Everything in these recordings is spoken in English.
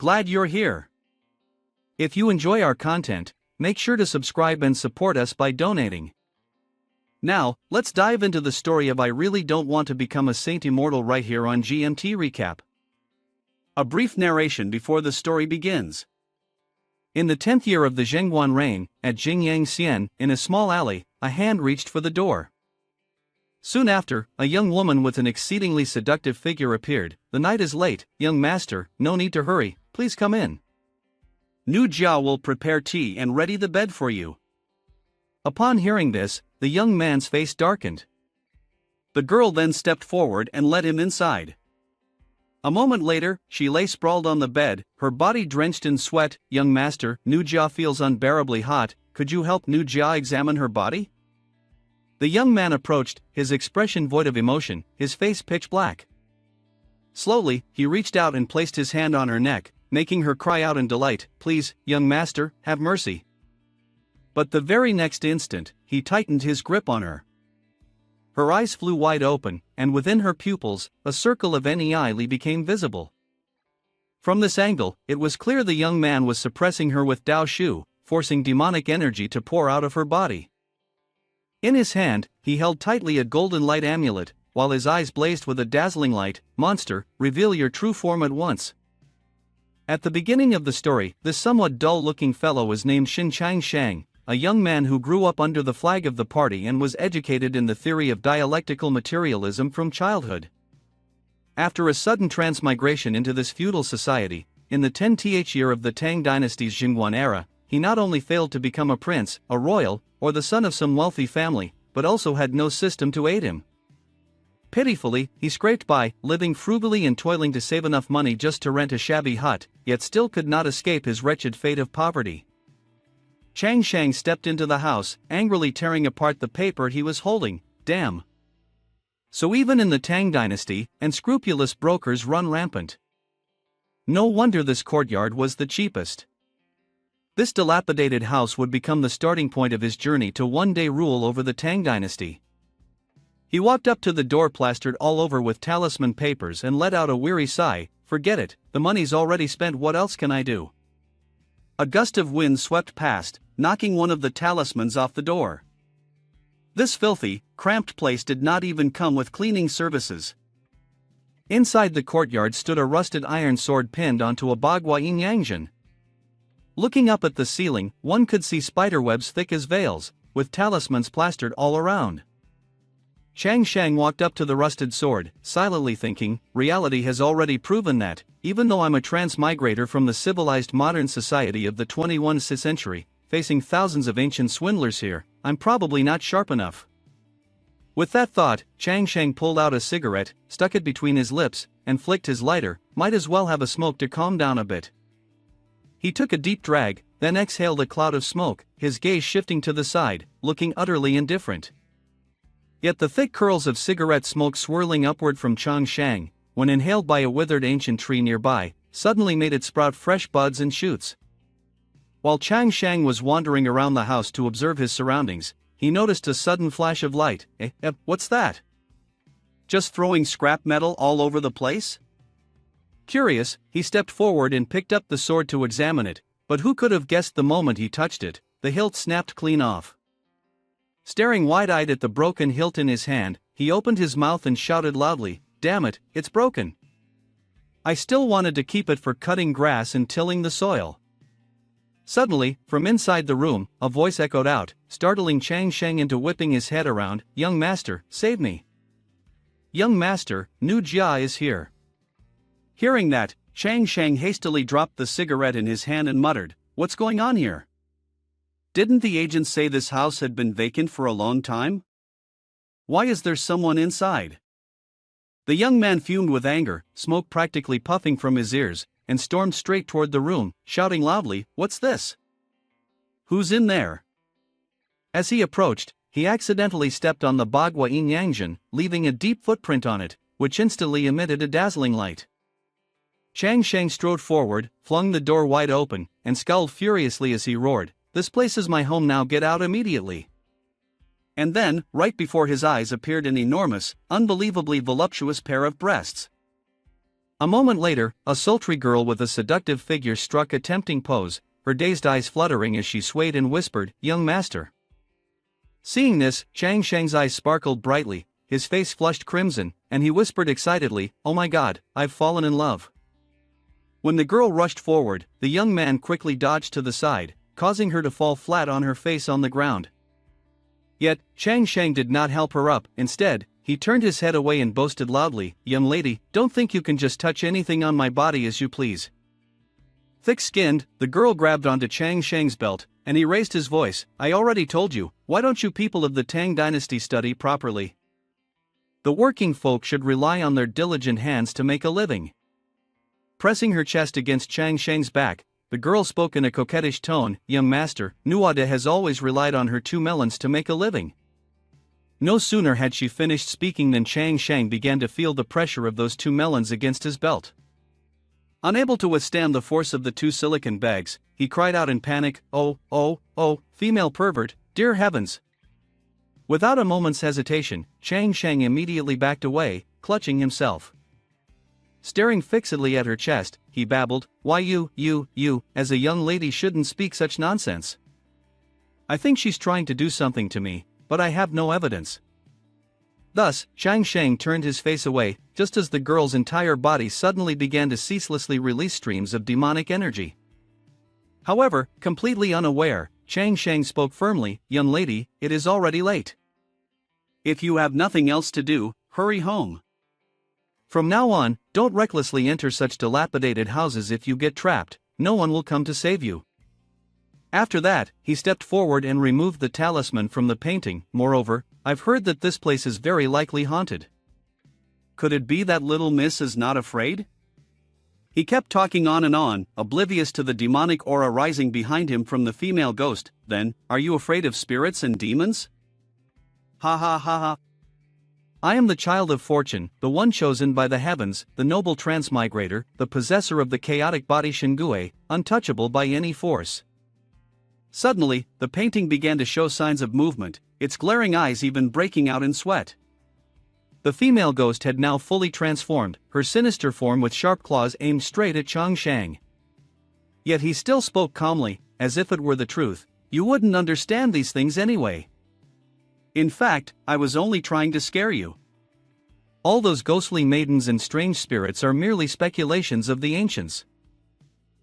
Glad you're here. If you enjoy our content, make sure to subscribe and support us by donating. Now, let's dive into the story of I Really Don't Want to Become a Saint Immortal right here on GMT Recap. A brief narration before the story begins. In the 10th year of the Zhengguan reign, at Jingyang Xian, in a small alley, a hand reached for the door. Soon after, a young woman with an exceedingly seductive figure appeared. The night is late, young master, no need to hurry, please come in. Nu Jia will prepare tea and ready the bed for you. Upon hearing this, the young man's face darkened. The girl then stepped forward and led him inside. A moment later, she lay sprawled on the bed, her body drenched in sweat. Young master, Nu Jia feels unbearably hot, could you help Nu Jia examine her body? The young man approached, his expression void of emotion, his face pitch black. Slowly, he reached out and placed his hand on her neck, making her cry out in delight, please, young master, have mercy. But the very next instant, he tightened his grip on her. Her eyes flew wide open, and within her pupils, a circle of Nei became visible. From this angle, it was clear the young man was suppressing her with Dao Shu, forcing demonic energy to pour out of her body. In his hand, he held tightly a golden light amulet, while his eyes blazed with a dazzling light. Monster, reveal your true form at once. At the beginning of the story, this somewhat dull-looking fellow was named Xin Shang, a young man who grew up under the flag of the party and was educated in the theory of dialectical materialism from childhood. After a sudden transmigration into this feudal society, in the 10th year of the Tang dynasty's Zhengguan era, he not only failed to become a prince, a royal, or the son of some wealthy family, but also had no system to aid him. Pitifully, he scraped by, living frugally and toiling to save enough money just to rent a shabby hut, yet still could not escape his wretched fate of poverty. Chang Shang stepped into the house, angrily tearing apart the paper he was holding. Damn. So even in the Tang dynasty, unscrupulous brokers run rampant. No wonder this courtyard was the cheapest. This dilapidated house would become the starting point of his journey to one-day rule over the Tang dynasty. He walked up to the door plastered all over with talisman papers and let out a weary sigh. Forget it, the money's already spent, what else can I do? A gust of wind swept past, knocking one of the talismans off the door. This filthy, cramped place did not even come with cleaning services. Inside the courtyard stood a rusted iron sword pinned onto a bagua yin yangzhen. Looking up at the ceiling, one could see spiderwebs thick as veils, with talismans plastered all around. Chang Shang walked up to the rusted sword, silently thinking, reality has already proven that, even though I'm a transmigrator from the civilized modern society of the 21st century, facing thousands of ancient swindlers here, I'm probably not sharp enough. With that thought, Chang Shang pulled out a cigarette, stuck it between his lips, and flicked his lighter. Might as well have a smoke to calm down a bit. He took a deep drag, then exhaled a cloud of smoke, his gaze shifting to the side, looking utterly indifferent. Yet the thick curls of cigarette smoke swirling upward from Chang Shang, when inhaled by a withered ancient tree nearby, suddenly made it sprout fresh buds and shoots. While Chang Shang was wandering around the house to observe his surroundings, he noticed a sudden flash of light. What's that? Just throwing scrap metal all over the place? Curious, he stepped forward and picked up the sword to examine it, but who could have guessed the moment he touched it, the hilt snapped clean off. Staring wide-eyed at the broken hilt in his hand, he opened his mouth and shouted loudly, damn it, it's broken. I still wanted to keep it for cutting grass and tilling the soil. Suddenly, from inside the room, a voice echoed out, startling Chang Shang into whipping his head around, young master, save me. Young master, Nu Jia is here. Hearing that, Chang Shang hastily dropped the cigarette in his hand and muttered, what's going on here? Didn't the agents say this house had been vacant for a long time? Why is there someone inside? The young man fumed with anger, smoke practically puffing from his ears, and stormed straight toward the room, shouting loudly, what's this? Who's in there? As he approached, he accidentally stepped on the bagua yin yangzhen, leaving a deep footprint on it, which instantly emitted a dazzling light. Chang Shang strode forward, flung the door wide open, and scowled furiously as he roared, this place is my home now, get out immediately. And then, right before his eyes appeared an enormous, unbelievably voluptuous pair of breasts. A moment later, a sultry girl with a seductive figure struck a tempting pose, her dazed eyes fluttering as she swayed and whispered, "Young master." Seeing this, Chang Sheng's eyes sparkled brightly, his face flushed crimson, and he whispered excitedly, "Oh my god, I've fallen in love." When the girl rushed forward, the young man quickly dodged to the side, causing her to fall flat on her face on the ground. Yet, Chang Sheng did not help her up. Instead, he turned his head away and boasted loudly, "Young lady, don't think you can just touch anything on my body as you please." Thick-skinned, the girl grabbed onto Chang Sheng's belt, and he raised his voice, "I already told you, why don't you people of the Tang dynasty study properly? The working folk should rely on their diligent hands to make a living." Pressing her chest against Chang Sheng's back, the girl spoke in a coquettish tone, "Young master, Nuada has always relied on her 2 melons to make a living." No sooner had she finished speaking than Chang Sheng began to feel the pressure of those 2 melons against his belt. Unable to withstand the force of the 2 silicon bags, he cried out in panic, "Oh, oh, oh, female pervert, dear heavens!" Without a moment's hesitation, Chang Sheng immediately backed away, clutching himself. Staring fixedly at her chest, he babbled, "Why you, as a young lady shouldn't speak such nonsense. I think she's trying to do something to me, but I have no evidence." Thus, Chang Sheng turned his face away, just as the girl's entire body suddenly began to ceaselessly release streams of demonic energy. However, completely unaware, Chang Sheng spoke firmly, "Young lady, it is already late. If you have nothing else to do, hurry home. From now on, don't recklessly enter such dilapidated houses. If you get trapped, no one will come to save you." After that, he stepped forward and removed the talisman from the painting. "Moreover, I've heard that this place is very likely haunted. Could it be that little miss is not afraid?" He kept talking on and on, oblivious to the demonic aura rising behind him from the female ghost. "Then, are you afraid of spirits and demons? Ha ha ha ha. I am the child of fortune, the one chosen by the heavens, the noble transmigrator, the possessor of the chaotic body Shingue, untouchable by any force." Suddenly, the painting began to show signs of movement, its glaring eyes even breaking out in sweat. The female ghost had now fully transformed, her sinister form with sharp claws aimed straight at Chang Sheng. Yet he still spoke calmly, as if it were the truth, "You wouldn't understand these things anyway. In fact, I was only trying to scare you. All those ghostly maidens and strange spirits are merely speculations of the ancients."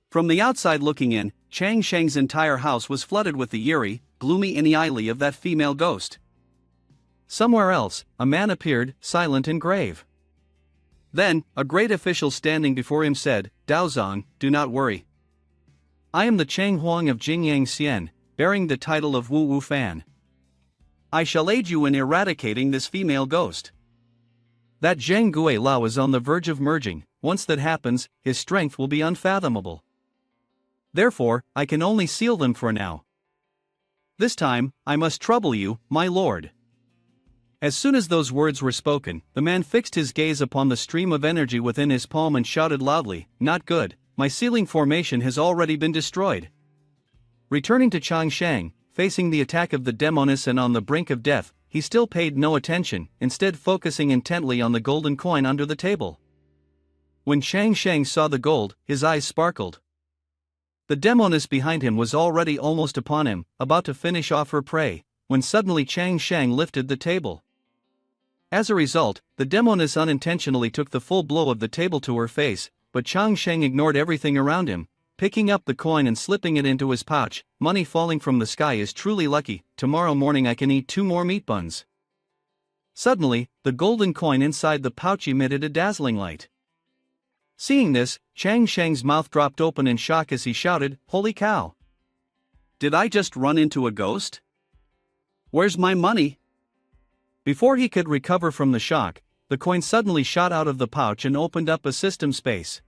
From the outside looking in, Chang Sheng's entire house was flooded with the eerie, gloomy inai of that female ghost. Somewhere else, a man appeared, silent and grave. Then, a great official standing before him said, "Daozong, do not worry. I am the Chang Huang of Jingyang Xian, bearing the title of Wu Wu Fan. I shall aid you in eradicating this female ghost. That Zhang Gui Lao is on the verge of merging. Once that happens, his strength will be unfathomable. Therefore, I can only seal them for now. This time, I must trouble you, my lord." As soon as those words were spoken, the man fixed his gaze upon the stream of energy within his palm and shouted loudly, "Not good, my sealing formation has already been destroyed." Returning to Chang Sheng, facing the attack of the demoness and on the brink of death, he still paid no attention, instead focusing intently on the golden coin under the table. When Chang Sheng saw the gold, his eyes sparkled. The demoness behind him was already almost upon him, about to finish off her prey, when suddenly Chang Sheng lifted the table. As a result, the demoness unintentionally took the full blow of the table to her face, but Chang Sheng ignored everything around him, picking up the coin and slipping it into his pouch. "Money falling from the sky is truly lucky. Tomorrow morning I can eat 2 more meat buns." Suddenly, the golden coin inside the pouch emitted a dazzling light. Seeing this, Chang Sheng's mouth dropped open in shock as he shouted, "Holy cow! Did I just run into a ghost? Where's my money?" Before he could recover from the shock, the coin suddenly shot out of the pouch and opened up a system space.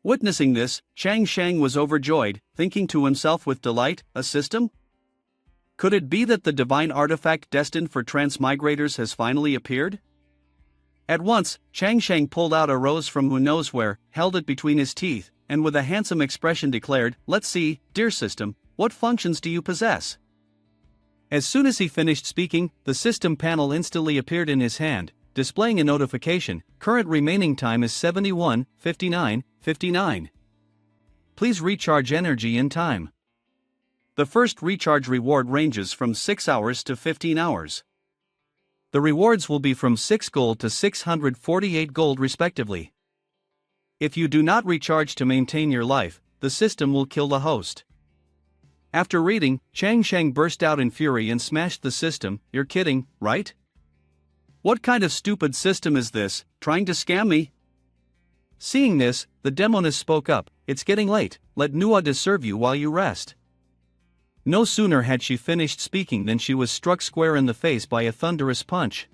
Witnessing this, Chang Sheng was overjoyed, thinking to himself with delight, "A system? Could it be that the divine artifact destined for transmigrators has finally appeared?" At once, Chang Sheng pulled out a rose from who knows where, held it between his teeth, and with a handsome expression declared, "Let's see, dear system, what functions do you possess?" As soon as he finished speaking, the system panel instantly appeared in his hand, displaying a notification. Current remaining time is 71:59:59. Please recharge energy in time. The first recharge reward ranges from 6 hours to 15 hours. The rewards will be from 6 gold to 648 gold respectively. If you do not recharge to maintain your life, the system will kill the host. After reading, Chang Sheng burst out in fury and smashed the system. You're kidding, right? What kind of stupid system is this, trying to scam me? Seeing this, the demoness spoke up. It's getting late, let Nua serve you while you rest. No sooner had she finished speaking than she was struck square in the face by a thunderous punch.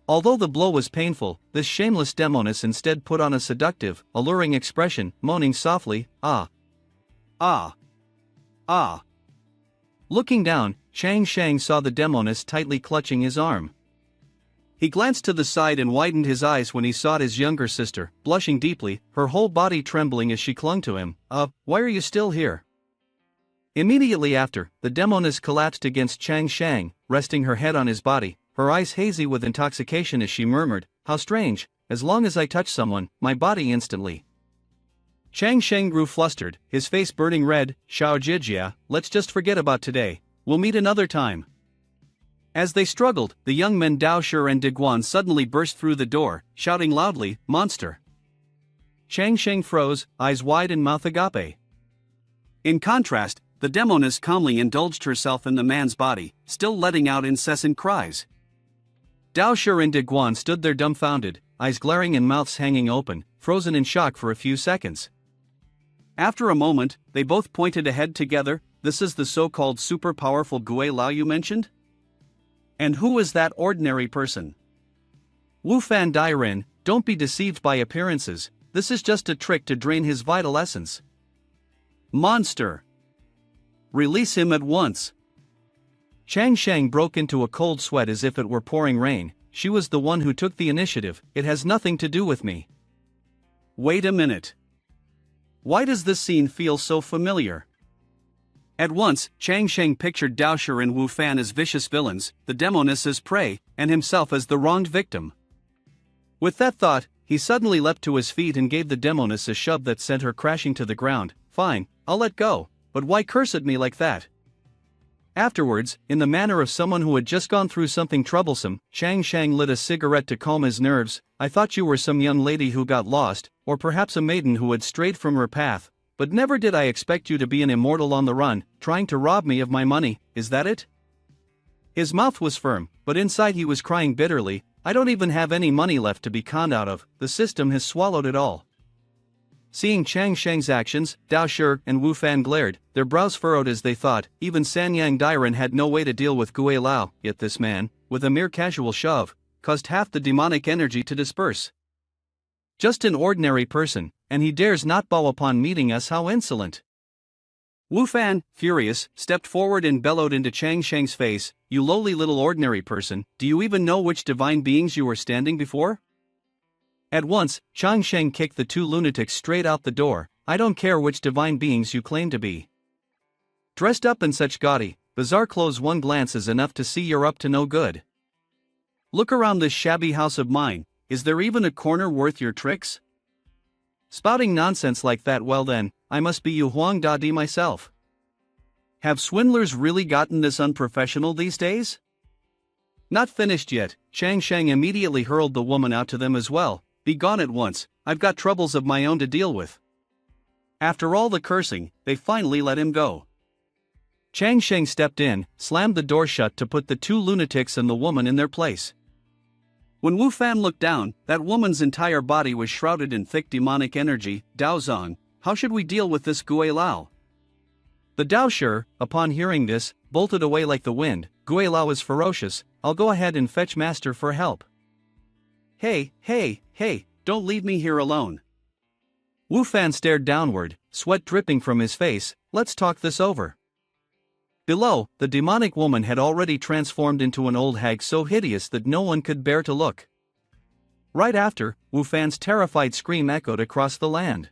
Although the blow was painful, this shameless demoness instead put on a seductive, alluring expression, moaning softly, ah. Ah. Ah. Looking down, Chang Sheng saw the demoness tightly clutching his arm. He glanced to the side and widened his eyes when he saw his younger sister, blushing deeply, her whole body trembling as she clung to him. Why are you still here? Immediately after, the demoness collapsed against Chang Sheng, resting her head on his body, her eyes hazy with intoxication as she murmured, how strange, as long as I touch someone, my body instantly. Chang Sheng grew flustered, his face burning red. Xiao Jijia, let's just forget about today, we'll meet another time. As they struggled, the young men Dao Shi and Diguan suddenly burst through the door, shouting loudly, monster. Chang Sheng froze, eyes wide and mouth agape. In contrast, the demoness calmly indulged herself in the man's body, still letting out incessant cries. Dao Shi and Diguan stood there dumbfounded, eyes glaring and mouths hanging open, frozen in shock for a few seconds. After a moment, they both pointed ahead together. This is the so-called super powerful Gui Lao you mentioned? And who is that ordinary person? Wu Fan Dairen, don't be deceived by appearances, this is just a trick to drain his vital essence. Monster! Release him at once. Chang Sheng broke into a cold sweat as if it were pouring rain. She was the one who took the initiative. It has nothing to do with me. Wait a minute. Why does this scene feel so familiar? At once, Chang Sheng pictured Dao Shi and Wu Fan as vicious villains, the demoness as prey, and himself as the wronged victim. With that thought, he suddenly leapt to his feet and gave the demoness a shove that sent her crashing to the ground. Fine, I'll let go. But why curse at me like that? Afterwards, in the manner of someone who had just gone through something troublesome, Chang Sheng lit a cigarette to calm his nerves. I thought you were some young lady who got lost, or perhaps a maiden who had strayed from her path, but never did I expect you to be an immortal on the run, trying to rob me of my money, is that it? His mouth was firm, but inside he was crying bitterly. I don't even have any money left to be conned out of, the system has swallowed it all. Seeing Chang Sheng's actions, Dao Shi and Wu Fan glared, their brows furrowed as they thought. Even Sanyang Dairen had no way to deal with Gui Lao, yet this man, with a mere casual shove, caused half the demonic energy to disperse. Just an ordinary person, and he dares not bow upon meeting us, how insolent. Wu Fan, furious, stepped forward and bellowed into Chang Sheng's face, you lowly little ordinary person, do you even know which divine beings you are standing before? At once, Chang Sheng kicked the two lunatics straight out the door. I don't care which divine beings you claim to be. Dressed up in such gaudy, bizarre clothes, one glance is enough to see you're up to no good. Look around this shabby house of mine, is there even a corner worth your tricks? Spouting nonsense like that, well then, I must be Yu Huang Dadi myself. Have swindlers really gotten this unprofessional these days? Not finished yet, Chang Sheng immediately hurled the woman out to them as well. Be gone at once, I've got troubles of my own to deal with. After all the cursing, they finally let him go. Chang Sheng stepped in, slammed the door shut to put the two lunatics and the woman in their place. When Wu Fan looked down, that woman's entire body was shrouded in thick demonic energy. Dao Zong, how should we deal with this Gui Lao? The Dao Shi, upon hearing this, bolted away like the wind. Gui Lao is ferocious, I'll go ahead and fetch master for help. Hey, don't leave me here alone. Wu Fan stared downward, sweat dripping from his face. Let's talk this over. Below, the demonic woman had already transformed into an old hag so hideous that no one could bear to look. Right after, Wu Fan's terrified scream echoed across the land.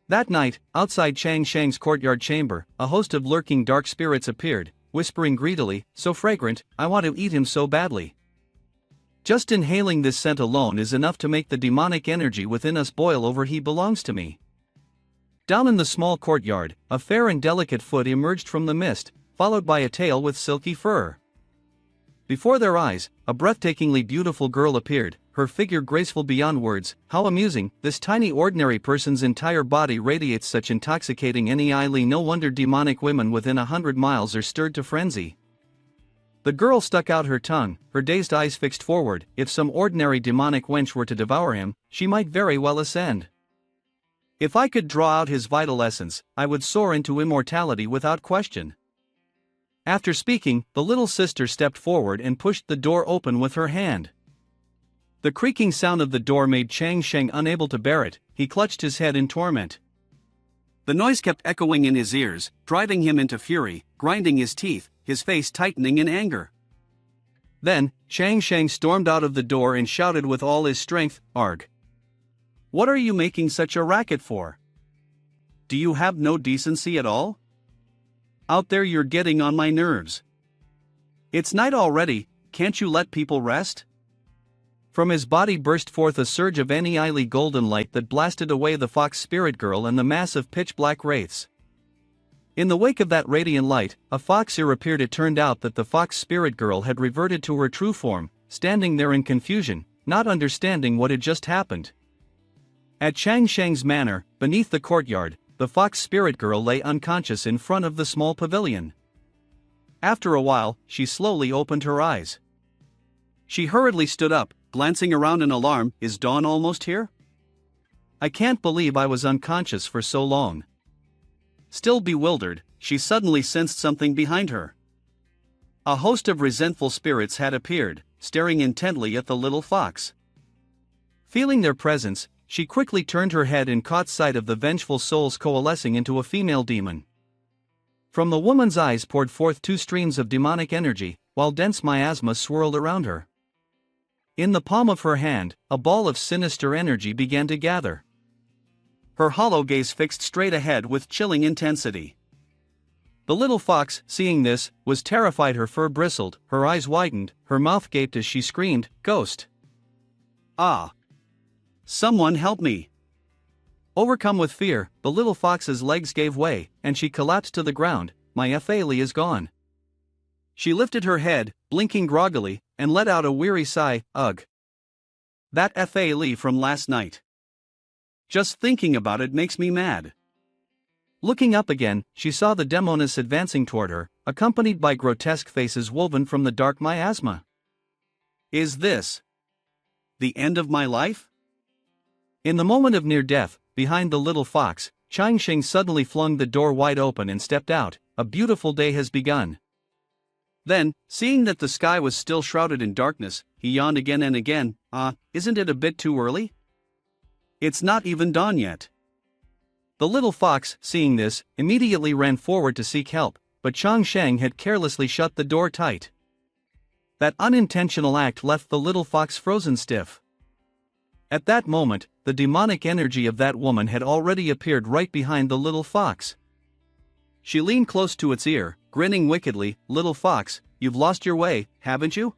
That night, outside Chang Sheng's courtyard chamber, a host of lurking dark spirits appeared, whispering greedily, so fragrant, I want to eat him so badly. Just inhaling this scent alone is enough to make the demonic energy within us boil over. He belongs to me. Down in the small courtyard, a fair and delicate foot emerged from the mist, followed by a tail with silky fur. Before their eyes, a breathtakingly beautiful girl appeared, her figure graceful beyond words. How amusing, this tiny ordinary person's entire body radiates such intoxicating energy. No wonder demonic women within 100 miles are stirred to frenzy. The girl stuck out her tongue, her dazed eyes fixed forward. If some ordinary demonic wench were to devour him, she might very well ascend. If I could draw out his vital essence, I would soar into immortality without question. After speaking, the little sister stepped forward and pushed the door open with her hand. The creaking sound of the door made Chang Sheng unable to bear it. He clutched his head in torment. The noise kept echoing in his ears, driving him into fury, grinding his teeth, his face tightening in anger. Then, Chang Sheng stormed out of the door and shouted with all his strength, "Arg! What are you making such a racket for? Do you have no decency at all? Out there, you're getting on my nerves. It's night already, can't you let people rest?" From his body burst forth a surge of any golden light that blasted away the fox spirit girl and the mass of pitch-black wraiths. In the wake of that radiant light, a fox ear appeared. It turned out that the fox spirit girl had reverted to her true form, standing there in confusion, not understanding what had just happened. At Chang Sheng's manor, beneath the courtyard, the fox spirit girl lay unconscious in front of the small pavilion. After a while, she slowly opened her eyes. She hurriedly stood up, glancing around in alarm. Is dawn almost here? I can't believe I was unconscious for so long. Still bewildered, she suddenly sensed something behind her. A host of resentful spirits had appeared, staring intently at the little fox. Feeling their presence, she quickly turned her head and caught sight of the vengeful souls coalescing into a female demon. From the woman's eyes poured forth two streams of demonic energy, while dense miasma swirled around her. In the palm of her hand, a ball of sinister energy began to gather. Her hollow gaze fixed straight ahead with chilling intensity. The little fox, seeing this, was terrified. Her fur bristled, her eyes widened, her mouth gaped as she screamed, "Ghost! Ah! Someone help me!" Overcome with fear, the little fox's legs gave way, and she collapsed to the ground. "My Yahello is gone." She lifted her head, blinking groggily, and let out a weary sigh. Ugh! That Yahello from last night. Just thinking about it makes me mad. Looking up again, she saw the demoness advancing toward her, accompanied by grotesque faces woven from the dark miasma. Is this the end of my life? In the moment of near death, behind the little fox, Chang Sheng suddenly flung the door wide open and stepped out. A beautiful day has begun. Then, seeing that the sky was still shrouded in darkness, he yawned again and again. Isn't it a bit too early? It's not even dawn yet. The little fox, seeing this, immediately ran forward to seek help, but Chang Sheng had carelessly shut the door tight. That unintentional act left the little fox frozen stiff. At that moment, the demonic energy of that woman had already appeared right behind the little fox. She leaned close to its ear, grinning wickedly. "Little fox, you've lost your way, haven't you?"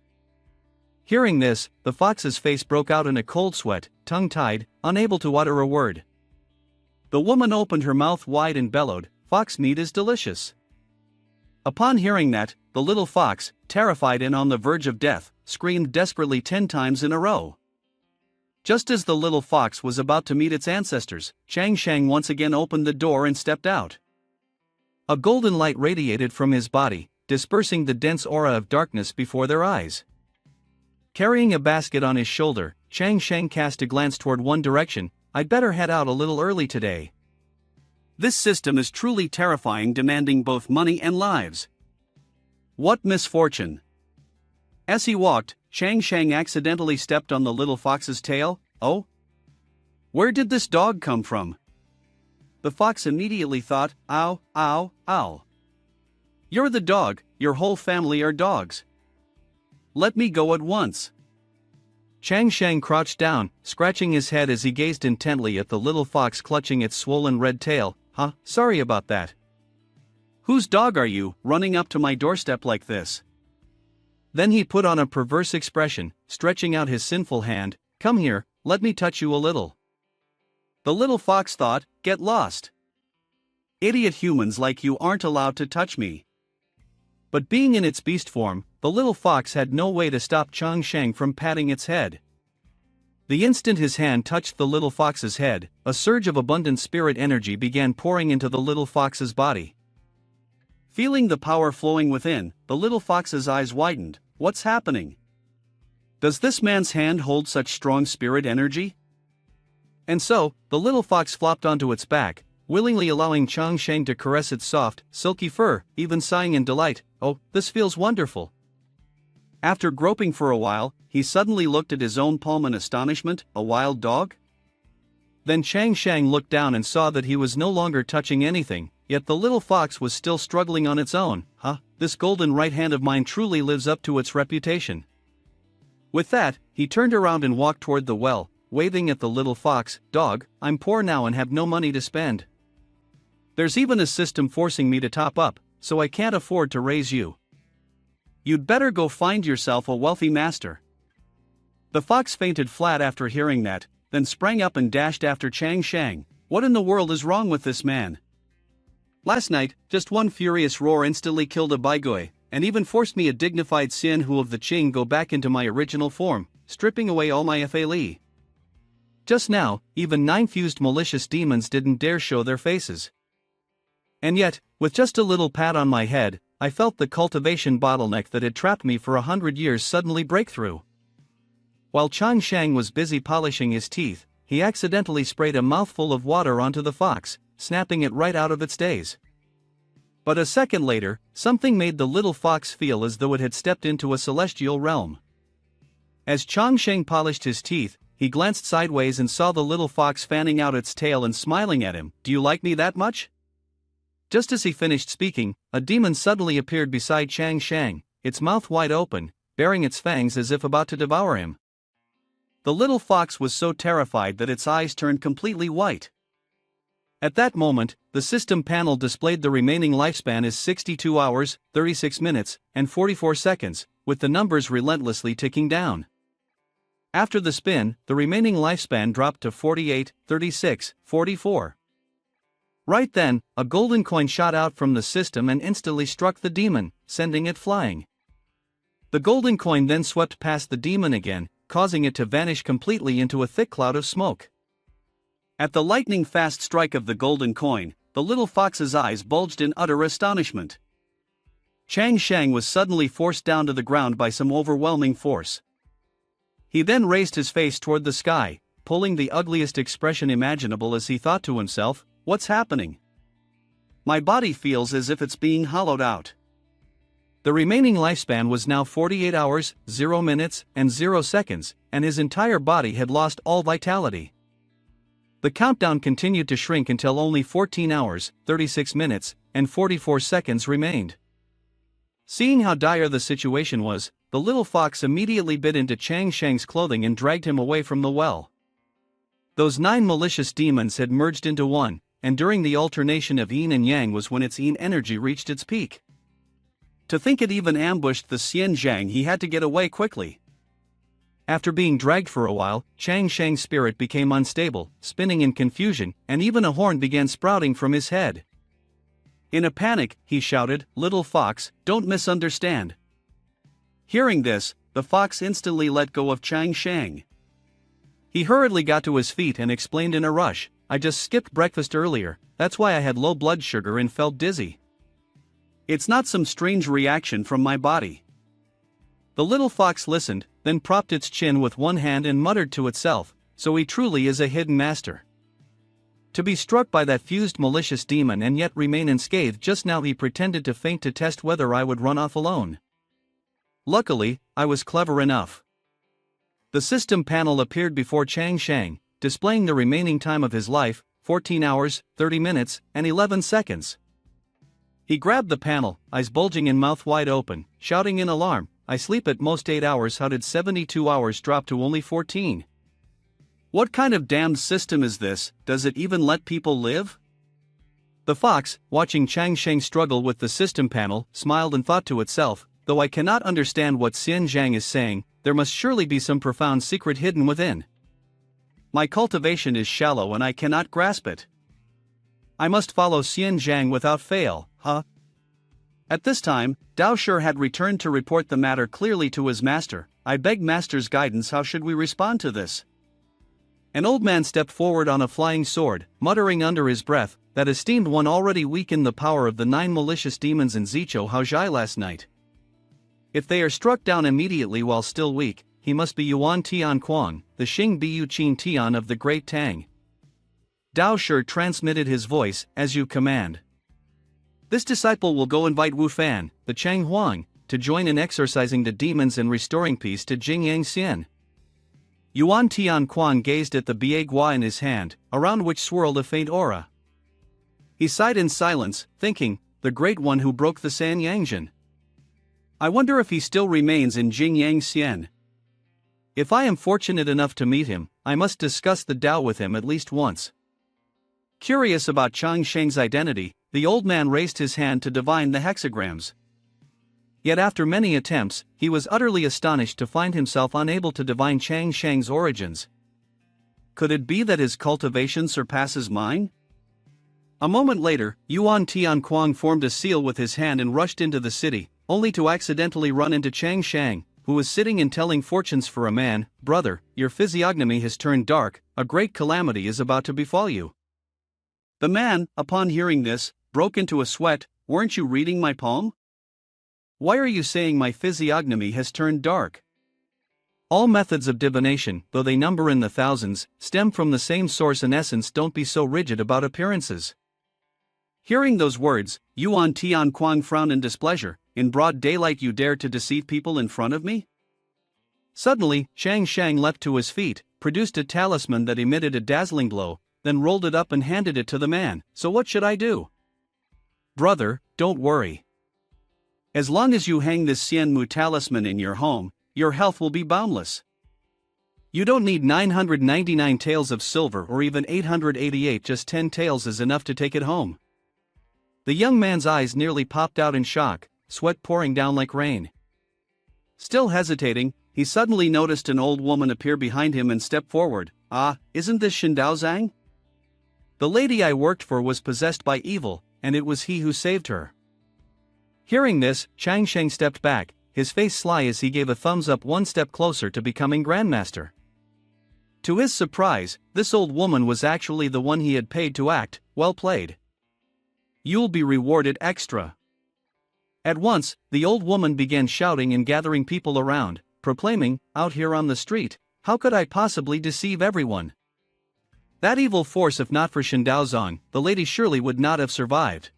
Hearing this, the fox's face broke out in a cold sweat, tongue-tied, unable to utter a word. The woman opened her mouth wide and bellowed, "Fox meat is delicious." Upon hearing that, the little fox, terrified and on the verge of death, screamed desperately 10 times in a row. Just as the little fox was about to meet its ancestors, Chang Sheng once again opened the door and stepped out. A golden light radiated from his body, dispersing the dense aura of darkness before their eyes. Carrying a basket on his shoulder, Chang Sheng cast a glance toward one direction. "I'd better head out a little early today. This system is truly terrifying, demanding both money and lives. What misfortune!" As he walked, Chang Sheng accidentally stepped on the little fox's tail. "Oh? Where did this dog come from?" The fox immediately thought, "Ow, ow, ow. You're the dog, your whole family are dogs. Let me go at once." Chang Sheng crouched down, scratching his head as he gazed intently at the little fox clutching its swollen red tail. Sorry about that. Whose dog are you, running up to my doorstep like this?" Then he put on a perverse expression, stretching out his sinful hand. "Come here, let me touch you a little." The little fox thought, "Get lost. Idiot humans like you aren't allowed to touch me." But being in its beast form, the little fox had no way to stop Chang Shang from patting its head. The instant his hand touched the little fox's head, a surge of abundant spirit energy began pouring into the little fox's body. Feeling the power flowing within, the little fox's eyes widened. What's happening? Does this man's hand hold such strong spirit energy? And so, the little fox flopped onto its back, willingly allowing Chang Shang to caress its soft, silky fur, even sighing in delight. "Oh, this feels wonderful." After groping for a while, he suddenly looked at his own palm in astonishment. A wild dog? Then Chang Shang looked down and saw that he was no longer touching anything, yet the little fox was still struggling on its own. This golden right hand of mine truly lives up to its reputation. With that, he turned around and walked toward the well, waving at the little fox. "Dog, I'm poor now and have no money to spend. There's even a system forcing me to top up, so I can't afford to raise you. You'd better go find yourself a wealthy master." The fox fainted flat after hearing that, then sprang up and dashed after Chang Shang. What in the world is wrong with this man? Last night, just one furious roar instantly killed a Baigui, and even forced me, a dignified Xianhu of the Qing, go back into my original form, stripping away all my FALE. Just now, even 9 fused malicious demons didn't dare show their faces. And yet, with just a little pat on my head, I felt the cultivation bottleneck that had trapped me for 100 years suddenly break through. While Chang Shang was busy polishing his teeth, he accidentally sprayed a mouthful of water onto the fox, snapping it right out of its daze. But a second later, something made the little fox feel as though it had stepped into a celestial realm. As Chang Shang polished his teeth, he glanced sideways and saw the little fox fanning out its tail and smiling at him. "Do you like me that much?" Just as he finished speaking, a demon suddenly appeared beside Chang Shang, its mouth wide open, baring its fangs as if about to devour him. The little fox was so terrified that its eyes turned completely white. At that moment, the system panel displayed the remaining lifespan is 62 hours, 36 minutes, and 44 seconds, with the numbers relentlessly ticking down. After the spin, the remaining lifespan dropped to 48, 36, 44. Right then, a golden coin shot out from the system and instantly struck the demon, sending it flying. The golden coin then swept past the demon again, causing it to vanish completely into a thick cloud of smoke. At the lightning-fast strike of the golden coin, the little fox's eyes bulged in utter astonishment. Chang Shang was suddenly forced down to the ground by some overwhelming force. He then raised his face toward the sky, pulling the ugliest expression imaginable as he thought to himself, "What's happening? My body feels as if it's being hollowed out." The remaining lifespan was now 48 hours, 0 minutes, and 0 seconds, and his entire body had lost all vitality. The countdown continued to shrink until only 14 hours, 36 minutes, and 44 seconds remained. Seeing how dire the situation was, the little fox immediately bit into Chang Shang's clothing and dragged him away from the well. Those 9 malicious demons had merged into one, and during the alternation of yin and yang was when its yin energy reached its peak. To think it even ambushed the Xian Zhang, he had to get away quickly. After being dragged for a while, Chang Shang's spirit became unstable, spinning in confusion, and even a horn began sprouting from his head. In a panic, he shouted, "Little fox, don't misunderstand." Hearing this, the fox instantly let go of Chang Shang. He hurriedly got to his feet and explained in a rush, "I just skipped breakfast earlier, that's why I had low blood sugar and felt dizzy. It's not some strange reaction from my body." The little fox listened, then propped its chin with one hand and muttered to itself, "So he truly is a hidden master. To be struck by that fused malicious demon and yet remain unscathed. Just now he pretended to faint to test whether I would run off alone. Luckily, I was clever enough." The system panel appeared before Chang Shang, displaying the remaining time of his life, 14 hours, 30 minutes, and 11 seconds. He grabbed the panel, eyes bulging and mouth wide open, shouting in alarm, "I sleep at most 8 hours, how did 72 hours drop to only 14? What kind of damned system is this, does it even let people live?" The fox, watching Chang Shang struggle with the system panel, smiled and thought to itself, though I cannot understand what Xian Zhang is saying, there must surely be some profound secret hidden within. My cultivation is shallow and I cannot grasp it. I must follow Xian Zhang without fail, huh? At this time, Dao Shi had returned to report the matter clearly to his master. I beg master's guidance, how should we respond to this? An old man stepped forward on a flying sword, muttering under his breath, that esteemed one already weakened the power of the 9 malicious demons in Zichou Haozhai last night. If they are struck down immediately while still weak, he must be Yuan Tian Kuang, the Xing Bu Qin Tian of the Great Tang. Dao Shi transmitted his voice, as you command. This disciple will go invite Wu Fan, the Chang Huang, to join in exorcising the demons and restoring peace to Jingyang Xian. Yuan Tian Kuang gazed at the Bie Gua in his hand, around which swirled a faint aura. He sighed in silence, thinking, the Great One who broke the San Yangjin. I wonder if he still remains in Jingyang Xian. If I am fortunate enough to meet him, I must discuss the Tao with him at least once. Curious about Chang Sheng's identity, the old man raised his hand to divine the hexagrams. Yet after many attempts, he was utterly astonished to find himself unable to divine Chang Sheng's origins. Could it be that his cultivation surpasses mine? A moment later, Yuan Tian Kuang formed a seal with his hand and rushed into the city, only to accidentally run into Chang Sheng, who was sitting and telling fortunes for a man. Brother, your physiognomy has turned dark, a great calamity is about to befall you. The man, upon hearing this, broke into a sweat. Weren't you reading my poem? Why are you saying my physiognomy has turned dark? All methods of divination, though they number in the thousands, stem from the same source and essence. Don't be so rigid about appearances. Hearing those words, Yuan Tian Kuang frowned in displeasure. In broad daylight you dare to deceive people in front of me? Suddenly, Chang Sheng leapt to his feet, produced a talisman that emitted a dazzling glow, then rolled it up and handed it to the man. So what should I do? Brother, don't worry. As long as you hang this Xian Mu talisman in your home, your health will be boundless. You don't need 999 taels of silver or even 888, just 10 taels is enough to take it home. The young man's eyes nearly popped out in shock, sweat pouring down like rain. Still hesitating, he suddenly noticed an old woman appear behind him and step forward. Ah, isn't this Shindao Zhang? The lady I worked for was possessed by evil, and it was he who saved her. Hearing this, Chang Sheng stepped back, his face sly as he gave a thumbs up one step closer to becoming Grandmaster. To his surprise, this old woman was actually the one he had paid to act. Well played. You'll be rewarded extra. At once, the old woman began shouting and gathering people around, proclaiming, out here on the street, how could I possibly deceive everyone? That evil force, if not for Shindao Zhang, the lady surely would not have survived.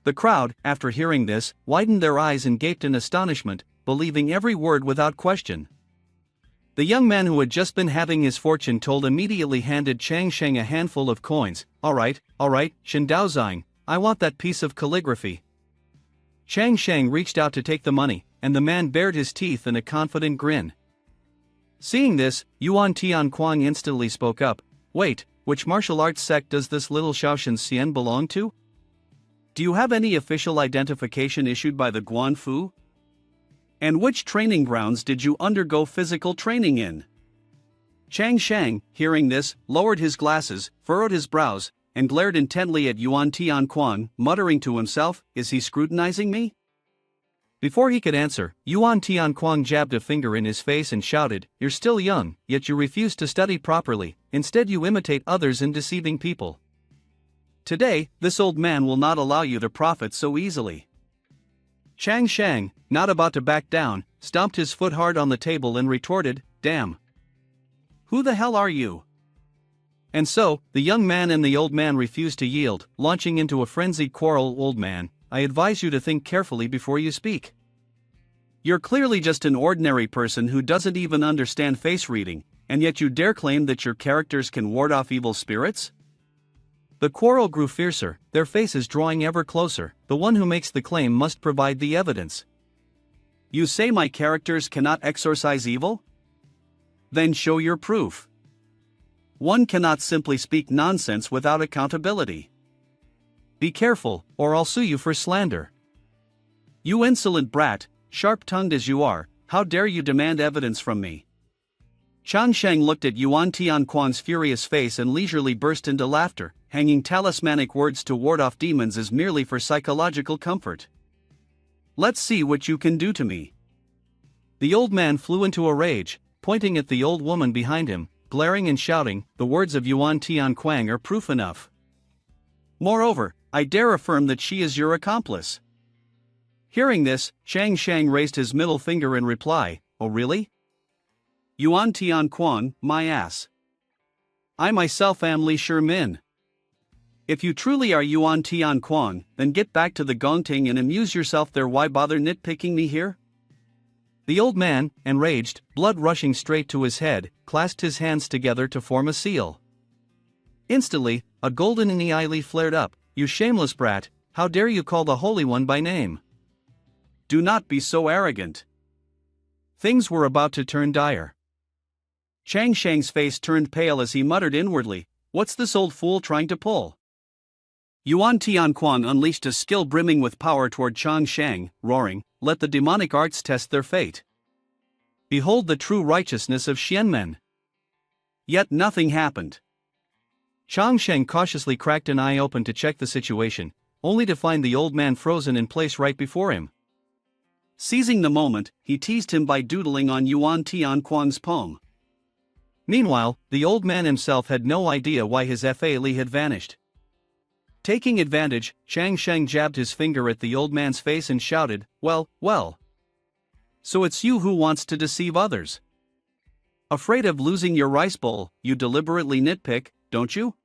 The crowd, after hearing this, widened their eyes and gaped in astonishment, believing every word without question. The young man who had just been having his fortune told immediately handed Chang Sheng a handful of coins. All right, Shindao Zhang, I want that piece of calligraphy. Chang Sheng reached out to take the money, and the man bared his teeth in a confident grin. Seeing this, Yuan Tian Kuang instantly spoke up. Wait, which martial arts sect does this little Shaoshan Xian belong to? Do you have any official identification issued by the Guanfu? And which training grounds did you undergo physical training in? Chang Sheng, hearing this, lowered his glasses, furrowed his brows, and glared intently at Yuan Tian Kuang, muttering to himself, is he scrutinizing me? Before he could answer, Yuan Tian Kuang jabbed a finger in his face and shouted, you're still young, yet you refuse to study properly, instead you imitate others in deceiving people. Today, this old man will not allow you to profit so easily. Chang Sheng, not about to back down, stomped his foot hard on the table and retorted, damn. Who the hell are you? And so, the young man and the old man refused to yield, launching into a frenzied quarrel. Old man, I advise you to think carefully before you speak. You're clearly just an ordinary person who doesn't even understand face reading, and yet you dare claim that your characters can ward off evil spirits? The quarrel grew fiercer, their faces drawing ever closer. The one who makes the claim must provide the evidence. You say my characters cannot exorcise evil? Then show your proof. One cannot simply speak nonsense without accountability. Be careful, or I'll sue you for slander. You insolent brat, sharp-tongued as you are, how dare you demand evidence from me? Chang Sheng looked at Yuan Tianquan's furious face and leisurely burst into laughter, hanging talismanic words to ward off demons as merely for psychological comfort. Let's see what you can do to me. The old man flew into a rage, pointing at the old woman behind him, glaring and shouting, the words of Yuan Tianquang are proof enough. Moreover, I dare affirm that she is your accomplice. Hearing this, Chang Sheng raised his middle finger in reply, oh really? Yuan Tianquan, my ass. I myself am Li Shimin. If you truly are Yuan Tianquan, then get back to the Gongting and amuse yourself there. Why bother nitpicking me here? The old man, enraged, blood rushing straight to his head, clasped his hands together to form a seal. Instantly, a golden eye flared up. You shameless brat, how dare you call the Holy One by name? Do not be so arrogant. Things were about to turn dire. Chang Sheng's face turned pale as he muttered inwardly, what's this old fool trying to pull? Yuan Tianquan unleashed a skill brimming with power toward Chang Sheng, roaring, let the demonic arts test their fate. Behold the true righteousness of Xianmen. Yet nothing happened. Chang Sheng cautiously cracked an eye open to check the situation, only to find the old man frozen in place right before him. Seizing the moment, he teased him by doodling on Yuan Tianquan's palm. Meanwhile, the old man himself had no idea why his Fa Li had vanished. Taking advantage, Chang Sheng jabbed his finger at the old man's face and shouted, well. So it's you who wants to deceive others. Afraid of losing your rice bowl, you deliberately nitpick, don't you?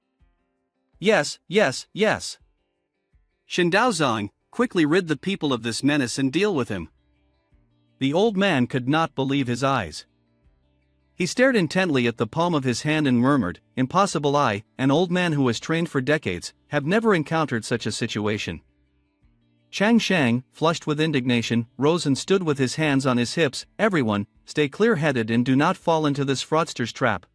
Yes. Shindaozong, quickly rid the people of this menace and deal with him. The old man could not believe his eyes. He stared intently at the palm of his hand and murmured, impossible. An old man who has trained for decades, have never encountered such a situation. Chang Sheng, flushed with indignation, rose and stood with his hands on his hips. Everyone, stay clear-headed and do not fall into this fraudster's trap.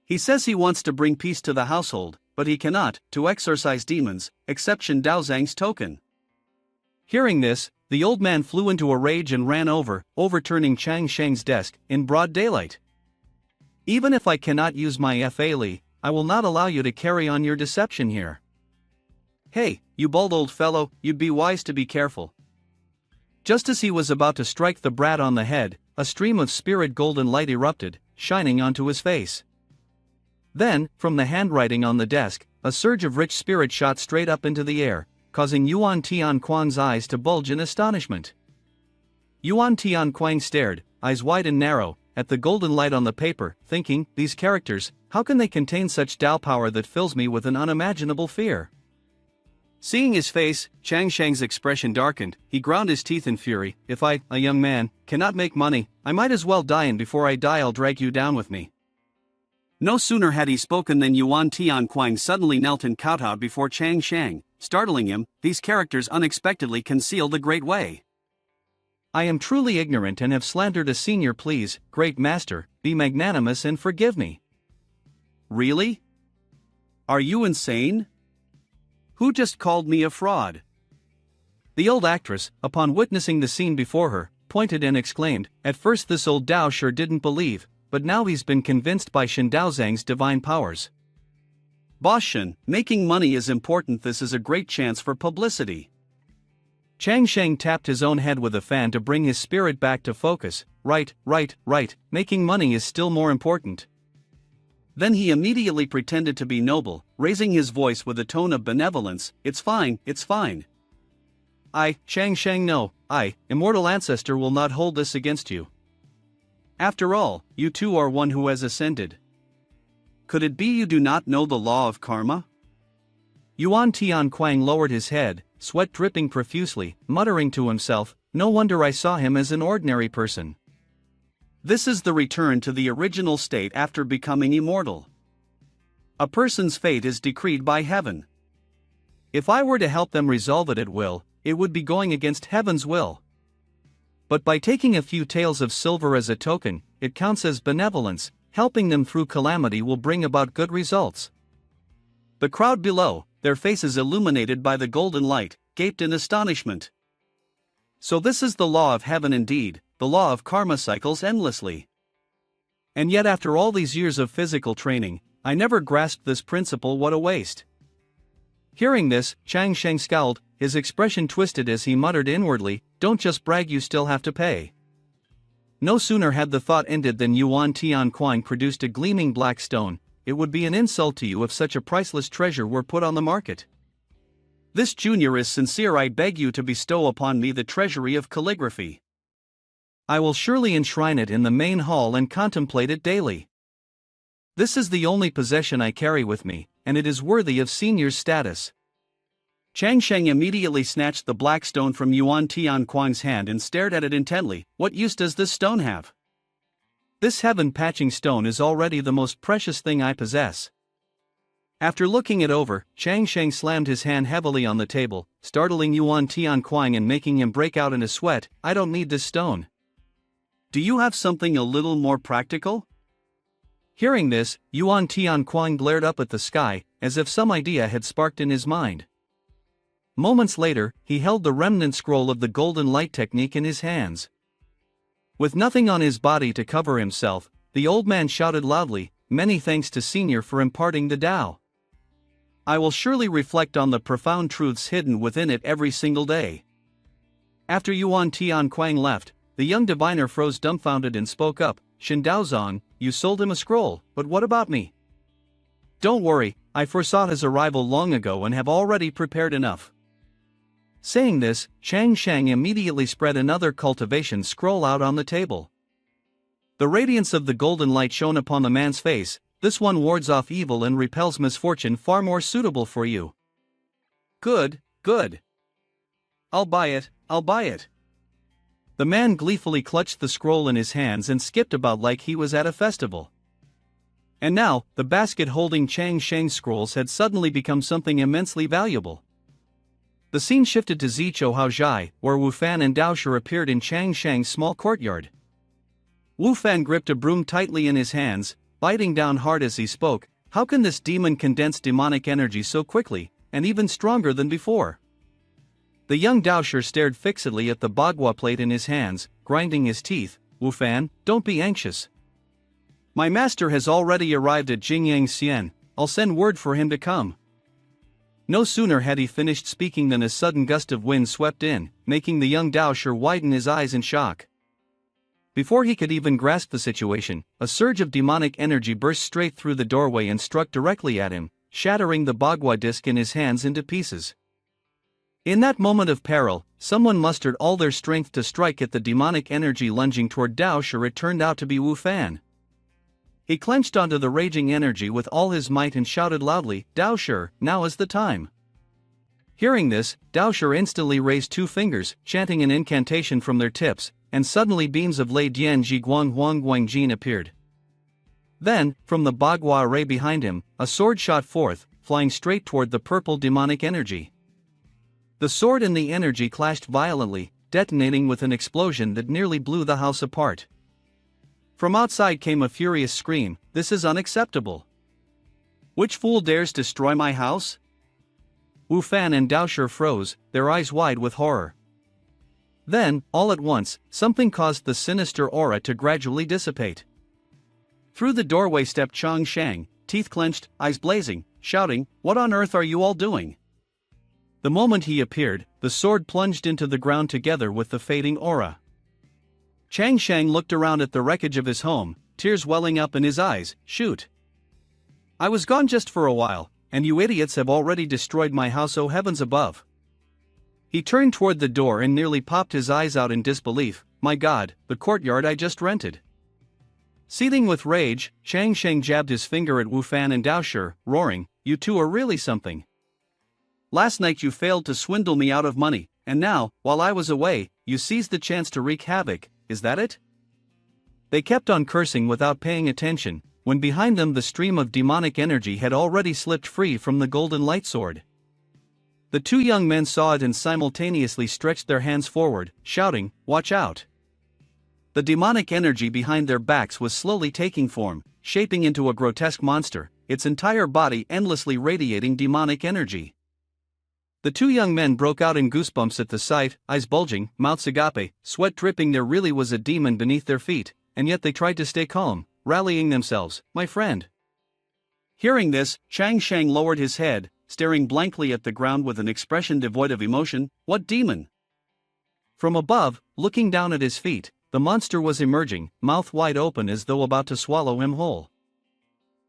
He says he wants to bring peace to the household, but he cannot, to exorcise demons, except Shindaozang's token. Hearing this, the old man flew into a rage and ran overturning Chang Sheng's desk, in broad daylight. Even if I cannot use my Fa Li, I will not allow you to carry on your deception here. Hey, you bald old fellow, you'd be wise to be careful. Just as he was about to strike the brat on the head, a stream of spirit golden light erupted, shining onto his face. Then, from the handwriting on the desk, a surge of rich spirit shot straight up into the air, causing Yuan Tianquan's eyes to bulge in astonishment. Yuan Tianquang stared, eyes wide and narrow, at the golden light on the paper, thinking, these characters, how can they contain such Tao power that fills me with an unimaginable fear? Seeing his face, Chang Sheng's expression darkened. He ground his teeth in fury. If I, a young man, cannot make money, I might as well die, and before I die I'll drag you down with me. No sooner had he spoken than Yuan Tianquang suddenly knelt and kowtowed before Chang Sheng, startling him. These characters unexpectedly concealed a great way. I am truly ignorant and have slandered a senior. Please, great master, be magnanimous and forgive me. Really? Are you insane? Who just called me a fraud? The old actress, upon witnessing the scene before her, pointed and exclaimed, at first this old Dao sure didn't believe, but now he's been convinced by Shindaozang's divine powers. Boss Shin, making money is important. This is a great chance for publicity. Chang Sheng tapped his own head with a fan to bring his spirit back to focus. Right, making money is still more important. Then he immediately pretended to be noble, raising his voice with a tone of benevolence. It's fine. Chang Sheng, no, immortal ancestor will not hold this against you. After all, you too are one who has ascended. Could it be you do not know the law of karma? Yuan Tianquang lowered his head, sweat dripping profusely, muttering to himself, no wonder I saw him as an ordinary person. This is the return to the original state after becoming immortal. A person's fate is decreed by heaven. If I were to help them resolve it at will, it would be going against heaven's will. But by taking a few taels of silver as a token, it counts as benevolence. Helping them through calamity will bring about good results. The crowd below, their faces illuminated by the golden light, gaped in astonishment. So this is the law of heaven indeed, the law of karma cycles endlessly. And yet after all these years of physical training, I never grasped this principle. What a waste. Hearing this, Chang Sheng scowled, his expression twisted as he muttered inwardly, don't just brag, you still have to pay. No sooner had the thought ended than Yuan Tianquang produced a gleaming black stone. It would be an insult to you if such a priceless treasure were put on the market. This junior is sincere. I beg you to bestow upon me the treasury of calligraphy. I will surely enshrine it in the main hall and contemplate it daily. This is the only possession I carry with me, and it is worthy of senior's status. Chang Sheng immediately snatched the black stone from Yuan Tianquang's hand and stared at it intently. What use does this stone have? This heaven-patching stone is already the most precious thing I possess. After looking it over, Chang Sheng slammed his hand heavily on the table, startling Yuan Tianquang and making him break out in a sweat. I don't need this stone. Do you have something a little more practical? Hearing this, Yuan Tianquang glared up at the sky, as if some idea had sparked in his mind. Moments later, he held the remnant scroll of the golden light technique in his hands. With nothing on his body to cover himself, the old man shouted loudly, many thanks to Senior for imparting the Tao. I will surely reflect on the profound truths hidden within it every single day. After Yuan Tianquang left, the young diviner froze dumbfounded and spoke up, Shin Daozong, you sold him a scroll, but what about me? Don't worry, I foresaw his arrival long ago and have already prepared enough. Saying this, Chang Sheng immediately spread another cultivation scroll out on the table. The radiance of the golden light shone upon the man's face. This one wards off evil and repels misfortune, far more suitable for you. Good, good. I'll buy it, I'll buy it. The man gleefully clutched the scroll in his hands and skipped about like he was at a festival. And now, the basket holding Chang Sheng's scrolls had suddenly become something immensely valuable. The scene shifted to Zichou Haozhai, where Wu Fan and Daoshi appeared in Chang Sheng's small courtyard. Wu Fan gripped a broom tightly in his hands, biting down hard as he spoke. How can this demon condense demonic energy so quickly, and even stronger than before? The young Daoshi stared fixedly at the bagua plate in his hands, grinding his teeth. Wu Fan, don't be anxious. My master has already arrived at Jingyang Xian. I'll send word for him to come. No sooner had he finished speaking than a sudden gust of wind swept in, making the young Daoshi widen his eyes in shock. Before he could even grasp the situation, a surge of demonic energy burst straight through the doorway and struck directly at him, shattering the bagua disc in his hands into pieces. In that moment of peril, someone mustered all their strength to strike at the demonic energy lunging toward Daoshi. It turned out to be Wu Fan. He clenched onto the raging energy with all his might and shouted loudly, Daoshi, now is the time. Hearing this, Daoshi instantly raised two fingers, chanting an incantation from their tips, and suddenly beams of Lei Dian Ji Guang Huang Guang Jin appeared. Then, from the bagua array behind him, a sword shot forth, flying straight toward the purple demonic energy. The sword and the energy clashed violently, detonating with an explosion that nearly blew the house apart. From outside came a furious scream, this is unacceptable. Which fool dares destroy my house? Wu Fan and Daoshi froze, their eyes wide with horror. Then, all at once, something caused the sinister aura to gradually dissipate. Through the doorway stepped Chang Sheng, teeth clenched, eyes blazing, shouting, what on earth are you all doing? The moment he appeared, the sword plunged into the ground together with the fading aura. Chang Sheng looked around at the wreckage of his home, tears welling up in his eyes. Shoot! I was gone just for a while, and you idiots have already destroyed my house, oh heavens above. He turned toward the door and nearly popped his eyes out in disbelief. My God, the courtyard I just rented. Seething with rage, Chang Sheng jabbed his finger at Wu Fan and Daoshi, roaring, you two are really something. Last night you failed to swindle me out of money, and now, while I was away, you seized the chance to wreak havoc. Is that it? They kept on cursing without paying attention, when behind them the stream of demonic energy had already slipped free from the golden light sword. The two young men saw it and simultaneously stretched their hands forward, shouting, watch out! The demonic energy behind their backs was slowly taking form, shaping into a grotesque monster, its entire body endlessly radiating demonic energy. The two young men broke out in goosebumps at the sight, eyes bulging, mouths agape, sweat dripping. There really was a demon beneath their feet, and yet they tried to stay calm, rallying themselves. My friend. Hearing this, Chang Shang lowered his head, staring blankly at the ground with an expression devoid of emotion. What demon? From above, looking down at his feet, the monster was emerging, mouth wide open as though about to swallow him whole.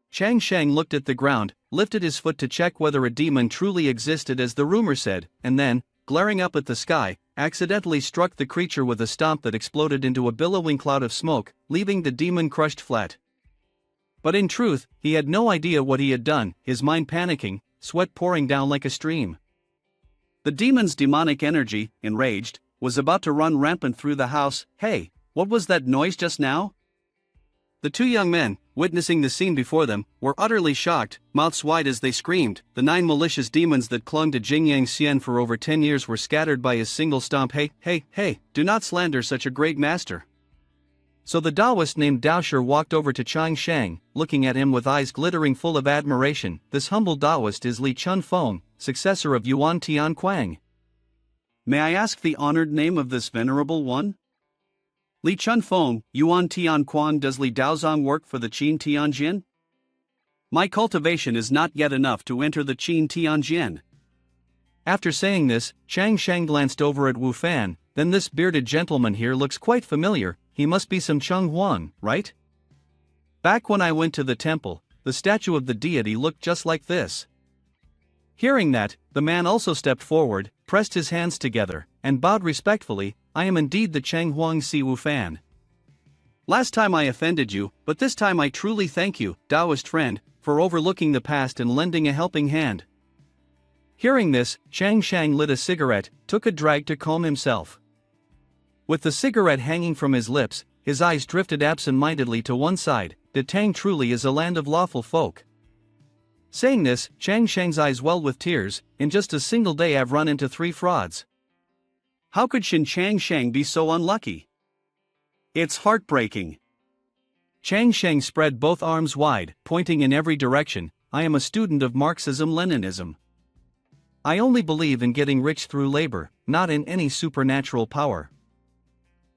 Chang Shang looked at the ground, lifted his foot to check whether a demon truly existed as the rumor said, and then, glaring up at the sky, accidentally struck the creature with a stomp that exploded into a billowing cloud of smoke, leaving the demon crushed flat. But in truth, he had no idea what he had done, his mind panicking, sweat pouring down like a stream. The demon's demonic energy, enraged, was about to run rampant through the house. Hey, what was that noise just now? The two young men, witnessing the scene before them, were utterly shocked, mouths wide as they screamed. The 9 malicious demons that clung to Jingyang Xian for over 10 years were scattered by his single stomp. Hey, do not slander such a great master. So the Taoist named Daosher walked over to Chang Shang, looking at him with eyes glittering full of admiration. This humble Taoist is Li Chunfeng, successor of Yuan Tian Quang. May I ask the honored name of this venerable one? Li Chunfeng, Yuan Tian Quan. Does Li Daozong work for the Qin Tianjin? My cultivation is not yet enough to enter the Qin Tianjin. After saying this, Chang Shang glanced over at Wu Fan. Then this bearded gentleman here looks quite familiar. He must be some Cheng Huang, right? Back when I went to the temple, the statue of the deity looked just like this. Hearing that, the man also stepped forward, pressed his hands together, and bowed respectfully. I am indeed the Cheng Huang Si Wu Fan. Last time I offended you, but this time I truly thank you, Taoist friend, for overlooking the past and lending a helping hand. Hearing this, Chang Shang lit a cigarette, took a drag to calm himself. With the cigarette hanging from his lips, his eyes drifted absent-mindedly to one side. The Tang truly is a land of lawful folk. Saying this, Chang Shang's eyes welled with tears. In just a single day I've run into 3 frauds. How could Chang Shang be so unlucky? It's heartbreaking. Chang Shang spread both arms wide, pointing in every direction. I am a student of Marxism-Leninism. I only believe in getting rich through labor, not in any supernatural power.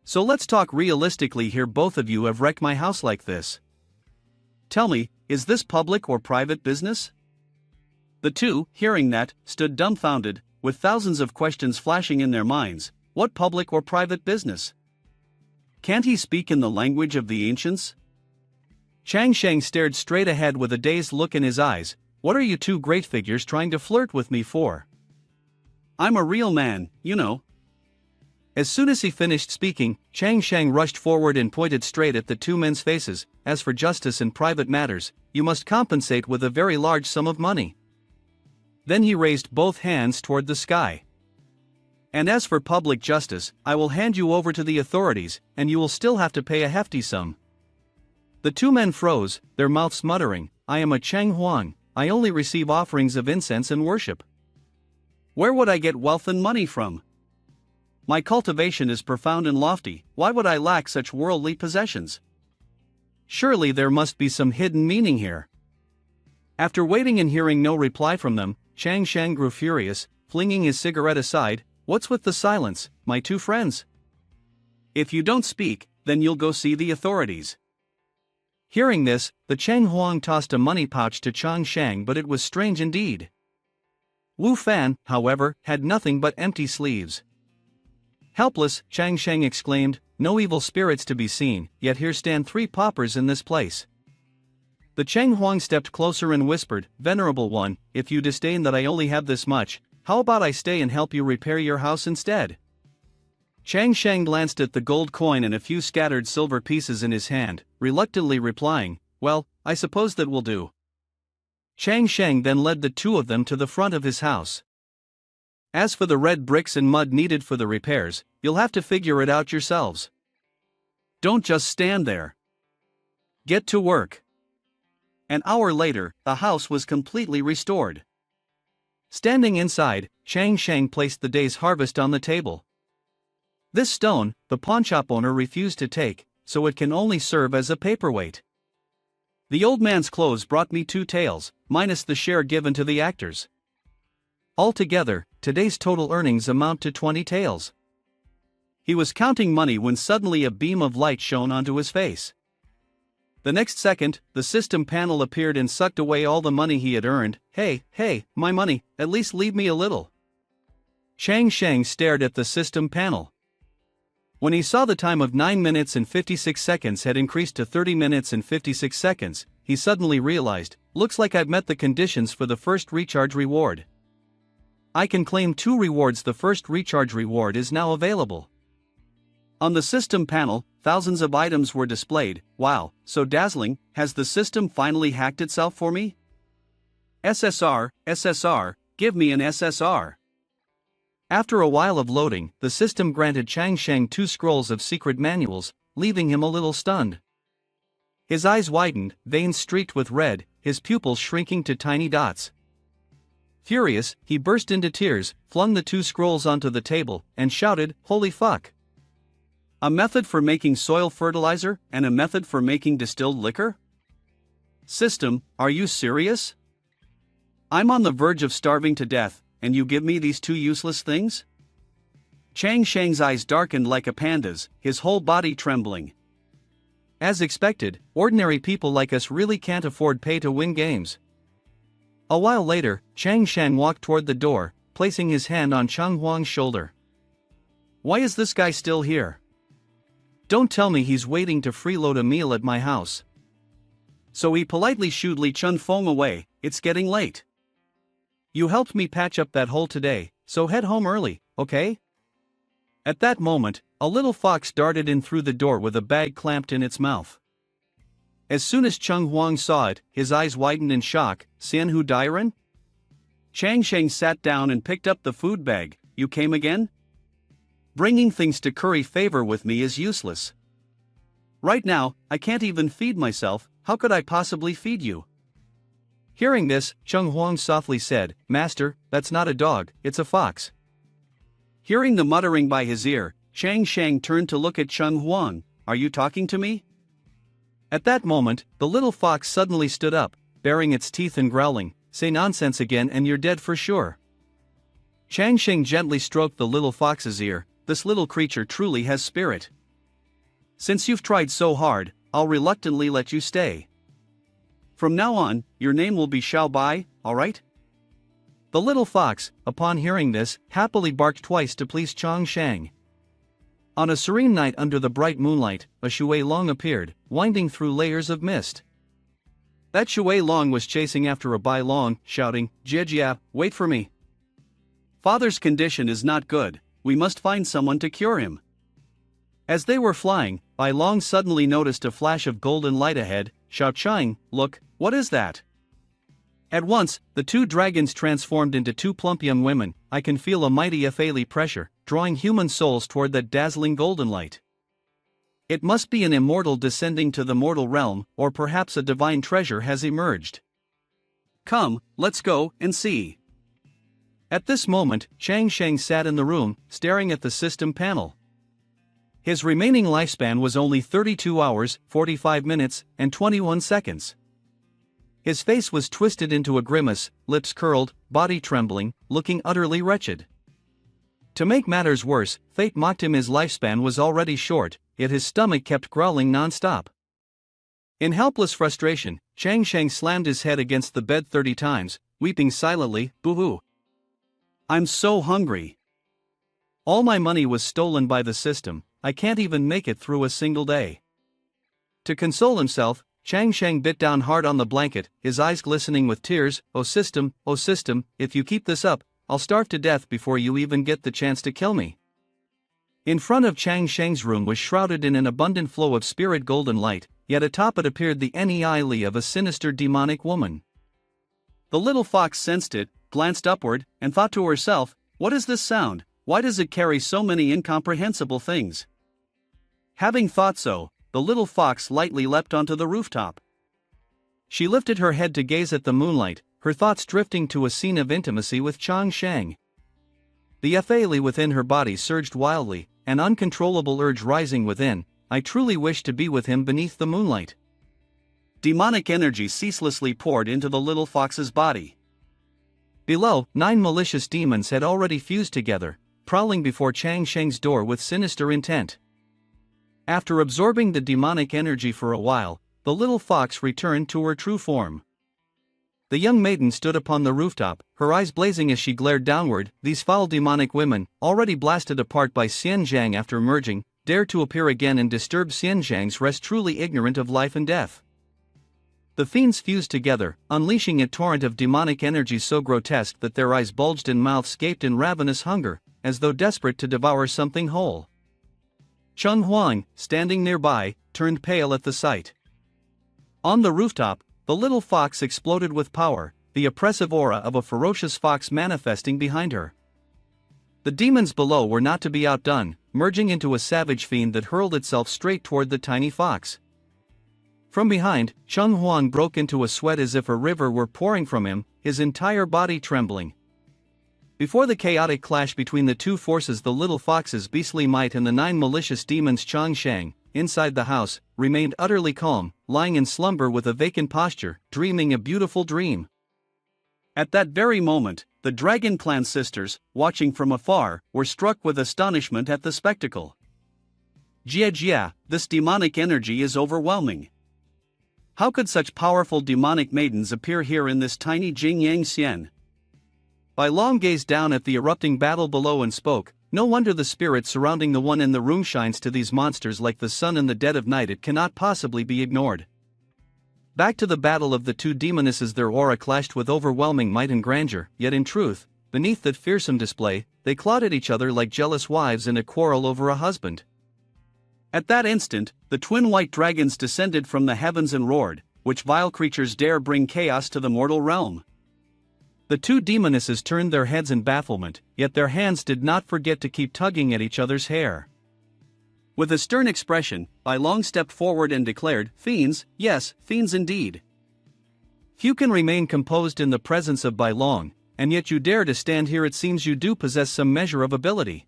So let's talk realistically here. Both of you have wrecked my house like this. Tell me, is this public or private business? The two, hearing that, stood dumbfounded, with thousands of questions flashing in their minds. What public or private business? Can't he speak in the language of the ancients? Chang Shang stared straight ahead with a dazed look in his eyes. What are you two great figures trying to flirt with me for? I'm a real man, you know. As soon as he finished speaking, Chang Shang rushed forward and pointed straight at the two men's faces. As for justice in private matters, you must compensate with a very large sum of money. Then he raised both hands toward the sky. And as for public justice, I will hand you over to the authorities, and you will still have to pay a hefty sum. The two men froze, their mouths muttering, I am a Cheng Huang, I only receive offerings of incense and worship. Where would I get wealth and money from? My cultivation is profound and lofty, why would I lack such worldly possessions? Surely there must be some hidden meaning here. After waiting and hearing no reply from them, Chang Shang grew furious, flinging his cigarette aside. What's with the silence, my two friends? If you don't speak, then you'll go see the authorities. Hearing this, the Cheng Huang tossed a money pouch to Chang Shang, but it was strange indeed. Wu Fan, however, had nothing but empty sleeves. Helpless, Chang Shang exclaimed, no evil spirits to be seen, yet here stand 3 paupers in this place. The Cheng Huang stepped closer and whispered, Venerable one, if you disdain that I only have this much, how about I stay and help you repair your house instead? Chang Shang glanced at the gold coin and a few scattered silver pieces in his hand, reluctantly replying, well, I suppose that will do. Chang Shang then led the two of them to the front of his house. As for the red bricks and mud needed for the repairs, you'll have to figure it out yourselves. Don't just stand there. Get to work. An hour later, the house was completely restored. Standing inside, Chang Shang placed the day's harvest on the table. This stone, the pawnshop owner refused to take, so it can only serve as a paperweight. The old man's clothes brought me 2 taels, minus the share given to the actors. Altogether, today's total earnings amount to 20 taels. He was counting money when suddenly a beam of light shone onto his face. The next second, the system panel appeared and sucked away all the money he had earned. Hey, my money, at least leave me a little. Chang Sheng stared at the system panel. When he saw the time of 9 minutes and 56 seconds had increased to 30 minutes and 56 seconds, he suddenly realized, looks like I've met the conditions for the first recharge reward. I can claim 2 rewards. The first recharge reward is now available. On the system panel, thousands of items were displayed. Wow, so dazzling, has the system finally hacked itself for me? SSR, give me an SSR. After a while of loading, the system granted Chang Sheng 2 scrolls of secret manuals, leaving him a little stunned. His eyes widened, veins streaked with red, his pupils shrinking to tiny dots. Furious, he burst into tears, flung the 2 scrolls onto the table, and shouted, "Holy fuck! A method for making soil fertilizer, and a method for making distilled liquor? System, are you serious? I'm on the verge of starving to death, and you give me these 2 useless things?" Chang Sheng's eyes darkened like a panda's, his whole body trembling. As expected, ordinary people like us really can't afford pay-to-win games. A while later, Chang Sheng walked toward the door, placing his hand on Cheng Huang's shoulder. Why is this guy still here? Don't tell me he's waiting to freeload a meal at my house. So he politely shooed Li Chunfeng away. It's getting late. You helped me patch up that hole today, so head home early, okay? At that moment, a little fox darted in through the door with a bag clamped in its mouth. As soon as Cheng Huang saw it, his eyes widened in shock. Xianhu Dairen? Chang Sheng sat down and picked up the food bag. You came again? Bringing things to curry favor with me is useless. Right now, I can't even feed myself. How could I possibly feed you? Hearing this, Cheng Huang softly said, Master, that's not a dog, it's a fox. Hearing the muttering by his ear, Chang Sheng turned to look at Cheng Huang. Are you talking to me? At that moment, the little fox suddenly stood up, baring its teeth and growling, Say nonsense again and you're dead for sure. Chang Sheng gently stroked the little fox's ear. This little creature truly has spirit. Since you've tried so hard, I'll reluctantly let you stay. From now on, your name will be Xiao Bai, alright? The little fox, upon hearing this, happily barked twice to please Chang Sheng. On a serene night under the bright moonlight, a Shui Long appeared, winding through layers of mist. That Shui Long was chasing after a Bai Long, shouting, Jia, wait for me. Father's condition is not good, we must find someone to cure him. As they were flying, Bai Long suddenly noticed a flash of golden light ahead. Xiao Chang, look, what is that? At once, the 2 dragons transformed into 2 plump young women. I can feel a mighty Yahello pressure, drawing human souls toward that dazzling golden light. It must be an immortal descending to the mortal realm, or perhaps a divine treasure has emerged. Come, let's go and see. At this moment, Chang Sheng sat in the room, staring at the system panel. His remaining lifespan was only 32 hours, 45 minutes, and 21 seconds. His face was twisted into a grimace, lips curled, body trembling, looking utterly wretched. To make matters worse, fate mocked him. His lifespan was already short, yet his stomach kept growling non-stop. In helpless frustration, Chang Sheng slammed his head against the bed 30 times, weeping silently, boo-hoo. I'm so hungry. All my money was stolen by the system, I can't even make it through a single day. To console himself, Chang Sheng bit down hard on the blanket, his eyes glistening with tears. Oh system, if you keep this up, I'll starve to death before you even get the chance to kill me. In front of Chang Sheng's room was shrouded in an abundant flow of spirit golden light, yet atop it appeared the Nei of a sinister demonic woman. The little fox sensed it, glanced upward, and thought to herself, what is this sound? Why does it carry so many incomprehensible things? Having thought so, the little fox lightly leapt onto the rooftop. She lifted her head to gaze at the moonlight, her thoughts drifting to a scene of intimacy with Chang Sheng. The Yahello within her body surged wildly, an uncontrollable urge rising within. I truly wish to be with him beneath the moonlight. Demonic energy ceaselessly poured into the little fox's body. Below, 9 malicious demons had already fused together, prowling before Chang Sheng's door with sinister intent. After absorbing the demonic energy for a while, the little fox returned to her true form. The young maiden stood upon the rooftop, her eyes blazing as she glared downward. These foul demonic women, already blasted apart by Xianzhang after merging, dared to appear again and disturb Xianzhang's rest, truly ignorant of life and death. The fiends fused together, unleashing a torrent of demonic energy so grotesque that their eyes bulged and mouths gaped in ravenous hunger, as though desperate to devour something whole. Cheng Huang, standing nearby, turned pale at the sight. On the rooftop, the little fox exploded with power, the oppressive aura of a ferocious fox manifesting behind her. The demons below were not to be outdone, merging into a savage fiend that hurled itself straight toward the tiny fox. From behind, Cheng Huang broke into a sweat as if a river were pouring from him, his entire body trembling. Before the chaotic clash between the two forces, the little fox's beastly might and the 9 malicious demons, Chang Sheng, inside the house, remained utterly calm, lying in slumber with a vacant posture, dreaming a beautiful dream. At that very moment, the Dragon Clan sisters, watching from afar, were struck with astonishment at the spectacle. Jia, this demonic energy is overwhelming. How could such powerful demonic maidens appear here in this tiny Jingyang Xian? Bai Long gazed down at the erupting battle below and spoke, "No wonder the spirit surrounding the one in the room shines to these monsters like the sun in the dead of night. It cannot possibly be ignored." Back to the battle of the two demonesses, their aura clashed with overwhelming might and grandeur, yet in truth, beneath that fearsome display, they clawed at each other like jealous wives in a quarrel over a husband. At that instant, the twin white dragons descended from the heavens and roared, "Which vile creatures dare bring chaos to the mortal realm?" The two demonesses turned their heads in bafflement, yet their hands did not forget to keep tugging at each other's hair. With a stern expression, Bai Long stepped forward and declared, "Fiends, yes, fiends indeed." Few can remain composed in the presence of Bai Long, and yet you dare to stand here. It seems you do possess some measure of ability.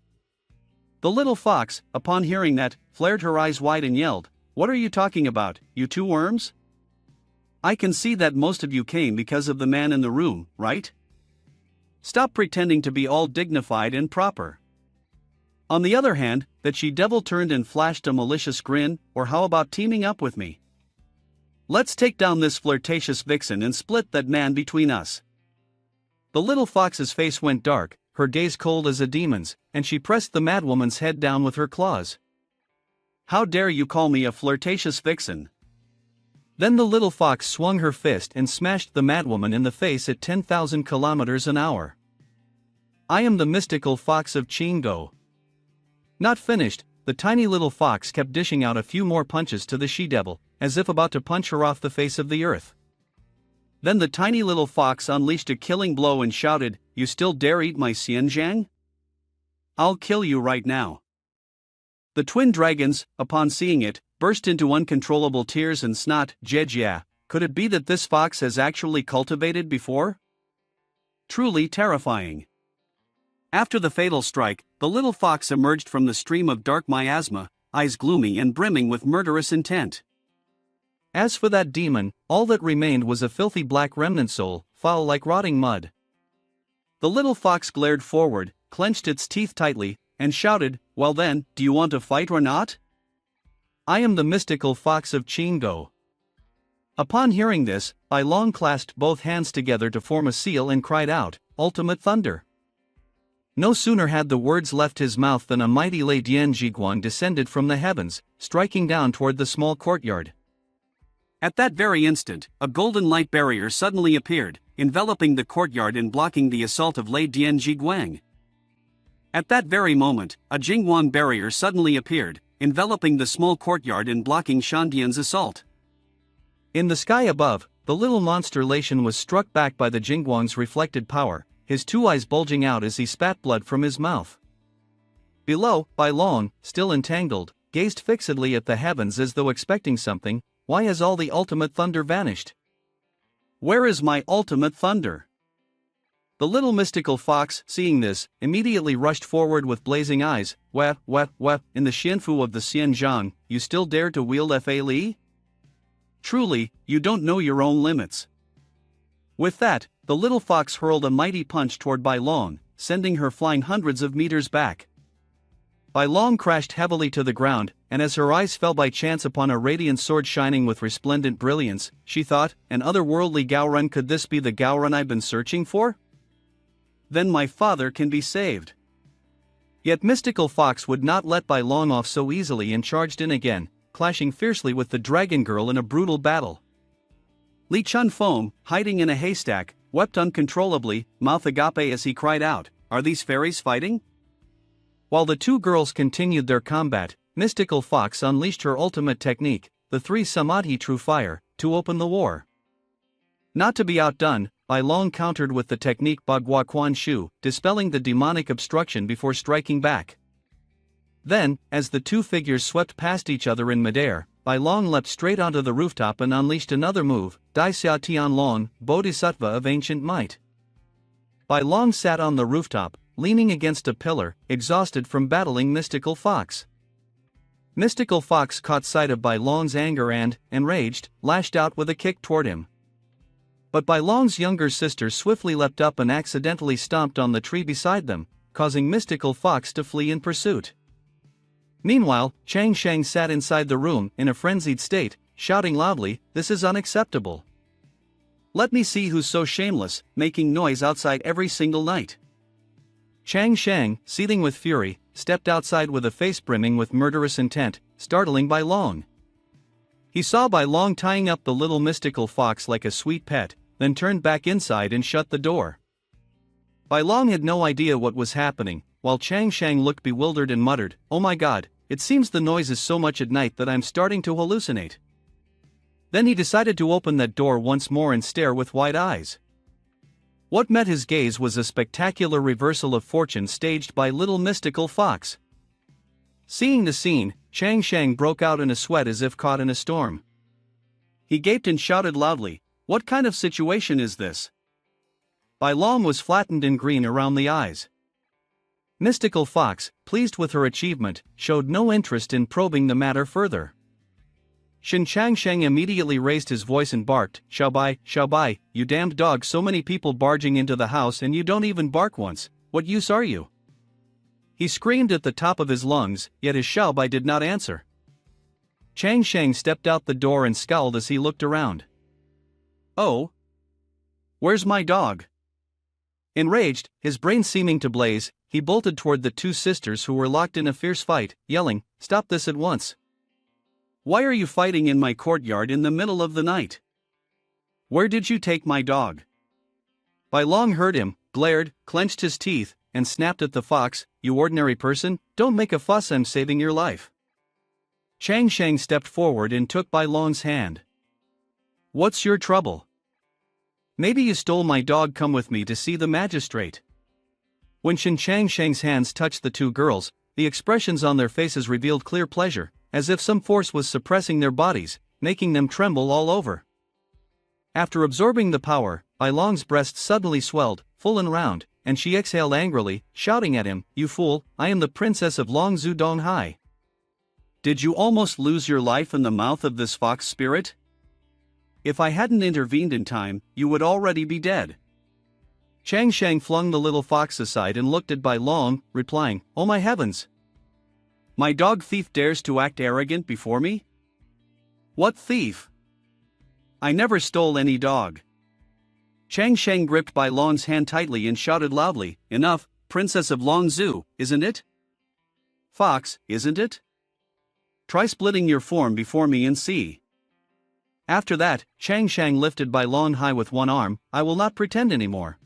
The little fox, upon hearing that, flared her eyes wide and yelled, "What are you talking about, you two worms? I can see that most of you came because of the man in the room, right? Stop pretending to be all dignified and proper." On the other hand, that she-devil turned and flashed a malicious grin, "Or how about teaming up with me? Let's take down this flirtatious vixen and split that man between us." The little fox's face went dark, her gaze cold as a demon's, and she pressed the madwoman's head down with her claws. "How dare you call me a flirtatious vixen?" Then the little fox swung her fist and smashed the madwoman in the face at 10,000 kilometers an hour. "I am the mystical fox of Qinggo." Not finished, the tiny little fox kept dishing out a few more punches to the she-devil, as if about to punch her off the face of the earth. Then the tiny little fox unleashed a killing blow and shouted, "You still dare eat my Xianzhang? I'll kill you right now." The twin dragons, upon seeing it, burst into uncontrollable tears and snot. "Jia, could it be that this fox has actually cultivated before? Truly terrifying." After the fatal strike, the little fox emerged from the stream of dark miasma, eyes gloomy and brimming with murderous intent. As for that demon, all that remained was a filthy black remnant soul, foul like rotting mud. The little fox glared forward, clenched its teeth tightly, and shouted, "Well then, do you want to fight or not? I am the mystical fox of Qinggo." Upon hearing this, Bai Long clasped both hands together to form a seal and cried out, "Ultimate thunder!" No sooner had the words left his mouth than a mighty Lei Dian Jiguang descended from the heavens, striking down toward the small courtyard. At that very instant, a golden light barrier suddenly appeared, enveloping the courtyard and blocking the assault of Lei Dian Jiguang. At that very moment, a Jingguang barrier suddenly appeared, enveloping the small courtyard and blocking Shandian's assault. In the sky above, the little monster Laishan was struck back by the Jingguang's reflected power, his two eyes bulging out as he spat blood from his mouth. Below, Bai Long, still entangled, gazed fixedly at the heavens as though expecting something. Why has all the ultimate thunder vanished? Where is my ultimate thunder? The little mystical fox, seeing this, immediately rushed forward with blazing eyes. "Weh, in the Xianfu of the Xianzhang, you still dare to wield Fa Li? Truly, you don't know your own limits." With that, the little fox hurled a mighty punch toward Bai Long, sending her flying hundreds of meters back. Bai Long crashed heavily to the ground, and as her eyes fell by chance upon a radiant sword shining with resplendent brilliance, she thought, an otherworldly Gaoran, could this be the Gaoran I've been searching for? Then my father can be saved. Yet Mystical Fox would not let Bai Long off so easily and charged in again, clashing fiercely with the dragon girl in a brutal battle. Li Chun Foam, hiding in a haystack, wept uncontrollably, mouth agape as he cried out, "Are these fairies fighting?" While the two girls continued their combat, Mystical Fox unleashed her ultimate technique, the three Samadhi True Fire, to open the war. Not to be outdone, Bai Long countered with the technique Bagua Quan Shu, dispelling the demonic obstruction before striking back. Then, as the two figures swept past each other in midair, Bai Long leapt straight onto the rooftop and unleashed another move, Dai Xia Tian Long, Bodhisattva of Ancient Might. Bai Long sat on the rooftop, leaning against a pillar, exhausted from battling Mystical Fox. Mystical Fox caught sight of Bai Long's anger and, enraged, lashed out with a kick toward him. But Bai Long's younger sister swiftly leapt up and accidentally stomped on the tree beside them, causing Mystical Fox to flee in pursuit. Meanwhile, Chang Shang sat inside the room, in a frenzied state, shouting loudly, "This is unacceptable. Let me see who's so shameless, making noise outside every single night." Chang Shang, seething with fury, stepped outside with a face brimming with murderous intent, startling Bai Long. He saw Bai Long tying up the little Mystical Fox like a sweet pet, then turned back inside and shut the door. Bai Long had no idea what was happening, while Chang Shang looked bewildered and muttered, "Oh my god, it seems the noise is so much at night that I'm starting to hallucinate." Then he decided to open that door once more and stare with wide eyes. What met his gaze was a spectacular reversal of fortune staged by little Mystical Fox. Seeing the scene, Chang Shang broke out in a sweat as if caught in a storm. He gaped and shouted loudly, "What kind of situation is this?" Bai Long was flattened and green around the eyes. Mystical Fox, pleased with her achievement, showed no interest in probing the matter further. Shin Chang Shang immediately raised his voice and barked, Xiao Bai, you damned dog, so many people barging into the house and you don't even bark once, what use are you?" He screamed at the top of his lungs, yet his Xiao Bai did not answer. Chang Shang stepped out the door and scowled as he looked around. "Oh? Where's my dog?" Enraged, his brain seeming to blaze, he bolted toward the two sisters who were locked in a fierce fight, yelling, "Stop this at once! Why are you fighting in my courtyard in the middle of the night? Where did you take my dog?" Bai Long heard him, glared, clenched his teeth, and snapped at the fox, "You ordinary person, don't make a fuss, I'm saving your life." Chang Shang stepped forward and took Bai Long's hand. "What's your trouble? Maybe you stole my dog, come with me to see the magistrate." When Shin Chang Shang's hands touched the two girls, the expressions on their faces revealed clear pleasure, as if some force was suppressing their bodies, making them tremble all over. After absorbing the power, Bai Long's breast suddenly swelled, full and round, and she exhaled angrily, shouting at him, "You fool, I am the princess of Long Zhu Dong Hai. Did you almost lose your life in the mouth of this fox spirit? If I hadn't intervened in time, you would already be dead." Chang Shang flung the little fox aside and looked at Bai Long, replying, "Oh my heavens! My dog thief dares to act arrogant before me? What thief? I never stole any dog." Chang Shang gripped Bai Long's hand tightly and shouted loudly, "Enough, princess of Long Zhu, isn't it? Fox, isn't it? Try splitting your form before me and see." After that, Chang Shang lifted Bai Long high with one arm. "I will not pretend anymore.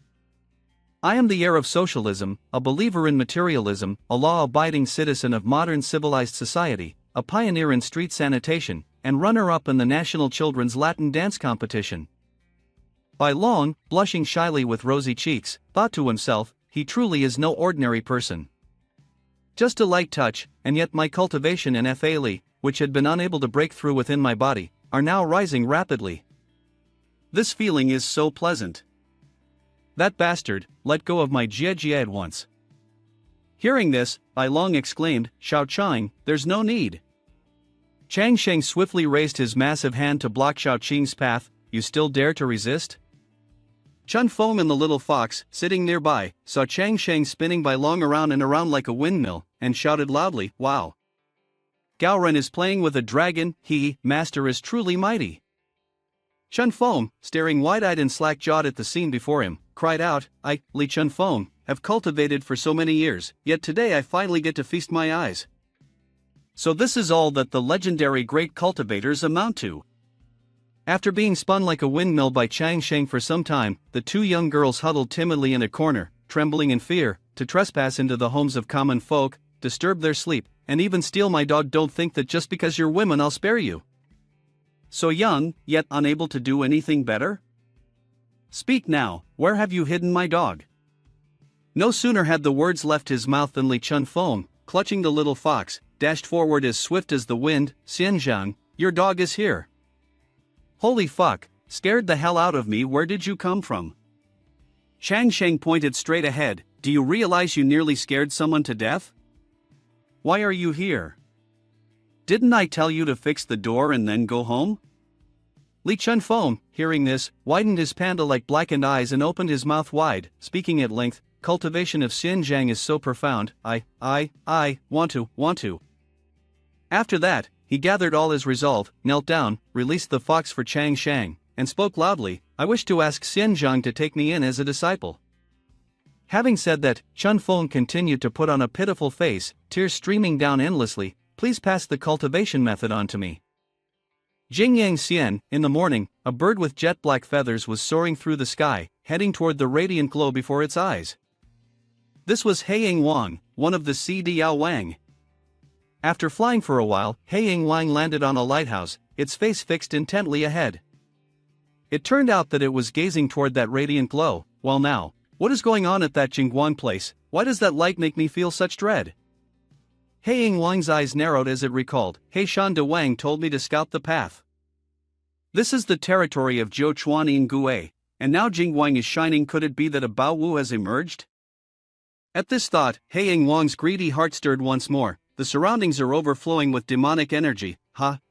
I am the heir of socialism, a believer in materialism, a law-abiding citizen of modern civilized society, a pioneer in street sanitation, and runner-up in the National Children's Latin Dance Competition." Bai Long, blushing shyly with rosy cheeks, thought to himself, he truly is no ordinary person. Just a light touch, and yet my cultivation and FALE, which had been unable to break through within my body, are now rising rapidly. This feeling is so pleasant. That bastard, let go of my Jie at once. Hearing this, Bai Long exclaimed, "Xiao Chang, there's no need." Chang Sheng swiftly raised his massive hand to block Xiao Qing's path. "You still dare to resist?" Chun Fong and the little fox, sitting nearby, saw Chang Shang spinning by long around and around like a windmill, and shouted loudly, "Wow! Gaoren is playing with a dragon, master is truly mighty." Chun Fong, staring wide-eyed and slack-jawed at the scene before him, cried out, Li Chun Fong, have cultivated for so many years, yet today I finally get to feast my eyes. So this is all that the legendary great cultivators amount to. After being spun like a windmill by Chang Shang for some time, the two young girls huddled timidly in a corner, trembling in fear, to trespass into the homes of common folk, disturb their sleep, and even steal my dog. Don't think that just because you're women I'll spare you. So young, yet unable to do anything better? Speak now, where have you hidden my dog? No sooner had the words left his mouth than Li Chun Fong, clutching the little fox, dashed forward as swift as the wind. Xianzhang, your dog is here. Holy fuck, scared the hell out of me. Where did you come from? Chang Shang pointed straight ahead. Do you realize you nearly scared someone to death? Why are you here? Didn't I tell you to fix the door and then go home? Li Chun Fong, hearing this, widened his panda-like blackened eyes and opened his mouth wide, speaking at length. Cultivation of Xinjiang is so profound, I want to. After that, he gathered all his resolve, knelt down, released the fox for Chang Shang, and spoke loudly, I wish to ask Xinjiang to take me in as a disciple. Having said that, Chun Fong continued to put on a pitiful face, tears streaming down endlessly. Please pass the cultivation method on to me. Jingyang Xian, in the morning, a bird with jet black feathers was soaring through the sky, heading toward the radiant glow before its eyes. This was Heiying Wang, one of the Diao Wang. After flying for a while, Heiying Wang landed on a lighthouse, its face fixed intently ahead. It turned out that it was gazing toward that radiant glow. Well now, what is going on at that Jingguang place? Why does that light make me feel such dread? Heiying Wang's eyes narrowed as it recalled, Heishan de Wang told me to scout the path. This is the territory of Zhou Chuan in Gue, and now Jingguang is shining. Could it be that a Bao Wu has emerged? At this thought, Heiying Wang's greedy heart stirred once more. The surroundings are overflowing with demonic energy.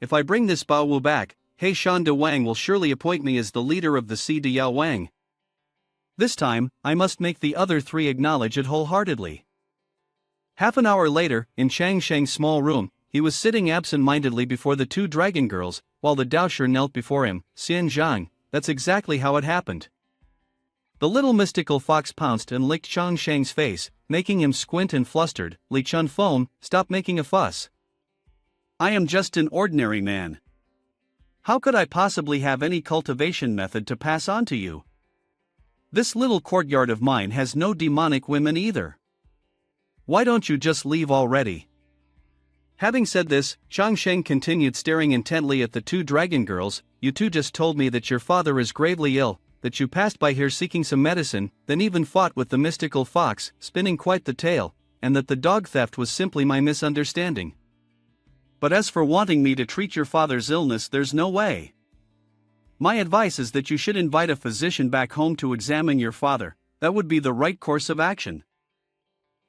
If I bring this Bao Wu back, Heishan de Wang will surely appoint me as the leader of the Diao Wang. This time, I must make the other three acknowledge it wholeheartedly. Half an hour later, in Chang Shang's small room, he was sitting absent-mindedly before the two dragon girls, while the Daosher knelt before him. Xianzhang, that's exactly how it happened. The little mystical fox pounced and licked Chang Shang's face, making him squint and flustered. Li Chun Fong, stop making a fuss. I am just an ordinary man. How could I possibly have any cultivation method to pass on to you? This little courtyard of mine has no demonic women either. Why don't you just leave already? Having said this, Chang Shang continued staring intently at the two dragon girls. You two just told me that your father is gravely ill, that you passed by here seeking some medicine, then even fought with the mystical fox, spinning quite the tale, and that the dog theft was simply my misunderstanding. But as for wanting me to treat your father's illness, there's no way. My advice is that you should invite a physician back home to examine your father. That would be the right course of action.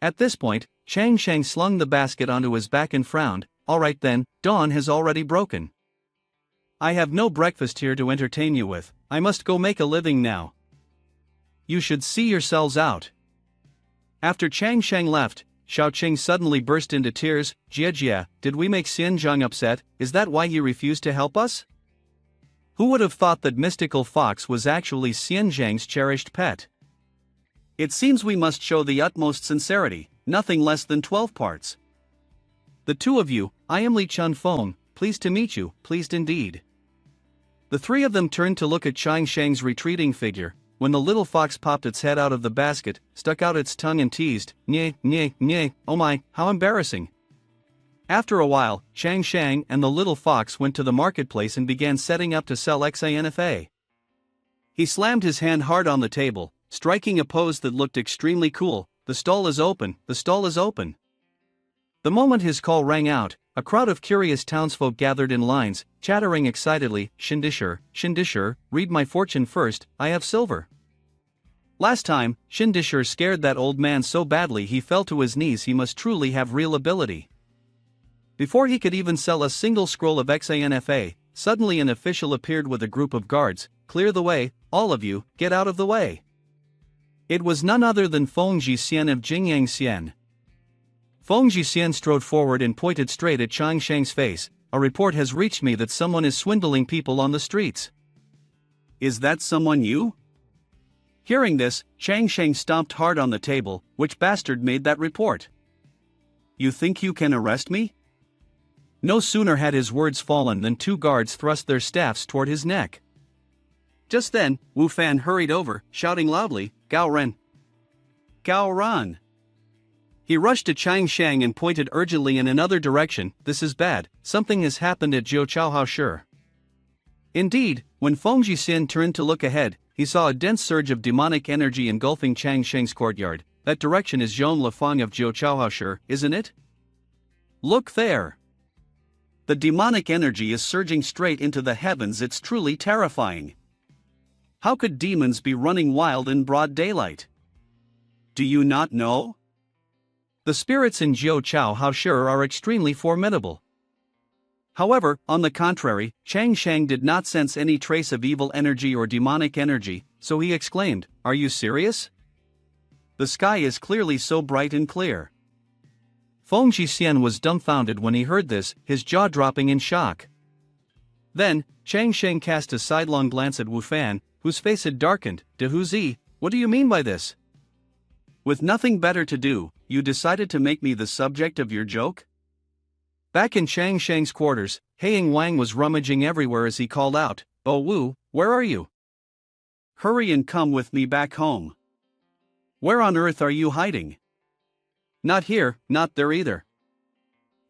At this point, Chang Shang slung the basket onto his back and frowned. All right then, dawn has already broken. I have no breakfast here to entertain you with. I must go make a living now. You should see yourselves out. After Chang Shang left, Xiao Qing suddenly burst into tears. Jia, did we make Xianzhang upset? Is that why he refused to help us? Who would have thought that mystical fox was actually Xianzhang's cherished pet? It seems we must show the utmost sincerity, nothing less than 12 parts. The two of you, I am Li Chun Fong, pleased to meet you, pleased indeed. The three of them turned to look at Chang Shang's retreating figure, when the little fox popped its head out of the basket, stuck out its tongue and teased, nye, oh my, how embarrassing. After a while, Chang Shang and the little fox went to the marketplace and began setting up to sell XANFA. He slammed his hand hard on the table, striking a pose that looked extremely cool. The stall is open, the stall is open. The moment his call rang out, a crowd of curious townsfolk gathered in lines, chattering excitedly, Shindishir, read my fortune first, I have silver. Last time, Shindishir scared that old man so badly he fell to his knees. He must truly have real ability. Before he could even sell a single scroll of XANFA, suddenly an official appeared with a group of guards. "Clear the way, all of you, get out of the way." It was none other than Feng Jixian of Jingyang Xian. Feng Jixian strode forward and pointed straight at Chang Shang's face. "A report has reached me that someone is swindling people on the streets." "Is that someone you?" Hearing this, Chang Shang stomped hard on the table. "Which bastard made that report? You think you can arrest me?" No sooner had his words fallen than two guards thrust their staffs toward his neck. Just then, Wu Fan hurried over, shouting loudly, "Gao Ren! Gao Ran!" He rushed to Chang Shang and pointed urgently in another direction. "This is bad, something has happened at Jiu Chaohao Shi." Indeed, when Feng Jixian turned to look ahead, he saw a dense surge of demonic energy engulfing Chang Shang's courtyard. "That direction is Zhong Lefang of Jiu Chaohao Shi, isn't it? Look there! The demonic energy is surging straight into the heavens. It's truly terrifying. How could demons be running wild in broad daylight? Do you not know? The spirits in Jiu Chaohao Shi are extremely formidable." However, on the contrary, Chang Shang did not sense any trace of evil energy or demonic energy, so he exclaimed, "Are you serious? The sky is clearly so bright and clear." Feng Jixian was dumbfounded when he heard this, his jaw dropping in shock. Then, Chang Shang cast a sidelong glance at Wu Fan, whose face had darkened. "De Huzi, what do you mean by this? With nothing better to do, you decided to make me the subject of your joke?" Back in Chang Shang's quarters, Haiying Wang was rummaging everywhere as he called out, "Oh Wu, where are you? Hurry and come with me back home. Where on earth are you hiding?" "Not here, not there either."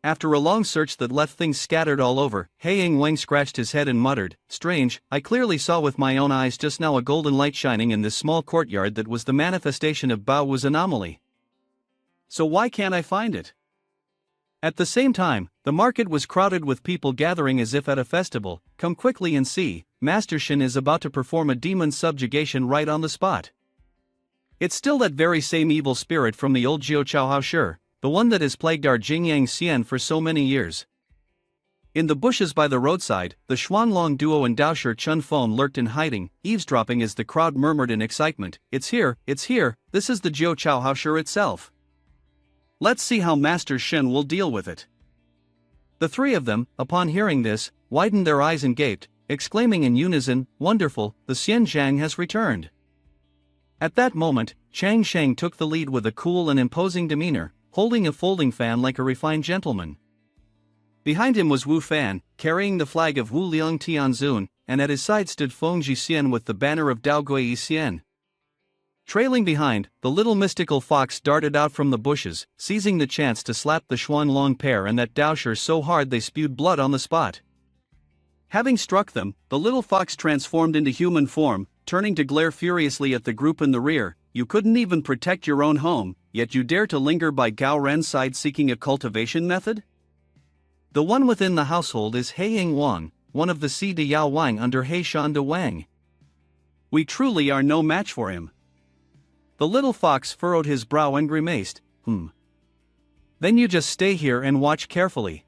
After a long search that left things scattered all over, Haiying Wang scratched his head and muttered, "Strange, I clearly saw with my own eyes just now a golden light shining in this small courtyard that was the manifestation of Bao Wu's anomaly. So why can't I find it?" At the same time, the market was crowded with people gathering as if at a festival. "Come quickly and see, Master Shin is about to perform a demon subjugation right on the spot. It's still that very same evil spirit from the old Jiu Chaohao Shi, the one that has plagued our Jingyang Xian for so many years." In the bushes by the roadside, the Xuanlong duo and Daoshi Chun Feng lurked in hiding, eavesdropping as the crowd murmured in excitement, "It's here, this is the Jiu Chaohao Shi itself. Let's see how Master Shin will deal with it." The three of them, upon hearing this, widened their eyes and gaped, exclaiming in unison, "Wonderful, the Xianzhang has returned." At that moment, Chang Shang took the lead with a cool and imposing demeanor, holding a folding fan like a refined gentleman. Behind him was Wu Fan, carrying the flag of Wu Liang Tianzun, and at his side stood Feng Jixian with the banner of Dao Gui Xian. Trailing behind, the little mystical fox darted out from the bushes, seizing the chance to slap the Xuanlong pair and that Daoshi so hard they spewed blood on the spot. Having struck them, the little fox transformed into human form, turning to glare furiously at the group in the rear. "You couldn't even protect your own home, yet you dare to linger by Gao Ren's side seeking a cultivation method? The one within the household is Haiying Wang, one of the Si de Yao Wang under Heishan de Wang. We truly are no match for him." The little fox furrowed his brow and grimaced, "Then you just stay here and watch carefully.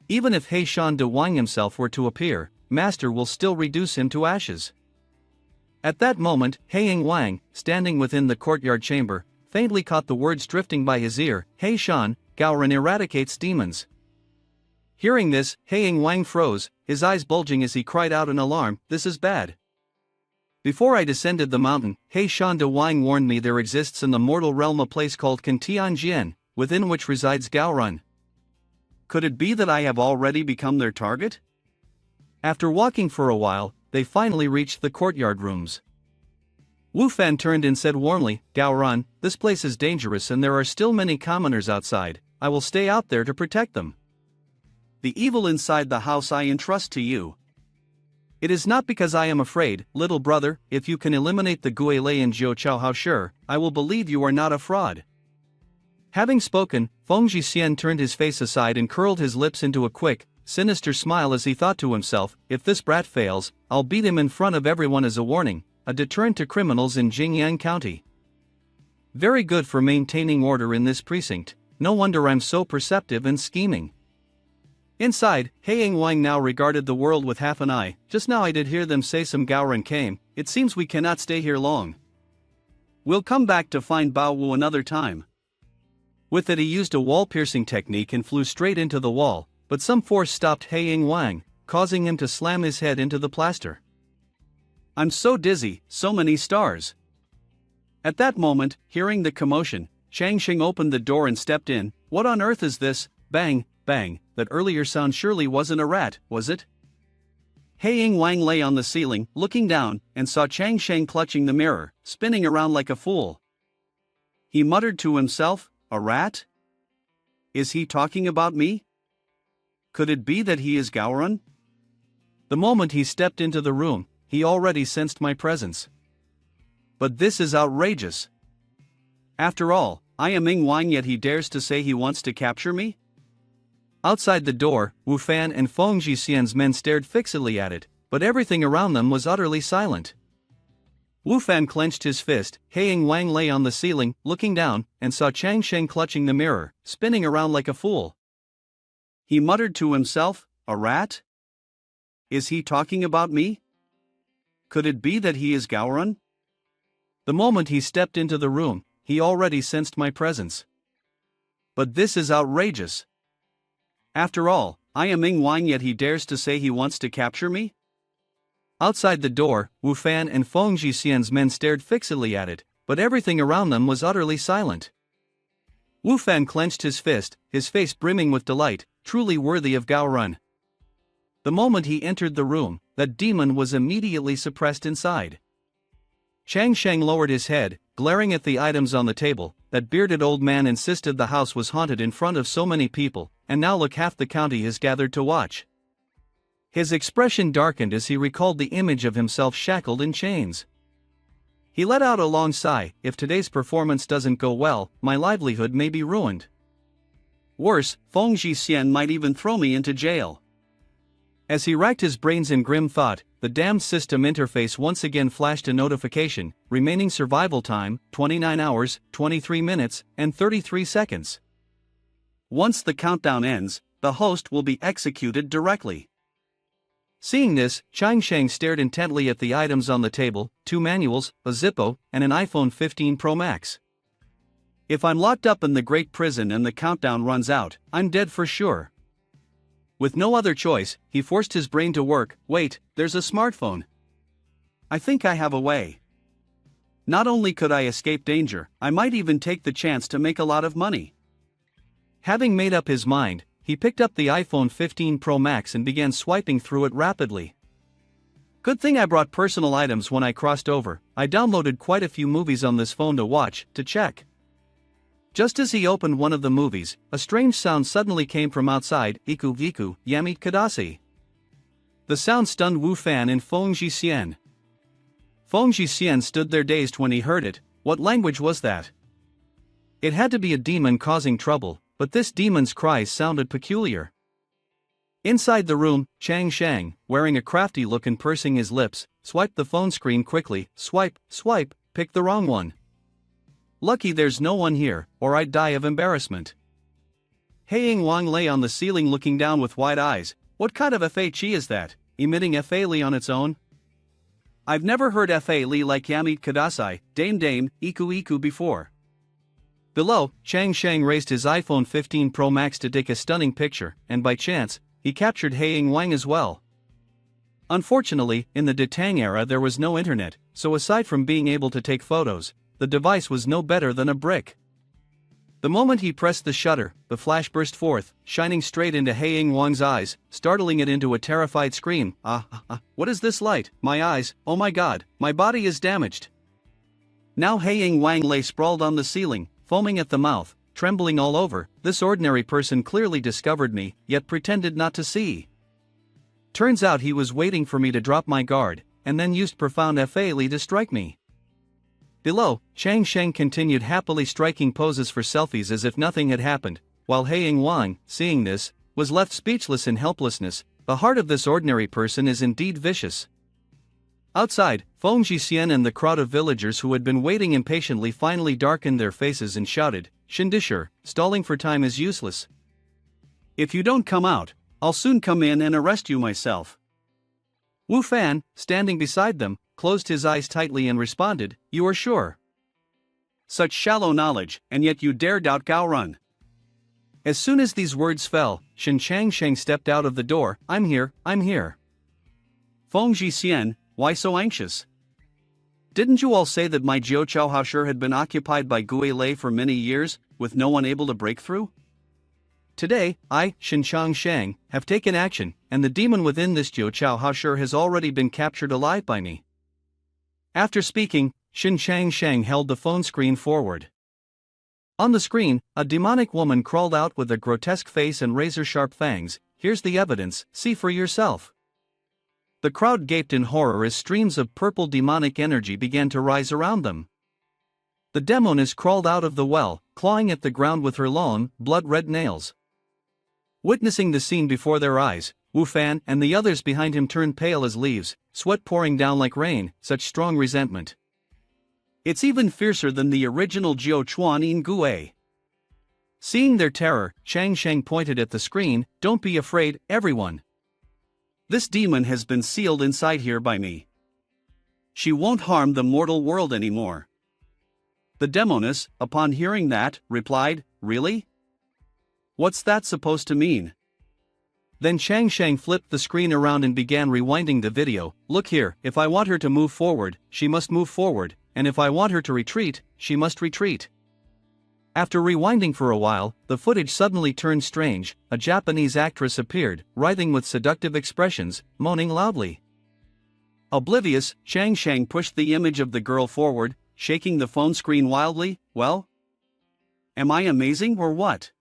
Even if Heishan de Wang himself were to appear, Master will still reduce him to ashes." At that moment, Haiying Wang, standing within the courtyard chamber, faintly caught the words drifting by his ear, "Heishan, Gaoren eradicates demons." Hearing this, Haiying Wang froze, his eyes bulging as he cried out in alarm, "This is bad. Before I descended the mountain, Heishan de Wang warned me there exists in the mortal realm a place called Kantianjian, within which resides Gaoren. Could it be that I have already become their target?" After walking for a while, they finally reached the courtyard rooms. Wu Fan turned and said warmly, "Gaoren, this place is dangerous and there are still many commoners outside. I will stay out there to protect them. The evil inside the house I entrust to you. It is not because I am afraid, little brother. If you can eliminate the Guilei and Jiu Chaohao Shi, I will believe you are not a fraud." Having spoken, Feng Jixian turned his face aside and curled his lips into a quick, sinister smile as he thought to himself, "If this brat fails, I'll beat him in front of everyone as a warning, a deterrent to criminals in Jingyang County. Very good for maintaining order in this precinct, no wonder I'm so perceptive and scheming." Inside, Haiying Wang now regarded the world with half an eye. Just now I did hear them say some Gaoran came. It seems we cannot stay here long. We'll come back to find Bao Wu another time. With it he used a wall-piercing technique and flew straight into the wall, but some force stopped Haiying Wang, causing him to slam his head into the plaster. I'm so dizzy, so many stars. At that moment, hearing the commotion, Chang Sheng opened the door and stepped in. What on earth is this? Bang, bang, that earlier sound surely wasn't a rat, was it? Haiying Wang lay on the ceiling, looking down, and saw Chang Sheng clutching the mirror, spinning around like a fool. He muttered to himself, a rat? Is he talking about me? Could it be that he is Gaoran? The moment he stepped into the room, he already sensed my presence. But this is outrageous. After all, I am Ing Wang, yet he dares to say he wants to capture me? Outside the door, Wu Fan and Feng Jixian's men stared fixedly at it, but everything around them was utterly silent. Wu Fan clenched his fist. Haiying Wang lay on the ceiling, looking down, and saw Chang Sheng clutching the mirror, spinning around like a fool. He muttered to himself, a rat? Is he talking about me? Could it be that he is Gaoran? The moment he stepped into the room, he already sensed my presence. But this is outrageous. After all, I am Ing Wang, yet he dares to say he wants to capture me? Outside the door, Wu Fan and Feng Jixian's men stared fixedly at it, but everything around them was utterly silent. Wu Fan clenched his fist, his face brimming with delight, truly worthy of Gaoran. The moment he entered the room, that demon was immediately suppressed inside. Chang Sheng lowered his head, glaring at the items on the table. That bearded old man insisted the house was haunted in front of so many people, and now look, half the county has gathered to watch. His expression darkened as he recalled the image of himself shackled in chains. He let out a long sigh. If today's performance doesn't go well, my livelihood may be ruined. Worse, Feng Jixian might even throw me into jail. As he racked his brains in grim thought, the damned system interface once again flashed a notification: remaining survival time, 29 hours, 23 minutes, and 33 seconds. Once the countdown ends, the host will be executed directly. Seeing this, Chang Sheng stared intently at the items on the table: 2 manuals, a Zippo, and an iPhone 15 Pro Max. If I'm locked up in the Great Prison and the countdown runs out, I'm dead for sure. With no other choice, he forced his brain to work. Wait, there's a smartphone. I think I have a way. Not only could I escape danger, I might even take the chance to make a lot of money. Having made up his mind, he picked up the iPhone 15 Pro Max and began swiping through it rapidly. Good thing I brought personal items when I crossed over. I downloaded quite a few movies on this phone to watch, to check. Just as he opened one of the movies, a strange sound suddenly came from outside. Iku Viku, Yamit Kadasi. The sound stunned Wu Fan and Feng Jixian. Feng Jixian stood there dazed when he heard it. What language was that? It had to be a demon causing trouble, but this demon's cries sounded peculiar. Inside the room, Chang Sheng, wearing a crafty look and pursing his lips, swiped the phone screen quickly. Swipe, swipe, pick the wrong one. Lucky there's no one here, or I'd die of embarrassment. Haiying Wang lay on the ceiling looking down with wide eyes. What kind of FA chi is that, emitting FA li on its own? I've never heard FA li like Yamit Kadasai, Dame Dame, Iku Iku before. Below, Chang Sheng raised his iPhone 15 Pro Max to take a stunning picture, and by chance, he captured Haiying Wang as well. Unfortunately, in the Detang era there was no internet, so aside from being able to take photos, the device was no better than a brick. The moment he pressed the shutter, the flash burst forth, shining straight into Haiying Wang's eyes, startling it into a terrified scream. What is this light? My eyes, oh my god, my body is damaged. Now Haiying Wang lay sprawled on the ceiling, foaming at the mouth, trembling all over. This ordinary person clearly discovered me, yet pretended not to see. Turns out he was waiting for me to drop my guard, and then used profound FA li to strike me. Below, Chang Sheng continued happily striking poses for selfies as if nothing had happened, while Haiying Wang, seeing this, was left speechless in helplessness. The heart of this ordinary person is indeed vicious. Outside, Feng Jixian and the crowd of villagers who had been waiting impatiently finally darkened their faces and shouted, "Shindishur, stalling for time is useless. If you don't come out, I'll soon come in and arrest you myself. Wu Fan, standing beside them, closed his eyes tightly and responded, "You are sure? Such shallow knowledge, and yet you dare doubt Gaorun." As soon as these words fell, Shen Changsheng stepped out of the door. I'm here. Feng Jixian, why so anxious? Didn't you all say that my Jiu Chao Haoshi had been occupied by Gui Lei for many years, with no one able to break through? Today, I, Shen Changsheng, have taken action, and the demon within this Jiu Chao Haoshi has already been captured alive by me. After speaking, Shen Changsheng held the phone screen forward. On the screen, a demonic woman crawled out with a grotesque face and razor-sharp fangs. Here's the evidence, see for yourself. The crowd gaped in horror as streams of purple demonic energy began to rise around them. The demoness crawled out of the well, clawing at the ground with her long, blood-red nails. Witnessing the scene before their eyes, Wu Fan and the others behind him turned pale as leaves, sweat pouring down like rain, such strong resentment. It's even fiercer than the original Jiu Chuan in Gue. Seeing their terror, Chang Sheng pointed at the screen. Don't be afraid, everyone. This demon has been sealed inside here by me. She won't harm the mortal world anymore. The demoness, upon hearing that, replied, Really? What's that supposed to mean? Then Chang Sheng flipped the screen around and began rewinding the video. Look here, if I want her to move forward, she must move forward, and if I want her to retreat, she must retreat. After rewinding for a while, the footage suddenly turned strange. A Japanese actress appeared, writhing with seductive expressions, moaning loudly. Oblivious, Chang Sheng pushed the image of the girl forward, shaking the phone screen wildly. Well? Am I amazing or what?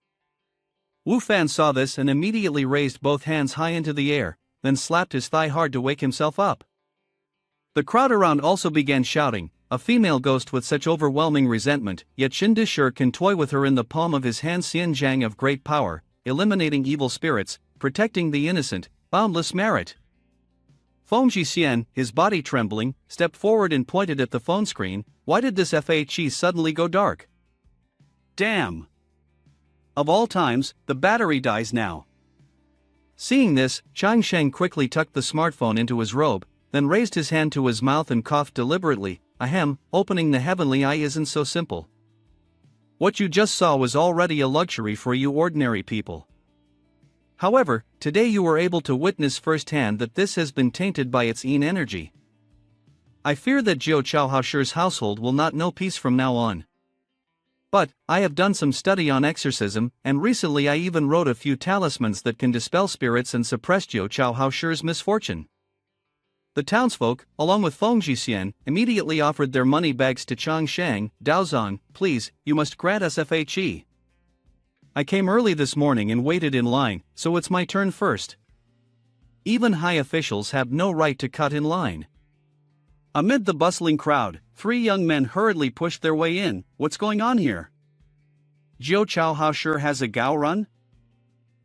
Wu Fan saw this and immediately raised both hands high into the air, then slapped his thigh hard to wake himself up. The crowd around also began shouting, a female ghost with such overwhelming resentment, yet Shindishur can toy with her in the palm of his hand. Xianjiang of great power, eliminating evil spirits, protecting the innocent, boundless merit. Feng Jixian, his body trembling, stepped forward and pointed at the phone screen. Why did this FHE suddenly go dark? Damn! Of all times, the battery dies now. Seeing this, Chang Sheng quickly tucked the smartphone into his robe, then raised his hand to his mouth and coughed deliberately. Ahem, opening the heavenly eye isn't so simple. What you just saw was already a luxury for you ordinary people. However, today you were able to witness firsthand that this has been tainted by its yin energy. I fear that Jiu Chao Haoshi's household will not know peace from now on. But, I have done some study on exorcism, and recently I even wrote a few talismans that can dispel spirits and suppress Jiu Chao Haoshi's misfortune. The townsfolk, along with Feng Jixian, immediately offered their money bags to Chang Sheng. Daozong, please, you must grant us FHE. I came early this morning and waited in line, so it's my turn first. Even high officials have no right to cut in line. Amid the bustling crowd, 3 young men hurriedly pushed their way in. What's going on here? Jiu Chao Haoshi has a Gao run?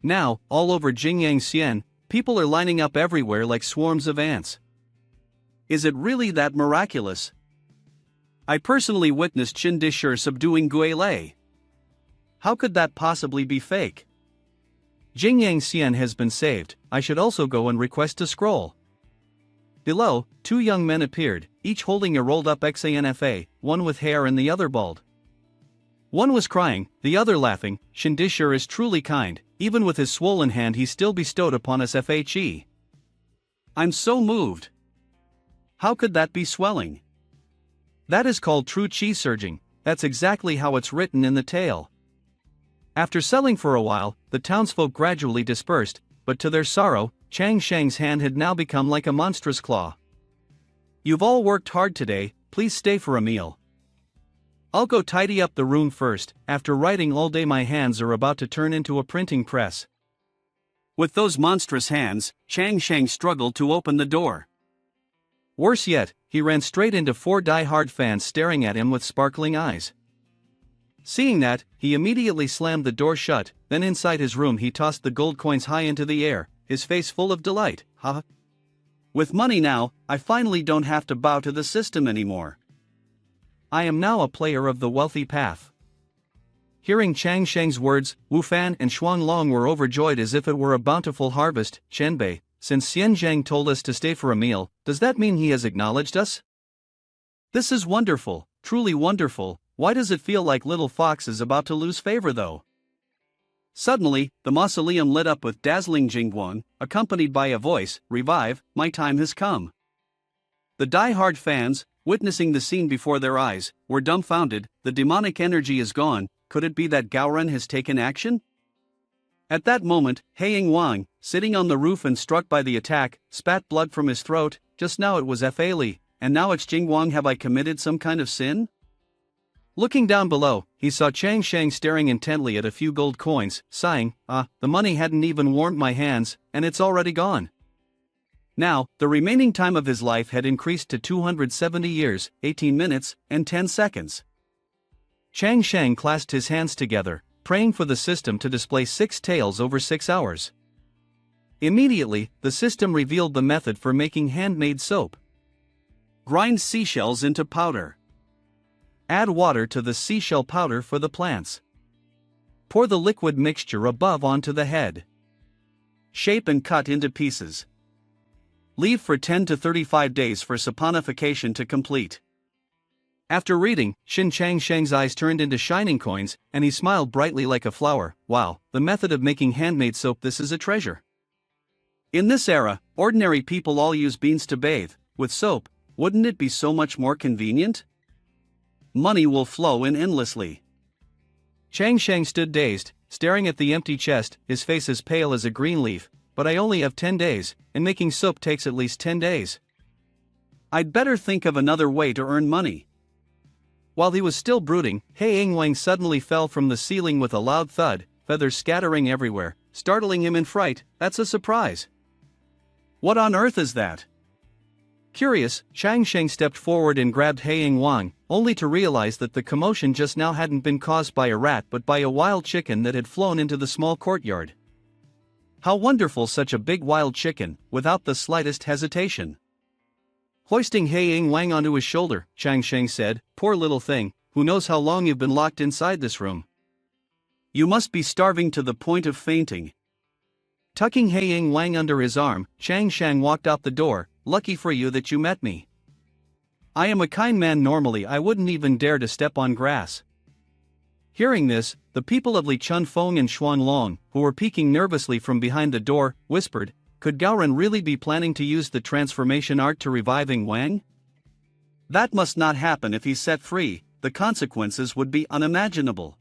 Now, all over Jingyang Xian, people are lining up everywhere like swarms of ants. Is it really that miraculous? I personally witnessed Shindishur subduing Gui Lei. How could that possibly be fake? Jingyang Xian has been saved. I should also go and request a scroll. Below, 2 young men appeared, each holding a rolled-up XANFA, one with hair and the other bald. One was crying, the other laughing. Shindishur is truly kind, even with his swollen hand he still bestowed upon us FHE. I'm so moved. How could that be swelling? That is called true chi surging. That's exactly how it's written in the tale. After selling for a while, the townsfolk gradually dispersed, but to their sorrow, Chang Sheng's hand had now become like a monstrous claw. You've all worked hard today, please stay for a meal. I'll go tidy up the room first. After writing all day my hands are about to turn into a printing press. With those monstrous hands, Chang Sheng struggled to open the door. Worse yet, he ran straight into 4 die-hard fans staring at him with sparkling eyes. Seeing that, he immediately slammed the door shut, then inside his room he tossed the gold coins high into the air, his face full of delight. Ha! With money now, I finally don't have to bow to the system anymore. I am now a player of the wealthy path. Hearing Chang Sheng's words, Wu Fan and Xuanglong were overjoyed as if it were a bountiful harvest. Shenbei, since Xian Zhang told us to stay for a meal, does that mean he has acknowledged us? This is wonderful, truly wonderful. Why does it feel like Little Fox is about to lose favor though? Suddenly, the mausoleum lit up with dazzling jingguang, accompanied by a voice, "Revive, my time has come." The die-hard fans, witnessing the scene before their eyes, were dumbfounded. The demonic energy is gone. Could it be that Gaoren has taken action? At that moment, Heiying Wang, sitting on the roof and struck by the attack, spat blood from his throat. Just now it was Fa Li, and now it's Jingguang. Have I committed some kind of sin? Looking down below, he saw Chang Sheng staring intently at a few gold coins, sighing, the money hadn't even warmed my hands, and it's already gone. Now, the remaining time of his life had increased to 270 years, 18 minutes, and 10 seconds. Chang Sheng clasped his hands together, praying for the system to display 6 tails over 6 hours. Immediately, the system revealed the method for making handmade soap. Grind seashells into powder. Add water to the seashell powder for the plants. Pour the liquid mixture above onto the head. Shape and cut into pieces. Leave for 10 to 35 days for saponification to complete. After reading, Xin Chang Sheng's eyes turned into shining coins, and he smiled brightly like a flower. Wow, the method of making handmade soap, this is a treasure. In this era, ordinary people all use beans to bathe. With soap, wouldn't it be so much more convenient? Money will flow in endlessly. Chang Sheng stood dazed, staring at the empty chest, his face as pale as a green leaf. But I only have 10 days, and making soap takes at least 10 days. I'd better think of another way to earn money. While he was still brooding, Heiying Wang suddenly fell from the ceiling with a loud thud, feathers scattering everywhere, startling him in fright. That's a surprise. What on earth is that? Curious, Chang Sheng stepped forward and grabbed Heiying Wang, only to realize that the commotion just now hadn't been caused by a rat but by a wild chicken that had flown into the small courtyard. How wonderful, such a big wild chicken, without the slightest hesitation. Hoisting Heiying Wang onto his shoulder, Chang Sheng said, "Poor little thing, who knows how long you've been locked inside this room? You must be starving to the point of fainting." Tucking Heiying Wang under his arm, Chang Sheng walked out the door. "Lucky for you that you met me. I am a kind man. Normally I wouldn't even dare to step on grass." Hearing this, the people of Li Chunfeng and Xuanglong, who were peeking nervously from behind the door, whispered, "Could Gaoren really be planning to use the transformation art to reviving Wang? That must not happen. If he's set free, the consequences would be unimaginable."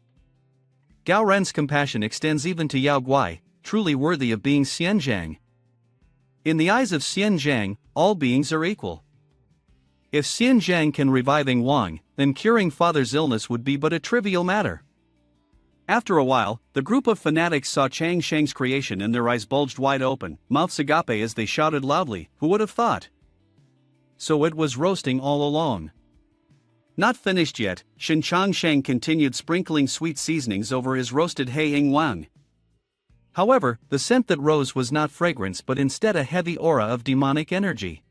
Gaoren's compassion extends even to Yao Guai, truly worthy of being Xianzhang. In the eyes of Xianzhang, all beings are equal. If Xianzhang can reviving Wang, then curing father's illness would be but a trivial matter. After a while, the group of fanatics saw Chang Sheng's creation and their eyes bulged wide open, mouths agape, as they shouted loudly, "Who would have thought?" So it was roasting all along. Not finished yet, Xin Chang Sheng continued sprinkling sweet seasonings over his roasted Heiying Wang. However, the scent that rose was not fragrance but instead a heavy aura of demonic energy.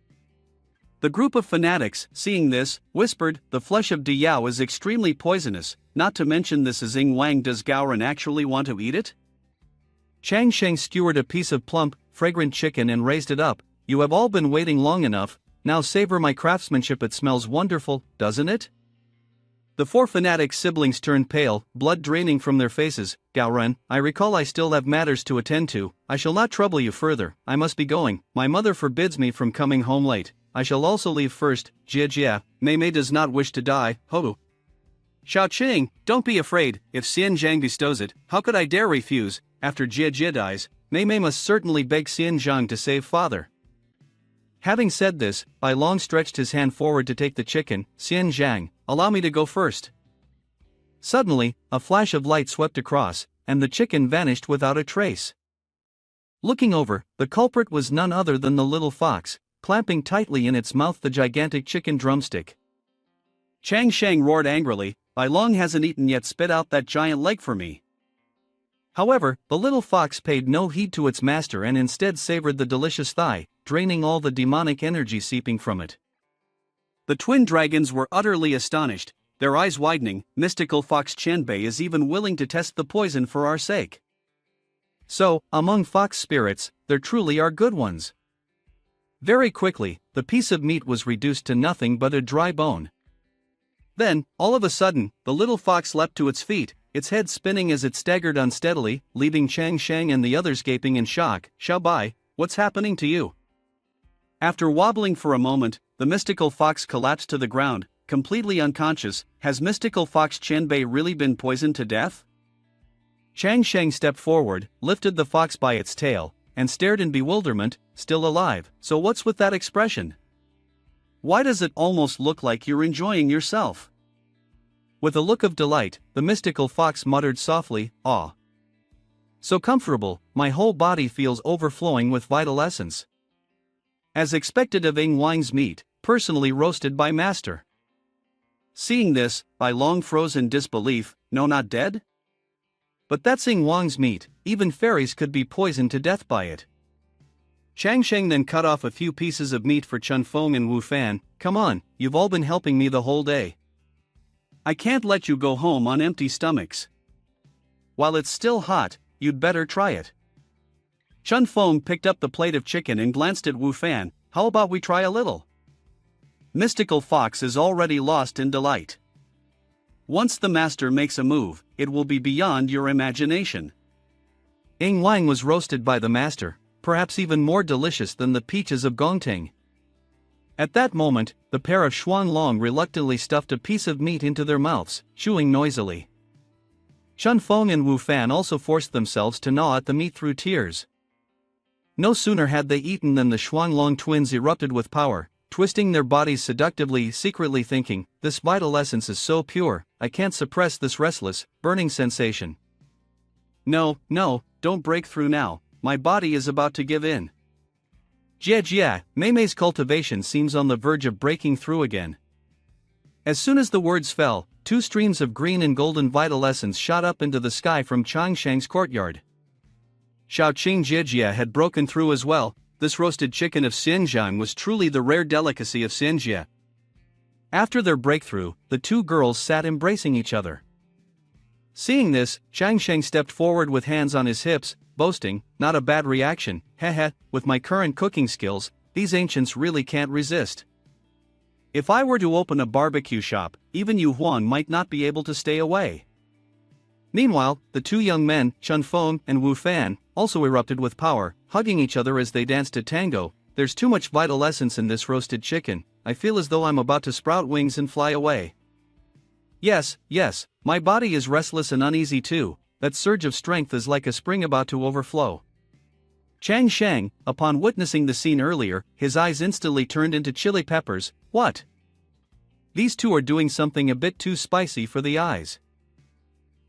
The group of fanatics, seeing this, whispered, "The flesh of Diyao is extremely poisonous, not to mention this is Ying Wang. Does Gaoren actually want to eat it?" Chang Sheng skewered a piece of plump, fragrant chicken and raised it up. "You have all been waiting long enough, now savor my craftsmanship. It smells wonderful, doesn't it?" The 4 fanatic siblings turned pale, blood draining from their faces. "Gaoren, I recall I still have matters to attend to. I shall not trouble you further. I must be going. My mother forbids me from coming home late. I shall also leave first. Jie, Mei Mei does not wish to die. Ho." "Xiao Qing, don't be afraid. If Xianzhang bestows it, how could I dare refuse? After Jie dies, Mei Mei must certainly beg Xianzhang to save father." Having said this, Bai Long stretched his hand forward to take the chicken. "Xianzhang, allow me to go first." Suddenly, a flash of light swept across, and the chicken vanished without a trace. Looking over, the culprit was none other than the little fox, clamping tightly in its mouth the gigantic chicken drumstick. Chang Sheng roared angrily, "Bai Long hasn't eaten yet. Spit out that giant leg for me." However, the little fox paid no heed to its master and instead savored the delicious thigh, draining all the demonic energy seeping from it. The twin dragons were utterly astonished. their eyes widening, mystical fox Qianbei is even willing to test the poison for our sake. So, among fox spirits, there truly are good ones. Very quickly, the piece of meat was reduced to nothing but a dry bone. Then, all of a sudden, the little fox leapt to its feet, its head spinning as it staggered unsteadily, leaving Chang Shang and the others gaping in shock. Xiaobai, what's happening to you? After wobbling for a moment, the mystical fox collapsed to the ground, completely unconscious. Has mystical fox Qianbei really been poisoned to death? Chang Shang stepped forward, lifted the fox by its tail, and stared in bewilderment. Still alive, so what's with that expression? Why does it almost look like you're enjoying yourself? With a look of delight, the mystical fox muttered softly, "Ah. So comfortable, my whole body feels overflowing with vital essence." As expected of Ing Wang's meat, personally roasted by master. Seeing this, Bai Long froze in disbelief. No, not dead? But that's Ing Wang's meat, even fairies could be poisoned to death by it. Chang Sheng then cut off a few pieces of meat for Chun Feng and Wu Fan. Come on, you've all been helping me the whole day. I can't let you go home on empty stomachs. While it's still hot, you'd better try it. Chun Feng picked up the plate of chicken and glanced at Wu Fan. How about we try a little? Mystical Fox is already lost in delight. Once the master makes a move, it will be beyond your imagination. Ing Wang was roasted by the master, perhaps even more delicious than the peaches of Gongting. At that moment, the pair of Xuan Long reluctantly stuffed a piece of meat into their mouths, chewing noisily. Chun Feng and Wu Fan also forced themselves to gnaw at the meat through tears. No sooner had they eaten than the Xuan Long twins erupted with power, twisting their bodies seductively, secretly thinking, this vital essence is so pure, I can't suppress this restless, burning sensation. No, don't break through now, my body is about to give in. Jia, Mei's cultivation seems on the verge of breaking through again. As soon as the words fell, two streams of green and golden vital essence shot up into the sky from Chang Shang's courtyard. Xiaoqing Jia had broken through as well. This roasted chicken of Xinjiang was truly the rare delicacy of Xinjia. After their breakthrough, the two girls sat embracing each other. Seeing this, Chang Sheng stepped forward with hands on his hips, boasting, not a bad reaction, heh, with my current cooking skills, these ancients really can't resist. If I were to open a barbecue shop, even Yu Huan might not be able to stay away. Meanwhile, the two young men, Chun Feng and Wu Fan, also erupted with power, hugging each other as they danced a tango. There's too much vital essence in this roasted chicken, I feel as though I'm about to sprout wings and fly away. Yes, my body is restless and uneasy too, that surge of strength is like a spring about to overflow. Chang Shang, upon witnessing the scene earlier, his eyes instantly turned into chili peppers. What? These two are doing something a bit too spicy for the eyes.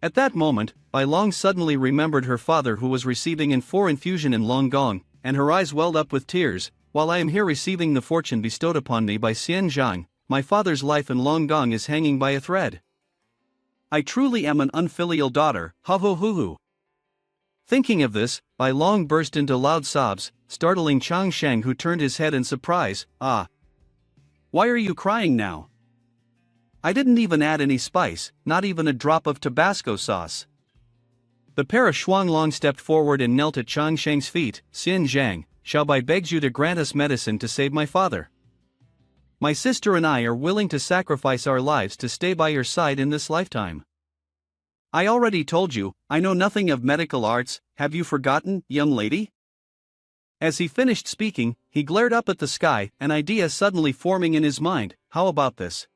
At that moment, Bai Long suddenly remembered her father who was receiving an 4 infusion in Long Gong, and her eyes welled up with tears. While I am here receiving the fortune bestowed upon me by Xian Zhang, my father's life in Long Gong is hanging by a thread. I truly am an unfilial daughter, ha-ho-hoo-hoo. Thinking of this, Bai Long burst into loud sobs, startling Chang Shang, who turned his head in surprise. Ah! Why are you crying now? I didn't even add any spice, not even a drop of Tabasco sauce. The pair of Xuan Long stepped forward and knelt at Chang Shang's feet. Xin Zhang, Xiaobai begs you to grant us medicine to save my father. My sister and I are willing to sacrifice our lives to stay by your side in this lifetime. I already told you, I know nothing of medical arts, have you forgotten, young lady? As he finished speaking, he glared up at the sky, an idea suddenly forming in his mind. How about this?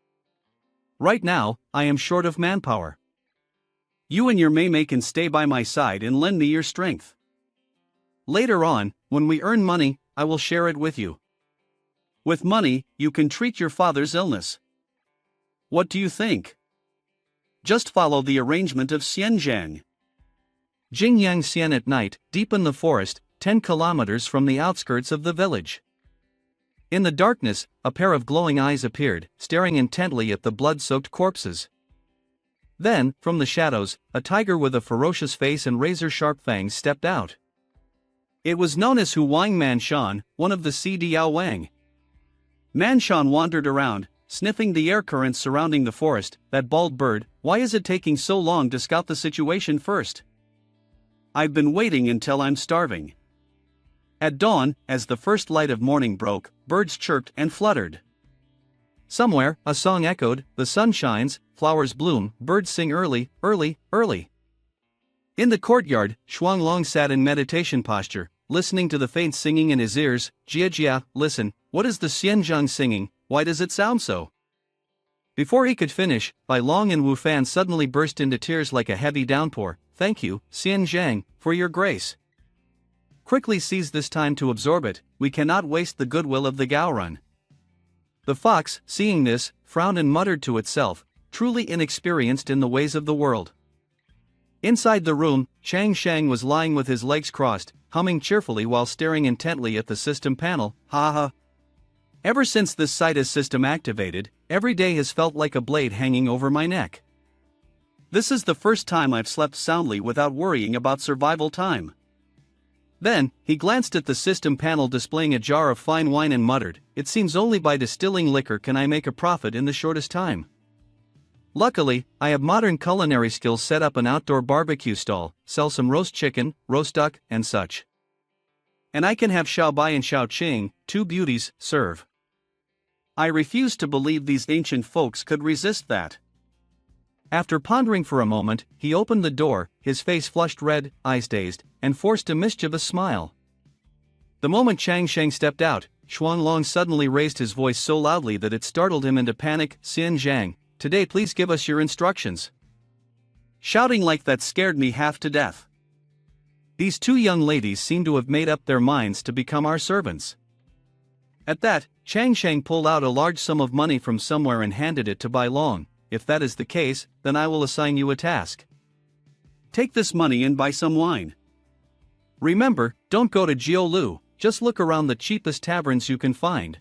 Right now, I am short of manpower. You and your Mei can stay by my side and lend me your strength. Later on, when we earn money, I will share it with you. With money, you can treat your father's illness. What do you think? Just follow the arrangement of Xianjiang. Jingyang Xian at night, deep in the forest, 10 kilometers from the outskirts of the village. In the darkness, a pair of glowing eyes appeared, staring intently at the blood-soaked corpses. Then, from the shadows, a tiger with a ferocious face and razor-sharp fangs stepped out. It was known as Hu Wang Manshan, one of the CDao Wang. Manshan wandered around, sniffing the air currents surrounding the forest. That bald bird, why is it taking so long to scout the situation first? I've been waiting until I'm starving. At dawn, as the first light of morning broke, birds chirped and fluttered. Somewhere, a song echoed, the sun shines, flowers bloom, birds sing early, early, early. In the courtyard, Xuanglong sat in meditation posture, listening to the faint singing in his ears. Jia, listen, what is the Xianzhang singing, why does it sound so? Before he could finish, Bai Long and Wu Fan suddenly burst into tears like a heavy downpour. Thank you, Xianzhang, for your grace. Quickly seize this time to absorb it, we cannot waste the goodwill of the Gaorun. The fox, seeing this, frowned and muttered to itself, truly inexperienced in the ways of the world. Inside the room, Chang Shang was lying with his legs crossed, humming cheerfully while staring intently at the system panel. Ha ha. Ever since this site is system activated, every day has felt like a blade hanging over my neck. This is the first time I've slept soundly without worrying about survival time. Then, he glanced at the system panel displaying a jar of fine wine and muttered, it seems only by distilling liquor can I make a profit in the shortest time. Luckily, I have modern culinary skills, set up an outdoor barbecue stall, sell some roast chicken, roast duck, and such. And I can have Xiao Bai and Xiao Qing, two beauties, serve. I refuse to believe these ancient folks could resist that. After pondering for a moment, he opened the door, his face flushed red, eyes dazed, and forced a mischievous smile. The moment Chang Sheng stepped out, Xuanglong suddenly raised his voice so loudly that it startled him into panic. Xianzhang, today please give us your instructions. Shouting like that scared me half to death. These two young ladies seem to have made up their minds to become our servants. At that, Chang Sheng pulled out a large sum of money from somewhere and handed it to Bai Long. If that is the case, then I will assign you a task. Take this money and buy some wine. Remember, don't go to Jiolu, just look around the cheapest taverns you can find.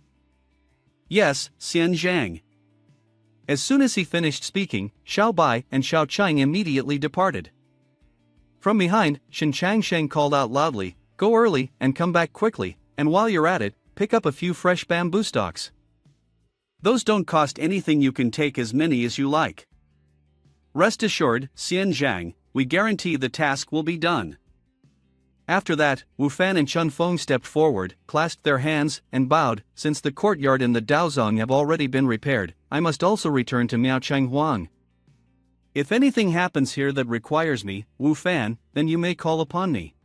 Yes, Xianzhang. As soon as he finished speaking, Xiao Bai and Xiao Qing immediately departed. From behind, Shen Changsheng called out loudly, go early and come back quickly, and while you're at it, pick up a few fresh bamboo stalks. Those don't cost anything, you can take as many as you like. Rest assured, Xianzhang, we guarantee the task will be done. After that, Wu Fan and Chun Feng stepped forward, clasped their hands, and bowed. Since the courtyard and the Daozong have already been repaired, I must also return to Miaocheng Huang. If anything happens here that requires me, Wu Fan, then you may call upon me.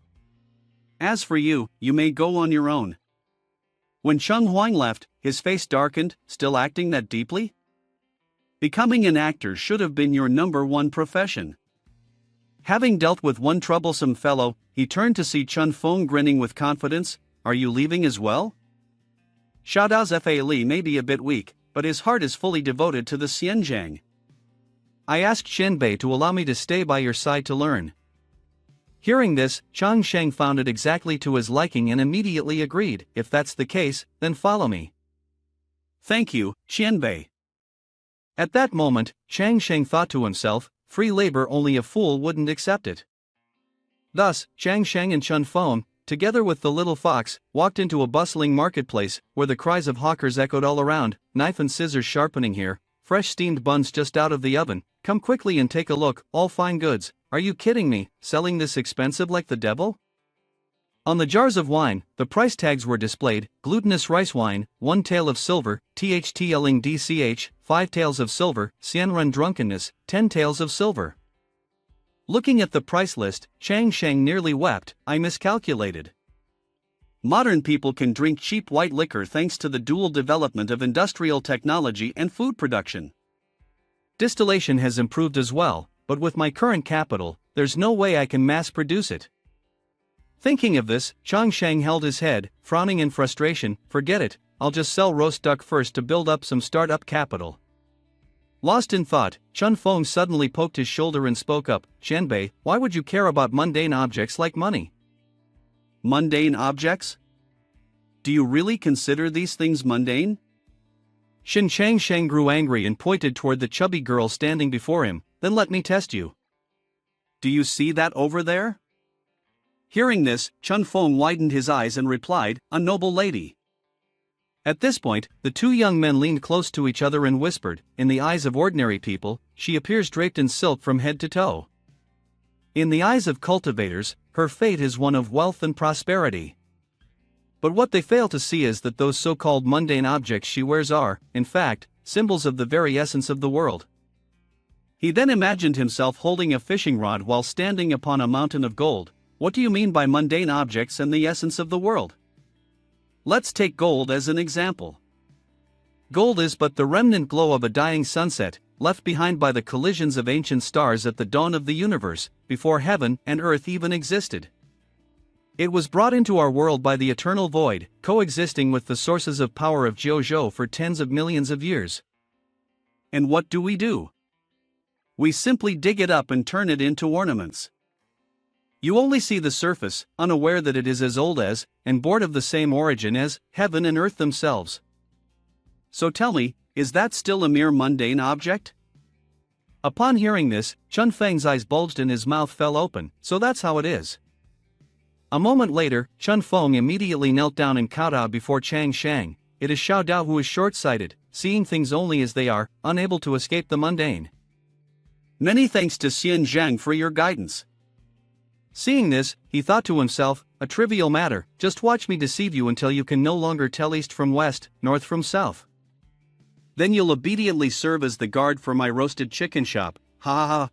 As for you, you may go on your own. When Cheng Huang left, his face darkened, still acting that deeply? Becoming an actor should have been your #1 profession. Having dealt with one troublesome fellow, he turned to see Chun Feng grinning with confidence. Are you leaving as well? Xiaodao's Fa Li may be a bit weak, but his heart is fully devoted to the Xianzhang. I asked Xianbei to allow me to stay by your side to learn. Hearing this, Chang Sheng found it exactly to his liking and immediately agreed. If that's the case, then follow me. Thank you, Xianbei. At that moment, Chang Sheng thought to himself, free labor, only a fool wouldn't accept it. Thus, Chang Sheng and Chun Feng, together with the little fox, walked into a bustling marketplace, where the cries of hawkers echoed all around. Knife and scissors sharpening here, fresh steamed buns just out of the oven, come quickly and take a look, all fine goods. Are you kidding me, selling this expensive like the devil? On the jars of wine, the price tags were displayed. Glutinous rice wine, 1 tael of silver, THTLing DCH, 5 taels of silver, Xianrun drunkenness, 10 taels of silver. Looking at the price list, Chang Sheng nearly wept. I miscalculated. Modern people can drink cheap white liquor thanks to the dual development of industrial technology and food production. Distillation has improved as well, but with my current capital, there's no way I can mass produce it. Thinking of this, Chang Sheng held his head, frowning in frustration. Forget it, I'll just sell roast duck first to build up some start-up capital. Lost in thought, Chun Feng suddenly poked his shoulder and spoke up. Xianbei, why would you care about mundane objects like money? Mundane objects? Do you really consider these things mundane? Shen Chang Sheng grew angry and pointed toward the chubby girl standing before him. Then let me test you. Do you see that over there? Hearing this, Chun Feng widened his eyes and replied, a noble lady. At this point, the two young men leaned close to each other and whispered, "In the eyes of ordinary people, she appears draped in silk from head to toe. In the eyes of cultivators, her fate is one of wealth and prosperity." But what they fail to see is that those so-called mundane objects she wears are, in fact, symbols of the very essence of the world. He then imagined himself holding a fishing rod while standing upon a mountain of gold. "What do you mean by mundane objects and the essence of the world?" Let's take gold as an example. Gold is but the remnant glow of a dying sunset, left behind by the collisions of ancient stars at the dawn of the universe, before heaven and earth even existed. It was brought into our world by the eternal void, coexisting with the sources of power of Jiuzhou for tens of millions of years. And what do? We simply dig it up and turn it into ornaments. You only see the surface, unaware that it is as old as, and born of the same origin as, heaven and earth themselves. So tell me, is that still a mere mundane object? Upon hearing this, Chun Feng's eyes bulged and his mouth fell open. "So that's how it is." A moment later, Chun Feng immediately knelt down and kowtowed before Chang Shang. It is Xiao Dao who is short-sighted, seeing things only as they are, unable to escape the mundane. "Many thanks to Xian Zhang for your guidance." Seeing this, he thought to himself, "A trivial matter, just watch me deceive you until you can no longer tell east from west, north from south. Then you'll obediently serve as the guard for my roasted chicken shop, ha ha ha."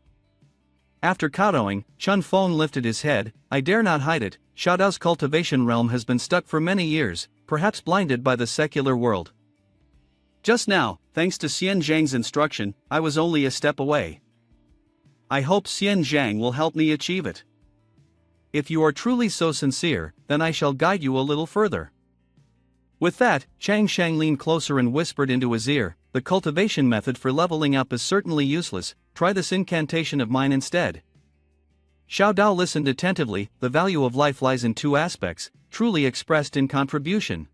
After kowtowing, Chun Feng lifted his head. "I dare not hide it, Xiao Dao's cultivation realm has been stuck for many years, perhaps blinded by the secular world. Just now, thanks to Xian Zhang's instruction, I was only a step away. I hope Xian Zhang will help me achieve it. If you are truly so sincere, then I shall guide you a little further." With that, Chang Shang leaned closer and whispered into his ear, "The cultivation method for leveling up is certainly useless, try this incantation of mine instead." Xiao Dao listened attentively. The value of life lies in two aspects, truly expressed in contribution.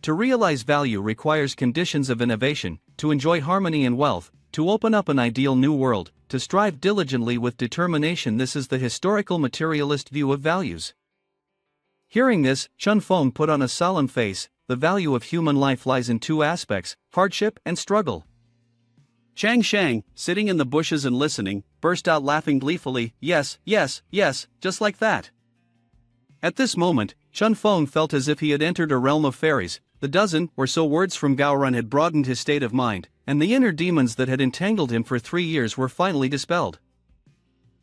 To realize value requires conditions of innovation, to enjoy harmony and wealth, to open up an ideal new world, to strive diligently with determination. This is the historical materialist view of values. Hearing this, Chun Feng put on a solemn face. The value of human life lies in two aspects, hardship and struggle. Chang Shang, sitting in the bushes and listening, burst out laughing gleefully. Yes, yes, yes, just like that. At this moment, Chun Feng felt as if he had entered a realm of fairies. The dozen or so words from Gaoran had broadened his state of mind, and the inner demons that had entangled him for 3 years were finally dispelled.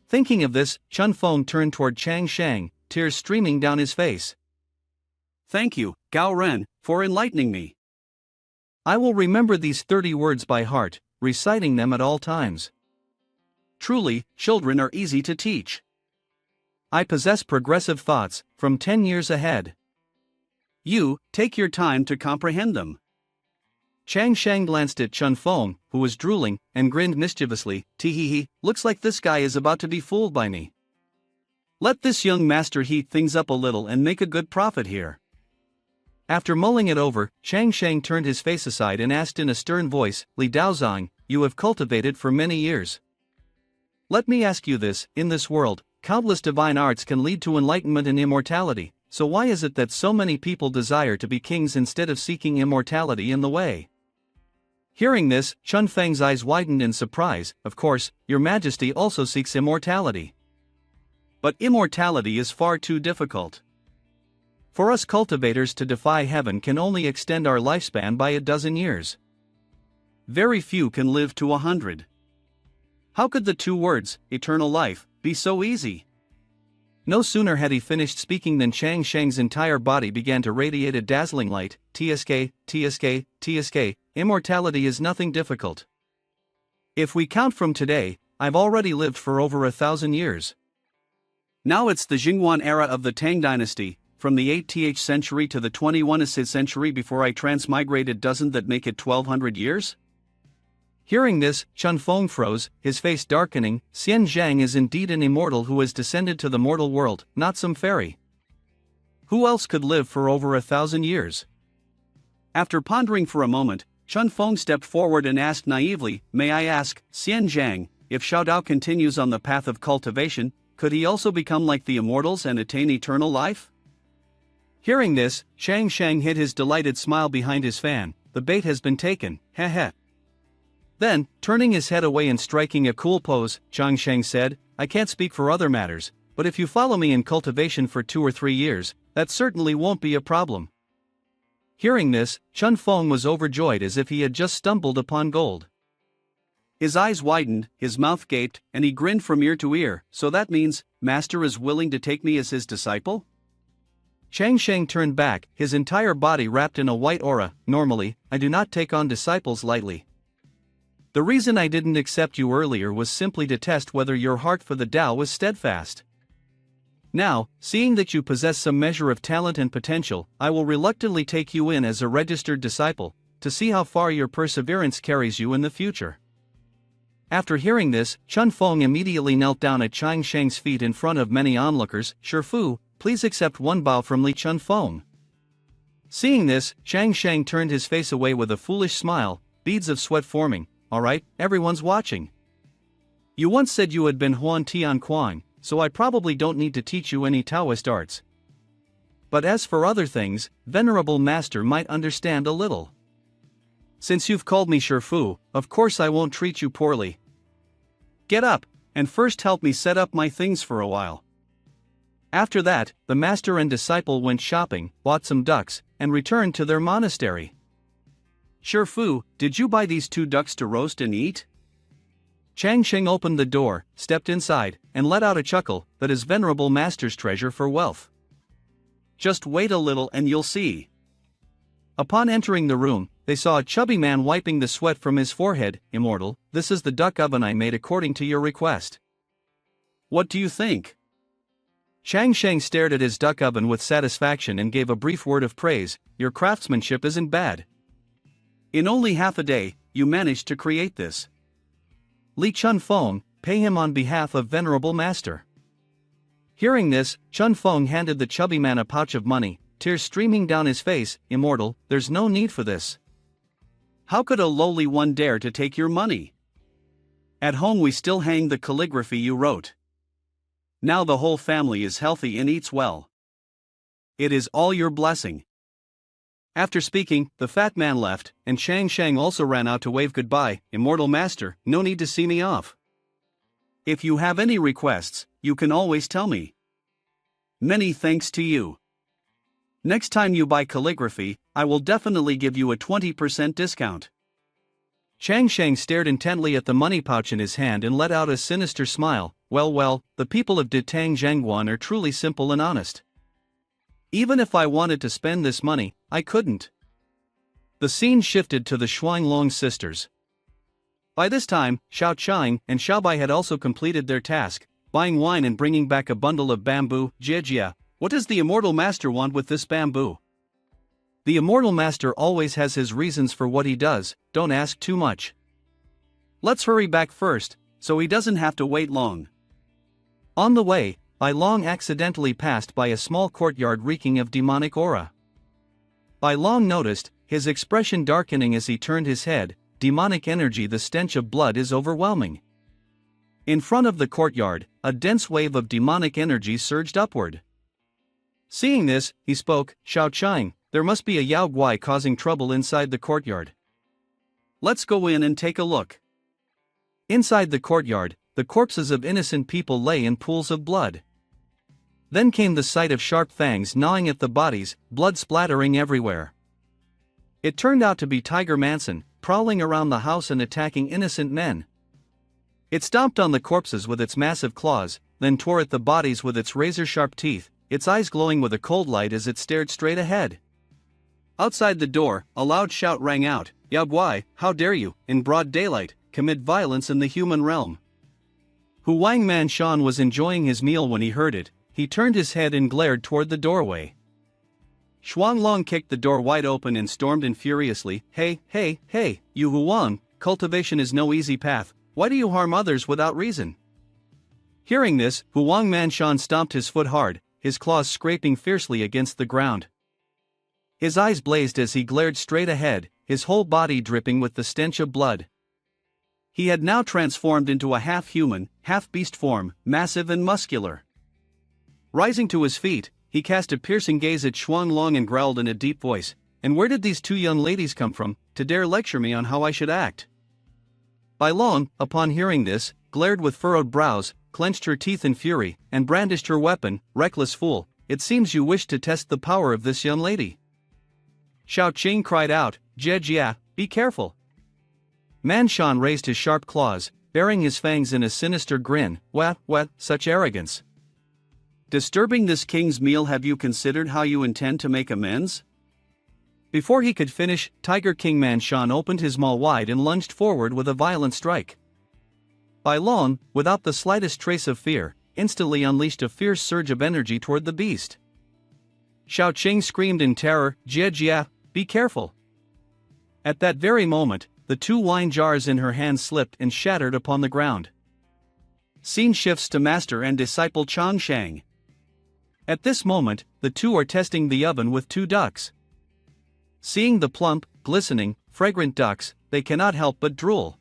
Thinking of this, Chun Feng turned toward Chang Shang, tears streaming down his face. "Thank you, Gaoran, for enlightening me. I will remember these 30 words by heart, reciting them at all times. Truly, children are easy to teach. I possess progressive thoughts, from 10 years ahead. You, take your time to comprehend them." Chang Shang glanced at Chun Feng, who was drooling, and grinned mischievously. "Tee-hee-hee, looks like this guy is about to be fooled by me. Let this young master heat things up a little and make a good profit here." After mulling it over, Chang Shang turned his face aside and asked in a stern voice, "Li Daozang, you have cultivated for many years. Let me ask you this, in this world, countless divine arts can lead to enlightenment and immortality, so why is it that so many people desire to be kings instead of seeking immortality in the way?" Hearing this, Chun Feng's eyes widened in surprise. "Of course, your majesty also seeks immortality. But immortality is far too difficult. For us cultivators to defy heaven can only extend our lifespan by a dozen years. Very few can live to 100. How could the two words, eternal life, be so easy?" No sooner had he finished speaking than Chang Shang's entire body began to radiate a dazzling light. "TSK, TSK, TSK, immortality is nothing difficult. If we count from today, I've already lived for over 1,000 years. Now it's the Jingwan era of the Tang dynasty, from the 8th century to the 21st century before I transmigrated. Doesn't that make it 1,200 years? Hearing this, Chun Feng froze, his face darkening. Xian Zhang is indeed an immortal who has descended to the mortal world, not some fairy. Who else could live for over 1,000 years? After pondering for a moment, Chun Feng stepped forward and asked naively, "May I ask, Xian Zhang, if Xiao Dao continues on the path of cultivation, could he also become like the immortals and attain eternal life?" Hearing this, Chang Shang hid his delighted smile behind his fan. The bait has been taken, heh heh. Then, turning his head away and striking a cool pose, Chang Shang said, I can't speak for other matters, but if you follow me in cultivation for 2 or 3 years, that certainly won't be a problem. Hearing this, Chun Feng was overjoyed as if he had just stumbled upon gold. His eyes widened, his mouth gaped, and he grinned from ear to ear. So that means, Master is willing to take me as his disciple? Chang Sheng turned back, his entire body wrapped in a white aura. Normally, I do not take on disciples lightly. The reason I didn't accept you earlier was simply to test whether your heart for the Tao was steadfast. Now, seeing that you possess some measure of talent and potential, I will reluctantly take you in as a registered disciple, to see how far your perseverance carries you in the future. After hearing this, Chun Feng immediately knelt down at Chang Sheng's feet in front of many onlookers. Shifu, please accept one bow from Li Chun Feng. Seeing this, Chang Sheng turned his face away with a foolish smile, beads of sweat forming. Alright, everyone's watching. You once said you had been Huan Tian Kuang, so I probably don't need to teach you any Taoist arts. But as for other things, Venerable Master might understand a little. Since you've called me Shifu, of course I won't treat you poorly. Get up, and first help me set up my things for a while. After that, the master and disciple went shopping, bought some ducks, and returned to their monastery. Shifu, did you buy these 2 ducks to roast and eat? Chang Sheng opened the door, stepped inside, and let out a chuckle. That is Venerable Master's treasure for wealth. Just wait a little and you'll see. Upon entering the room, they saw a chubby man wiping the sweat from his forehead. Immortal, this is the duck oven I made according to your request. What do you think? Chang Sheng stared at his duck oven with satisfaction and gave a brief word of praise. Your craftsmanship isn't bad. In only half a day, you managed to create this. Li Chun Feng, pay him on behalf of Venerable Master. Hearing this, Chun Feng handed the chubby man a pouch of money, tears streaming down his face. Immortal, there's no need for this. How could a lowly one dare to take your money? At home we still hang the calligraphy you wrote. Now the whole family is healthy and eats well. It is all your blessing. After speaking, the fat man left, and Chang Sheng also ran out to wave goodbye. Immortal Master, no need to see me off. If you have any requests, you can always tell me. Many thanks to you. Next time you buy calligraphy, I will definitely give you a 20% discount. Chang Sheng stared intently at the money pouch in his hand and let out a sinister smile. Well, the people of Ditang Zhangguan are truly simple and honest. Even if I wanted to spend this money, I couldn't. The scene shifted to the Shuanglong sisters. By this time, Xiao Chang and Xiaobai had also completed their task, buying wine and bringing back a bundle of bamboo. Jie, what does the Immortal Master want with this bamboo? The Immortal Master always has his reasons for what he does, don't ask too much. Let's hurry back first, so he doesn't have to wait long. On the way, Bai Long accidentally passed by a small courtyard reeking of demonic aura. Bai Long noticed, his expression darkening as he turned his head. Demonic energy, the stench of blood is overwhelming. In front of the courtyard, a dense wave of demonic energy surged upward. Seeing this, he spoke. Xiao Chang, there must be a Yao Guai causing trouble inside the courtyard. Let's go in and take a look. Inside the courtyard, the corpses of innocent people lay in pools of blood. Then came the sight of sharp fangs gnawing at the bodies, blood splattering everywhere. It turned out to be Tiger Manson, prowling around the house and attacking innocent men. It stomped on the corpses with its massive claws, then tore at the bodies with its razor-sharp teeth, its eyes glowing with a cold light as it stared straight ahead. Outside the door, a loud shout rang out. Yao Guai, how dare you, in broad daylight, commit violence in the human realm? Huang Manshan was enjoying his meal when he heard it. He turned his head and glared toward the doorway. Shuanglong kicked the door wide open and stormed in furiously. Hey, you Huang, cultivation is no easy path, why do you harm others without reason? Hearing this, Huang Manshan stomped his foot hard, his claws scraping fiercely against the ground. His eyes blazed as he glared straight ahead, his whole body dripping with the stench of blood. He had now transformed into a half-human, half-beast form, massive and muscular. Rising to his feet, he cast a piercing gaze at Xuan Long and growled in a deep voice, "And where did these two young ladies come from, to dare lecture me on how I should act?" Bai Long, upon hearing this, glared with furrowed brows, clenched her teeth in fury, and brandished her weapon. "Reckless fool, it seems you wish to test the power of this young lady." Xiao Qing cried out, "Jie Jia, be careful." Man Shan raised his sharp claws, baring his fangs in a sinister grin. What, such arrogance. Disturbing this king's meal, have you considered how you intend to make amends? Before he could finish, Tiger King Man Shan opened his maw wide and lunged forward with a violent strike. Bai Long, without the slightest trace of fear, instantly unleashed a fierce surge of energy toward the beast. Xiao Qing screamed in terror, "Jie Jia, be careful." At that very moment, the two wine jars in her hand slipped and shattered upon the ground. Scene shifts to Master and Disciple Chang Shang. At this moment, the two are testing the oven with two ducks. Seeing the plump, glistening, fragrant ducks, they cannot help but drool.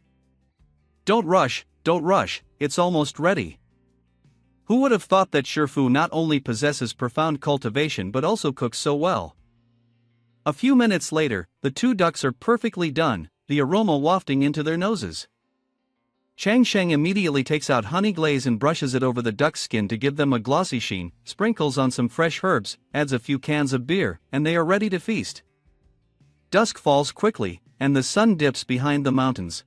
Don't rush, it's almost ready." Who would have thought that Shifu not only possesses profound cultivation but also cooks so well? A few minutes later, the two ducks are perfectly done, the aroma wafting into their noses. Chang Sheng immediately takes out honey glaze and brushes it over the duck's skin to give them a glossy sheen, sprinkles on some fresh herbs, adds a few cans of beer, and they are ready to feast. Dusk falls quickly, and the sun dips behind the mountains.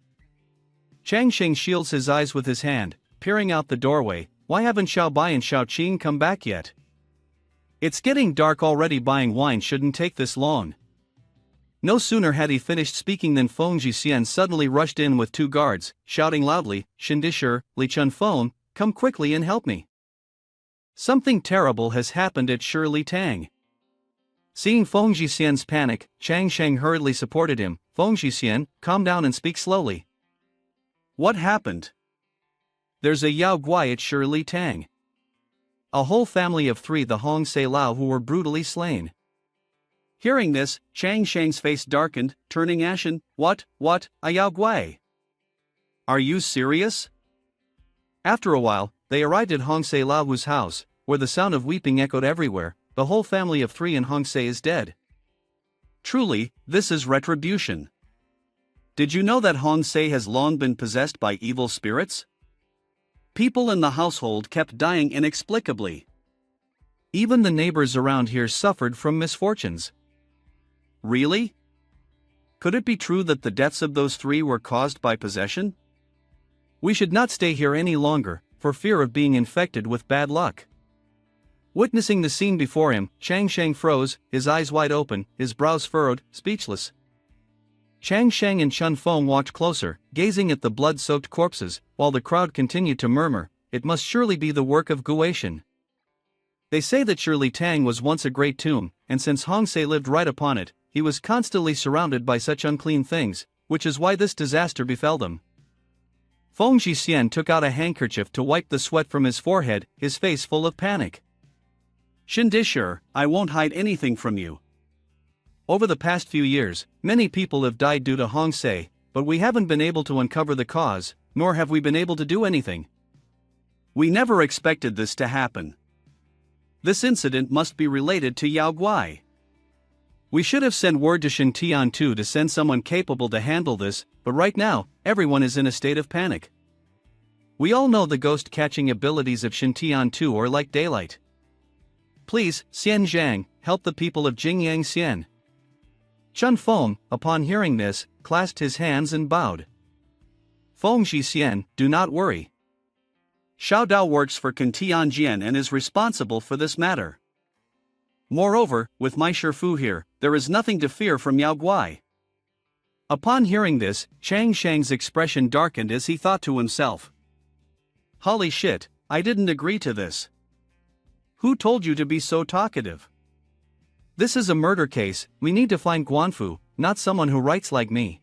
Chang Sheng shields his eyes with his hand, peering out the doorway. Why haven't Xiao Bai and Xiao Qing come back yet? It's getting dark already. Buying wine shouldn't take this long. No sooner had he finished speaking than Feng Jixian suddenly rushed in with two guards, shouting loudly, "Shindishir, Li Chun Feng, come quickly and help me. Something terrible has happened at Shirley Tang." Seeing Feng Jixian's panic, Chang Sheng hurriedly supported him. "Feng Jixian, calm down and speak slowly. What happened?" "There's a Yao Guai at Shirley Tang. A whole family of 3, the Hong Se Lao, who were brutally slain." Hearing this, Chang Sheng's face darkened, turning ashen. What, a Yao Guai? Are you serious?" After a while, they arrived at Hong Se Lao's house, where the sound of weeping echoed everywhere. "The whole family of 3 in Hong Se is dead. Truly, this is retribution. Did you know that Hong Se has long been possessed by evil spirits? People in the household kept dying inexplicably. Even the neighbors around here suffered from misfortunes." Really? Could it be true that the deaths of those 3 were caused by possession? We should not stay here any longer, for fear of being infected with bad luck. Witnessing the scene before him, Chang Sheng froze, his eyes wide open, his brows furrowed, speechless. Chang Sheng and Chun Feng walked closer, gazing at the blood-soaked corpses, while the crowd continued to murmur, "It must surely be the work of Guation. They say that Shirley Tang was once a great tomb, and since Hong Se lived right upon it, he was constantly surrounded by such unclean things, which is why this disaster befell them." Feng Jixian took out a handkerchief to wipe the sweat from his forehead, his face full of panic. "Shindishir, I won't hide anything from you. Over the past few years, many people have died due to Hong Se, but we haven't been able to uncover the cause, nor have we been able to do anything. We never expected this to happen. This incident must be related to Yao Guai. We should have sent word to Shintian too to send someone capable to handle this, but right now, everyone is in a state of panic. We all know the ghost-catching abilities of Shintian too are like daylight. Please, Xian Zhang, help the people of Jingyang Xian." Chun Feng, upon hearing this, clasped his hands and bowed. "Feng Jixian, do not worry. Xiao Dao works for Tianjian and is responsible for this matter. Moreover, with my Shifu here, there is nothing to fear from Yao Guai." Upon hearing this, Chang Sheng's expression darkened as he thought to himself, "Holy shit, I didn't agree to this. Who told you to be so talkative? This is a murder case, we need to find Guanfu, not someone who writes like me."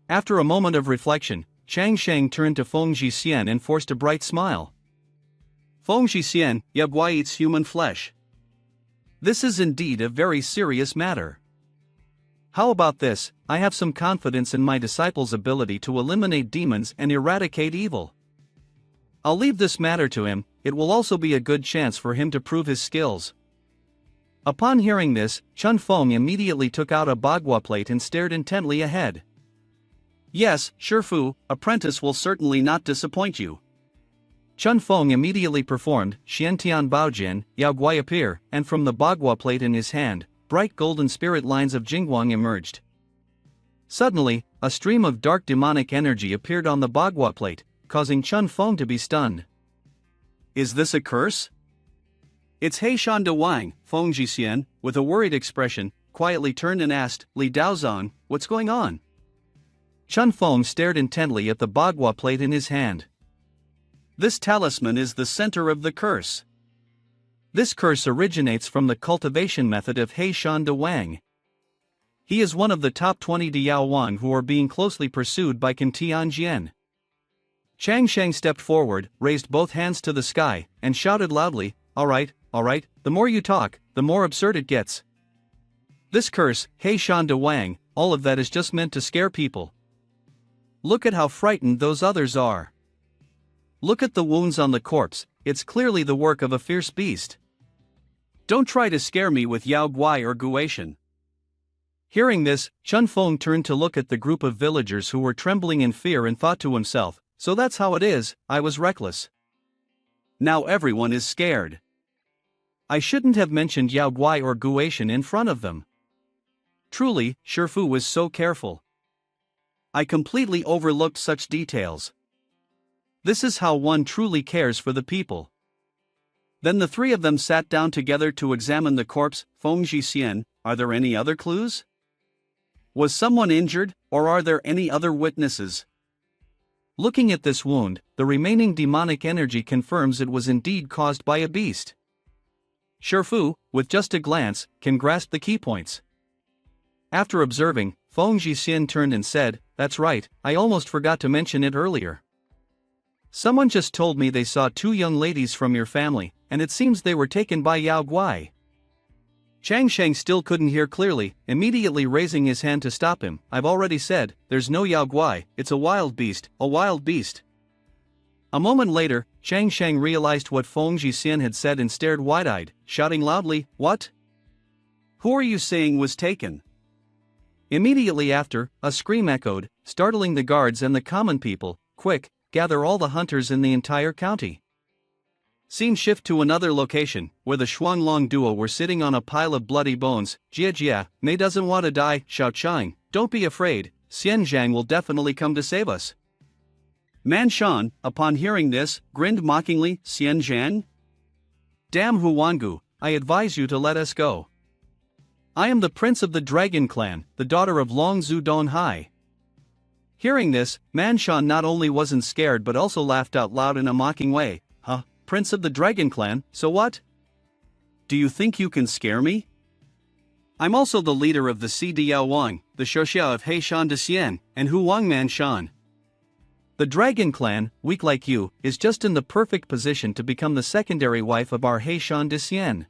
After a moment of reflection, Chang Sheng turned to Feng Jixian and forced a bright smile. "Feng Jixian, Yao Guai eats human flesh. This is indeed a very serious matter. How about this? I have some confidence in my disciple's ability to eliminate demons and eradicate evil. I'll leave this matter to him. It will also be a good chance for him to prove his skills. Upon hearing this, Chun Feng immediately took out a bagua plate and stared intently ahead. Yes, Shifu, apprentice will certainly not disappoint you. Chun Feng immediately performed Xiantian Baojin, Yao Guai appear, and from the bagua plate in his hand, bright golden spirit lines of Jingguang emerged. Suddenly, a stream of dark demonic energy appeared on the bagua plate, causing Chun Feng to be stunned. Is this a curse? It's Heishan De Wang, Feng Jixian, with a worried expression, quietly turned and asked, Li Daozong, what's going on? Chun Feng stared intently at the bagua plate in his hand. This talisman is the center of the curse. This curse originates from the cultivation method of Heishan De Wang. He is one of the top 20 Diao Wang who are being closely pursued by Qin Tianjian. Chang Sheng stepped forward, raised both hands to the sky, and shouted loudly, all right, the more you talk, the more absurd it gets. This curse, Heishan De Wang, all of that is just meant to scare people. Look at how frightened those others are. Look at the wounds on the corpse, it's clearly the work of a fierce beast. Don't try to scare me with Yao Guai or Guation. Hearing this, Chun Feng turned to look at the group of villagers who were trembling in fear and thought to himself, so that's how it is, I was reckless. Now everyone is scared. I shouldn't have mentioned Yao Guai or Guation in front of them. Truly, Shifu was so careful. I completely overlooked such details. This is how one truly cares for the people. Then the three of them sat down together to examine the corpse. Feng Jixian, are there any other clues? Was someone injured, or are there any other witnesses? Looking at this wound, the remaining demonic energy confirms it was indeed caused by a beast. Shifu, with just a glance, can grasp the key points. After observing, Feng Jixian turned and said, that's right, I almost forgot to mention it earlier. Someone just told me they saw two young ladies from your family, and it seems they were taken by Yao Guai. Chang Sheng still couldn't hear clearly, immediately raising his hand to stop him. I've already said, there's no Yao Guai, it's a wild beast, a wild beast. A moment later, Chang Sheng realized what Feng Jixian had said and stared wide-eyed, shouting loudly, what? Who are you saying was taken? Immediately after, a scream echoed, startling the guards and the common people. Quick, gather all the hunters in the entire county. Scene shift to another location, where the Shuanglong duo were sitting on a pile of bloody bones. Jia, Mei doesn't want to die. Xiao Chang, don't be afraid, Xian Zhang will definitely come to save us. Man Shan, upon hearing this, grinned mockingly. Xian Zhang? Damn Huanggu, I advise you to let us go. I am the prince of the Dragon Clan, the daughter of Long Zhu Don Hai. Hearing this, Man Shan not only wasn't scared but also laughed out loud in a mocking way. Huh, Prince of the Dragon Clan, so what? Do you think you can scare me? I'm also the leader of the Diao Wang, the Shoxia of Heishan De Xian, and Huang Man Shan. The Dragon Clan, weak like you, is just in the perfect position to become the secondary wife of our Heishan De Xian.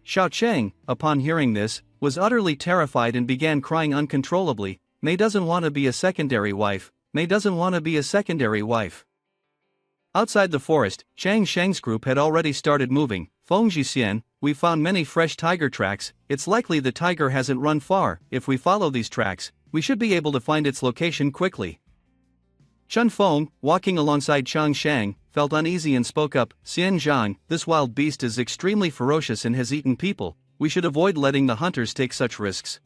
Xiao Cheng, upon hearing this, was utterly terrified and began crying uncontrollably. Mei doesn't want to be a secondary wife, Mei doesn't want to be a secondary wife. Outside the forest, Chang Sheng's group had already started moving. Feng Jixian, we found many fresh tiger tracks, it's likely the tiger hasn't run far. If we follow these tracks, we should be able to find its location quickly. Chun Feng, walking alongside Chang Sheng, felt uneasy and spoke up. Xian Zhang, this wild beast is extremely ferocious and has eaten people, we should avoid letting the hunters take such risks.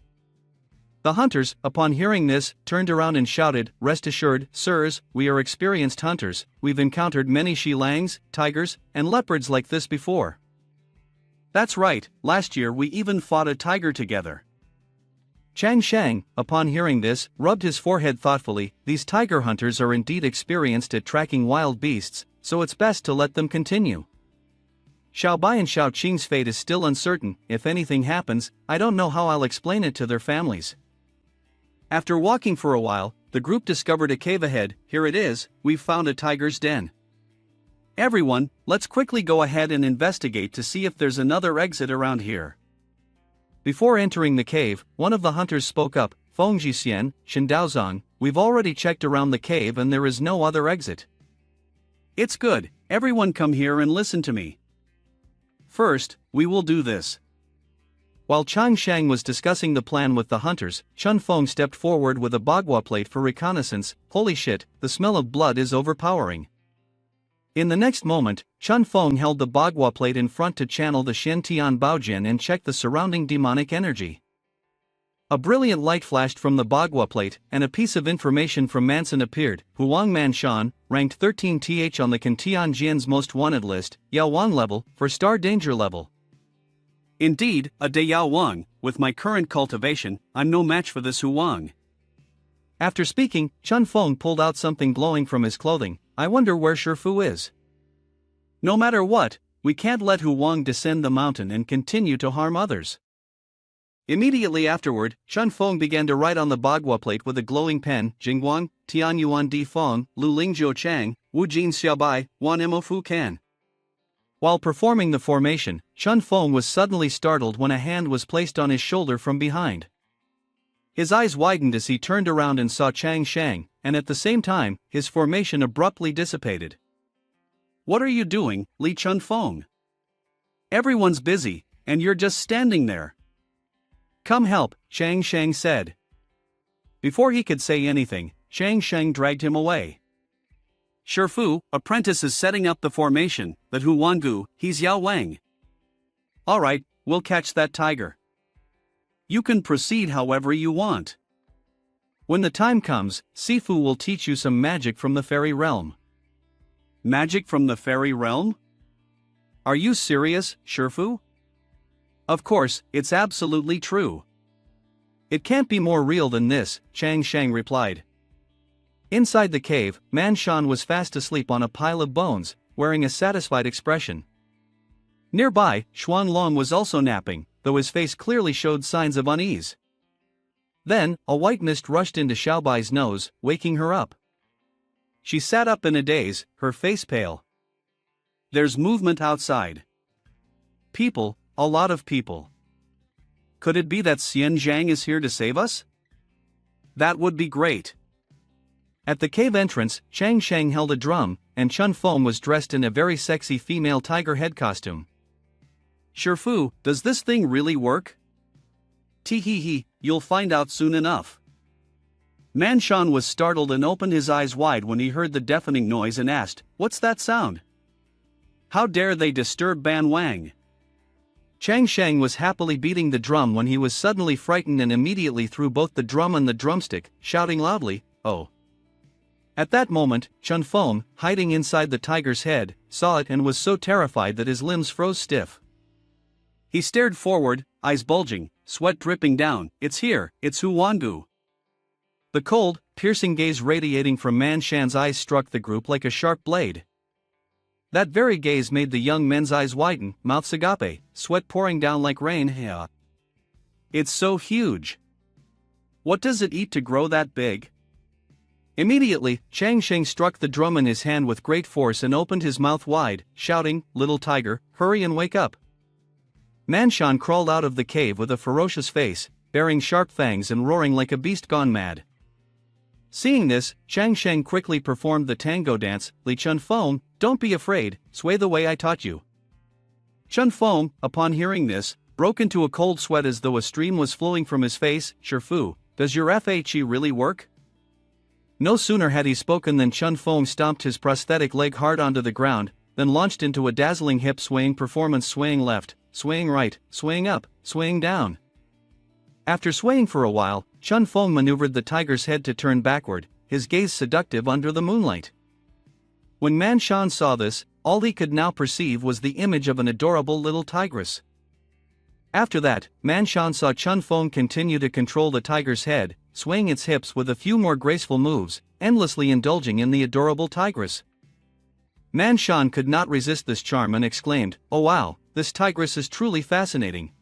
The hunters, upon hearing this, turned around and shouted, rest assured, sirs, we are experienced hunters, we've encountered many xilangs, tigers, and leopards like this before. That's right, last year we even fought a tiger together. Chang Sheng, upon hearing this, rubbed his forehead thoughtfully. These tiger hunters are indeed experienced at tracking wild beasts, so it's best to let them continue. Xiao Bai and Xiao Qing's fate is still uncertain. If anything happens, I don't know how I'll explain it to their families. After walking for a while, the group discovered a cave ahead. Here it is, we've found a tiger's den. Everyone, let's quickly go ahead and investigate to see if there's another exit around here. Before entering the cave, one of the hunters spoke up. Feng Jixian, Shen Daozong, we've already checked around the cave and there is no other exit. It's good, everyone come here and listen to me. First, we will do this. While Chang Shang was discussing the plan with the hunters, Chun Feng stepped forward with a bagua plate for reconnaissance. Holy shit, the smell of blood is overpowering. In the next moment, Chun Feng held the bagua plate in front to channel the Shen Tian Baojian and check the surrounding demonic energy. A brilliant light flashed from the bagua plate, and a piece of information from Manson appeared. Huang Manshan, ranked 13th on the Kantian Jian's most wanted list, Yao Wang level, for star danger level. Indeed, a de Yao Wang, with my current cultivation, I'm no match for this Huang. After speaking, Chun Feng pulled out something glowing from his clothing. I wonder where Shifu is. No matter what, we can't let Huang descend the mountain and continue to harm others. Immediately afterward, Chun Feng began to write on the bagua plate with a glowing pen: Jingguang, Tian Yuan Di Feng, Lu Ling Jiu Chang, Wu Jin Xiaobai, Wan Mo Fu Kan. While performing the formation, Chun Feng was suddenly startled when a hand was placed on his shoulder from behind. His eyes widened as he turned around and saw Chang Shang, and at the same time, his formation abruptly dissipated. What are you doing, Li Chun Feng? Everyone's busy, and you're just standing there. Come help, Chang Shang said. Before he could say anything, Chang Shang dragged him away. Shifu, apprentice is setting up the formation, that Huanggu, he's Yao Wang. Alright, we'll catch that tiger. You can proceed however you want. When the time comes, Sifu will teach you some magic from the fairy realm. Magic from the fairy realm? Are you serious, Shifu? Of course, it's absolutely true. It can't be more real than this, Chang Shang replied. Inside the cave, Man Shan was fast asleep on a pile of bones, wearing a satisfied expression. Nearby, Xuan Long was also napping, though his face clearly showed signs of unease. Then, a white mist rushed into Xiaobai's nose, waking her up. She sat up in a daze, her face pale. There's movement outside. People, a lot of people. Could it be that Xian Zhang is here to save us? That would be great. At the cave entrance, Chang Shang held a drum, and Chun Feng was dressed in a very sexy female tiger head costume. Shifu, does this thing really work? Tee-hee-hee, you'll find out soon enough. Man Shan was startled and opened his eyes wide when he heard the deafening noise and asked, What's that sound? How dare they disturb Ban Wang? Chang Shang was happily beating the drum when he was suddenly frightened and immediately threw both the drum and the drumstick, shouting loudly, Oh! At that moment, Chun Feng, hiding inside the tiger's head, saw it and was so terrified that his limbs froze stiff. He stared forward, eyes bulging, sweat dripping down. It's here, it's Huanggu. The cold, piercing gaze radiating from Man Shan's eyes struck the group like a sharp blade. That very gaze made the young men's eyes widen, mouths agape, sweat pouring down like rain. It's so huge. What does it eat to grow that big? Immediately, Chang Shang struck the drum in his hand with great force and opened his mouth wide, shouting, Little tiger, hurry and wake up. Man Shan crawled out of the cave with a ferocious face, bearing sharp fangs and roaring like a beast gone mad. Seeing this, Chang Shang quickly performed the tango dance. Li Chun Feng, don't be afraid, sway the way I taught you. Chun Feng, upon hearing this, broke into a cold sweat as though a stream was flowing from his face. Shifu, does your FHE really work? No sooner had he spoken than Chun Feng stomped his prosthetic leg hard onto the ground, then launched into a dazzling hip swaying performance, swaying left, swaying right, swaying up, swaying down. After swaying for a while, Chun Feng maneuvered the tiger's head to turn backward, his gaze seductive under the moonlight. When Man Shan saw this, all he could now perceive was the image of an adorable little tigress. After that, Man Shan saw Chun Feng continue to control the tiger's head, swaying its hips with a few more graceful moves, endlessly indulging in the adorable tigress. Man Shan could not resist this charm and exclaimed, Oh wow, this tigress is truly fascinating.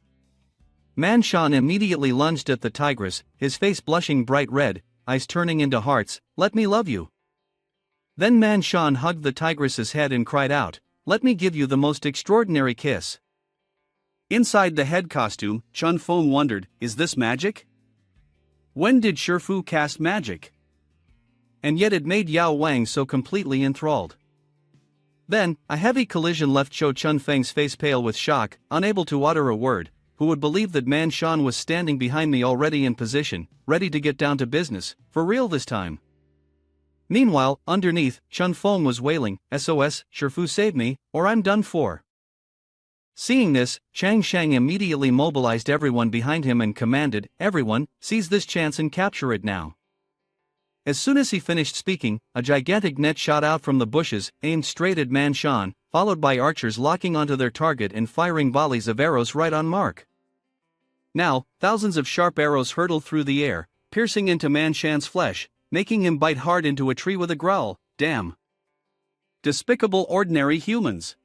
Man Shan immediately lunged at the tigress, his face blushing bright red, eyes turning into hearts. Let me love you. Then Man Shan hugged the tigress's head and cried out, Let me give you the most extraordinary kiss. Inside the head costume, Chun Feng wondered, Is this magic? When did Shifu cast magic? And yet it made Yao Wang so completely enthralled. Then, a heavy collision left Chun Feng's face pale with shock, unable to utter a word. who would believe that Man Shan was standing behind me already in position, ready to get down to business, for real this time. Meanwhile, underneath, Chun Feng was wailing, "SOS, Shifu save me, or I'm done for." Seeing this, Chang Shang immediately mobilized everyone behind him and commanded, "Everyone, seize this chance and capture it now." As soon as he finished speaking, a gigantic net shot out from the bushes, aimed straight at Man Shan, followed by archers locking onto their target and firing volleys of arrows right on mark. Now, thousands of sharp arrows hurtled through the air, piercing into Man Shan's flesh, making him bite hard into a tree with a growl. Damn! Despicable ordinary humans!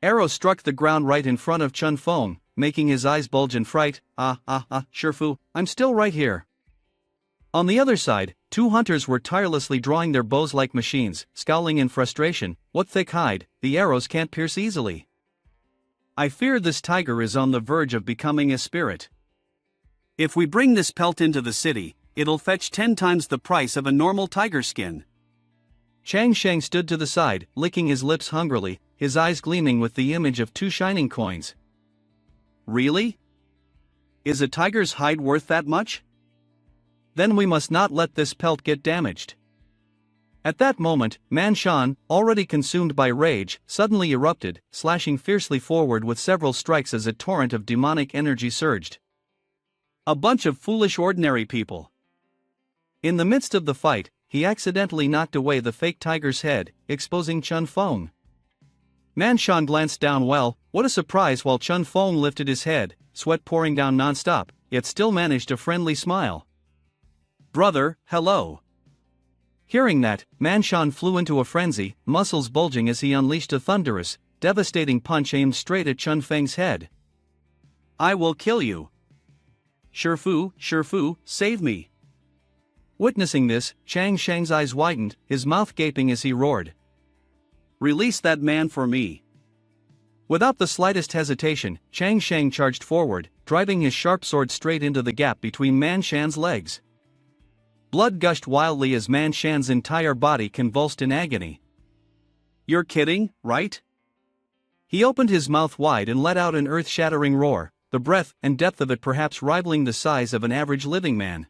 Arrow struck the ground right in front of Chun Feng, making his eyes bulge in fright. Shifu, I'm still right here." On the other side, two hunters were tirelessly drawing their bows like machines, scowling in frustration. "What thick hide, the arrows can't pierce easily. I fear this tiger is on the verge of becoming a spirit. If we bring this pelt into the city, it'll fetch 10 times the price of a normal tiger skin." Chang Shang stood to the side, licking his lips hungrily, his eyes gleaming with the image of 2 shining coins. Really? Is a tiger's hide worth that much? Then we must not let this pelt get damaged. At that moment, Man Shan, already consumed by rage, suddenly erupted, slashing fiercely forward with several strikes as a torrent of demonic energy surged. A bunch of foolish ordinary people. In the midst of the fight, he accidentally knocked away the fake tiger's head, exposing Chun Feng. Man Shan glanced down. Well, what a surprise, while Chun Feng lifted his head, sweat pouring down non-stop, yet still managed a friendly smile. "Brother, hello." Hearing that, Man Shan flew into a frenzy, muscles bulging as he unleashed a thunderous, devastating punch aimed straight at Chun Feng's head. "I will kill you. Shifu, save me." Witnessing this, Chang Shang's eyes widened, his mouth gaping as he roared. "Release that man for me." Without the slightest hesitation, Chang Shang charged forward, driving his sharp sword straight into the gap between Man Shan's legs. Blood gushed wildly as Man Shan's entire body convulsed in agony. "You're kidding, right?" He opened his mouth wide and let out an earth-shattering roar, the breadth and depth of it perhaps rivaling the size of an average living man.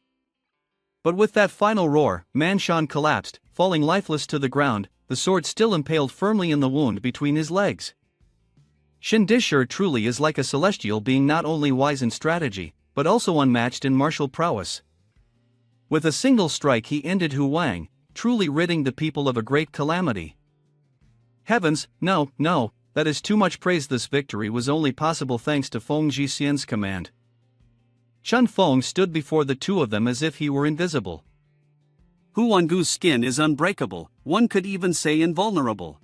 But with that final roar, Man Shan collapsed, falling lifeless to the ground, the sword still impaled firmly in the wound between his legs. Shin Dishur truly is like a celestial being, not only wise in strategy, but also unmatched in martial prowess. With a single strike he ended Hu Wang, truly ridding the people of a great calamity. Heavens, no, that is too much praise. This victory was only possible thanks to Feng Jixian's command. Chun Feng stood before the two of them as if he were invisible. Hu Wangu's skin is unbreakable, one could even say invulnerable.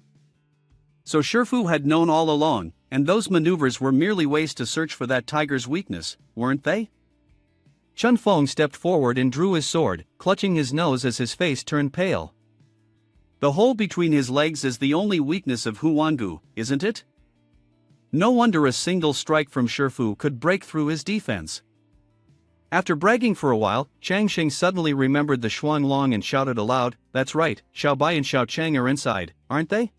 So Shifu had known all along, and those maneuvers were merely ways to search for that tiger's weakness, weren't they? Chun Feng stepped forward and drew his sword, clutching his nose as his face turned pale. The hole between his legs is the only weakness of Hu Wangu, isn't it? No wonder a single strike from Shifu could break through his defense. After bragging for a while, Chang Sheng suddenly remembered the Shuang Long and shouted aloud, "That's right, Xiao Bai and Xiao Chang are inside, aren't they?"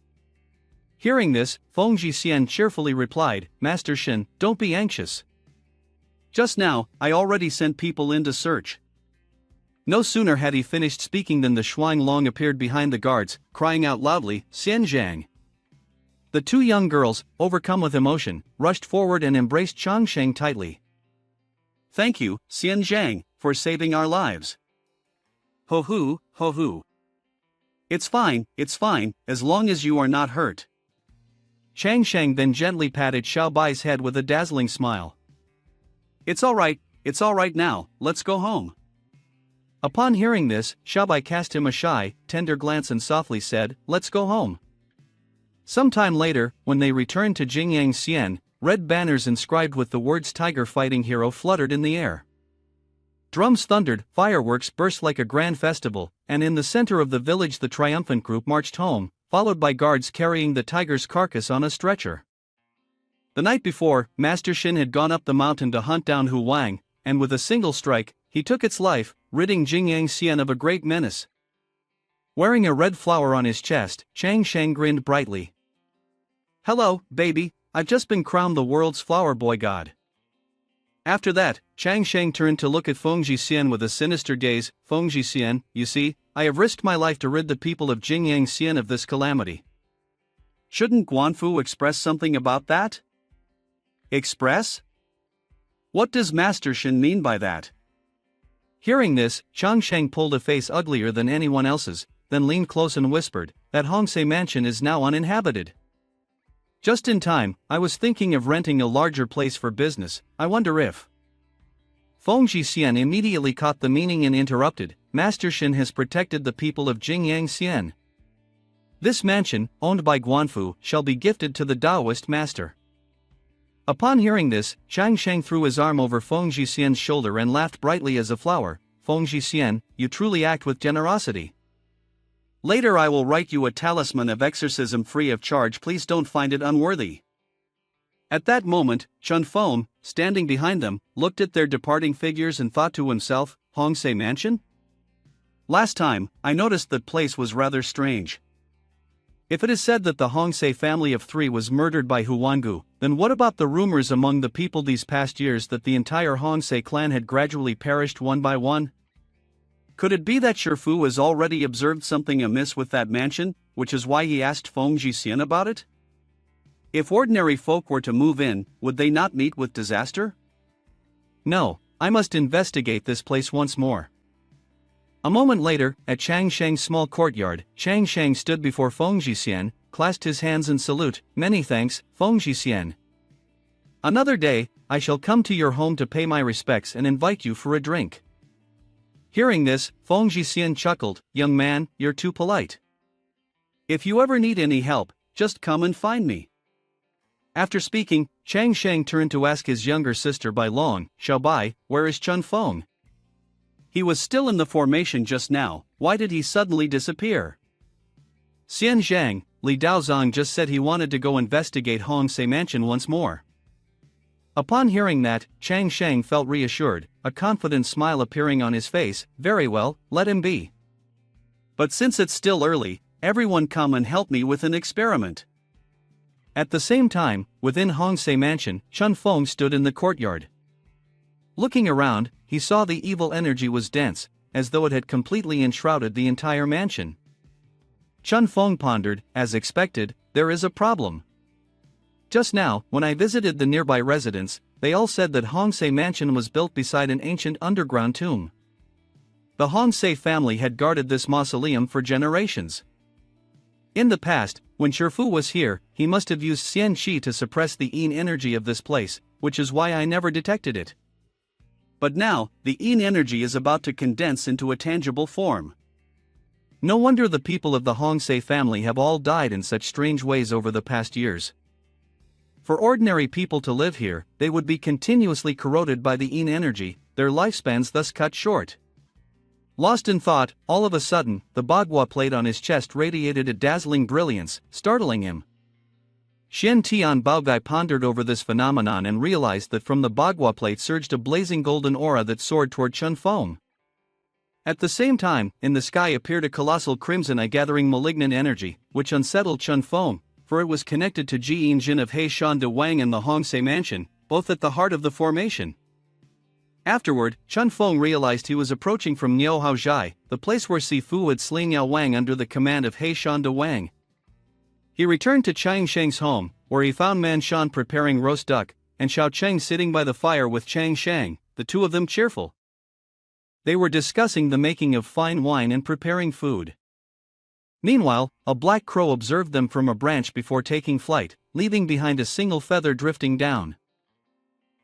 Hearing this, Feng Jixian cheerfully replied, "Master Shin, don't be anxious. Just now, I already sent people in to search." No sooner had he finished speaking than the Shuang Long appeared behind the guards, crying out loudly, "Xian Zhang!" The two young girls, overcome with emotion, rushed forward and embraced Chang Sheng tightly. "Thank you, Xian Zhang, for saving our lives." Ho hoo. It's fine, as long as you are not hurt." Chang Sheng then gently patted Xiao Bai's head with a dazzling smile. It's all right now, let's go home." Upon hearing this, Xiao Bai cast him a shy, tender glance and softly said, "Let's go home." Some time later, when they returned to Jingyang Xian, red banners inscribed with the words "Tiger Fighting Hero" fluttered in the air. Drums thundered, fireworks burst like a grand festival, and in the center of the village the triumphant group marched home, followed by guards carrying the tiger's carcass on a stretcher. The night before, Master Shin had gone up the mountain to hunt down Hu Wang, and with a single strike, he took its life, ridding Jingyang Xian of a great menace. Wearing a red flower on his chest, Chang Sheng grinned brightly. "Hello, baby, I've just been crowned the world's flower boy god." After that, Chang Sheng turned to look at Feng Jixian with a sinister gaze. Feng Jixian, you see, I have risked my life to rid the people of Jingyang Xian of this calamity. Shouldn't Guanfu express something about that? Express? What does Master Shen mean by that? Hearing this, Chang Sheng pulled a face uglier than anyone else's, then leaned close and whispered, that Hongsei mansion is now uninhabited. Just in time, I was thinking of renting a larger place for business. I wonder if... Feng Jixian immediately caught the meaning and interrupted, Master Shen has protected the people of Jingyang Xian. This mansion, owned by Guanfu, shall be gifted to the Taoist master. Upon hearing this, Chang Sheng threw his arm over Feng Jixian's shoulder and laughed brightly as a flower. Feng Jixian, you truly act with generosity. Later I will write you a talisman of exorcism free of charge, please don't find it unworthy. At that moment, Chun Feng, standing behind them, looked at their departing figures and thought to himself, Hongsei Mansion? Last time, I noticed that place was rather strange. If it is said that the Hongsei family of 3 was murdered by Huanggu, then what about the rumors among the people these past years that the entire Hongsei clan had gradually perished one by one? Could it be that Shifu has already observed something amiss with that mansion, which is why he asked Feng Jixian about it? If ordinary folk were to move in, would they not meet with disaster? No, I must investigate this place once more. A moment later, at Chang Sheng's small courtyard, Chang Sheng stood before Feng Jixian, clasped his hands in salute. Many thanks, Feng Jixian. Another day, I shall come to your home to pay my respects and invite you for a drink. Hearing this, Feng Jixian chuckled, young man, you're too polite. If you ever need any help, just come and find me. After speaking, Chang Sheng turned to ask his younger sister Bai Long, Xiaobai, where is Chun Feng? He was still in the formation just now, why did he suddenly disappear? Xian Zhang, Li Daozong just said he wanted to go investigate Hongsei Mansion once more. Upon hearing that, Chang Sheng felt reassured, a confident smile appearing on his face. Very well, let him be. But since it's still early, everyone come and help me with an experiment. At the same time, within Hongsei Mansion, Chun Feng stood in the courtyard. Looking around, he saw the evil energy was dense, as though it had completely enshrouded the entire mansion. Chun Feng pondered, as expected, there is a problem. Just now, when I visited the nearby residence, they all said that Hongsei Mansion was built beside an ancient underground tomb. The Hongsei family had guarded this mausoleum for generations. In the past, when Shifu was here, he must have used Xian Qi to suppress the Yin energy of this place, which is why I never detected it. But now, the Yin energy is about to condense into a tangible form. No wonder the people of the Hongsei family have all died in such strange ways over the past years. For ordinary people to live here, they would be continuously corroded by the Yin energy, their lifespans thus cut short. Lost in thought, all of a sudden, the bagua plate on his chest radiated a dazzling brilliance, startling him. Xian Tian Baogai pondered over this phenomenon and realized that from the bagua plate surged a blazing golden aura that soared toward Chun Feng. At the same time, in the sky appeared a colossal crimson eye-gathering malignant energy, which unsettled Chun Feng, for it was connected to Ji Yin of He Shan De Wang and the Hongsei Mansion, both at the heart of the formation. Afterward, Chun Feng realized he was approaching from Niu Haozhai, the place where Sifu had slain Yao Wang under the command of He Shan De Wang. He returned to Chang Sheng's home, where he found Man Shan preparing roast duck, and Xiao Cheng sitting by the fire with Chang Sheng, the two of them cheerful. They were discussing the making of fine wine and preparing food. Meanwhile, a black crow observed them from a branch before taking flight, leaving behind a single feather drifting down.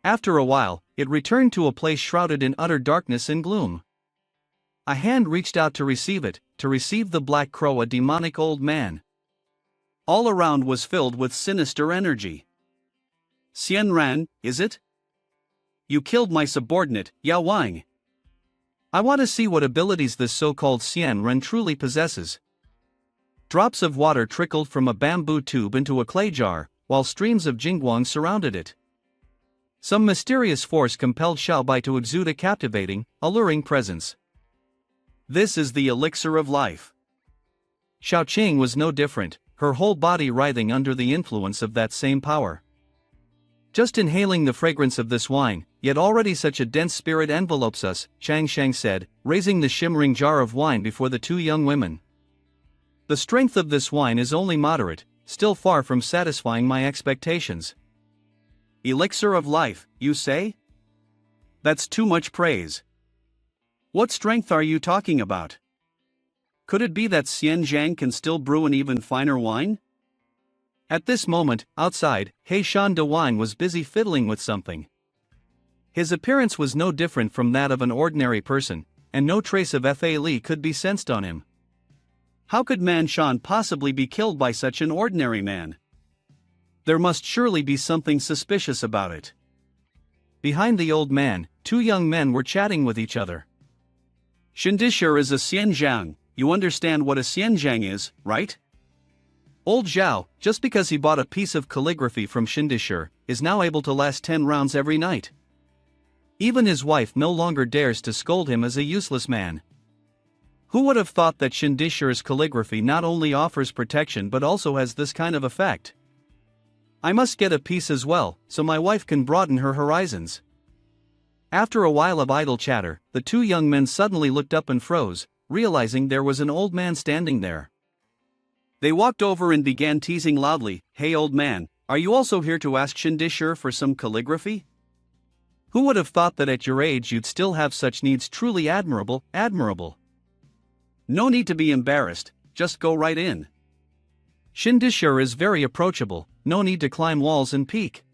After a while, it returned to a place shrouded in utter darkness and gloom. A hand reached out to receive it, to receive the black crow, a demonic old man. All around was filled with sinister energy. Xian Ran, is it? You killed my subordinate, Yao Wang. I want to see what abilities this so-called Xian Ran truly possesses. Drops of water trickled from a bamboo tube into a clay jar, while streams of jingguang surrounded it. Some mysterious force compelled Xiaobai to exude a captivating, alluring presence. This is the elixir of life. Xiao Qing was no different, her whole body writhing under the influence of that same power. Just inhaling the fragrance of this wine, yet already such a dense spirit envelopes us, Chang Shang said, raising the shimmering jar of wine before the two young women. The strength of this wine is only moderate, still far from satisfying my expectations. Elixir of life, you say? That's too much praise. What strength are you talking about? Could it be that Xian Zhang can still brew an even finer wine? At this moment, outside, He Shan de Wine was busy fiddling with something. His appearance was no different from that of an ordinary person, and no trace of Fa Li could be sensed on him. How could Man Shan possibly be killed by such an ordinary man? There must surely be something suspicious about it. Behind the old man, two young men were chatting with each other. Shindishir is a Xianzhang, you understand what a Xianzhang is, right? Old Zhao, just because he bought a piece of calligraphy from Shindishir, is now able to last 10 rounds every night. Even his wife no longer dares to scold him as a useless man. Who would have thought that Shindishir's calligraphy not only offers protection but also has this kind of effect? I must get a piece as well, so my wife can broaden her horizons. After a while of idle chatter, the two young men suddenly looked up and froze, realizing there was an old man standing there. They walked over and began teasing loudly, "Hey old man, are you also here to ask Shindishir for some calligraphy? Who would have thought that at your age you'd still have such needs? Truly admirable, admirable. No need to be embarrassed, just go right in. Shindishir is very approachable, no need to climb walls and peek."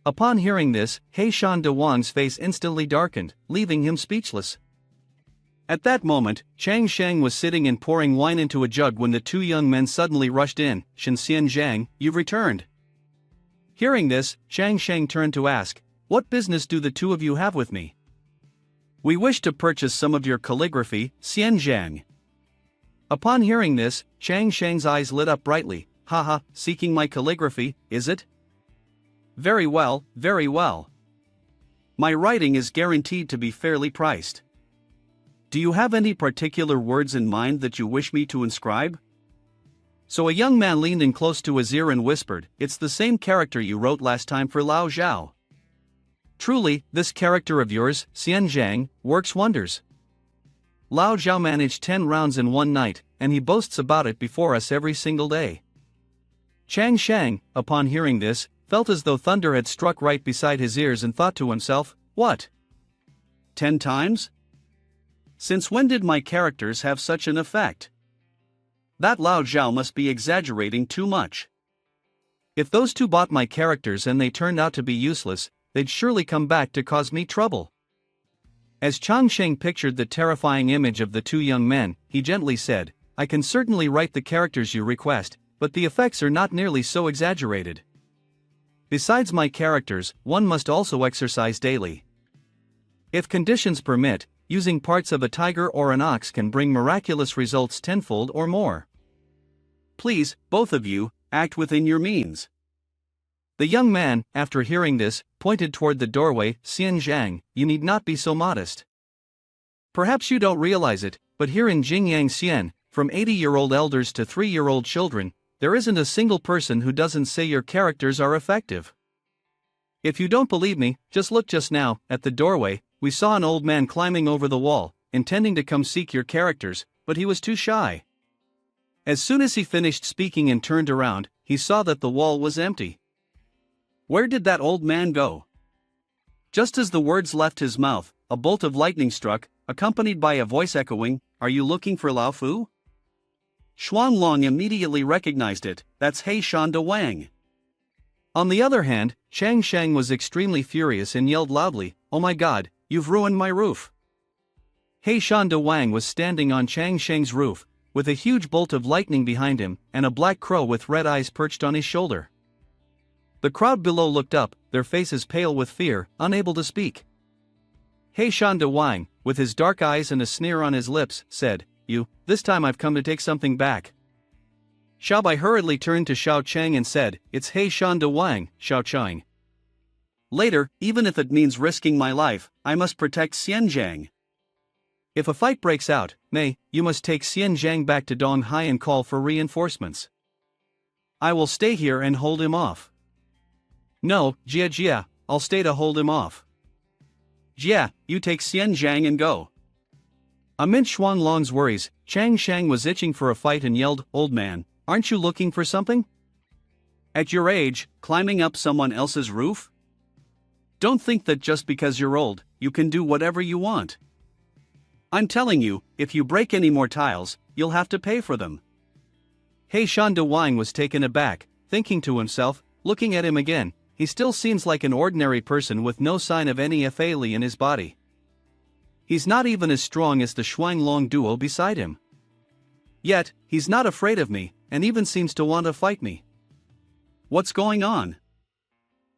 Upon hearing this, He Shan de Wang's face instantly darkened, leaving him speechless. At that moment, Chang Shang was sitting and pouring wine into a jug when the two young men suddenly rushed in. "Shen Xian Zhang, you've returned." Hearing this, Chang Shang turned to ask, "What business do the two of you have with me?" "We wish to purchase some of your calligraphy, Xian Zhang." Upon hearing this, Chang Shang's eyes lit up brightly. "Haha, seeking my calligraphy, is it? Very well, very well. My writing is guaranteed to be fairly priced. Do you have any particular words in mind that you wish me to inscribe?" So a young man leaned in close to his ear and whispered, "It's the same character you wrote last time for Lao Zhao. Truly, this character of yours, Xian Zhang, works wonders. Lao Zhao managed 10 rounds in one night, and he boasts about it before us every single day." Chang Shang, upon hearing this, felt as though thunder had struck right beside his ears and thought to himself, "What? 10 times? Since when did my characters have such an effect? That Lao Zhao must be exaggerating too much. If those two bought my characters and they turned out to be useless, they'd surely come back to cause me trouble." As Chang Sheng pictured the terrifying image of the two young men, he gently said, "I can certainly write the characters you request, but the effects are not nearly so exaggerated. Besides my characters, one must also exercise daily. If conditions permit, using parts of a tiger or an ox can bring miraculous results tenfold or more. Please, both of you, act within your means." The young man, after hearing this, pointed toward the doorway. "Xian Zhang, you need not be so modest. Perhaps you don't realize it, but here in Jingyang Xian, from 80-year-old elders to 3-year-old children, there isn't a single person who doesn't say your characters are effective. If you don't believe me, just look just now, at the doorway, we saw an old man climbing over the wall, intending to come seek your characters, but he was too shy." As soon as he finished speaking and turned around, he saw that the wall was empty. Where did that old man go? Just as the words left his mouth, a bolt of lightning struck, accompanied by a voice echoing, "Are you looking for Lao Fu?" Xuan Long immediately recognized it. "That's He Shan de Wang." On the other hand, Chang Sheng was extremely furious and yelled loudly, "Oh my god, you've ruined my roof." He Shan de Wang was standing on Chang Sheng's roof, with a huge bolt of lightning behind him and a black crow with red eyes perched on his shoulder. The crowd below looked up, their faces pale with fear, unable to speak. He Shan de Wang, with his dark eyes and a sneer on his lips, said, This time I've come to take something back." Xiao Bai hurriedly turned to Xiao Chang and said, "It's He Shan de Wang, Xiao Chang. Later, even if it means risking my life, I must protect Xian Zhang. If a fight breaks out, you must take Xian Zhang back to Donghai and call for reinforcements. I will stay here and hold him off." "No, Jia, I'll stay to hold him off." "Jia, you take Xian Zhang and go." Amid Xuan Long's worries, Chang Shang was itching for a fight and yelled, "Old man, aren't you looking for something? At your age, climbing up someone else's roof? Don't think that just because you're old, you can do whatever you want. I'm telling you, if you break any more tiles, you'll have to pay for them." He Shan De Wang was taken aback, thinking to himself, looking at him again, he still seems like an ordinary person with no sign of any Yahello in his body. He's not even as strong as the Xuan Long duo beside him. Yet, he's not afraid of me, and even seems to want to fight me. What's going on?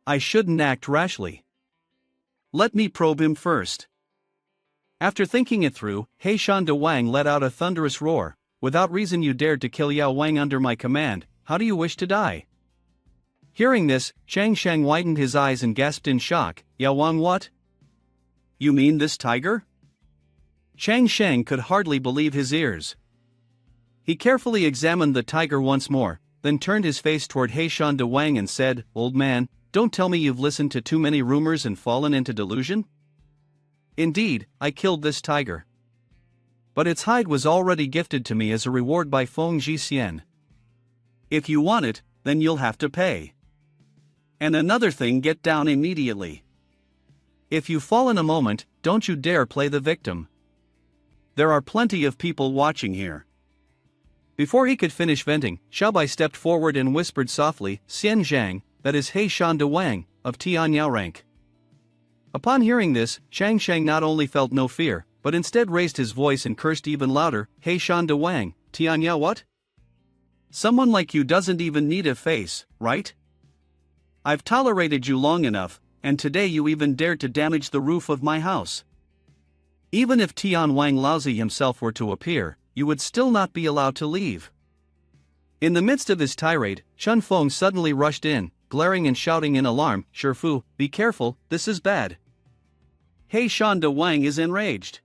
I shouldn't act rashly. Let me probe him first. After thinking it through, He Shan De Wang let out a thunderous roar. "Without reason you dared to kill Yao Wang under my command, how do you wish to die?" Hearing this, Chang Shang widened his eyes and gasped in shock. "Yao Wang what? You mean this tiger?" Chang Shang could hardly believe his ears. He carefully examined the tiger once more, then turned his face toward He Shan De Wang and said, "Old man, don't tell me you've listened to too many rumors and fallen into delusion? Indeed, I killed this tiger. But its hide was already gifted to me as a reward by Feng Jixian. If you want it, then you'll have to pay. And another thing, get down immediately. If you fall in a moment, don't you dare play the victim. There are plenty of people watching here." Before he could finish venting, Xiaobai stepped forward and whispered softly, "Xian Zhang, that is He Shan De Wang, of Tianyao rank." Upon hearing this, Chang Shang not only felt no fear, but instead raised his voice and cursed even louder, "He Shan De Wang, Tianyao what? Someone like you doesn't even need a face, right? I've tolerated you long enough, and today you even dared to damage the roof of my house. Even if Tian Wang Laozi himself were to appear, you would still not be allowed to leave." In the midst of his tirade, Chun Feng suddenly rushed in, glaring and shouting in alarm, "Shifu, be careful, this is bad." He Shan De Wang is enraged.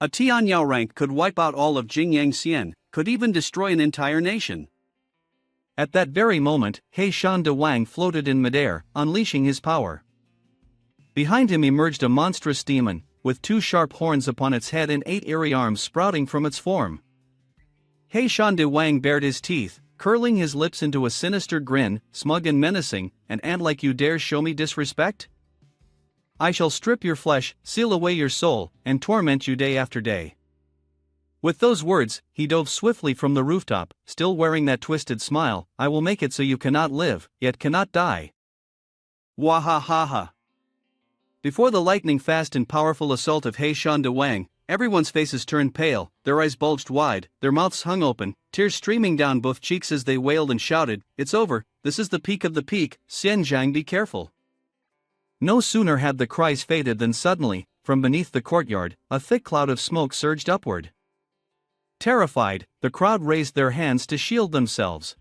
A Tianyao rank could wipe out all of Jingyang Xian, could even destroy an entire nation. At that very moment, He Shan De Wang floated in midair, unleashing his power. Behind him emerged a monstrous demon, with 2 sharp horns upon its head and 8 airy arms sprouting from its form. He Shan De Wang bared his teeth, curling his lips into a sinister grin, smug and menacing, "An ant like you dares show me disrespect? I shall strip your flesh, seal away your soul, and torment you day after day." With those words, he dove swiftly from the rooftop, still wearing that twisted smile, "I will make it so you cannot live, yet cannot die." Wahahaha. Before the lightning-fast and powerful assault of He Shan De Wang, everyone's faces turned pale, their eyes bulged wide, their mouths hung open, tears streaming down both cheeks as they wailed and shouted, "It's over, this is the peak of the peak, Xian Zhang, be careful." No sooner had the cries faded than suddenly, from beneath the courtyard, a thick cloud of smoke surged upward. Terrified, the crowd raised their hands to shield themselves.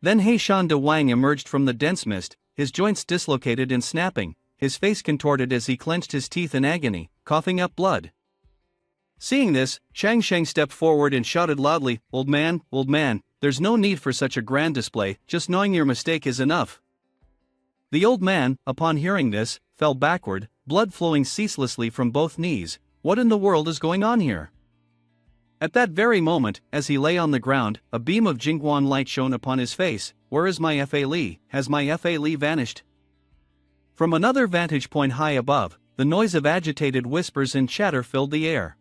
Then He Shan De Wang emerged from the dense mist, his joints dislocated and snapping, his face contorted as he clenched his teeth in agony, coughing up blood. Seeing this, Chang Shang stepped forward and shouted loudly, old man, there's no need for such a grand display, just knowing your mistake is enough." The old man, upon hearing this, fell backward, blood flowing ceaselessly from both knees. What in the world is going on here? At that very moment, as he lay on the ground, a beam of Jingguan light shone upon his face. "Where is my Fa? Has my Fa vanished?" From another vantage point high above, the noise of agitated whispers and chatter filled the air.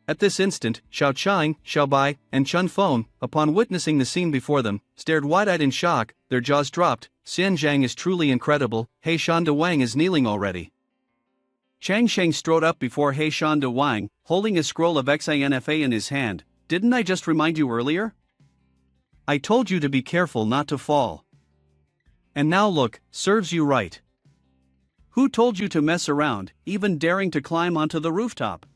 At this instant, Xiao Chang, Xiaobai, and Chun Feng, upon witnessing the scene before them, stared wide-eyed in shock, their jaws dropped. Xian Zhang is truly incredible, He Shan De Wang is kneeling already. Chang Sheng strode up before He Shan De Wang, holding a scroll of XINFA in his hand. "Didn't I just remind you earlier? I told you to be careful not to fall. And now look, serves you right. Who told you to mess around, even daring to climb onto the rooftop?"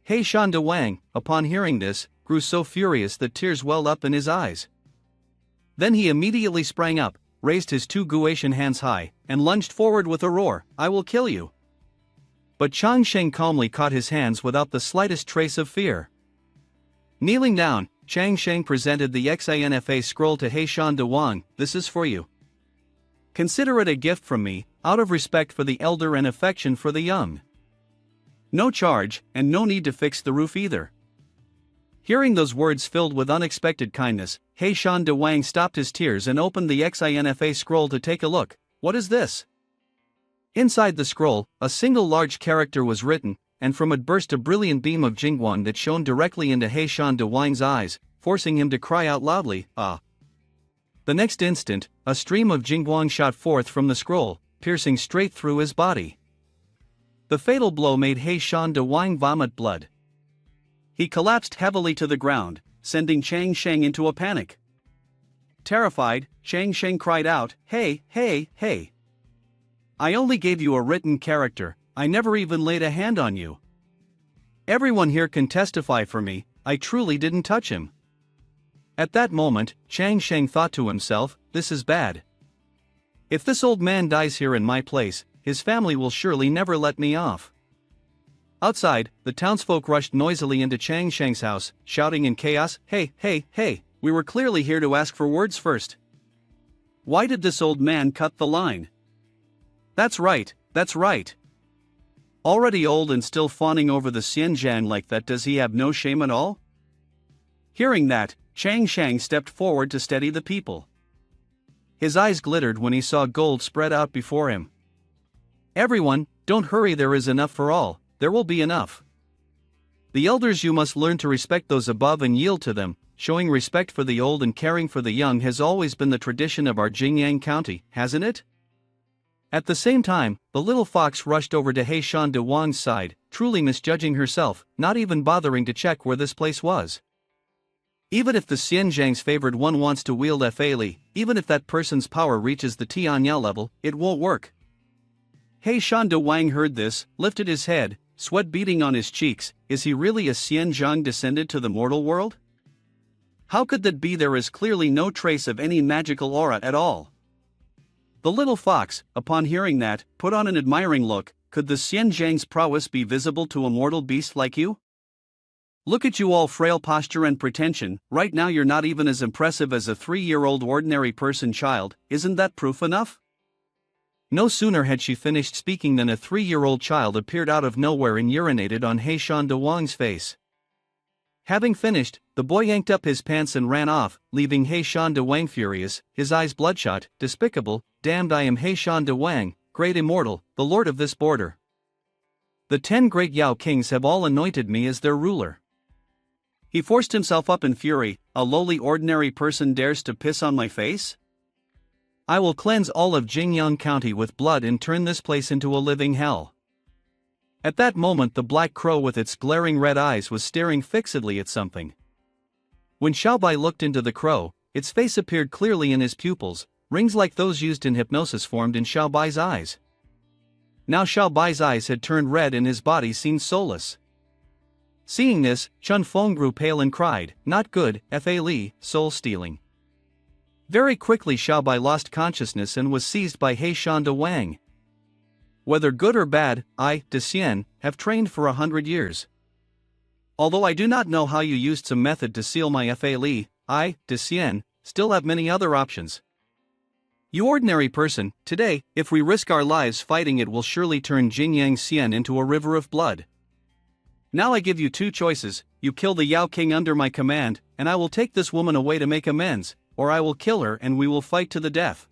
He Shan De Wang, upon hearing this, grew so furious that tears welled up in his eyes. Then he immediately sprang up, raised his 2 Guatian hands high, and lunged forward with a roar, "I will kill you." But Chang Sheng calmly caught his hands without the slightest trace of fear. Kneeling down, Chang Sheng presented the XINFA scroll to He Shan De Wang. "This is for you. Consider it a gift from me, out of respect for the elder and affection for the young. No charge, and no need to fix the roof either." Hearing those words filled with unexpected kindness, He Shan De Wang stopped his tears and opened the XINFA scroll to take a look. What is this? Inside the scroll, a single large character was written, and from it burst a brilliant beam of Jingguang that shone directly into He Shan De Wang's eyes, forcing him to cry out loudly, "Ah!" The next instant, a stream of Jingguang shot forth from the scroll, piercing straight through his body. The fatal blow made He Shan De Wang vomit blood. He collapsed heavily to the ground, sending Chang Sheng into a panic. Terrified, Chang Sheng cried out, "Hey, hey, hey! I only gave you a written character, I never even laid a hand on you. Everyone here can testify for me, I truly didn't touch him." At that moment, Chang Sheng thought to himself, "This is bad. If this old man dies here in my place, his family will surely never let me off." Outside, the townsfolk rushed noisily into Chang Sheng's house, shouting in chaos, "Hey, hey, hey, we were clearly here to ask for words first. Why did this old man cut the line? That's right, that's right. Already old and still fawning over the Xianjiang like that, does he have no shame at all?" Hearing that, Chang Sheng stepped forward to steady the people. His eyes glittered when he saw gold spread out before him. "Everyone, don't hurry, there is enough for all. There will be enough. The elders, you must learn to respect those above and yield to them. Showing respect for the old and caring for the young has always been the tradition of our Jingyang County, hasn't it?" At the same time, the little fox rushed over to He Shan De Wang's side, truly misjudging herself, not even bothering to check where this place was. Even if the Xianjiang's favored one wants to wield Fa Li, even if that person's power reaches the Tianya level, it won't work. He Shan De Wang heard this, lifted his head, sweat beading on his cheeks. Is he really a Xianjiang descended to the mortal world? How could that be? There is clearly no trace of any magical aura at all. The little fox, upon hearing that, put on an admiring look. Could the Xianjiang's prowess be visible to a mortal beast like you? Look at you, all frail posture and pretension. Right now you're not even as impressive as a 3-year-old ordinary person child. Isn't that proof enough? No sooner had she finished speaking than a 3-year-old child appeared out of nowhere and urinated on He Shan De Wang's face. Having finished, the boy yanked up his pants and ran off, leaving He Shan De Wang furious, his eyes bloodshot. "Despicable, damned, I am He Shan De Wang, great immortal, the lord of this border. The 10 great Yao kings have all anointed me as their ruler." He forced himself up in fury. "A lowly ordinary person dares to piss on my face? I will cleanse all of Jingyang County with blood and turn this place into a living hell." At that moment, the black crow with its glaring red eyes was staring fixedly at something. When Xiaobai looked into the crow, its face appeared clearly in his pupils. Rings like those used in hypnosis formed in Xiaobai's eyes. Now Xiaobai's eyes had turned red and his body seemed soulless. Seeing this, Chun Feng grew pale and cried, "Not good, Fa Li, soul stealing." Very quickly Xiaobai lost consciousness and was seized by He Shan De Wang. Whether good or bad, I, De Xian, have trained for 100 years. Although I do not know how you used some method to seal my Fa Li, I, De Xian, still have many other options. You ordinary person, today, if we risk our lives fighting, it will surely turn Jingyang Xian into a river of blood. Now I give you 2 choices, you kill the Yao King under my command, and I will take this woman away to make amends, or I will kill her and we will fight to the death.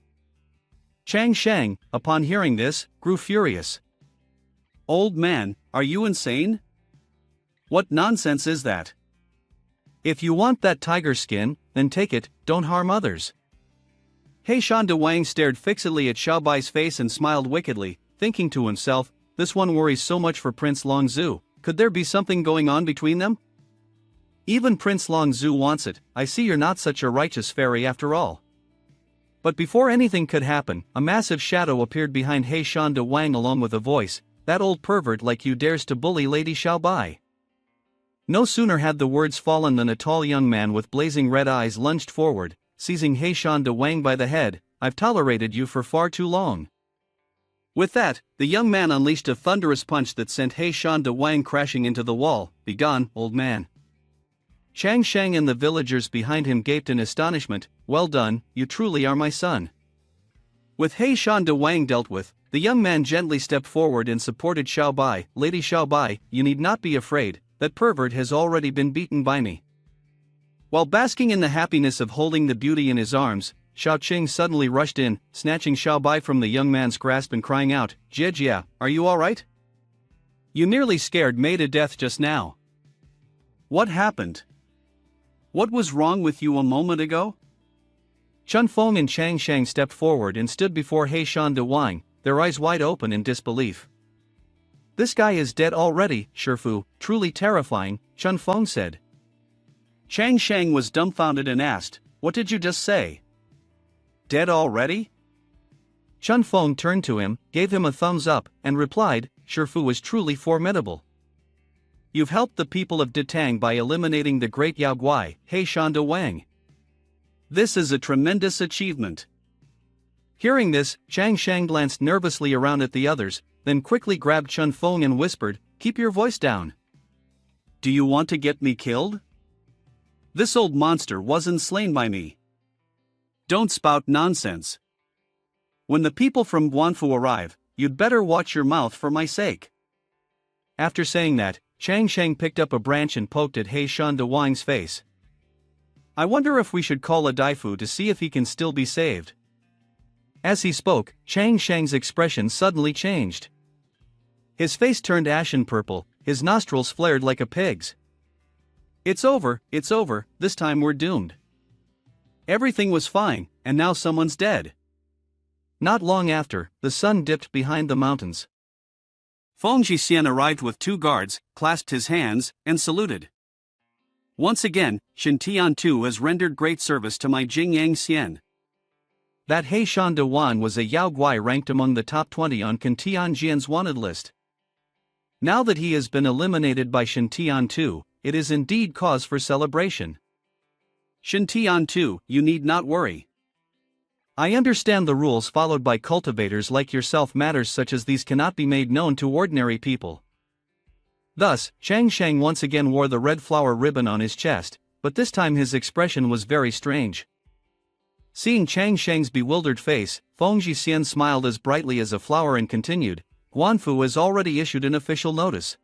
Chang Sheng, upon hearing this, grew furious. "Old man, are you insane? What nonsense is that? If you want that tiger skin, then take it, don't harm others." He Shan De Wang stared fixedly at Xiaobai's face and smiled wickedly, thinking to himself, "This one worries so much for Prince Longzhu. Could there be something going on between them? Even Prince Longzhu wants it. I see you're not such a righteous fairy after all." But before anything could happen, a massive shadow appeared behind He Shan De Wang along with a voice, "That old pervert like you dares to bully Lady Xiaobai." No sooner had the words fallen than a tall young man with blazing red eyes lunged forward, seizing He Shan De Wang by the head. "I've tolerated you for far too long." With that, the young man unleashed a thunderous punch that sent He Shan De Wang crashing into the wall. "Begone, old man." Chang Sheng and the villagers behind him gaped in astonishment. "Well done, you truly are my son." With He Shan De Wang dealt with, the young man gently stepped forward and supported Xiao Bai. Lady Xiao Bai, you need not be afraid, that pervert has already been beaten by me. While basking in the happiness of holding the beauty in his arms, Xiao Qing suddenly rushed in, snatching Xiao Bai from the young man's grasp and crying out, Jie, are you alright? You nearly scared me to death just now. What happened? What was wrong with you a moment ago? Chun Feng and Chang Shang stepped forward and stood before He Shan De Wang, their eyes wide open in disbelief. This guy is dead already, Shifu, truly terrifying, Chun Feng said. Chang Shang was dumbfounded and asked, what did you just say? Dead already? Chun Feng turned to him, gave him a thumbs up, and replied, Shifu was truly formidable. You've helped the people of Detang by eliminating the great Yao Guai, He Shan De Wang. This is a tremendous achievement. Hearing this, Chang Shang glanced nervously around at the others, then quickly grabbed Chun Feng and whispered, keep your voice down. Do you want to get me killed? This old monster wasn't slain by me. Don't spout nonsense. When the people from Guanfu arrive, you'd better watch your mouth for my sake. After saying that, Chang Shang picked up a branch and poked at He Shan De Wang's face. I wonder if we should call a Daifu to see if he can still be saved. As he spoke, Chang Shang's expression suddenly changed. His face turned ashen purple, his nostrils flared like a pig's. It's over, this time we're doomed. Everything was fine, and now someone's dead. Not long after, the sun dipped behind the mountains. Feng Jixian arrived with 2 guards, clasped his hands, and saluted. Once again, Shin Tian Tu has rendered great service to my Jingyang Xian. That He Shan De Wan was a Yao Guai ranked among the top 20 on Kan Tianjian's wanted list. Now that he has been eliminated by Shin Tian Tu, it is indeed cause for celebration. Shin Tian Tu, you need not worry. I understand the rules followed by cultivators like yourself. Matters such as these cannot be made known to ordinary people. Thus, Chang Shang once again wore the red flower ribbon on his chest, but this time his expression was very strange. Seeing Chang Shang's bewildered face, Feng Jixian smiled as brightly as a flower and continued, Guanfu has already issued an official notice.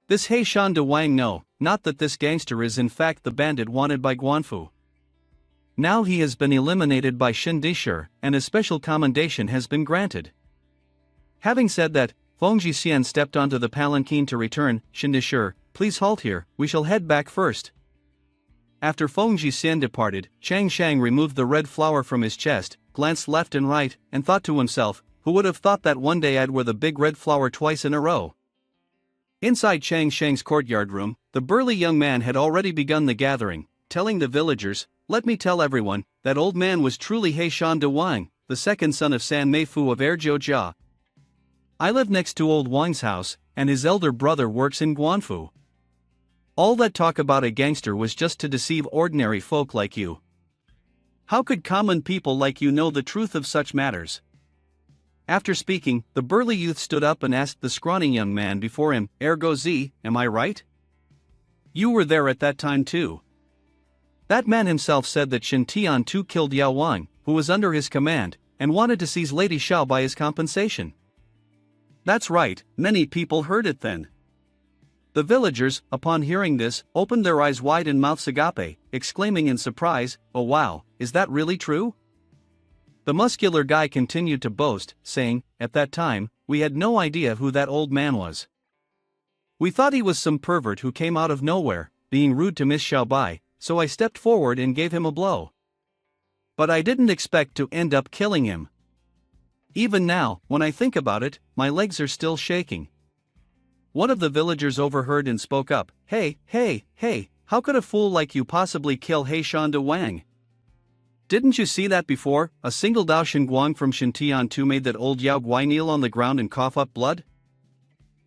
This He Shan De Wang not that this gangster is in fact the bandit wanted by Guanfu. Now he has been eliminated by Shin Dishur, and a special commendation has been granted. Having said that, Feng Jixian stepped onto the palanquin to return. Shin Dishur, please halt here, we shall head back first. After Feng Jixian departed, Chang Shang removed the red flower from his chest, glanced left and right, and thought to himself, who would have thought that one day I'd wear the big red flower twice in a row? Inside Chang Shang's courtyard room, the burly young man had already begun the gathering, telling the villagers, let me tell everyone, that old man was truly He Shan De Wang, the second son of San Mei Fu of Erjiujia. I live next to old Wang's house, and his elder brother works in Guanfu. All that talk about a gangster was just to deceive ordinary folk like you. How could common people like you know the truth of such matters? After speaking, the burly youth stood up and asked the scrawny young man before him, Ergo Z, am I right? You were there at that time too. That man himself said that Shin Tian Tu killed Yao Wang, who was under his command, and wanted to seize Lady Xiao by his compensation. That's right, many people heard it then. The villagers, upon hearing this, opened their eyes wide and mouths agape, exclaiming in surprise, oh wow, is that really true? The muscular guy continued to boast, saying, at that time, we had no idea who that old man was. We thought he was some pervert who came out of nowhere, being rude to Miss Xiao Bai, so I stepped forward and gave him a blow. But I didn't expect to end up killing him. Even now, when I think about it, my legs are still shaking. One of the villagers overheard and spoke up, hey, how could a fool like you possibly kill He Shan De Wang? Didn't you see that before? A single Dao Shin Guang from Shin Tian Tu made that old Yao Guai kneel on the ground and cough up blood?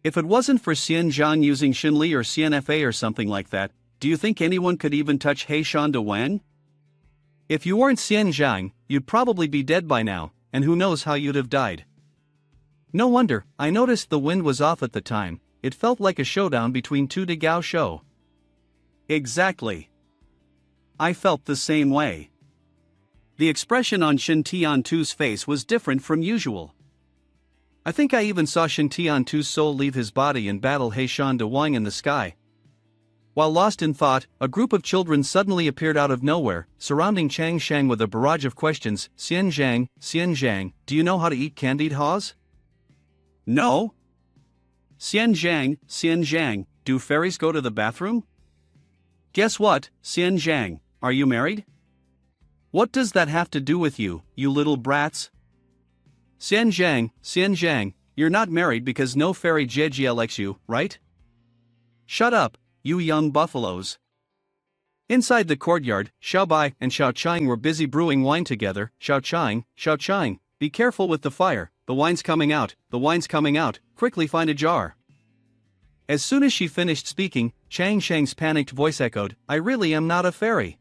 If it wasn't for Xian Zhang using Xin Li or CNFA or something like that, do you think anyone could even touch He Shan De Wang? If you weren't Xian Zhang, you'd probably be dead by now, and who knows how you'd have died. No wonder, I noticed the wind was off at the time, it felt like a showdown between two De Gao Shou. Exactly. I felt the same way. The expression on Shin Tian-tu's face was different from usual. I think I even saw Shin Tian-tu's soul leave his body and battle He Shan De Wang in the sky. While lost in thought, a group of children suddenly appeared out of nowhere, surrounding Chang Shang with a barrage of questions. Xian Zhang, do you know how to eat candied haws? No. Xian Zhang, do fairies go to the bathroom? Guess what, Xian Zhang, are you married? What does that have to do with you, you little brats? Xian Zhang, you're not married because no fairy Jie likes you, right? Shut up, you young buffaloes. Inside the courtyard, Xiao Bai and Xiao Chang were busy brewing wine together. Xiao Chang, be careful with the fire, the wine's coming out, quickly find a jar. As soon as she finished speaking, Chang Shang's panicked voice echoed, I really am not a fairy.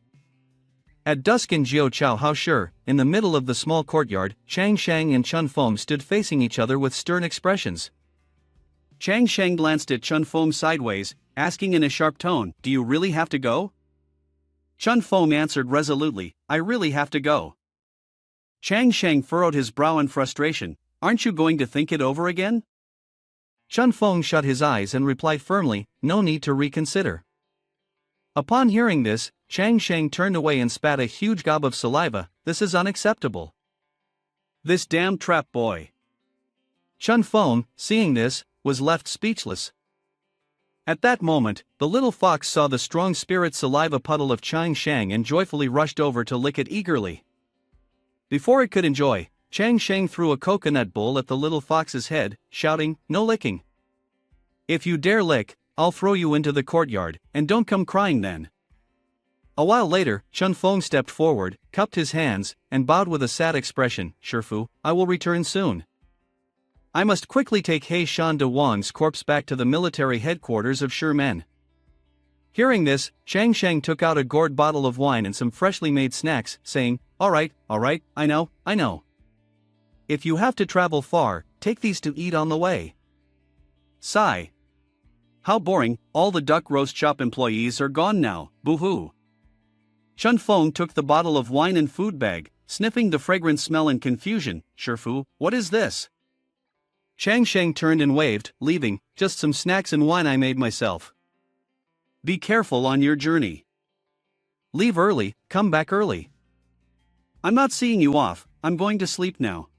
At dusk in Jiao Chao Hao Shi, in the middle of the small courtyard, Chang Shang and Chun Feng stood facing each other with stern expressions. Chang Shang glanced at Chun Feng sideways, asking in a sharp tone, do you really have to go? Chun Feng answered resolutely, I really have to go. Chang Shang furrowed his brow in frustration, aren't you going to think it over again? Chun Feng shut his eyes and replied firmly, no need to reconsider. Upon hearing this, Chang Shang turned away and spat a huge gob of saliva. This is unacceptable. This damn trap boy. Chun Feng, seeing this, was left speechless. At that moment, the little fox saw the strong spirit saliva puddle of Chang Shang and joyfully rushed over to lick it eagerly. Before it could enjoy, Chang Shang threw a coconut bowl at the little fox's head, shouting, no licking. If you dare lick, I'll throw you into the courtyard, and don't come crying then. A while later, Chun Feng stepped forward, cupped his hands, and bowed with a sad expression, Shifu, I will return soon. I must quickly take He Shan De Wang's corpse back to the military headquarters of Shimen. Hearing this, Chang Shang took out a gourd bottle of wine and some freshly made snacks, saying, all right, I know. If you have to travel far, take these to eat on the way. Sigh. How boring, all the duck roast shop employees are gone now, boo-hoo. Chun Feng took the bottle of wine and food bag, sniffing the fragrant smell in confusion. Shifu, what is this? Chang Shang turned and waved, leaving, just some snacks and wine I made myself. Be careful on your journey. Leave early, come back early. I'm not seeing you off, I'm going to sleep now.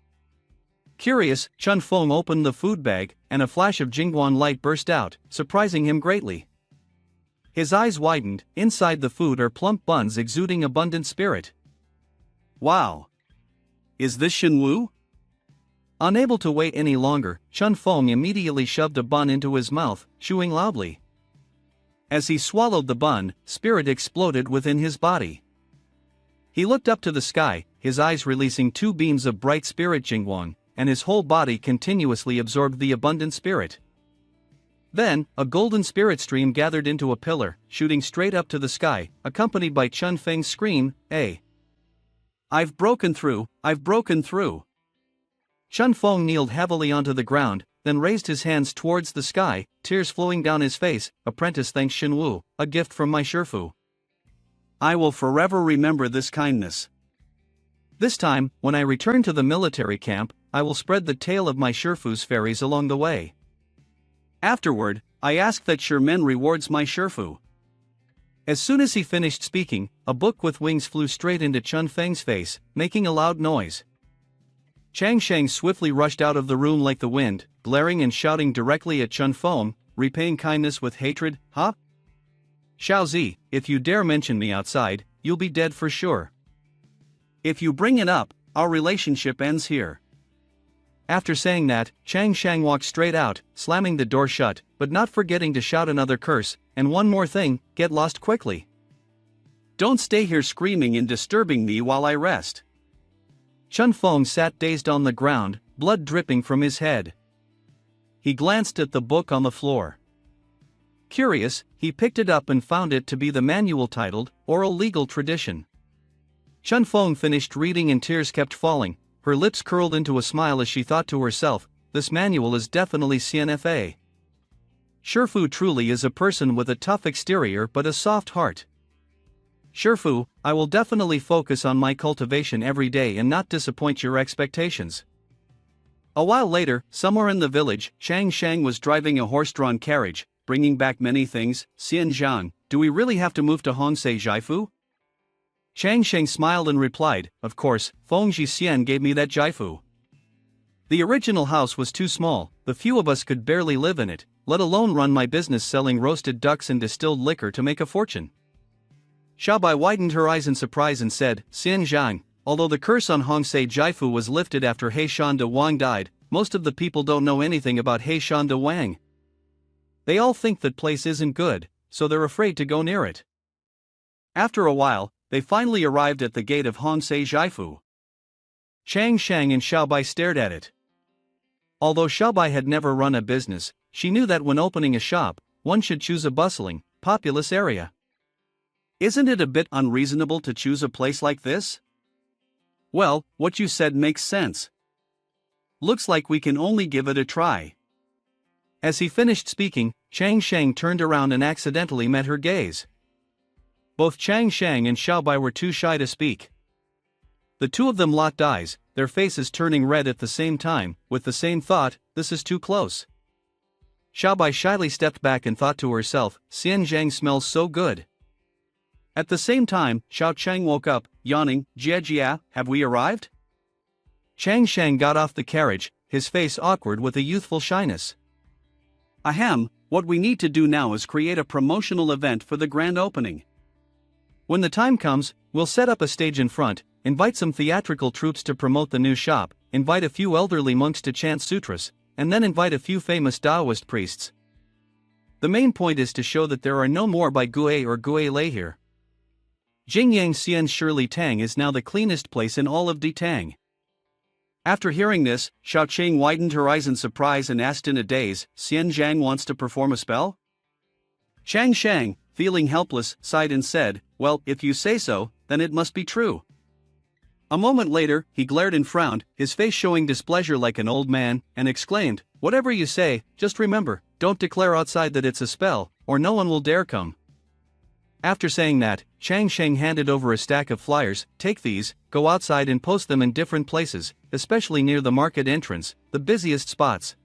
Curious, Chun Feng opened the food bag, and a flash of Jingguan light burst out, surprising him greatly. His eyes widened, inside the food are plump buns exuding abundant spirit. Wow! Is this Shenwu? Unable to wait any longer, Chun Feng immediately shoved a bun into his mouth, chewing loudly. As he swallowed the bun, spirit exploded within his body. He looked up to the sky, his eyes releasing two beams of bright spirit Jingguan, and his whole body continuously absorbed the abundant spirit. Then, a golden spirit stream gathered into a pillar, shooting straight up to the sky, accompanied by Chun Feng's scream, "Hey! I've broken through, I've broken through!" Chun Feng kneeled heavily onto the ground, then raised his hands towards the sky, tears flowing down his face. Apprentice, thanks Shenwu, a gift from my Shifu. I will forever remember this kindness. This time, when I return to the military camp, I will spread the tale of my Shifu's fairies along the way. Afterward, I ask that Shimen rewards my Shifu. As soon as he finished speaking, a book with wings flew straight into Chun Feng's face, making a loud noise. Chang Shang swiftly rushed out of the room like the wind, glaring and shouting directly at Chun Feng, repaying kindness with hatred. Huh? Xiaozi, if you dare mention me outside, you'll be dead for sure. If you bring it up, our relationship ends here. After saying that, Chang Shang walked straight out, slamming the door shut, but not forgetting to shout another curse, and one more thing, get lost quickly. Don't stay here screaming and disturbing me while I rest. Chun Feng sat dazed on the ground, blood dripping from his head. He glanced at the book on the floor. Curious, he picked it up and found it to be the manual titled, Oral Legal Tradition. Chun Feng finished reading and tears kept falling, her lips curled into a smile as she thought to herself, this manual is definitely CNFA. Shifu truly is a person with a tough exterior but a soft heart. Shifu, I will definitely focus on my cultivation every day and not disappoint your expectations. A while later, somewhere in the village, Chang Shang was driving a horse-drawn carriage, bringing back many things. Xian Zhang, do we really have to move to Hongsei Jifu? Chang Shang smiled and replied, of course, Feng Ji Xian gave me that Jifu. The original house was too small, the few of us could barely live in it, let alone run my business selling roasted ducks and distilled liquor to make a fortune. Xiaobai widened her eyes in surprise and said, Xian Zhang, although the curse on Hongsei Jifu was lifted after He Shan De Wang died, most of the people don't know anything about He Shan De Wang. They all think that place isn't good, so they're afraid to go near it. After a while, they finally arrived at the gate of Hongsei Jifu. Chang Shang and Xiaobai stared at it. Although Xiaobai had never run a business, she knew that when opening a shop, one should choose a bustling, populous area. Isn't it a bit unreasonable to choose a place like this? Well, what you said makes sense. Looks like we can only give it a try. As he finished speaking, Chang Shang turned around and accidentally met her gaze. Both Chang Shang and Xiaobai were too shy to speak. The two of them locked eyes, their faces turning red at the same time, with the same thought, this is too close. Xiaobai shyly stepped back and thought to herself, Xian Zhang smells so good. At the same time, Xiao Chang woke up, yawning, Jia, have we arrived? Chang Shang got off the carriage, his face awkward with a youthful shyness. Ahem, what we need to do now is create a promotional event for the grand opening. When the time comes, we'll set up a stage in front, invite some theatrical troupes to promote the new shop, invite a few elderly monks to chant sutras, and then invite a few famous Taoist priests. The main point is to show that there are no more Bai Gui or Gui Lei here. Jingyang Xian Shirley Tang is now the cleanest place in all of Ditang. After hearing this, Xiao Chang widened her eyes in surprise and asked in a daze, Xian Zhang wants to perform a spell? Chang Shang, feeling helpless, sighed and said, well, if you say so, then it must be true. A moment later, he glared and frowned, his face showing displeasure like an old man, and exclaimed, whatever you say, just remember, don't declare outside that it's a spell, or no one will dare come. After saying that, Chang Shang handed over a stack of flyers, take these, go outside and post them in different places, especially near the market entrance, the busiest spots.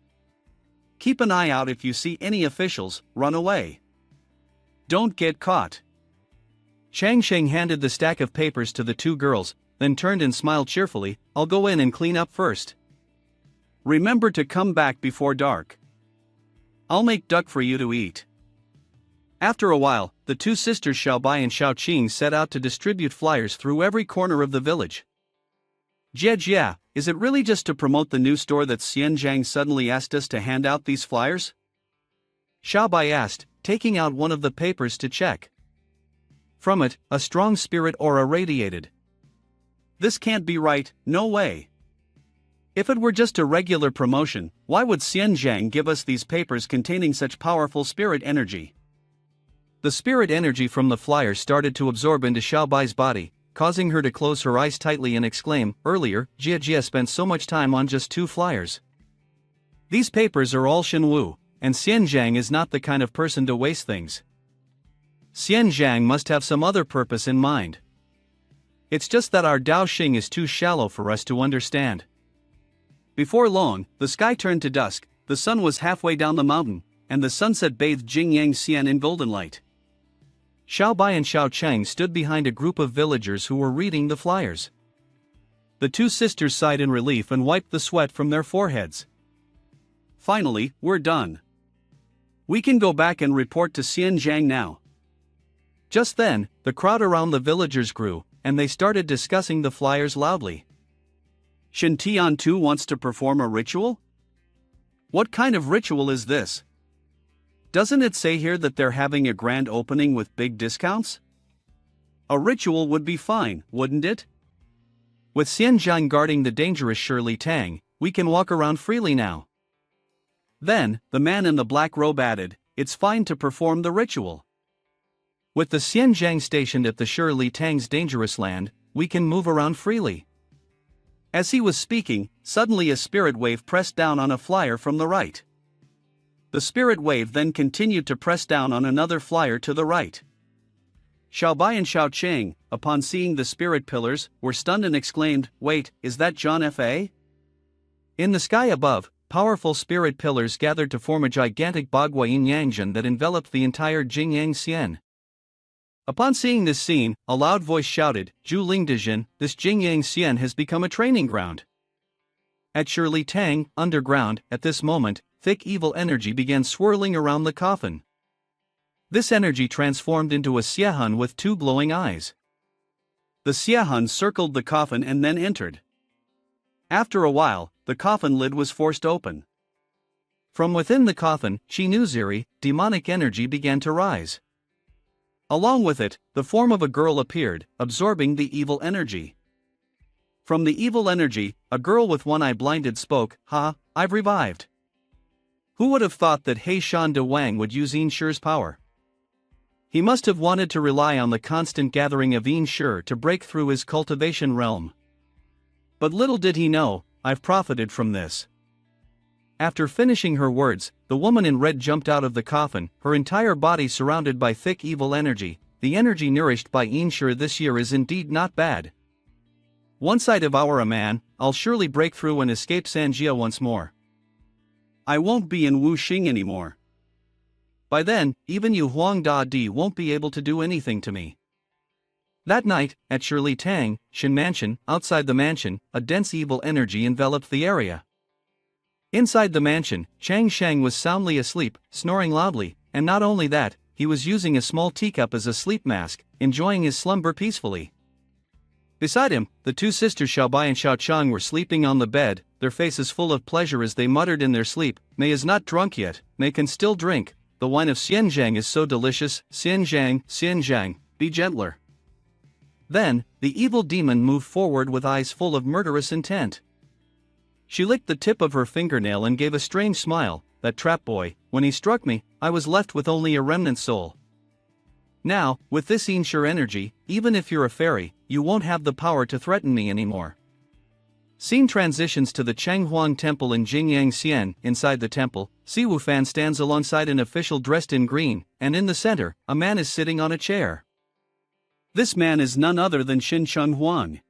Keep an eye out if you see any officials, run away. Don't get caught. Chang Shang handed the stack of papers to the two girls, then turned and smiled cheerfully, I'll go in and clean up first. Remember to come back before dark. I'll make duck for you to eat. After a while, the two sisters Xiaobai and Xiaoqing set out to distribute flyers through every corner of the village. Jia, is it really just to promote the new store that Xian Zhang suddenly asked us to hand out these flyers? Xiaobai asked, taking out one of the papers to check. From it, a strong spirit aura radiated. This can't be right, no way. If it were just a regular promotion, why would Xian Zhang give us these papers containing such powerful spirit energy? The spirit energy from the flyers started to absorb into Xiaobai's body, causing her to close her eyes tightly and exclaim, earlier, Jia spent so much time on just 2 flyers. These papers are all Shenwu, and Xian Zhang is not the kind of person to waste things. Xian Zhang must have some other purpose in mind. It's just that our Dao Xing is too shallow for us to understand. Before long, the sky turned to dusk, the sun was halfway down the mountain, and the sunset bathed Jingyang Xian in golden light. Xiaobai and Xiao Chang stood behind a group of villagers who were reading the flyers. The two sisters sighed in relief and wiped the sweat from their foreheads. Finally, we're done. We can go back and report to Xian Zhang now. Just then, the crowd around the villagers grew, and they started discussing the flyers loudly. Shen Tian too wants to perform a ritual? What kind of ritual is this? Doesn't it say here that they're having a grand opening with big discounts? A ritual would be fine, wouldn't it? With Xian Zhang guarding the dangerous Shirley Tang, we can walk around freely now. Then, the man in the black robe added, it's fine to perform the ritual. With the Xian Zhang stationed at the Shirley Tang's dangerous land, we can move around freely. As he was speaking, suddenly a spirit wave pressed down on a flyer from the right. The spirit wave then continued to press down on another flyer to the right. Xiaobai and Xiao Cheng, upon seeing the spirit pillars, were stunned and exclaimed, "Wait, is that John Fa?" In the sky above, powerful spirit pillars gathered to form a gigantic Bagua Yin Yangzhen that enveloped the entire Jingyang Xian. Upon seeing this scene, a loud voice shouted, "Zhu Lingdijin, this Jingyang Xian has become a training ground." At Shirley Tang, underground, at this moment, thick evil energy began swirling around the coffin. This energy transformed into a Xiahun with two glowing eyes. The Xiahun circled the coffin and then entered. After a while, the coffin lid was forced open. From within the coffin, Chinuziri, demonic energy began to rise. Along with it, the form of a girl appeared, absorbing the evil energy. From the evil energy, a girl with one eye blinded spoke, "Ha, I've revived." Who would have thought that He Shan De Wang would use Yin Shi's power? He must have wanted to rely on the constant gathering of Yin Shi to break through his cultivation realm. But little did he know, I've profited from this. After finishing her words, the woman in red jumped out of the coffin, her entire body surrounded by thick evil energy. The energy nourished by Yin Shi this year is indeed not bad. Once I devour a man, I'll surely break through and escape Sanjia once more. I won't be in Wuxing anymore. By then, even Yu Huang Da Di won't be able to do anything to me. That night, at Shirley Tang, Shin Mansion, outside the mansion, a dense evil energy enveloped the area. Inside the mansion, Chang Shang was soundly asleep, snoring loudly, and not only that, he was using a small teacup as a sleep mask, enjoying his slumber peacefully. Beside him, the two sisters Xiaobai and Xiao Chang were sleeping on the bed, their faces full of pleasure as they muttered in their sleep, "Mei is not drunk yet, Mei can still drink. The wine of Xianzhang is so delicious, Xianzhang, be gentler." Then, the evil demon moved forward with eyes full of murderous intent. She licked the tip of her fingernail and gave a strange smile. "That trap boy, when he struck me, I was left with only a remnant soul. Now, with this Yin Shi energy, even if you're a fairy, you won't have the power to threaten me anymore." Scene transitions to the Changhuang Temple in Jingyang Xian. Inside the temple, Si Wufan stands alongside an official dressed in green, and in the center, a man is sitting on a chair. This man is none other than Xin Chenghuang.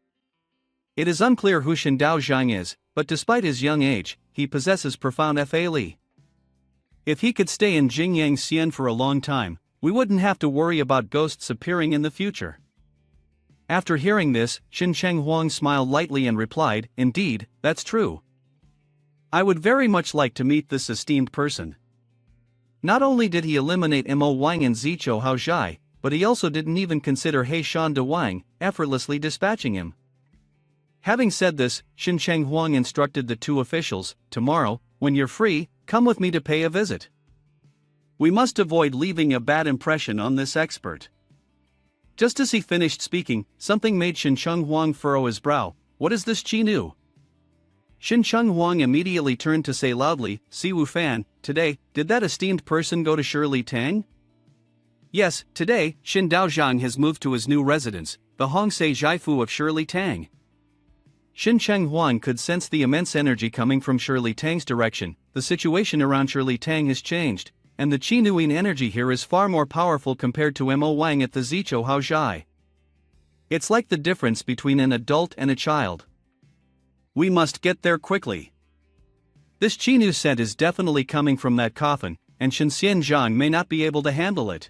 It is unclear who Xin Daozhang is, but despite his young age, he possesses profound fa li. If he could stay in Jingyang Xian for a long time, we wouldn't have to worry about ghosts appearing in the future. After hearing this, Xin Chenghuang smiled lightly and replied, "Indeed, that's true. I would very much like to meet this esteemed person." Not only did he eliminate Mo Wang and Zichou Haozhai, but he also didn't even consider He Shan De Wang, effortlessly dispatching him. Having said this, Xin Chenghuang instructed the two officials, "Tomorrow, when you're free, come with me to pay a visit. We must avoid leaving a bad impression on this expert." Just as he finished speaking, something made Xin Chenghuang furrow his brow. "What is this Qinu?" Xin Chenghuang immediately turned to say loudly, "Si Wufan, today, did that esteemed person go to Shirley Tang?" "Yes, today, Xin Daozhang has moved to his new residence, the Hongsei Zhaifu of Shirley Tang." Xin Chenghuang could sense the immense energy coming from Shirley Tang's direction. The situation around Shirley Tang has changed, and the Qinuin energy here is far more powerful compared to Mo Wang at the Zichou Haozhai. It's like the difference between an adult and a child. We must get there quickly. This Qinu scent is definitely coming from that coffin, and Shen Xianzhang may not be able to handle it.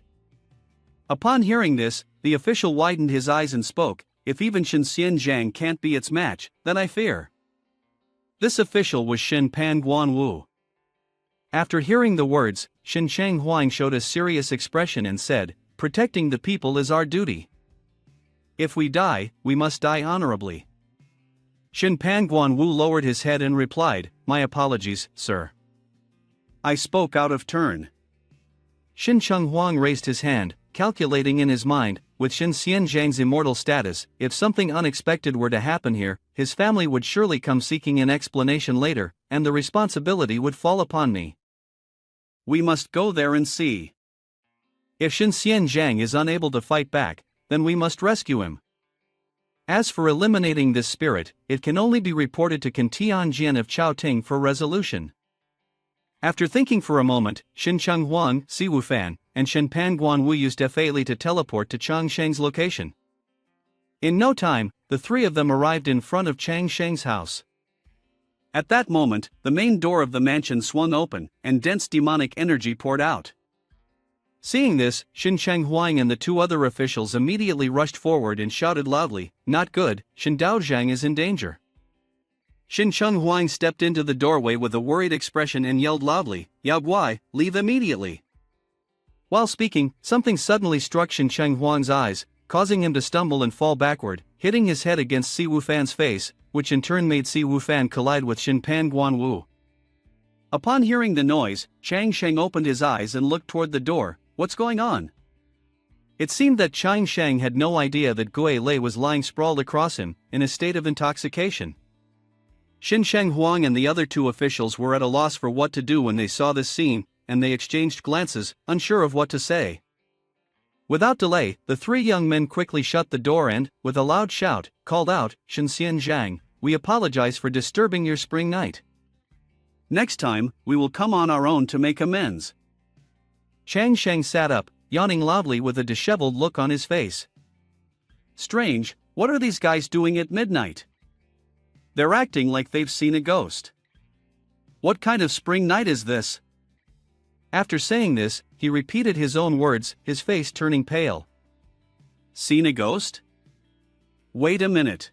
Upon hearing this, the official widened his eyes and spoke, "If even Shen Xianzhang can't be its match, then I fear." This official was Shen Pan Guanwu. After hearing the words, Xin Chenghuang showed a serious expression and said, "Protecting the people is our duty. If we die, we must die honorably." Xin Pan Guanwu lowered his head and replied, "My apologies, sir. I spoke out of turn." Xin Chenghuang raised his hand, calculating in his mind, with Shen Xianzhang's immortal status, if something unexpected were to happen here, his family would surely come seeking an explanation later, and the responsibility would fall upon me. We must go there and see. If Shen Xianzhang is unable to fight back, then we must rescue him. As for eliminating this spirit, it can only be reported to Can Tianjian of Chaoting for resolution. After thinking for a moment, Xin Chenghuang, Si Wufan, and Shenpan Guanwu used Fa Li to teleport to Chang Sheng's location. In no time, the three of them arrived in front of Chang Sheng's house. At that moment, the main door of the mansion swung open, and dense demonic energy poured out. Seeing this, Xin Shenghuang and the two other officials immediately rushed forward and shouted loudly, "Not good, Xin Daozhang is in danger." Xin Shenghuang stepped into the doorway with a worried expression and yelled loudly, "Yao Guai, leave immediately." While speaking, something suddenly struck Xin Shenghuang's eyes, causing him to stumble and fall backward, hitting his head against Si Wufan's face, which in turn made Si Wufan collide with Shenpan Guanwu. Upon hearing the noise, Chang Sheng opened his eyes and looked toward the door. "What's going on?" It seemed that Chang Sheng had no idea that Gui Lei was lying sprawled across him, in a state of intoxication. Xin Shenghuang and the other two officials were at a loss for what to do when they saw this scene, and they exchanged glances, unsure of what to say. Without delay, the three young men quickly shut the door and, with a loud shout, called out, "Shen Xianzhang, we apologize for disturbing your spring night. Next time, we will come on our own to make amends." Chang Sheng sat up, yawning loudly with a disheveled look on his face. "Strange, what are these guys doing at midnight? They're acting like they've seen a ghost. What kind of spring night is this?" After saying this, he repeated his own words, his face turning pale. "Seen a ghost? Wait a minute."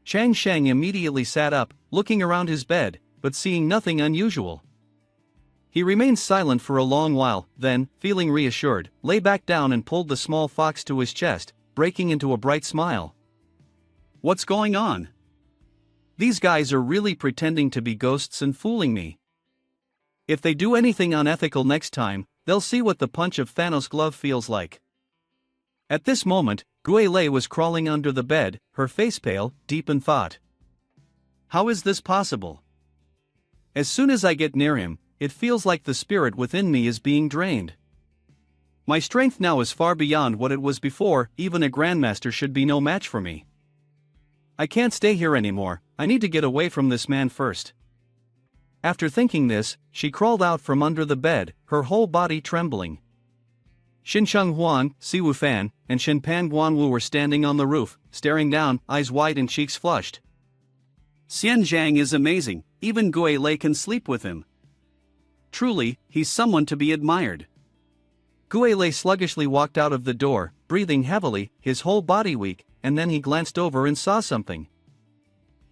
Chang Sheng immediately sat up, looking around his bed, but seeing nothing unusual. He remained silent for a long while, then, feeling reassured, lay back down and pulled the small fox to his chest, breaking into a bright smile. "What's going on? These guys are really pretending to be ghosts and fooling me. If they do anything unethical next time, they'll see what the punch of Thanos' glove feels like." At this moment, Gui Lei was crawling under the bed, her face pale, deep in thought. "How is this possible? As soon as I get near him, it feels like the spirit within me is being drained. My strength now is far beyond what it was before, even a grandmaster should be no match for me. I can't stay here anymore, I need to get away from this man first." After thinking this, she crawled out from under the bed, her whole body trembling. Xin Shenghuang, Si Wufan, and Shenpan Guanwu were standing on the roof, staring down, eyes wide and cheeks flushed. "Xianzhang is amazing, even Gui Lei can sleep with him. Truly, he's someone to be admired." Gui Lei sluggishly walked out of the door, breathing heavily, his whole body weak, and then he glanced over and saw something.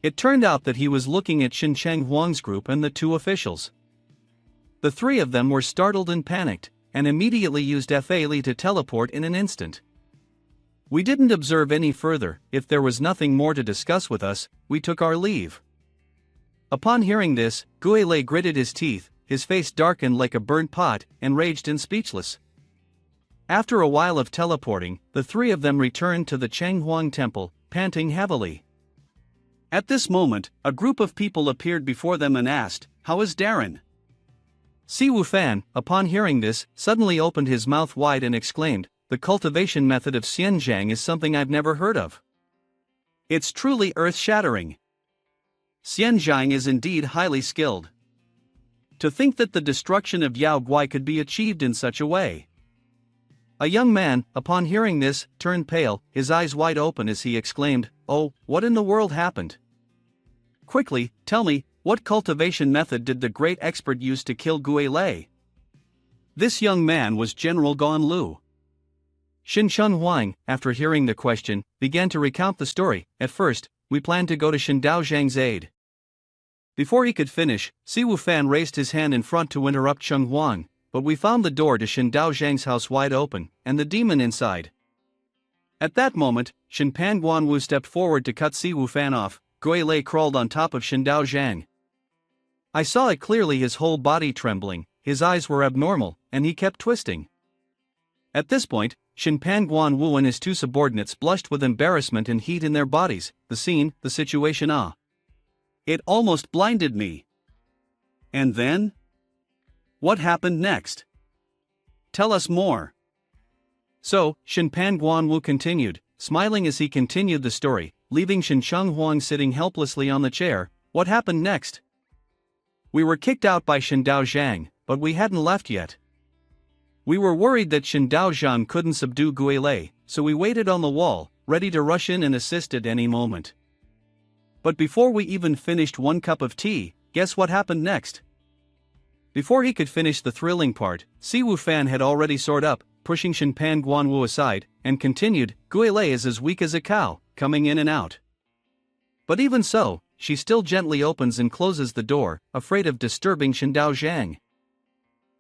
It turned out that he was looking at Xin Shenghuang's group and the two officials. The three of them were startled and panicked, and immediately used Fa Li to teleport in an instant. We didn't observe any further. If there was nothing more to discuss with us, we took our leave. Upon hearing this, Gui Lei gritted his teeth, his face darkened like a burnt pot, enraged and speechless. After a while of teleporting, the three of them returned to the Changhuang temple, panting heavily. At this moment, a group of people appeared before them and asked, "How is Darren?" Si Wufan, upon hearing this, suddenly opened his mouth wide and exclaimed, "The cultivation method of Xianzhang is something I've never heard of. It's truly earth-shattering. Xianzhang is indeed highly skilled. To think that the destruction of Yao Guai could be achieved in such a way." A young man, upon hearing this, turned pale, his eyes wide open as he exclaimed, "Oh, what in the world happened? Quickly, tell me, what cultivation method did the great expert use to kill Gui Lei?" This young man was General Gan Lu. Xin Shenghuang, after hearing the question, began to recount the story. "At first, we planned to go to Xin Daozhang's aid." Before he could finish, Si Wufan raised his hand in front to interrupt Shenghuang, but we found the door to Xin Daozhang's house wide open, and the demon inside. At that moment, Shenpan Guanwu stepped forward to cut Si Wufan off. Gui Lei crawled on top of Xin Daozhang. I saw it clearly, his whole body trembling, his eyes were abnormal, and he kept twisting. At this point, Shenpan Guanwu and his two subordinates blushed with embarrassment and heat in their bodies. The scene, the situation, it almost blinded me. And then? What happened next? Tell us more. So, Shenpan Guanwu continued, smiling as he continued the story, leaving Xin Shenghuang sitting helplessly on the chair. What happened next? We were kicked out by Xin Daozhang, but we hadn't left yet. We were worried that Shen Daozhang couldn't subdue Guilei, so we waited on the wall, ready to rush in and assist at any moment. But before we even finished 1 cup of tea, guess what happened next? Before he could finish the thrilling part, Si Wufan had already soared up, pushing Shen Pan Guanwu aside, and continued, Guilei is as weak as a cow, coming in and out. But even so, she still gently opens and closes the door, afraid of disturbing Shen Daozhang.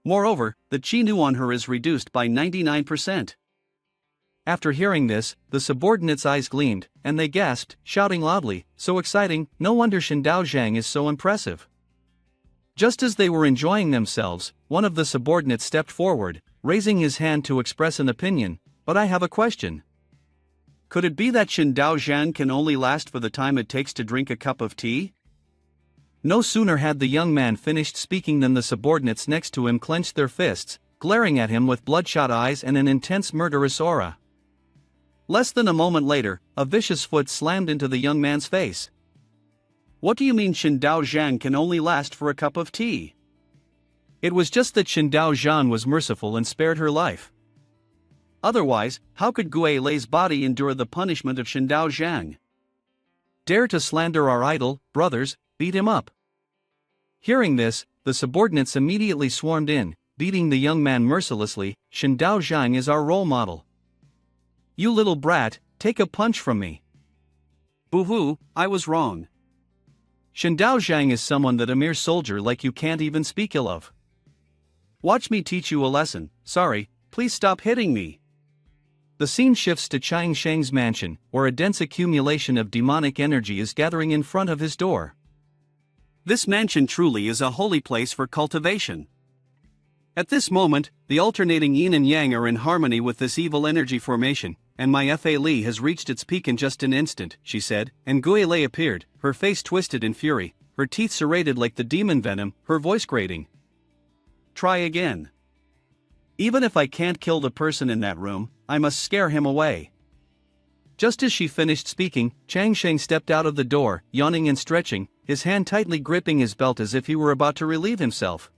Moreover, the chi nu on her is reduced by 99%. After hearing this, the subordinates' eyes gleamed, and they gasped, shouting loudly, so exciting, no wonder Shen Daozhang is so impressive. Just as they were enjoying themselves, one of the subordinates stepped forward, raising his hand to express an opinion, but I have a question. Could it be that Shen Daozhang can only last for the time it takes to drink a cup of tea? No sooner had the young man finished speaking than the subordinates next to him clenched their fists, glaring at him with bloodshot eyes and an intense murderous aura. Less than a moment later, a vicious foot slammed into the young man's face. What do you mean Shen Daozhang can only last for a cup of tea? It was just that Shen Daozhang was merciful and spared her life. Otherwise, how could Guilei's body endure the punishment of Shen Daozhang? Dare to slander our idol, brothers, beat him up. Hearing this, the subordinates immediately swarmed in, beating the young man mercilessly. Shen Daozhang is our role model. You little brat, take a punch from me. Boo-hoo, I was wrong. Shen Daozhang is someone that a mere soldier like you can't even speak ill of. Watch me teach you a lesson. Sorry, please stop hitting me. The scene shifts to Chang Sheng's mansion, where a dense accumulation of demonic energy is gathering in front of his door. This mansion truly is a holy place for cultivation. At this moment, the alternating yin and yang are in harmony with this evil energy formation, and my Fa Li has reached its peak in just an instant, she said, and Guilei appeared, her face twisted in fury, her teeth serrated like the demon venom, her voice grating. Try again. Even if I can't kill the person in that room, I must scare him away. Just as she finished speaking, Chang Sheng stepped out of the door, yawning and stretching, his hand tightly gripping his belt as if he were about to relieve himself.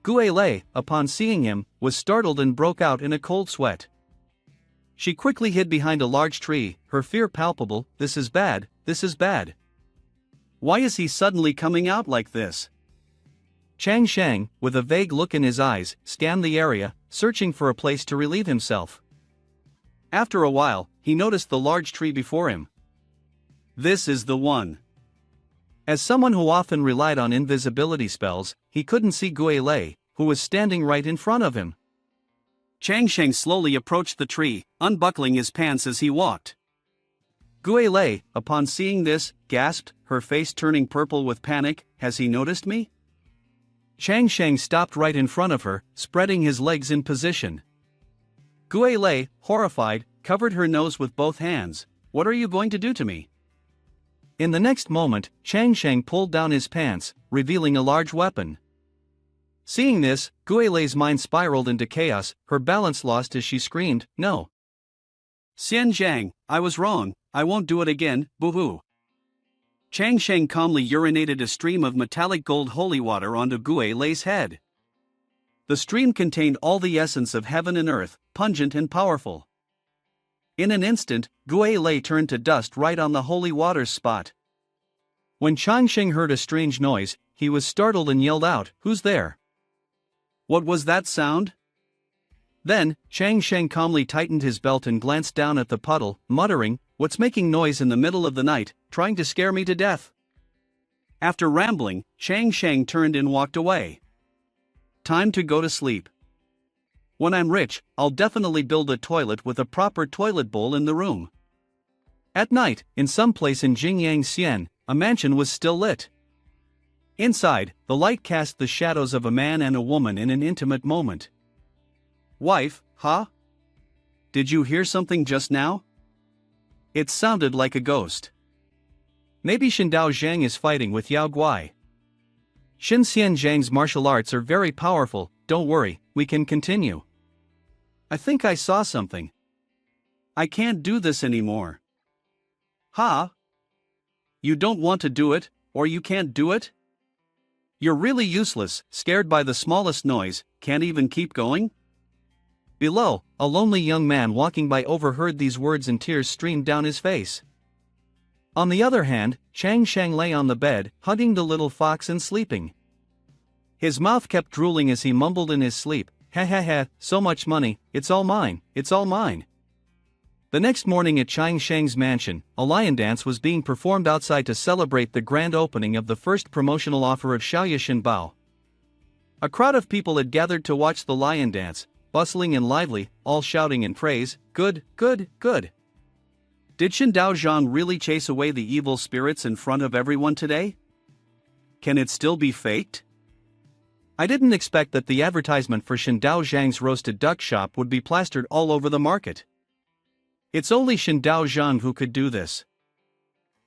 Guilei, upon seeing him, was startled and broke out in a cold sweat. She quickly hid behind a large tree, her fear palpable. This is bad, this is bad. Why is he suddenly coming out like this? Chang Sheng, with a vague look in his eyes, scanned the area, searching for a place to relieve himself. After a while, he noticed the large tree before him. This is the one. As someone who often relied on invisibility spells, he couldn't see Guilei, who was standing right in front of him. Chang Sheng slowly approached the tree, unbuckling his pants as he walked. Guilei, upon seeing this, gasped, her face turning purple with panic. Has he noticed me? Chang Sheng stopped right in front of her, spreading his legs in position. Guilei, horrified, covered her nose with both hands. What are you going to do to me? In the next moment, Chang Sheng pulled down his pants, revealing a large weapon. Seeing this, Guilei's mind spiraled into chaos, her balance lost as she screamed, No! Xian Zhang, I was wrong, I won't do it again, boo-hoo. Chang Sheng calmly urinated a stream of metallic gold holy water onto Guilei's head. The stream contained all the essence of heaven and earth, pungent and powerful. In an instant, Guilei turned to dust right on the holy water's spot. When Chang Sheng heard a strange noise, he was startled and yelled out, Who's there? What was that sound? Then, Chang Sheng calmly tightened his belt and glanced down at the puddle, muttering, What's making noise in the middle of the night, trying to scare me to death? After rambling, Chang Sheng turned and walked away. Time to go to sleep. When I'm rich, I'll definitely build a toilet with a proper toilet bowl in the room. At night, in some place in Jingyang Xian, a mansion was still lit. Inside, the light cast the shadows of a man and a woman in an intimate moment. Wife, huh? Did you hear something just now? It sounded like a ghost. Maybe Shen Daozhang is fighting with Yao Guai. Shen Xian Zhang's martial arts are very powerful, don't worry, we can continue. I think I saw something. I can't do this anymore. Huh? You don't want to do it, or you can't do it? You're really useless, scared by the smallest noise, can't even keep going? Below, a lonely young man walking by overheard these words and tears streamed down his face. On the other hand, Chang Shang lay on the bed, hugging the little fox and sleeping. His mouth kept drooling as he mumbled in his sleep, "Ha ha ha, so much money, it's all mine, it's all mine." The next morning at Chang Shang's mansion, a lion dance was being performed outside to celebrate the grand opening of the first promotional offer of Xiaoya Shinbao. A crowd of people had gathered to watch the lion dance, bustling and lively, all shouting in praise, "Good, good, good." Did Shindao Zhang really chase away the evil spirits in front of everyone today? Can it still be faked? I didn't expect that the advertisement for Shindao Zhang's roasted duck shop would be plastered all over the market. It's only Shindao Zhang who could do this.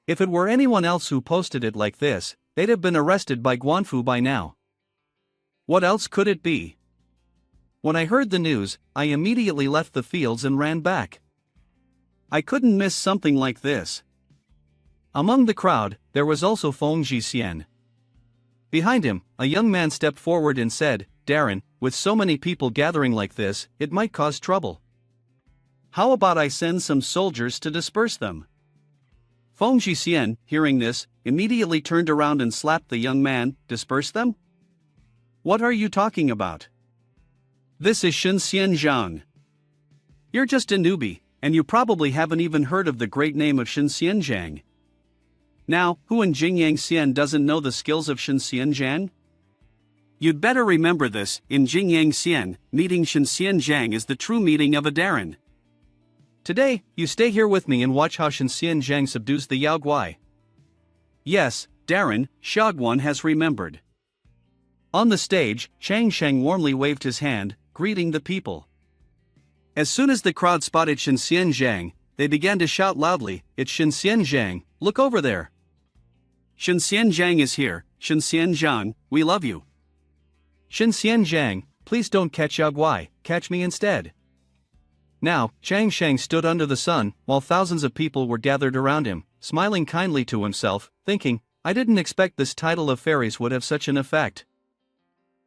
If it were anyone else who posted it like this, they'd have been arrested by Guanfu by now. What else could it be? When I heard the news, I immediately left the fields and ran back. I couldn't miss something like this. Among the crowd, there was also Feng Jixian. Behind him, a young man stepped forward and said, "Darren, with so many people gathering like this, it might cause trouble. How about I send some soldiers to disperse them?" Feng Jixian, hearing this, immediately turned around and slapped the young man. "Disperse them? What are you talking about? This is Shenxian Zhang. You're just a newbie, and you probably haven't even heard of the great name of Shenxian Zhang. Now, who in Jingyang Xian doesn't know the skills of Shenxian Zhang? You'd better remember this, in Jingyang Xian, meeting Shenxian Zhang is the true meeting of a Darren. Today, you stay here with me and watch how Shenxian Zhang subdues the Yao Guai." Yes, Darren, Xiaoguan has remembered. On the stage, Chang Shang warmly waved his hand, greeting the people. As soon as the crowd spotted Shenxian Zhang, they began to shout loudly, "It's Shenxian Zhang, look over there. Shenxian Zhang is here, Shenxian Zhang, we love you. Shenxian Zhang, please don't catch Yao Guai, catch me instead." Now, Chang Shang stood under the sun, while thousands of people were gathered around him, smiling kindly to himself, thinking, "I didn't expect this title of fairies would have such an effect.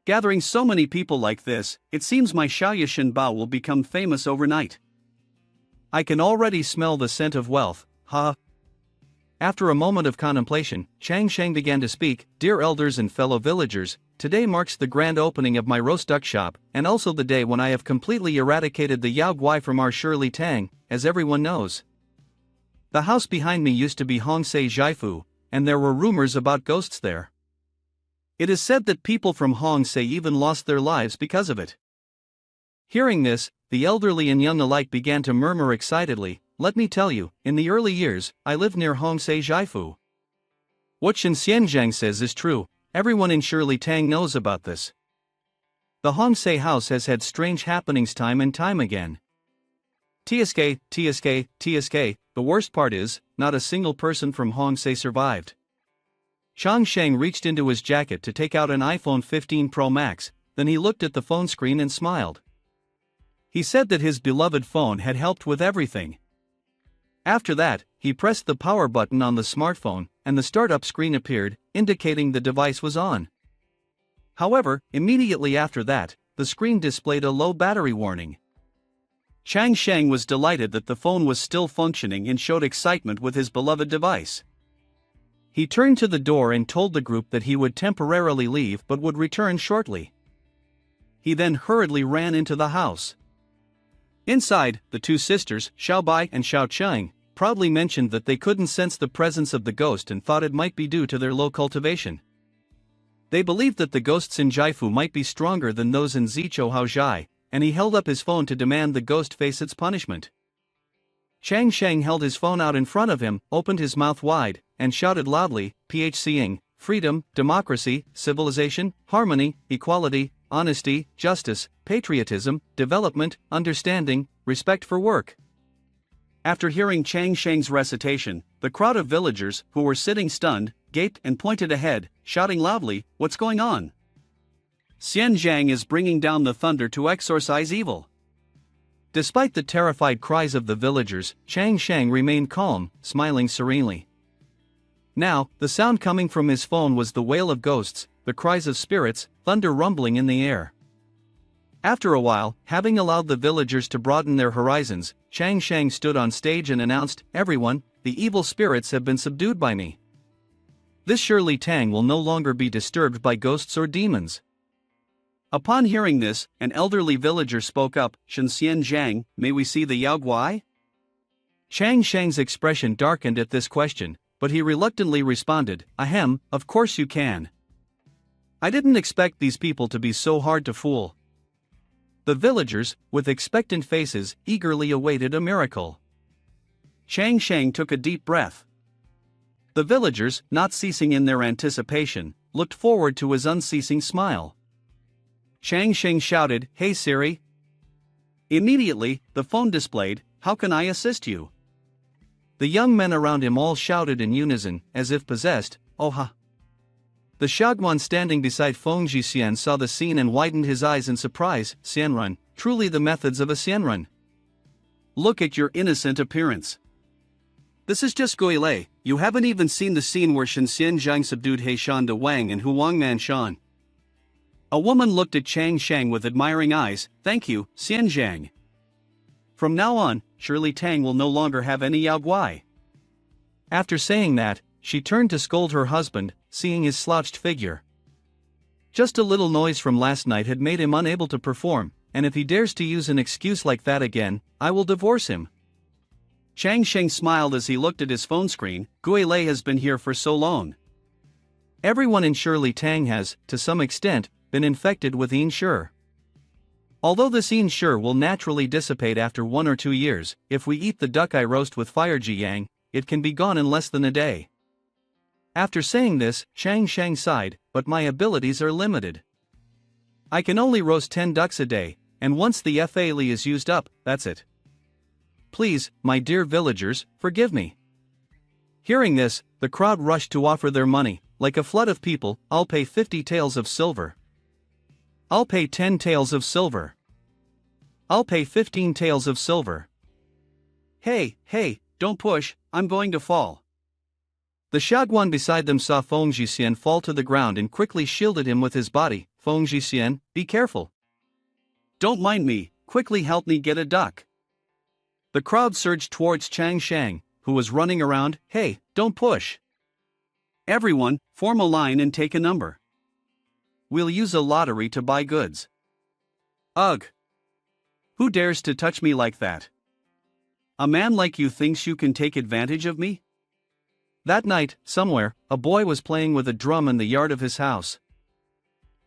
Gathering so many people like this, it seems my Xiaoya Shinbao will become famous overnight. I can already smell the scent of wealth, ha." After a moment of contemplation, Chang Shang began to speak, "Dear elders and fellow villagers, today marks the grand opening of my roast duck shop, and also the day when I have completely eradicated the Yao Guai from our Shirley Tang, as everyone knows. The house behind me used to be Hongsei Zhaifu, and there were rumors about ghosts there. It is said that people from Hongsei even lost their lives because of it." Hearing this, the elderly and young alike began to murmur excitedly, "Let me tell you, in the early years, I lived near Hongsei Zhaifu. What Shenxian Zhang says is true, everyone in Shirley Tang knows about this. The Hongsei house has had strange happenings time and time again. TSK, the worst part is, not a single person from Hongsei survived." Chang Sheng reached into his jacket to take out an iPhone 15 Pro Max, then he looked at the phone screen and smiled. He said that his beloved phone had helped with everything. After that, he pressed the power button on the smartphone, and the startup screen appeared, indicating the device was on. However, immediately after that, the screen displayed a low battery warning. Chang Sheng was delighted that the phone was still functioning and showed excitement with his beloved device. He turned to the door and told the group that he would temporarily leave but would return shortly. He then hurriedly ran into the house. Inside, the two sisters, Xiao Bai and Xiao Cheng, proudly mentioned that they couldn't sense the presence of the ghost and thought it might be due to their low cultivation. They believed that the ghosts in Jaifu might be stronger than those in Zichou Haozhai, and he held up his phone to demand the ghost face its punishment. Chang Sheng held his phone out in front of him, opened his mouth wide, and shouted loudly, "PHCing, freedom, democracy, civilization, harmony, equality, honesty, justice, patriotism, development, understanding, respect for work." After hearing Chang Sheng's recitation, the crowd of villagers, who were sitting stunned, gaped and pointed ahead, shouting loudly, "What's going on? Xian Zhang is bringing down the thunder to exorcise evil." Despite the terrified cries of the villagers, Chang Sheng remained calm, smiling serenely. Now, the sound coming from his phone was the wail of ghosts, the cries of spirits, thunder rumbling in the air. After a while, having allowed the villagers to broaden their horizons, Chang Shang stood on stage and announced, "Everyone, the evil spirits have been subdued by me. This Shirley Tang will no longer be disturbed by ghosts or demons." Upon hearing this, an elderly villager spoke up, "Shenxian Zhang, may we see the Yao Guai?" Chang Shang's expression darkened at this question, but he reluctantly responded, "Ahem, of course you can. I didn't expect these people to be so hard to fool." The villagers, with expectant faces, eagerly awaited a miracle. Chang Shang took a deep breath. The villagers, not ceasing in their anticipation, looked forward to his unceasing smile. Chang Shang shouted, "Hey Siri." Immediately, the phone displayed, "How can I assist you?" The young men around him all shouted in unison, as if possessed, "Oh ha." The Shagwan standing beside Feng Jixian saw the scene and widened his eyes in surprise. "Xianrun, truly the methods of a Xianrun. Look at your innocent appearance. This is just Guilei, you haven't even seen the scene where Shenxian Zhang subdued Heishan de Wang and Huangman Shan." A woman looked at Chang Shang with admiring eyes. "Thank you, Xian Zhang. From now on, Shirley Tang will no longer have any Yao Guai." After saying that, she turned to scold her husband, seeing his slouched figure. Just a little noise from last night had made him unable to perform, and if he dares to use an excuse like that again, I will divorce him. Chang Sheng smiled as he looked at his phone screen. "Guilei has been here for so long. Everyone in Shirley Tang has, to some extent, been infected with Yin Shi. Although this Yin Shi will naturally dissipate after 1 or 2 years, if we eat the duck I roast with fire Jiyang, it can be gone in less than a day." After saying this, Chang Shang sighed, "But my abilities are limited. I can only roast 10 ducks a day, and once the FA is used up, that's it. Please, my dear villagers, forgive me." Hearing this, the crowd rushed to offer their money. Like a flood of people, "I'll pay 50 taels of silver. I'll pay 10 taels of silver. I'll pay 15 taels of silver. Hey, don't push, I'm going to fall." The Shagwan beside them saw Feng Jixian fall to the ground and quickly shielded him with his body. "Feng Jixian, be careful. Don't mind me, quickly help me get a duck." The crowd surged towards Chang Shang, who was running around. "Hey, don't push. Everyone, form a line and take a number. We'll use a lottery to buy goods." "Ugh! Who dares to touch me like that? A man like you thinks you can take advantage of me?" That night, somewhere, a boy was playing with a drum in the yard of his house.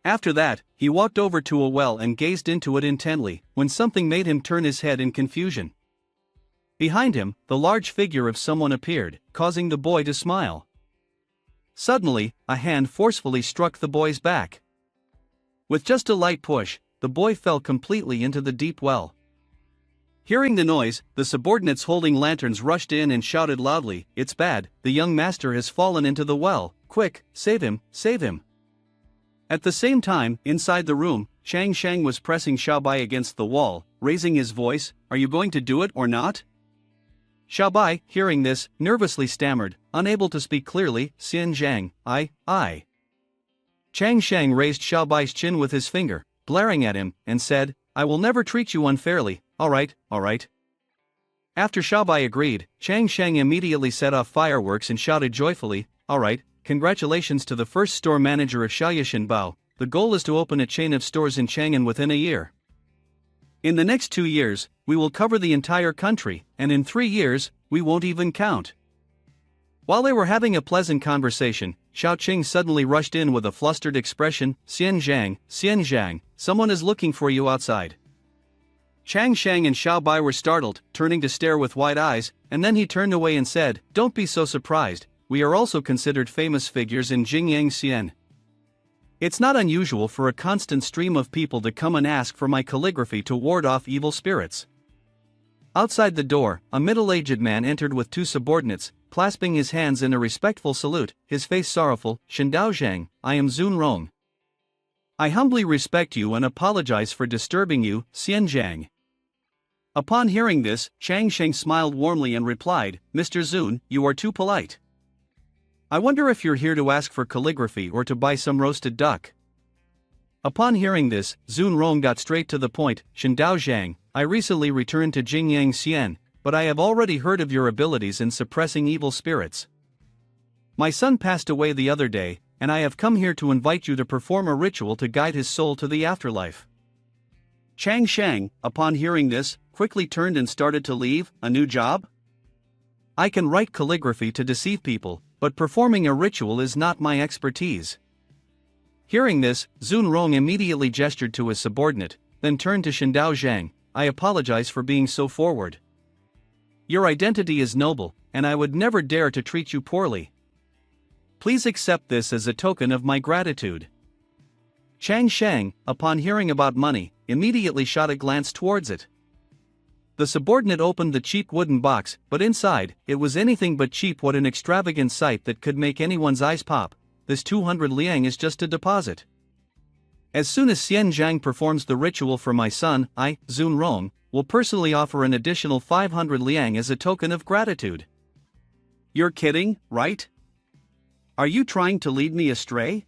After that, he walked over to a well and gazed into it intently, when something made him turn his head in confusion. Behind him, the large figure of someone appeared, causing the boy to smile. Suddenly, a hand forcefully struck the boy's back. With just a light push, the boy fell completely into the deep well. Hearing the noise, the subordinates holding lanterns rushed in and shouted loudly, "It's bad, the young master has fallen into the well, quick, save him, save him." At the same time, inside the room, Chang Shang was pressing Xiaobai against the wall, raising his voice, "Are you going to do it or not?" Xiaobai, hearing this, nervously stammered, unable to speak clearly, "Xian Zhang, I. Chang Shang raised Xiaobai's chin with his finger, glaring at him, and said, "I will never treat you unfairly. All right. After Xiaobai agreed, Chang Shang immediately set off fireworks and shouted joyfully, "All right, congratulations to the first store manager of Xiaoyishan Bao. The goal is to open a chain of stores in Chang'an within a year. In the next 2 years, we will cover the entire country, and in 3 years, we won't even count." While they were having a pleasant conversation, Xiao Qing suddenly rushed in with a flustered expression, Xian Zhang, someone is looking for you outside." Chang Shang and Xiaobai were startled, turning to stare with wide eyes, and then he turned away and said, "Don't be so surprised, we are also considered famous figures in Jingyang Xian. It's not unusual for a constant stream of people to come and ask for my calligraphy to ward off evil spirits." Outside the door, a middle-aged man entered with 2 subordinates, clasping his hands in a respectful salute, his face sorrowful. "Shendao Zhang, I am Zun Rong. I humbly respect you and apologize for disturbing you, Xian Zhang." Upon hearing this, Chang Sheng smiled warmly and replied, "Mr. Zun, you are too polite. I wonder if you're here to ask for calligraphy or to buy some roasted duck." Upon hearing this, Zun Rong got straight to the point. Shen Dao Zhang, I recently returned to Jingyang Xian, but I have already heard of your abilities in suppressing evil spirits. My son passed away the other day, and I have come here to invite you to perform a ritual to guide his soul to the afterlife. Chang Shang, upon hearing this, quickly turned and started to leave. A new job? I can write calligraphy to deceive people, but performing a ritual is not my expertise. Hearing this, Zun Rong immediately gestured to his subordinate, then turned to Shen Dao Zhang. I apologize for being so forward. Your identity is noble, and I would never dare to treat you poorly. Please accept this as a token of my gratitude. Chang Shang, upon hearing about money, immediately shot a glance towards it. The subordinate opened the cheap wooden box, but inside, it was anything but cheap. What an extravagant sight that could make anyone's eyes pop. This 200 liang is just a deposit. As soon as Xian Zhang performs the ritual for my son, I, Zun Rong, will personally offer an additional 500 liang as a token of gratitude. You're kidding, right? Are you trying to lead me astray?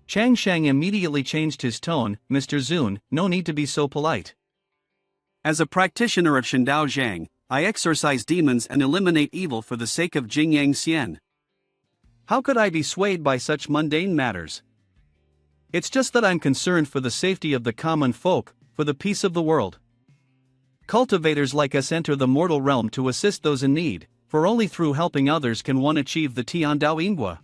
Chang Shang immediately changed his tone. Mr. Zun, no need to be so polite. As a practitioner of Shen Dao Zhang, I exorcise demons and eliminate evil for the sake of Jingyang Xian. How could I be swayed by such mundane matters? It's just that I'm concerned for the safety of the common folk, for the peace of the world. Cultivators like us enter the mortal realm to assist those in need, for only through helping others can one achieve the Tian Dao Yinghua.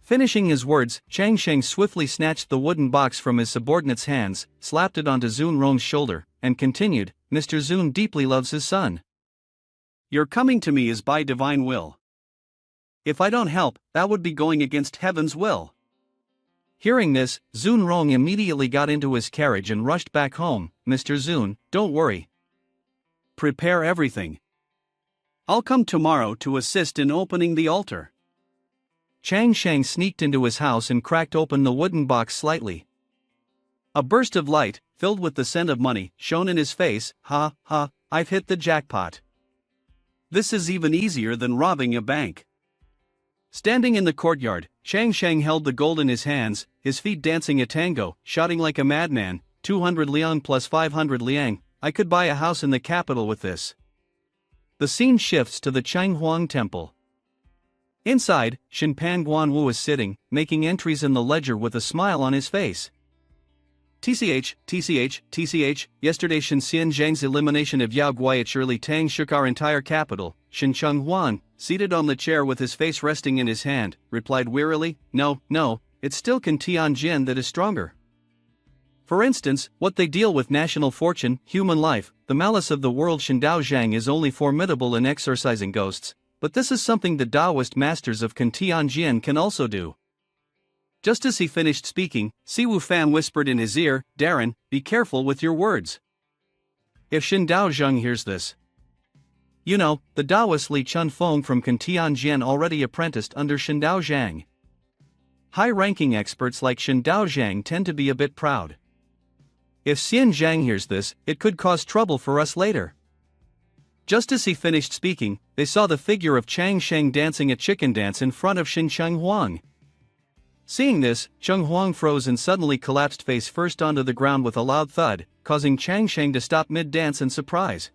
Finishing his words, Chang Sheng swiftly snatched the wooden box from his subordinate's hands, slapped it onto Zun Rong's shoulder, and continued, Mr. Zun deeply loves his son. Your coming to me is by divine will. If I don't help, that would be going against heaven's will. Hearing this, Zun Rong immediately got into his carriage and rushed back home. Mr. Zun, don't worry. Prepare everything. I'll come tomorrow to assist in opening the altar. Chang Shang sneaked into his house and cracked open the wooden box slightly. A burst of light, filled with the scent of money, shone in his face. Ha, ha, I've hit the jackpot. This is even easier than robbing a bank. Standing in the courtyard, Chang Shang held the gold in his hands, his feet dancing a tango, shouting like a madman, 200 liang plus 500 liang, I could buy a house in the capital with this. The scene shifts to the Changhuang Temple. Inside, Shinpan Guanwu is sitting, making entries in the ledger with a smile on his face. TCH, yesterday Shinxian Zhang's elimination of Yao Guai Shirley Tang shook our entire capital. Shincheng Huang, seated on the chair with his face resting in his hand, replied wearily, No, it's still Can Tianjin that is stronger. For instance, what they deal with national fortune, human life, the malice of the world. Shen Dao Zhang is only formidable in exorcising ghosts, but this is something the Taoist masters of Can Tianjin can also do. Just as he finished speaking, Siwu Fan whispered in his ear, Darren, be careful with your words. If Shen Dao Zhang hears this. You know, the Taoist Li Chunfeng from Can Tianjin already apprenticed under Shen Dao Zhang. High-ranking experts like Shen Dao Zhang tend to be a bit proud. If Xian Zhang hears this, it could cause trouble for us later. Just as he finished speaking, they saw the figure of Chang Sheng dancing a chicken dance in front of Shincheng Huang. Seeing this, Cheng Huang froze and suddenly collapsed face first onto the ground with a loud thud, causing Chang Sheng to stop mid-dance in surprise.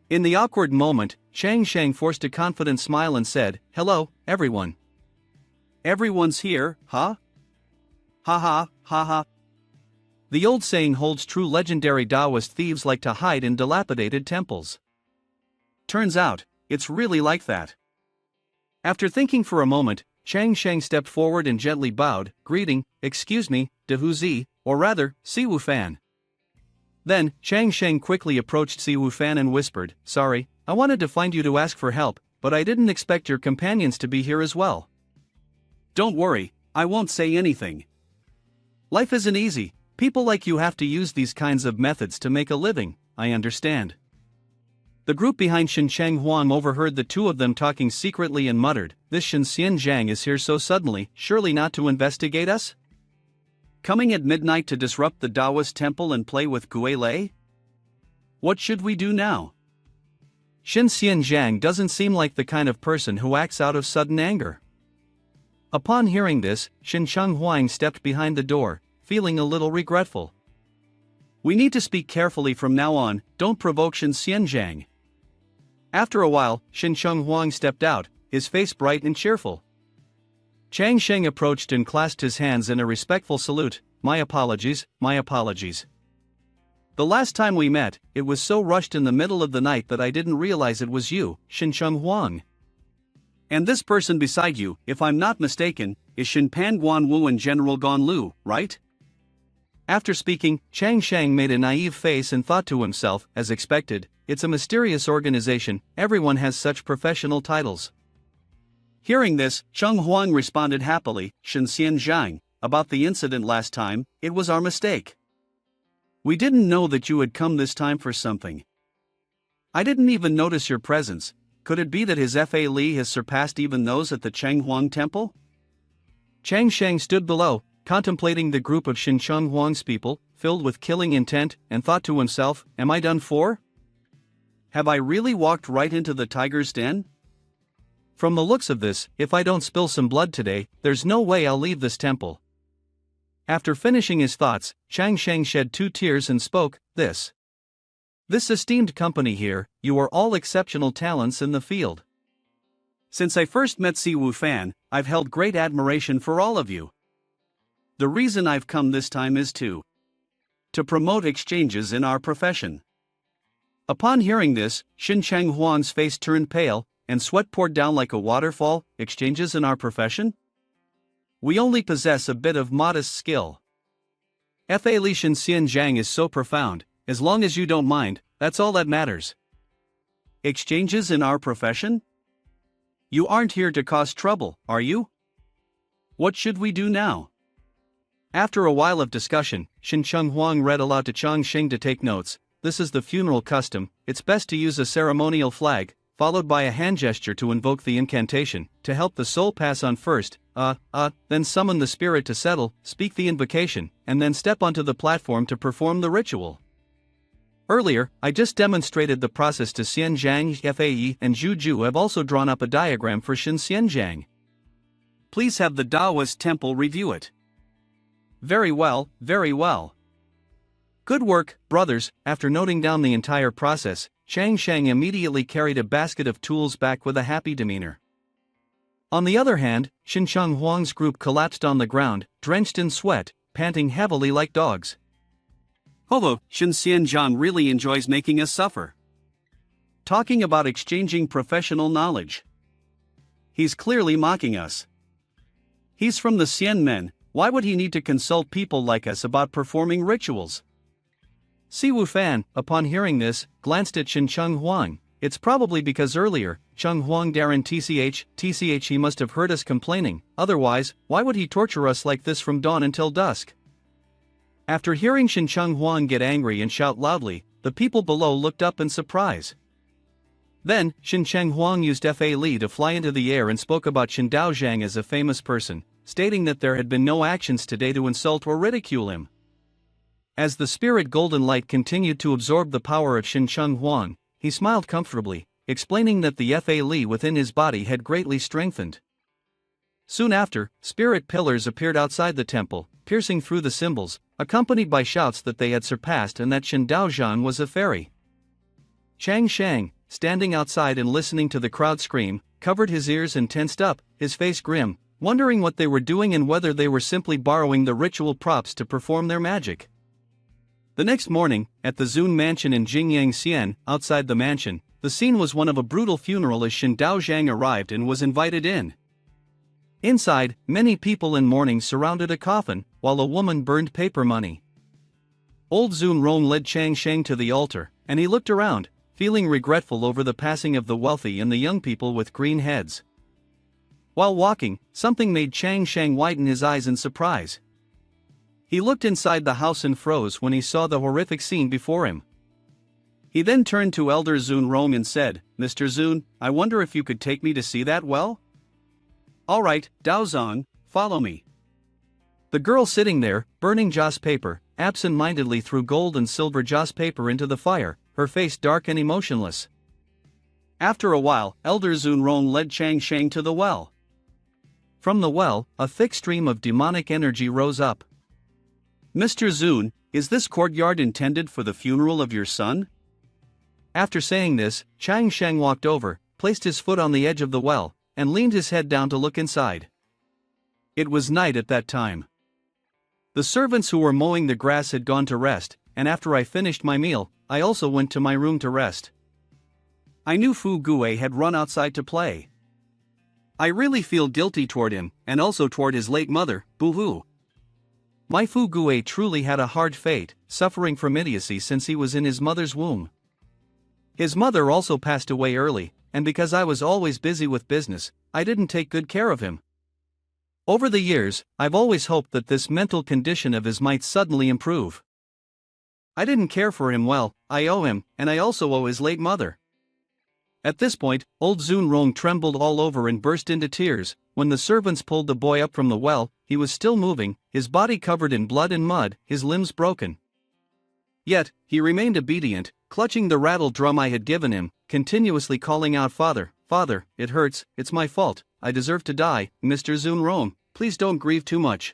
In the awkward moment, Chang Sheng forced a confident smile and said, Hello, everyone. Everyone's here, huh? Ha ha, ha ha. The old saying holds true. Legendary Taoist thieves like to hide in dilapidated temples. Turns out, it's really like that. After thinking for a moment, Chang Sheng stepped forward and gently bowed, greeting, Excuse me, De Hu Zi, or rather, Siwu Fan. Then, Chang Sheng quickly approached Siwu Fan and whispered, Sorry, I wanted to find you to ask for help, but I didn't expect your companions to be here as well. Don't worry, I won't say anything. Life isn't easy, people like you have to use these kinds of methods to make a living, I understand. The group behind Shincheng Huang overheard the two of them talking secretly and muttered, This Shinxian Zhang is here so suddenly, surely not to investigate us? Coming at midnight to disrupt the Taoist temple and play with Gui Lei? What should we do now? Shinxian Zhang doesn't seem like the kind of person who acts out of sudden anger. Upon hearing this, Shin Cheng Huang stepped behind the door, feeling a little regretful. We need to speak carefully from now on, don't provoke Shin Xianzhang. After a while, Shin Cheng Huang stepped out, his face bright and cheerful. Chang Sheng approached and clasped his hands in a respectful salute. My apologies, my apologies. The last time we met, it was so rushed in the middle of the night that I didn't realize it was you, Shin Cheng Huang. And this person beside you, if I'm not mistaken, is Shin Pan Guan Wu and General Gon Lu, right? After speaking, Chang Sheng made a naive face and thought to himself, as expected, it's a mysterious organization, everyone has such professional titles. Hearing this, Cheng Huang responded happily, Shin Xianzhang, about the incident last time, it was our mistake. We didn't know that you had come this time for something. I didn't even notice your presence. Could it be that his Fa Li has surpassed even those at the Cheng Huang Temple? Chang Sheng stood below, contemplating the group of Shin Cheng Huang's people, filled with killing intent, and thought to himself, am I done for? Have I really walked right into the tiger's den? From the looks of this, if I don't spill some blood today, there's no way I'll leave this temple. After finishing his thoughts, Chang Sheng shed 2 tears and spoke, This esteemed company here, you are all exceptional talents in the field. Since I first met Si Wu Fan, I've held great admiration for all of you. The reason I've come this time is to promote exchanges in our profession. Upon hearing this, Shin Cheng Huang's face turned pale, and sweat poured down like a waterfall. Exchanges in our profession? We only possess a bit of modest skill. Fa Li Shin Xianzhang is so profound, as long as you don't mind, that's all that matters. Exchanges in our profession? You aren't here to cause trouble, are you? What should we do now? After a while of discussion, Shin Cheng Huang read aloud to Chang Sheng to take notes. This is the funeral custom, it's best to use a ceremonial flag, followed by a hand gesture to invoke the incantation, to help the soul pass on first, then summon the spirit to settle, speak the invocation, and then step onto the platform to perform the ritual. Earlier, I just demonstrated the process to Xianzhang, Fae, and Juju have also drawn up a diagram for Shin Xianzhang. Please have the Taoist temple review it. Very well, very well. Good work, brothers. After noting down the entire process, Chang Sheng immediately carried a basket of tools back with a happy demeanor. On the other hand, Shin Cheng Huang's group collapsed on the ground, drenched in sweat, panting heavily like dogs. Although, Shin Xianzhang really enjoys making us suffer. Talking about exchanging professional knowledge. He's clearly mocking us. He's from the Xian men, why would he need to consult people like us about performing rituals? Si Wu Fan, upon hearing this, glanced at Shin Cheng Huang. It's probably because earlier, Cheng Huang Darren TCH he must have heard us complaining, otherwise, why would he torture us like this from dawn until dusk? After hearing Shin Cheng Huang get angry and shout loudly, the people below looked up in surprise. Then, Shin Cheng Huang used Fa Li to fly into the air and spoke about Shin Daozhang as a famous person, stating that there had been no actions today to insult or ridicule him. As the spirit golden light continued to absorb the power of Shin Cheng Huang, he smiled comfortably, explaining that the Fa Li within his body had greatly strengthened. Soon after, spirit pillars appeared outside the temple, piercing through the symbols, accompanied by shouts that they had surpassed and that Shin Daozhang was a fairy. Chang Sheng, standing outside and listening to the crowd scream, covered his ears and tensed up, his face grim, wondering what they were doing and whether they were simply borrowing the ritual props to perform their magic. The next morning, at the Zun mansion in Jingyang Xian, outside the mansion, the scene was one of a brutal funeral as Shin Daozhang arrived and was invited in. Inside, many people in mourning surrounded a coffin, while a woman burned paper money. Old Zun Rong led Chang Sheng to the altar, and he looked around, feeling regretful over the passing of the wealthy and the young people with green heads. While walking, something made Chang Sheng widen his eyes in surprise. He looked inside the house and froze when he saw the horrific scene before him. He then turned to Elder Zun Rong and said, Mr. Zun, I wonder if you could take me to see that well? Alright, Daozhang, follow me. The girl sitting there, burning joss paper, absent-mindedly threw gold and silver joss paper into the fire, her face dark and emotionless. After a while, Elder Zun Rong led Chang Sheng to the well. From the well, a thick stream of demonic energy rose up. "Mr. Zun, is this courtyard intended for the funeral of your son?" After saying this, Chang Sheng walked over, placed his foot on the edge of the well, and leaned his head down to look inside. It was night at that time. The servants who were mowing the grass had gone to rest, and after I finished my meal, I also went to my room to rest. I knew Fu Gue had run outside to play. I really feel guilty toward him, and also toward his late mother, boo-hoo. My Fu Gue truly had a hard fate, suffering from idiocy since he was in his mother's womb. His mother also passed away early, and because I was always busy with business, I didn't take good care of him. Over the years, I've always hoped that this mental condition of his might suddenly improve. I didn't care for him well, I owe him, and I also owe his late mother. At this point, old Zun Rong trembled all over and burst into tears. When the servants pulled the boy up from the well, he was still moving, his body covered in blood and mud, his limbs broken. Yet, he remained obedient, clutching the rattle drum I had given him, continuously calling out, "Father, Father, it hurts, it's my fault, I deserve to die, Mr. Zun Rong, please don't grieve too much."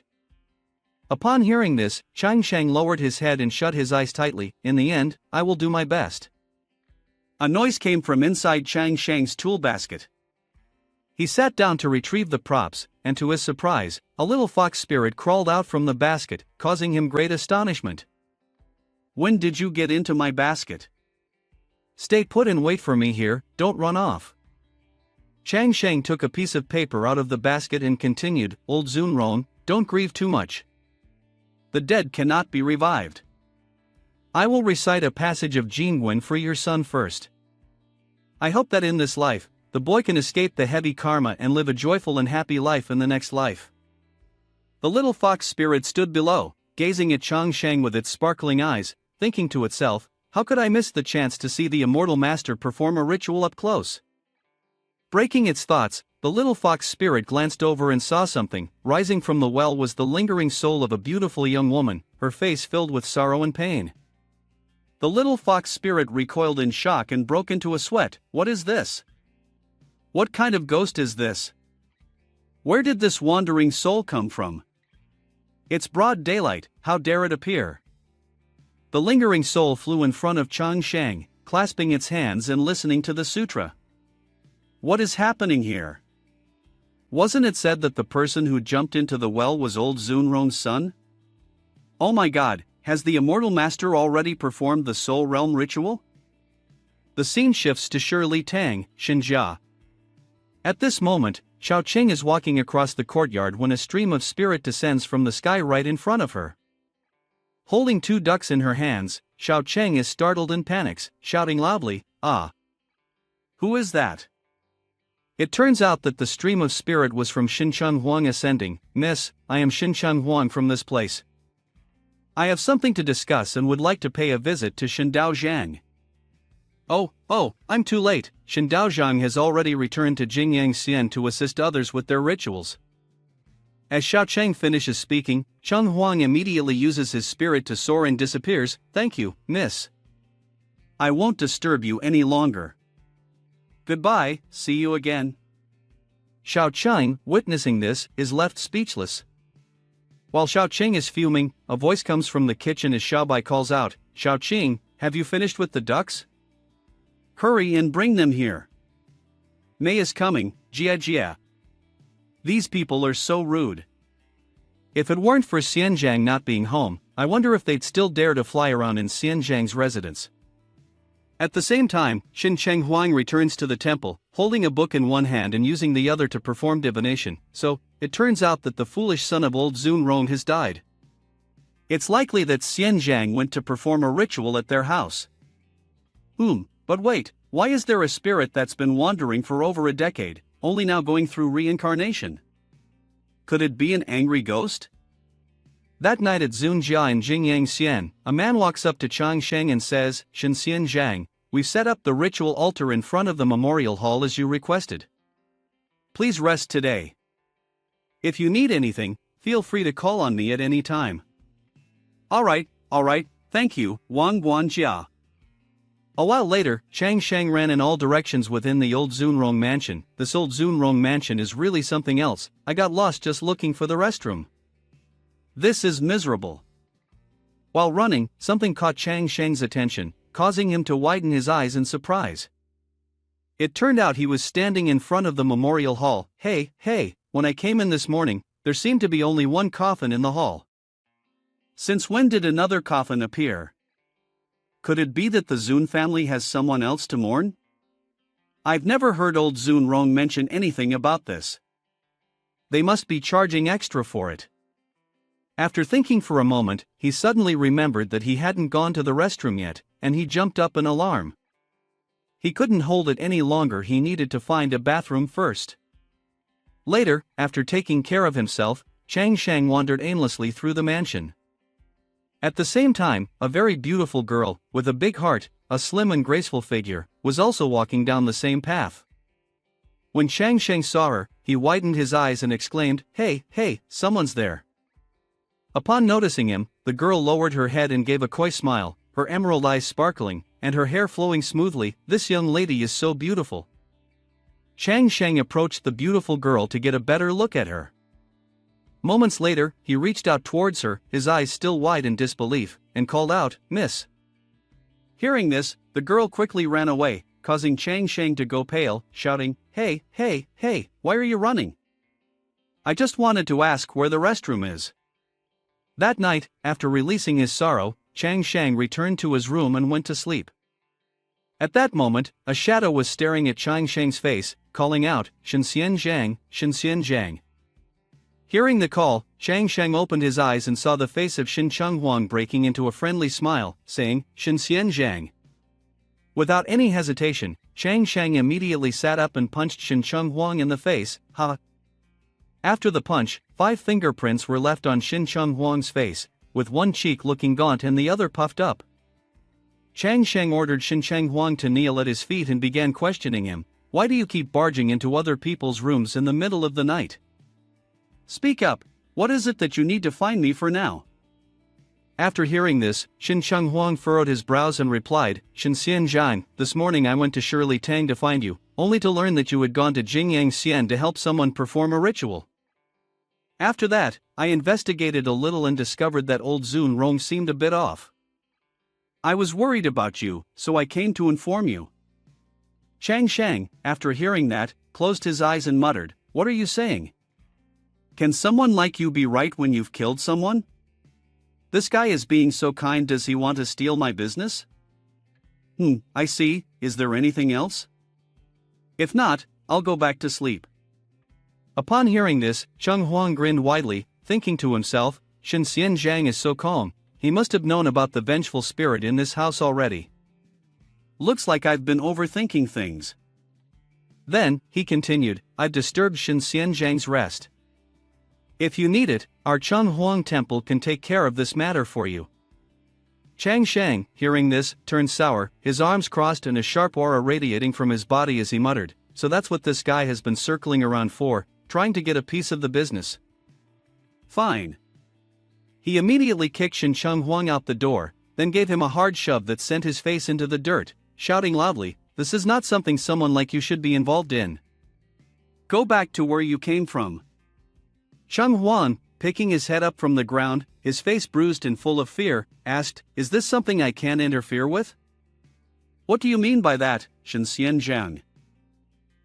Upon hearing this, Chang Sheng lowered his head and shut his eyes tightly. "In the end, I will do my best." A noise came from inside Chang Sheng's tool basket. He sat down to retrieve the props, and to his surprise, a little fox spirit crawled out from the basket, causing him great astonishment. "When did you get into my basket?" "Stay put and wait for me here, don't run off." Chang Sheng took a piece of paper out of the basket and continued, "Old Zun Rong, don't grieve too much. The dead cannot be revived. I will recite a passage of Jingwen for your son first. I hope that in this life, the boy can escape the heavy karma and live a joyful and happy life in the next life." The little fox spirit stood below, gazing at Chang Sheng with its sparkling eyes, thinking to itself, "How could I miss the chance to see the immortal master perform a ritual up close?" Breaking its thoughts, the little fox spirit glanced over and saw something. Rising from the well was the lingering soul of a beautiful young woman, her face filled with sorrow and pain. The little fox spirit recoiled in shock and broke into a sweat. "What is this? What kind of ghost is this? Where did this wandering soul come from? It's broad daylight, how dare it appear?" The lingering soul flew in front of Chang Sheng, clasping its hands and listening to the sutra. "What is happening here? Wasn't it said that the person who jumped into the well was old Zun Rong's son? Oh my god, has the immortal master already performed the soul realm ritual?" The scene shifts to Shirley Tang, Xinjia. At this moment, Xiao Qing is walking across the courtyard when a stream of spirit descends from the sky right in front of her. Holding 2 ducks in her hands, Xiao Qing is startled and panics, shouting loudly, "Ah! Who is that?" It turns out that the stream of spirit was from Xincheng Huang ascending. "Miss, I am Xincheng Huang from this place. I have something to discuss and would like to pay a visit to Shindao Zhang." Oh, I'm too late. Shindao Zhang has already returned to Jingyang Xian to assist others with their rituals. As Xiao Cheng finishes speaking, Cheng Huang immediately uses his spirit to soar and disappears. "Thank you, miss. I won't disturb you any longer. Goodbye, see you again." Xiao Cheng, witnessing this, is left speechless. While Xiao Qing is fuming, a voice comes from the kitchen as Xiaobai calls out, "Xiao Qing, have you finished with the ducks? Hurry and bring them here. May is coming, Jia. These people are so rude. If it weren't for Xianzhang not being home, I wonder if they'd still dare to fly around in Xianzhang's residence." At the same time, Xincheng Huang returns to the temple, holding a book in one hand and using the other to perform divination. "So, it turns out that the foolish son of old Zun Rong has died. It's likely that Xianzhang went to perform a ritual at their house. But wait, why is there a spirit that's been wandering for over a decade, only now going through reincarnation? Could it be an angry ghost?" That night at Zunjia in Jingyang Xian, a man walks up to Chang Sheng and says, "Shen Xianzhang, we've set up the ritual altar in front of the memorial hall as you requested. Please rest today. If you need anything, feel free to call on me at any time." Alright, thank you, Wang Guanjia." A while later, Chang Shang ran in all directions within the old Zunrong mansion. This old Zunrong mansion is really something else. I got lost just looking for the restroom. This is miserable. While running, something caught Chang Shang's attention, causing him to widen his eyes in surprise. It turned out he was standing in front of the memorial hall. Hey, when I came in this morning, there seemed to be only one coffin in the hall. Since when did another coffin appear? Could it be that the Zun family has someone else to mourn? I've never heard old Zunrong mention anything about this. They must be charging extra for it. After thinking for a moment, he suddenly remembered that he hadn't gone to the restroom yet, and he jumped up in alarm. He couldn't hold it any longer, he needed to find a bathroom first. Later, after taking care of himself, Chang Shang wandered aimlessly through the mansion. At the same time, a very beautiful girl, with a big heart, a slim and graceful figure, was also walking down the same path. When Chang Shang saw her, he widened his eyes and exclaimed, Hey, someone's there. Upon noticing him, the girl lowered her head and gave a coy smile, her emerald eyes sparkling, and her hair flowing smoothly. This young lady is so beautiful. Chang Shang approached the beautiful girl to get a better look at her. Moments later, he reached out towards her, his eyes still wide in disbelief, and called out, Miss. Hearing this, the girl quickly ran away, causing Chang Shang to go pale, shouting, Hey, why are you running? I just wanted to ask where the restroom is. That night, after releasing his sorrow, Chang Shang returned to his room and went to sleep. At that moment, a shadow was staring at Chang Shang's face, calling out, Shenxian Zhang. Hearing the call, Chang Shang opened his eyes and saw the face of Shen Chenghuang breaking into a friendly smile, saying, Shenxian Zhang. Without any hesitation, Chang Shang immediately sat up and punched Shen Chenghuang in the face. After the punch, 5 fingerprints were left on Shen Chenghuang's face, with one cheek looking gaunt and the other puffed up. Chang Shang ordered Shen Chenghuang to kneel at his feet and began questioning him. Why do you keep barging into other people's rooms in the middle of the night? Speak up, what is it that you need to find me for now? After hearing this, Shen Chenghuang furrowed his brows and replied, Shenxian Zhang, this morning I went to Shirley Tang to find you, only to learn that you had gone to Jingyang Xian to help someone perform a ritual. After that, I investigated a little and discovered that old Zunrong seemed a bit off. I was worried about you, so I came to inform you. Chang Shang, after hearing that, closed his eyes and muttered, What are you saying? Can someone like you be right when you've killed someone? This guy is being so kind, does he want to steal my business? I see, is there anything else? If not, I'll go back to sleep. Upon hearing this, Cheng Huang grinned widely, thinking to himself, Shenxian Zhang is so calm, he must have known about the vengeful spirit in this house already. Looks like I've been overthinking things. Then, he continued, I've disturbed Shenxian Zhang's rest. If you need it, our Cheng Huang temple can take care of this matter for you. Chang Shang, hearing this, turned sour, his arms crossed and a sharp aura radiating from his body as he muttered, so that's what this guy has been circling around for, trying to get a piece of the business. Fine. He immediately kicked Shen Chenghuang out the door, then gave him a hard shove that sent his face into the dirt, shouting loudly, This is not something someone like you should be involved in. Go back to where you came from. Cheng Huang, picking his head up from the ground, his face bruised and full of fear, asked, Is this something I can't interfere with? What do you mean by that, Shenxian Zhang?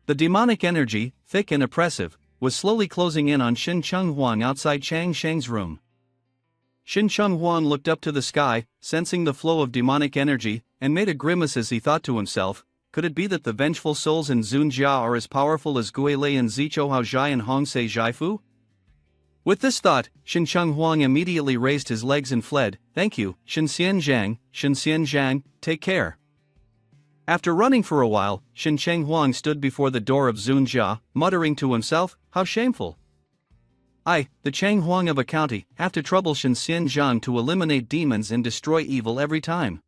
The demonic energy, thick and oppressive, was slowly closing in on Shen Chenghuang outside Chang Shang's room. Shen Chenghuang looked up to the sky, sensing the flow of demonic energy, and made a grimace as he thought to himself, could it be that the vengeful souls in Zunjia are as powerful as Guilei and Zichou Zhai and Hongse Zhaifu? With this thought, Shen Chenghuang immediately raised his legs and fled. Thank you, Shenxian Zhang, take care. After running for a while, Shen Chenghuang stood before the door of Zunjia, muttering to himself, How shameful! I, the Cheng Huang of a county, have to trouble Shenxian Zhang to eliminate demons and destroy evil every time.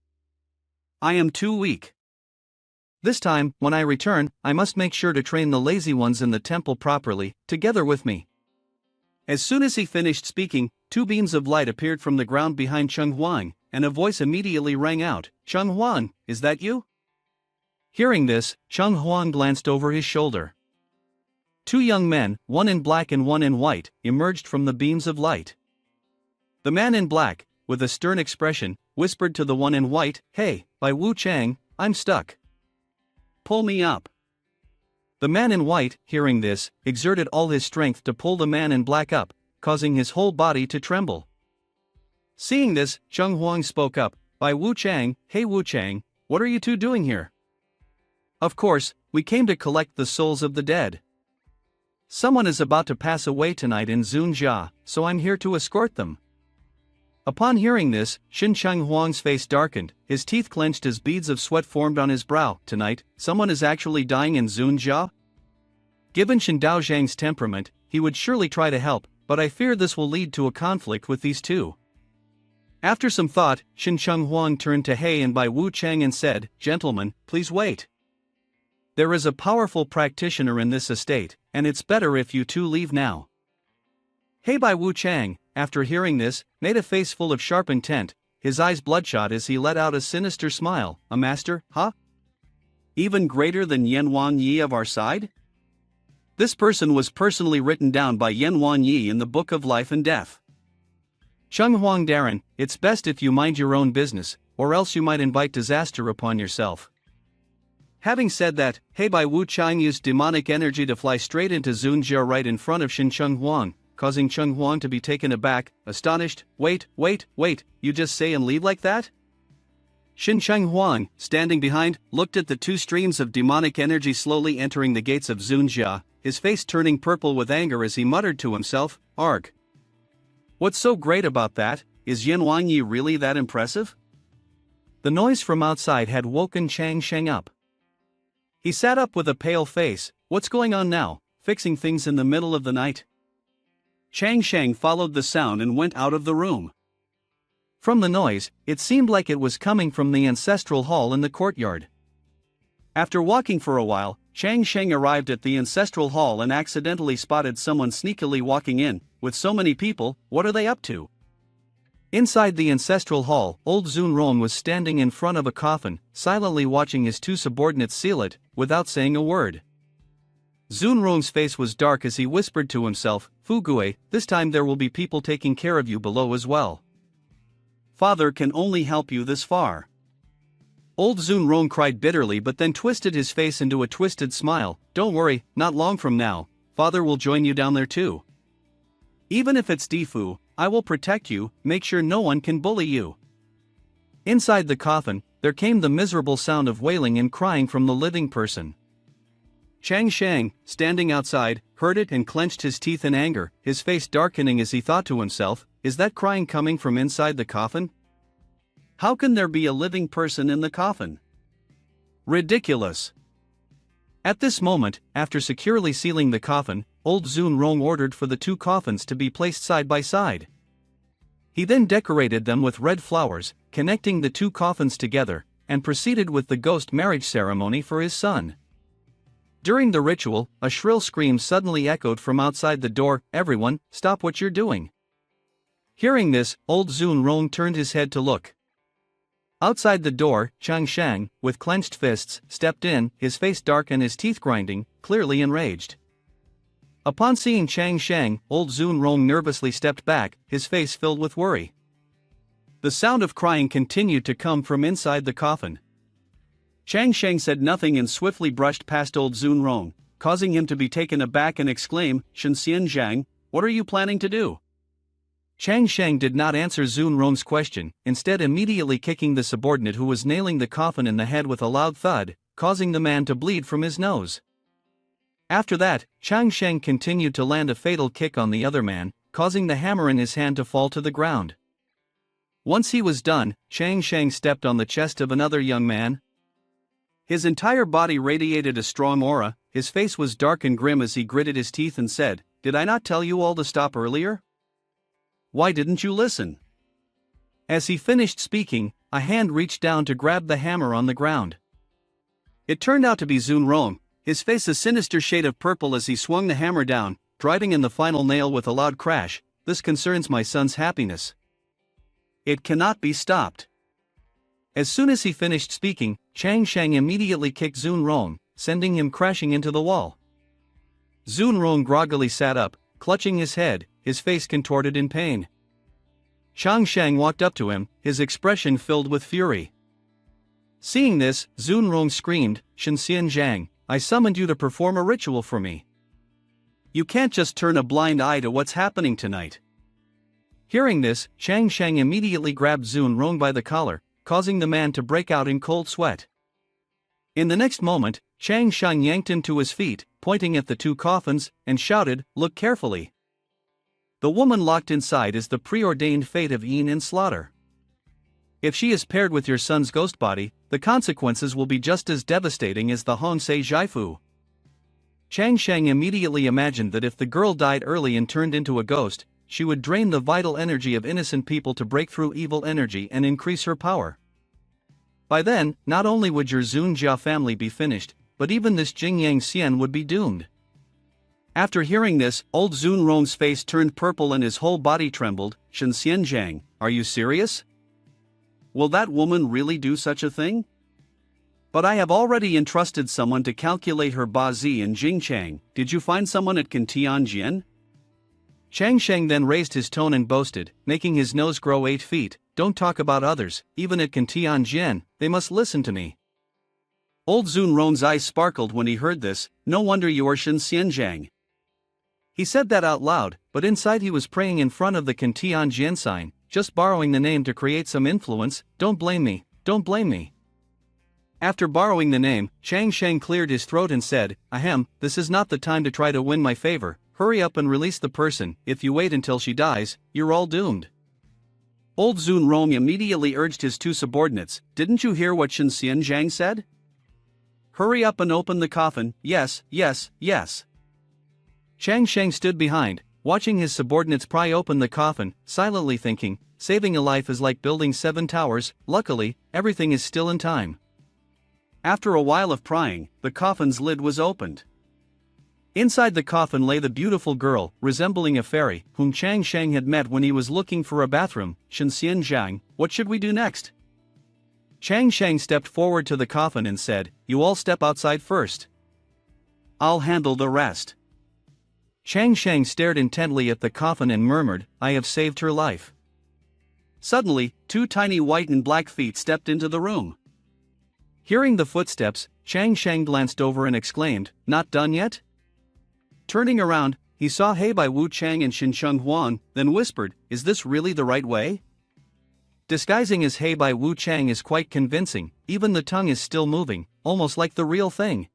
I am too weak. This time, when I return, I must make sure to train the lazy ones in the temple properly, together with me. As soon as he finished speaking, 2 beams of light appeared from the ground behind Cheng Huang, and a voice immediately rang out, "Chung Huang, is that you?" Hearing this, Chung Huang glanced over his shoulder. Two young men, one in black and one in white, emerged from the beams of light. The man in black, with a stern expression, whispered to the one in white, "Hey, Bai Wu Chang, I'm stuck. Pull me up." The man in white, hearing this, exerted all his strength to pull the man in black up, causing his whole body to tremble. Seeing this, Chung Huang spoke up, "Bai Wu Chang, hey Wu Chang, what are you two doing here?" "Of course, we came to collect the souls of the dead. Someone is about to pass away tonight in Zunjia, so I'm here to escort them." Upon hearing this, Shin Chung Huang's face darkened, his teeth clenched as beads of sweat formed on his brow. "Tonight, someone is actually dying in Zunjia?" Given Shin Daozhang's temperament, he would surely try to help, but I fear this will lead to a conflict with these two. After some thought, Shin Chung Huang turned to He and Bai Wu Chang and said, "Gentlemen, please wait. There is a powerful practitioner in this estate, and it's better if you two leave now." He Bai Wu Chang, after hearing this, made a face full of sharp intent, his eyes bloodshot as he let out a sinister smile. "A master, huh? Even greater than Yan Wan Yi of our side?" This person was personally written down by Yan Wan Yi in the Book of Life and Death. "Chung Huang Darren, it's best if you mind your own business, or else you might invite disaster upon yourself." Having said that, He Bai Wu Chang used demonic energy to fly straight into Zunjia right in front of Shin Chung Huang, causing Chung Huang to be taken aback, astonished. Wait, you just say and leave like that?" Shin Chung Huang, standing behind, looked at the two streams of demonic energy slowly entering the gates of Zunjia, his face turning purple with anger as he muttered to himself, "Arg. What's so great about that? Is Yan Wan Yi really that impressive?" The noise from outside had woken Chang Sheng up. He sat up with a pale face. "What's going on now, fixing things in the middle of the night?" Chang Sheng followed the sound and went out of the room. From the noise, it seemed like it was coming from the ancestral hall in the courtyard. After walking for a while, Chang Sheng arrived at the ancestral hall and accidentally spotted someone sneakily walking in. "With so many people, what are they up to?" Inside the ancestral hall, old Zun Rong was standing in front of a coffin, silently watching his two subordinates seal it, without saying a word. Zun Rong's face was dark as he whispered to himself, "Fugue, this time there will be people taking care of you below as well. Father can only help you this far." Old Zun Rong cried bitterly but then twisted his face into a twisted smile. "Don't worry, not long from now, Father will join you down there too. Even if it's Difu, I will protect you, make sure no one can bully you." Inside the coffin, there came the miserable sound of wailing and crying from the living person. Chang Sheng, standing outside, heard it and clenched his teeth in anger, his face darkening as he thought to himself, "Is that crying coming from inside the coffin? How can there be a living person in the coffin? Ridiculous." At this moment, after securely sealing the coffin, old Zun Rong ordered for the two coffins to be placed side by side. He then decorated them with red flowers, connecting the two coffins together, and proceeded with the ghost marriage ceremony for his son. During the ritual, a shrill scream suddenly echoed from outside the door, "Everyone, stop what you're doing." Hearing this, old Zun Rong turned his head to look. Outside the door, Chang Shang, with clenched fists, stepped in, his face dark and his teeth grinding, clearly enraged. Upon seeing Chang Shang, old Zun Rong nervously stepped back, his face filled with worry. The sound of crying continued to come from inside the coffin. Chang Shang said nothing and swiftly brushed past old Zun Rong, causing him to be taken aback and exclaim, "Shen Xian Zhang, what are you planning to do?" Chang Sheng did not answer Zun Rong's question, instead immediately kicking the subordinate who was nailing the coffin in the head with a loud thud, causing the man to bleed from his nose. After that, Chang Sheng continued to land a fatal kick on the other man, causing the hammer in his hand to fall to the ground. Once he was done, Chang Sheng stepped on the chest of another young man. His entire body radiated a strong aura, his face was dark and grim as he gritted his teeth and said, "Did I not tell you all to stop earlier? Why didn't you listen?" As he finished speaking, a hand reached down to grab the hammer on the ground. It turned out to be Zun Rong, his face a sinister shade of purple as he swung the hammer down, driving in the final nail with a loud crash. "This concerns my son's happiness. It cannot be stopped. As soon as he finished speaking, Chang Shang immediately kicked Zun Rong, sending him crashing into the wall. Zun Rong groggily sat up, clutching his head, his face contorted in pain. Chang Shang walked up to him, his expression filled with fury. Seeing this, Zun Rong screamed, "Shenxian Zhang, I summoned you to perform a ritual for me. You can't just turn a blind eye to what's happening tonight." Hearing this, Chang Shang immediately grabbed Zun Rong by the collar, causing the man to break out in cold sweat. In the next moment, Chang Shang yanked him to his feet, pointing at the two coffins, and shouted, "Look carefully. The woman locked inside is the preordained fate of Yin and slaughter. If she is paired with your son's ghost body, the consequences will be just as devastating as the Honsei Zhaifu." Chang Shang immediately imagined that if the girl died early and turned into a ghost, she would drain the vital energy of innocent people to break through evil energy and increase her power. By then, not only would your Zunjia family be finished, but even this Jingyang Xian would be doomed. After hearing this, old Zun Rong's face turned purple and his whole body trembled. "Shenxian Zhang, are you serious? Will that woman really do such a thing? But I have already entrusted someone to calculate her Bazi in Jingchang. Did you find someone at Kantianjian?" Chang Sheng then raised his tone and boasted, making his nose grow 8 feet, "Don't talk about others, even at Kantianjian, they must listen to me." Old Zun Rong's eyes sparkled when he heard this. "No wonder you are Shenxian Zhang." He said that out loud, but inside he was praying in front of the Kantianjian sign, just borrowing the name to create some influence. "Don't blame me, don't blame me." After borrowing the name, Chang Sheng cleared his throat and said, "Ahem, this is not the time to try to win my favor. Hurry up and release the person. If you wait until she dies, you're all doomed." Old Zun Rong immediately urged his two subordinates, "Didn't you hear what Shenxian Zhang said? Hurry up and open the coffin." "Yes, yes, yes." Chang Sheng stood behind, watching his subordinates pry open the coffin, silently thinking, saving a life is like building 7 towers. Luckily, everything is still in time. After a while of prying, the coffin's lid was opened. Inside the coffin lay the beautiful girl, resembling a fairy, whom Chang Sheng had met when he was looking for a bathroom. "Shenxian Zhang, what should we do next?" Chang Sheng stepped forward to the coffin and said, "You all step outside first. I'll handle the rest." Chang Sheng stared intently at the coffin and murmured, "I have saved her life." Suddenly, 2 tiny white and black feet stepped into the room. Hearing the footsteps, Chang Sheng glanced over and exclaimed, "Not done yet?" Turning around, he saw Heibai Wu Chang and Xincheng Huang, then whispered, "Is this really the right way?" Disguising as Heibai Wu Chang is quite convincing, even the tongue is still moving, almost like the real thing.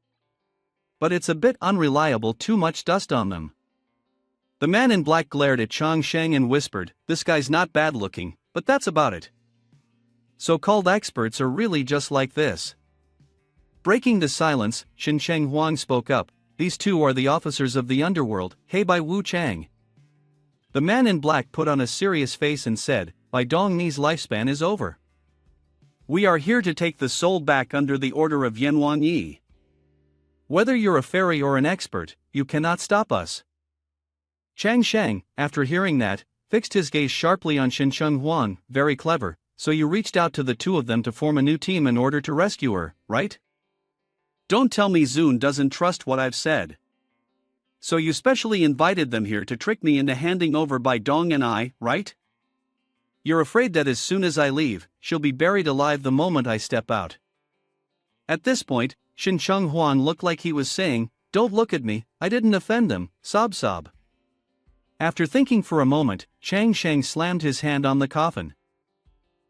But it's a bit unreliable, too much dust on them. The man in black glared at Chang Sheng and whispered, "This guy's not bad looking, but that's about it. So-called experts are really just like this." Breaking the silence, Xincheng Huang spoke up, "These two are the officers of the underworld, Heibai Wu Chang." The man in black put on a serious face and said, "Bai Dongni's lifespan is over. We are here to take the soul back under the order of Yanwan Yi. Whether you're a fairy or an expert, you cannot stop us." Chang Sheng, after hearing that, fixed his gaze sharply on Xincheng Huang. "Very clever, so you reached out to the two of them to form a new team in order to rescue her, right? Don't tell me Zun doesn't trust what I've said. So you specially invited them here to trick me into handing over Bai Dong and I, right? You're afraid that as soon as I leave, she'll be buried alive the moment I step out." At this point, Xincheng Huang looked like he was saying, "Don't look at me, I didn't offend them, sob sob." After thinking for a moment, Chang Sheng slammed his hand on the coffin.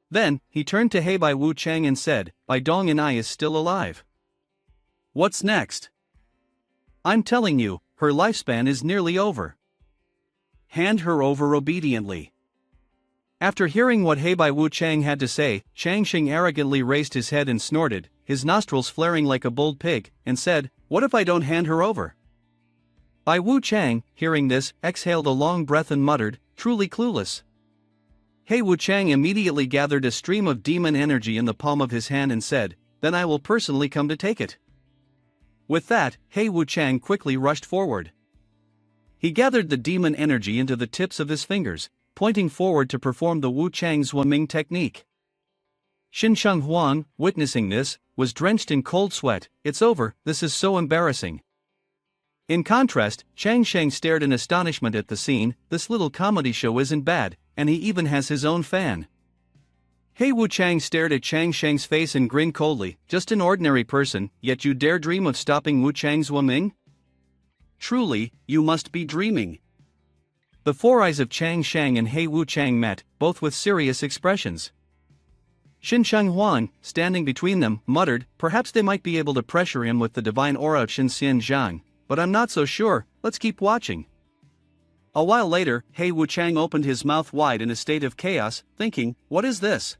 Then, he turned to Heibai Wu Chang and said, "Bai Dong and I is still alive. What's next? I'm telling you, her lifespan is nearly over. Hand her over obediently." After hearing what Heibai Wu Chang had to say, Chang Sheng arrogantly raised his head and snorted, his nostrils flaring like a bulled pig, and said, "What if I don't hand her over?" Bai Wu Chang, hearing this, exhaled a long breath and muttered, "Truly clueless." Hei Wu Chang immediately gathered a stream of demon energy in the palm of his hand and said, "Then I will personally come to take it." With that, Hei Wu Chang quickly rushed forward. He gathered the demon energy into the tips of his fingers, pointing forward to perform the Wu Chang Zhuaming technique. Xinsheng Huang, witnessing this, was drenched in cold sweat. "It's over, this is so embarrassing." In contrast, Chang Sheng stared in astonishment at the scene. "This little comedy show isn't bad, and he even has his own fan." He Wu Chang stared at Chang Sheng's face and grinned coldly. "Just an ordinary person, yet you dare dream of stopping Wu Chang Zhuaming? Truly, you must be dreaming." The four eyes of Chang Sheng and He Wu Chang met, both with serious expressions. Xinsheng Huang, standing between them, muttered, "Perhaps they might be able to pressure him with the divine aura of Xinxian Zhang, but I'm not so sure. Let's keep watching." A while later, He Wu Chang opened his mouth wide in a state of chaos, thinking, "What is this?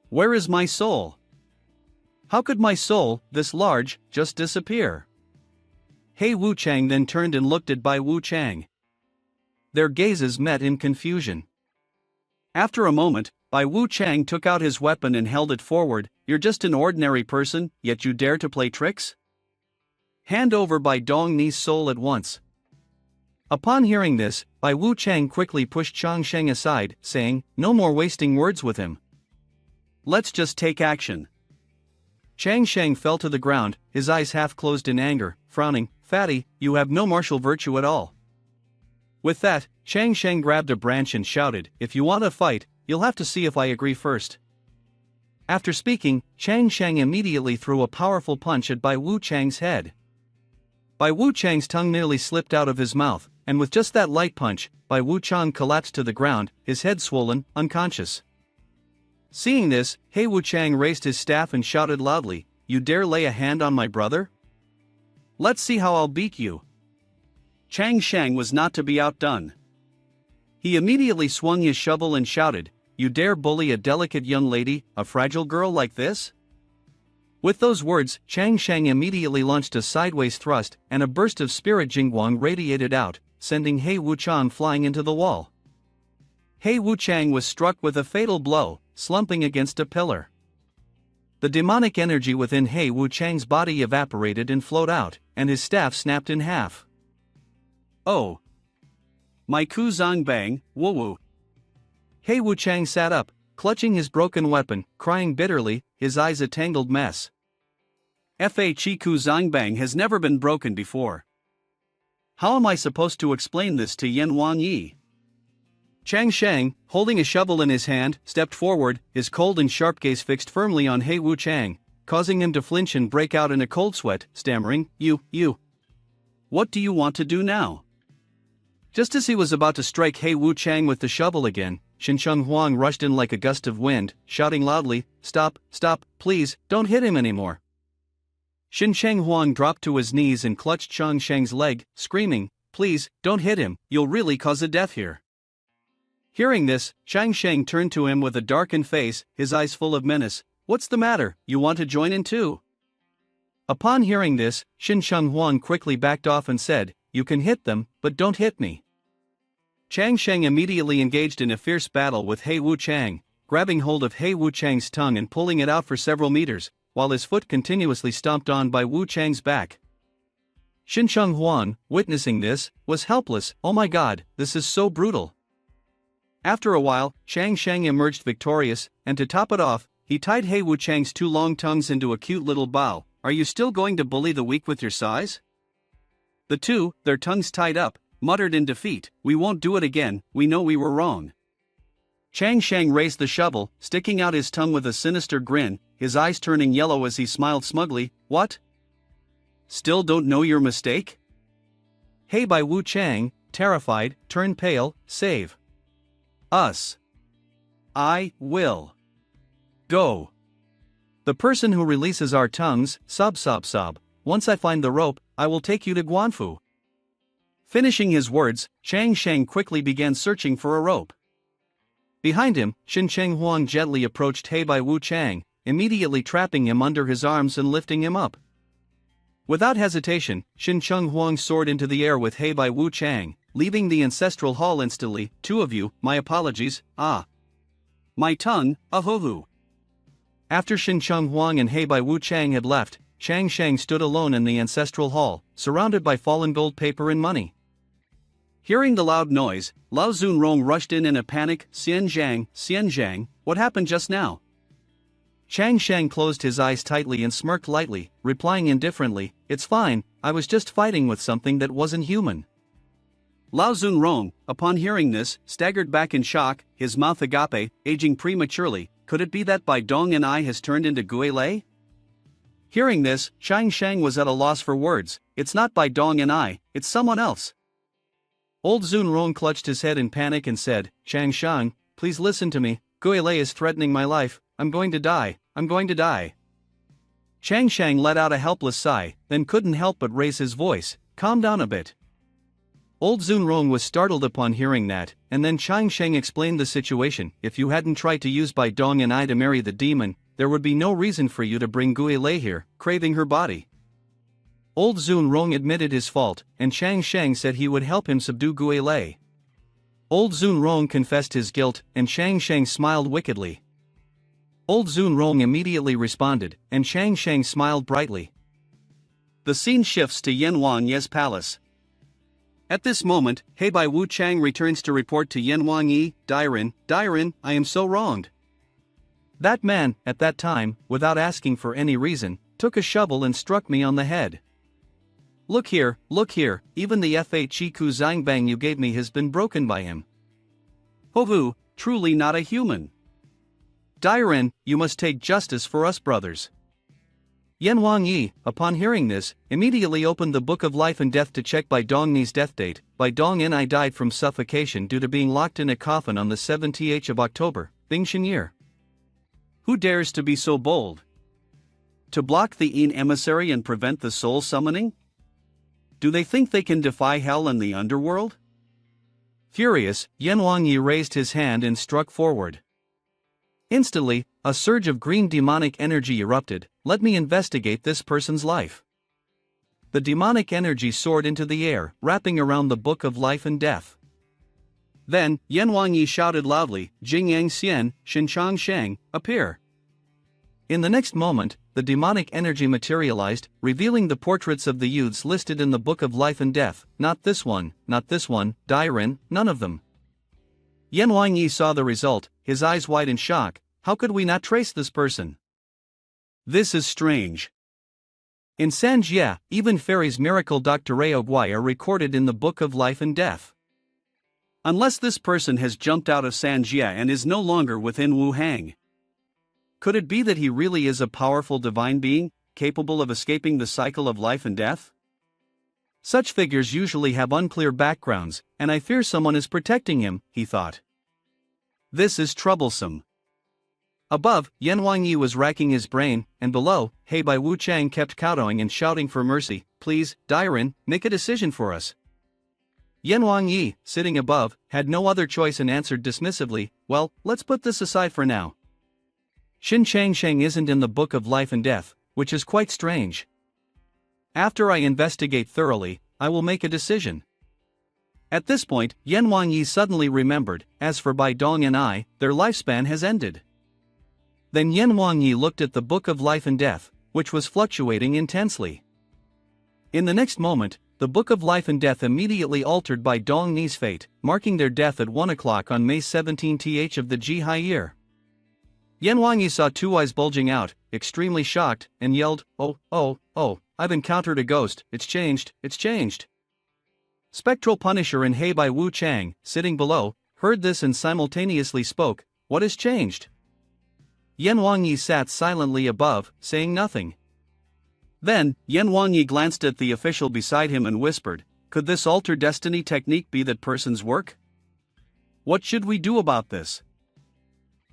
Where is my soul? How could my soul, this large, just disappear?" He Wu Chang then turned and looked at Bai Wu Chang. Their gazes met in confusion. After a moment, Bai Wu Chang took out his weapon and held it forward. "You're just an ordinary person, yet you dare to play tricks? Hand over Bai Dong Ni's soul at once." Upon hearing this, Bai Wu Chang quickly pushed Chang Sheng aside, saying, "No more wasting words with him. Let's just take action." Chang Sheng fell to the ground, his eyes half closed in anger, frowning. "Fatty, you have no martial virtue at all." With that, Chang Sheng grabbed a branch and shouted, "If you want to fight, you'll have to see if I agree first." After speaking, Chang Sheng immediately threw a powerful punch at Bai Wu Chang's head. Bai Wu Chang's tongue nearly slipped out of his mouth, and with just that light punch, Bai Wu Chang collapsed to the ground, his head swollen, unconscious. Seeing this, He Wu Chang raised his staff and shouted loudly, "You dare lay a hand on my brother? Let's see how I'll beat you." Chang Sheng was not to be outdone. He immediately swung his shovel and shouted, "You dare bully a delicate young lady, a fragile girl like this?" With those words, Chang Sheng immediately launched a sideways thrust, and a burst of spirit Jingguang radiated out, sending He Wu Chang flying into the wall. He Wu Chang was struck with a fatal blow, slumping against a pillar. The demonic energy within He Wu Chang's body evaporated and flowed out, and his staff snapped in half. "Oh! My Ku Zong Bang, woo woo." He Wu Chang sat up, clutching his broken weapon, crying bitterly, his eyes a tangled mess. Fa Chi Ku Zong Bang has never been broken before. How am I supposed to explain this to Yan Wang Yi? Chang Sheng, holding a shovel in his hand, stepped forward, his cold and sharp gaze fixed firmly on He Wu Chang, causing him to flinch and break out in a cold sweat, stammering, You. What do you want to do now?" Just as he was about to strike He Wu Chang with the shovel again, Xinsheng Huang rushed in like a gust of wind, shouting loudly, Stop, please, don't hit him anymore." Xinsheng Huang dropped to his knees and clutched Chang Sheng's leg, screaming, "Please, don't hit him, you'll really cause a death here." Hearing this, Chang Sheng turned to him with a darkened face, his eyes full of menace. "What's the matter, you want to join in too?" Upon hearing this, Xinsheng Huang quickly backed off and said, "You can hit them, but don't hit me." Chang Sheng immediately engaged in a fierce battle with He Wu Chang, grabbing hold of He Wu Chang's tongue and pulling it out for several meters, while his foot continuously stomped on by Wu Chang's back. Xinsheng Huang, witnessing this, was helpless. "Oh my god, this is so brutal." After a while, Chang Sheng emerged victorious, and to top it off, he tied He Wu Chang's two long tongues into a cute little bow. "Are you still going to bully the weak with your size?" The two, their tongues tied up, muttered in defeat, "We won't do it again, we know we were wrong." Chang Sheng raised the shovel, sticking out his tongue with a sinister grin, his eyes turning yellow as he smiled smugly. "What? Still don't know your mistake?" He Bai Wu Chang, terrified, turned pale. "Save us. I will. Go. The person who releases our tongues, sob. Once I find the rope, I will take you to Guanfu." Finishing his words, Chang Sheng quickly began searching for a rope. Behind him, Xinsheng Huang gently approached He Bai Wu Chang, immediately trapping him under his arms and lifting him up. Without hesitation, Xinsheng Huang soared into the air with He Bai Wu Chang, leaving the ancestral hall instantly. "Two of you, my apologies, my tongue, ahoo." After Xinsheng Huang and He Bai Wu Chang had left, Chang Sheng stood alone in the ancestral hall, surrounded by fallen gold paper and money. Hearing the loud noise, Lao Zunrong rushed in a panic. Xianzhang, what happened just now? Chang Shang closed his eyes tightly and smirked lightly, replying indifferently, "It's fine, I was just fighting with something that wasn't human." Lao Zunrong, upon hearing this, staggered back in shock, his mouth agape, aging prematurely. Could it be that Bai Dong and I has turned into Guilei? Hearing this, Chang Shang was at a loss for words. It's not Bai Dong and I, it's someone else. Old Zunrong clutched his head in panic and said, "Chang Shang, please listen to me, Guilei is threatening my life, I'm going to die, I'm going to die." Chang Shang let out a helpless sigh, then couldn't help but raise his voice, "Calm down a bit." Old Zunrong was startled upon hearing that, and then Chang Shang explained the situation. "If you hadn't tried to use Bai Dong and I to marry the demon, there would be no reason for you to bring Guilei here, craving her body." Old Zunrong admitted his fault, and Chang Shang said he would help him subdue Guilei. Old Zunrong confessed his guilt, and Chang Shang smiled wickedly. Old Zunrong immediately responded, and Chang Shang smiled brightly. The scene shifts to Yan Wangye's palace. At this moment, Heibai Wu Chang returns to report to Yan Wangyi, Dairen, I am so wronged. That man, at that time, without asking for any reason, took a shovel and struck me on the head. Look here, even the F8 Chiku Zangbang you gave me has been broken by him. Hovu, truly not a human. Dairen, you must take justice for us brothers. Yan Wangyi, upon hearing this, immediately opened the Book of Life and Death to check Bai Dongni's death date. Bai Dong and I died from suffocation due to being locked in a coffin on the 7th of October, Bingshan year. Who dares to be so bold? To block the Yin emissary and prevent the soul summoning? Do they think they can defy hell and the underworld? Furious, Yan Wangyi raised his hand and struck forward. Instantly, a surge of green demonic energy erupted. Let me investigate this person's life. The demonic energy soared into the air, wrapping around the Book of Life and Death. Then, Yan Wangyi shouted loudly, "Jingyang Xian, Shinchang Shang, appear." In the next moment, the demonic energy materialized, revealing the portraits of the youths listed in the Book of Life and Death. Not this one, Dairen, none of them. Yan Wangyi saw the result, his eyes wide in shock. How could we not trace this person? This is strange. In Sanjia, even fairies' miracle Doctoreo Guai are recorded in the Book of Life and Death. Unless this person has jumped out of Sanjia and is no longer within Wuhang. Could it be that he really is a powerful divine being, capable of escaping the cycle of life and death? Such figures usually have unclear backgrounds, and I fear someone is protecting him, he thought. This is troublesome. Above, Yan Wangyi was racking his brain, and below, Heibai Wu Chang kept kowtowing and shouting for mercy. Please, Dairen, make a decision for us. Yan Wangyi, sitting above, had no other choice and answered dismissively, well, let's put this aside for now. Shin Chang Shang isn't in the Book of Life and Death, which is quite strange. After I investigate thoroughly, I will make a decision. At this point, Yan Wangyi suddenly remembered, as for Bai Dong and I, their lifespan has ended. Then Yan Wangyi looked at the Book of Life and Death, which was fluctuating intensely. In the next moment, the Book of Life and Death immediately altered Bai Dong Ni's fate, marking their death at 1 o'clock on May 17th of the Jihai year. Yan Wangyi saw two eyes bulging out, extremely shocked, and yelled, Oh, I've encountered a ghost, it's changed. Spectral Punisher and Heibai Wu Chang, sitting below, heard this and simultaneously spoke, what has changed? Yan Wangyi sat silently above, saying nothing. Then, Yan Wangyi glanced at the official beside him and whispered, could this alter destiny technique be that person's work? What should we do about this?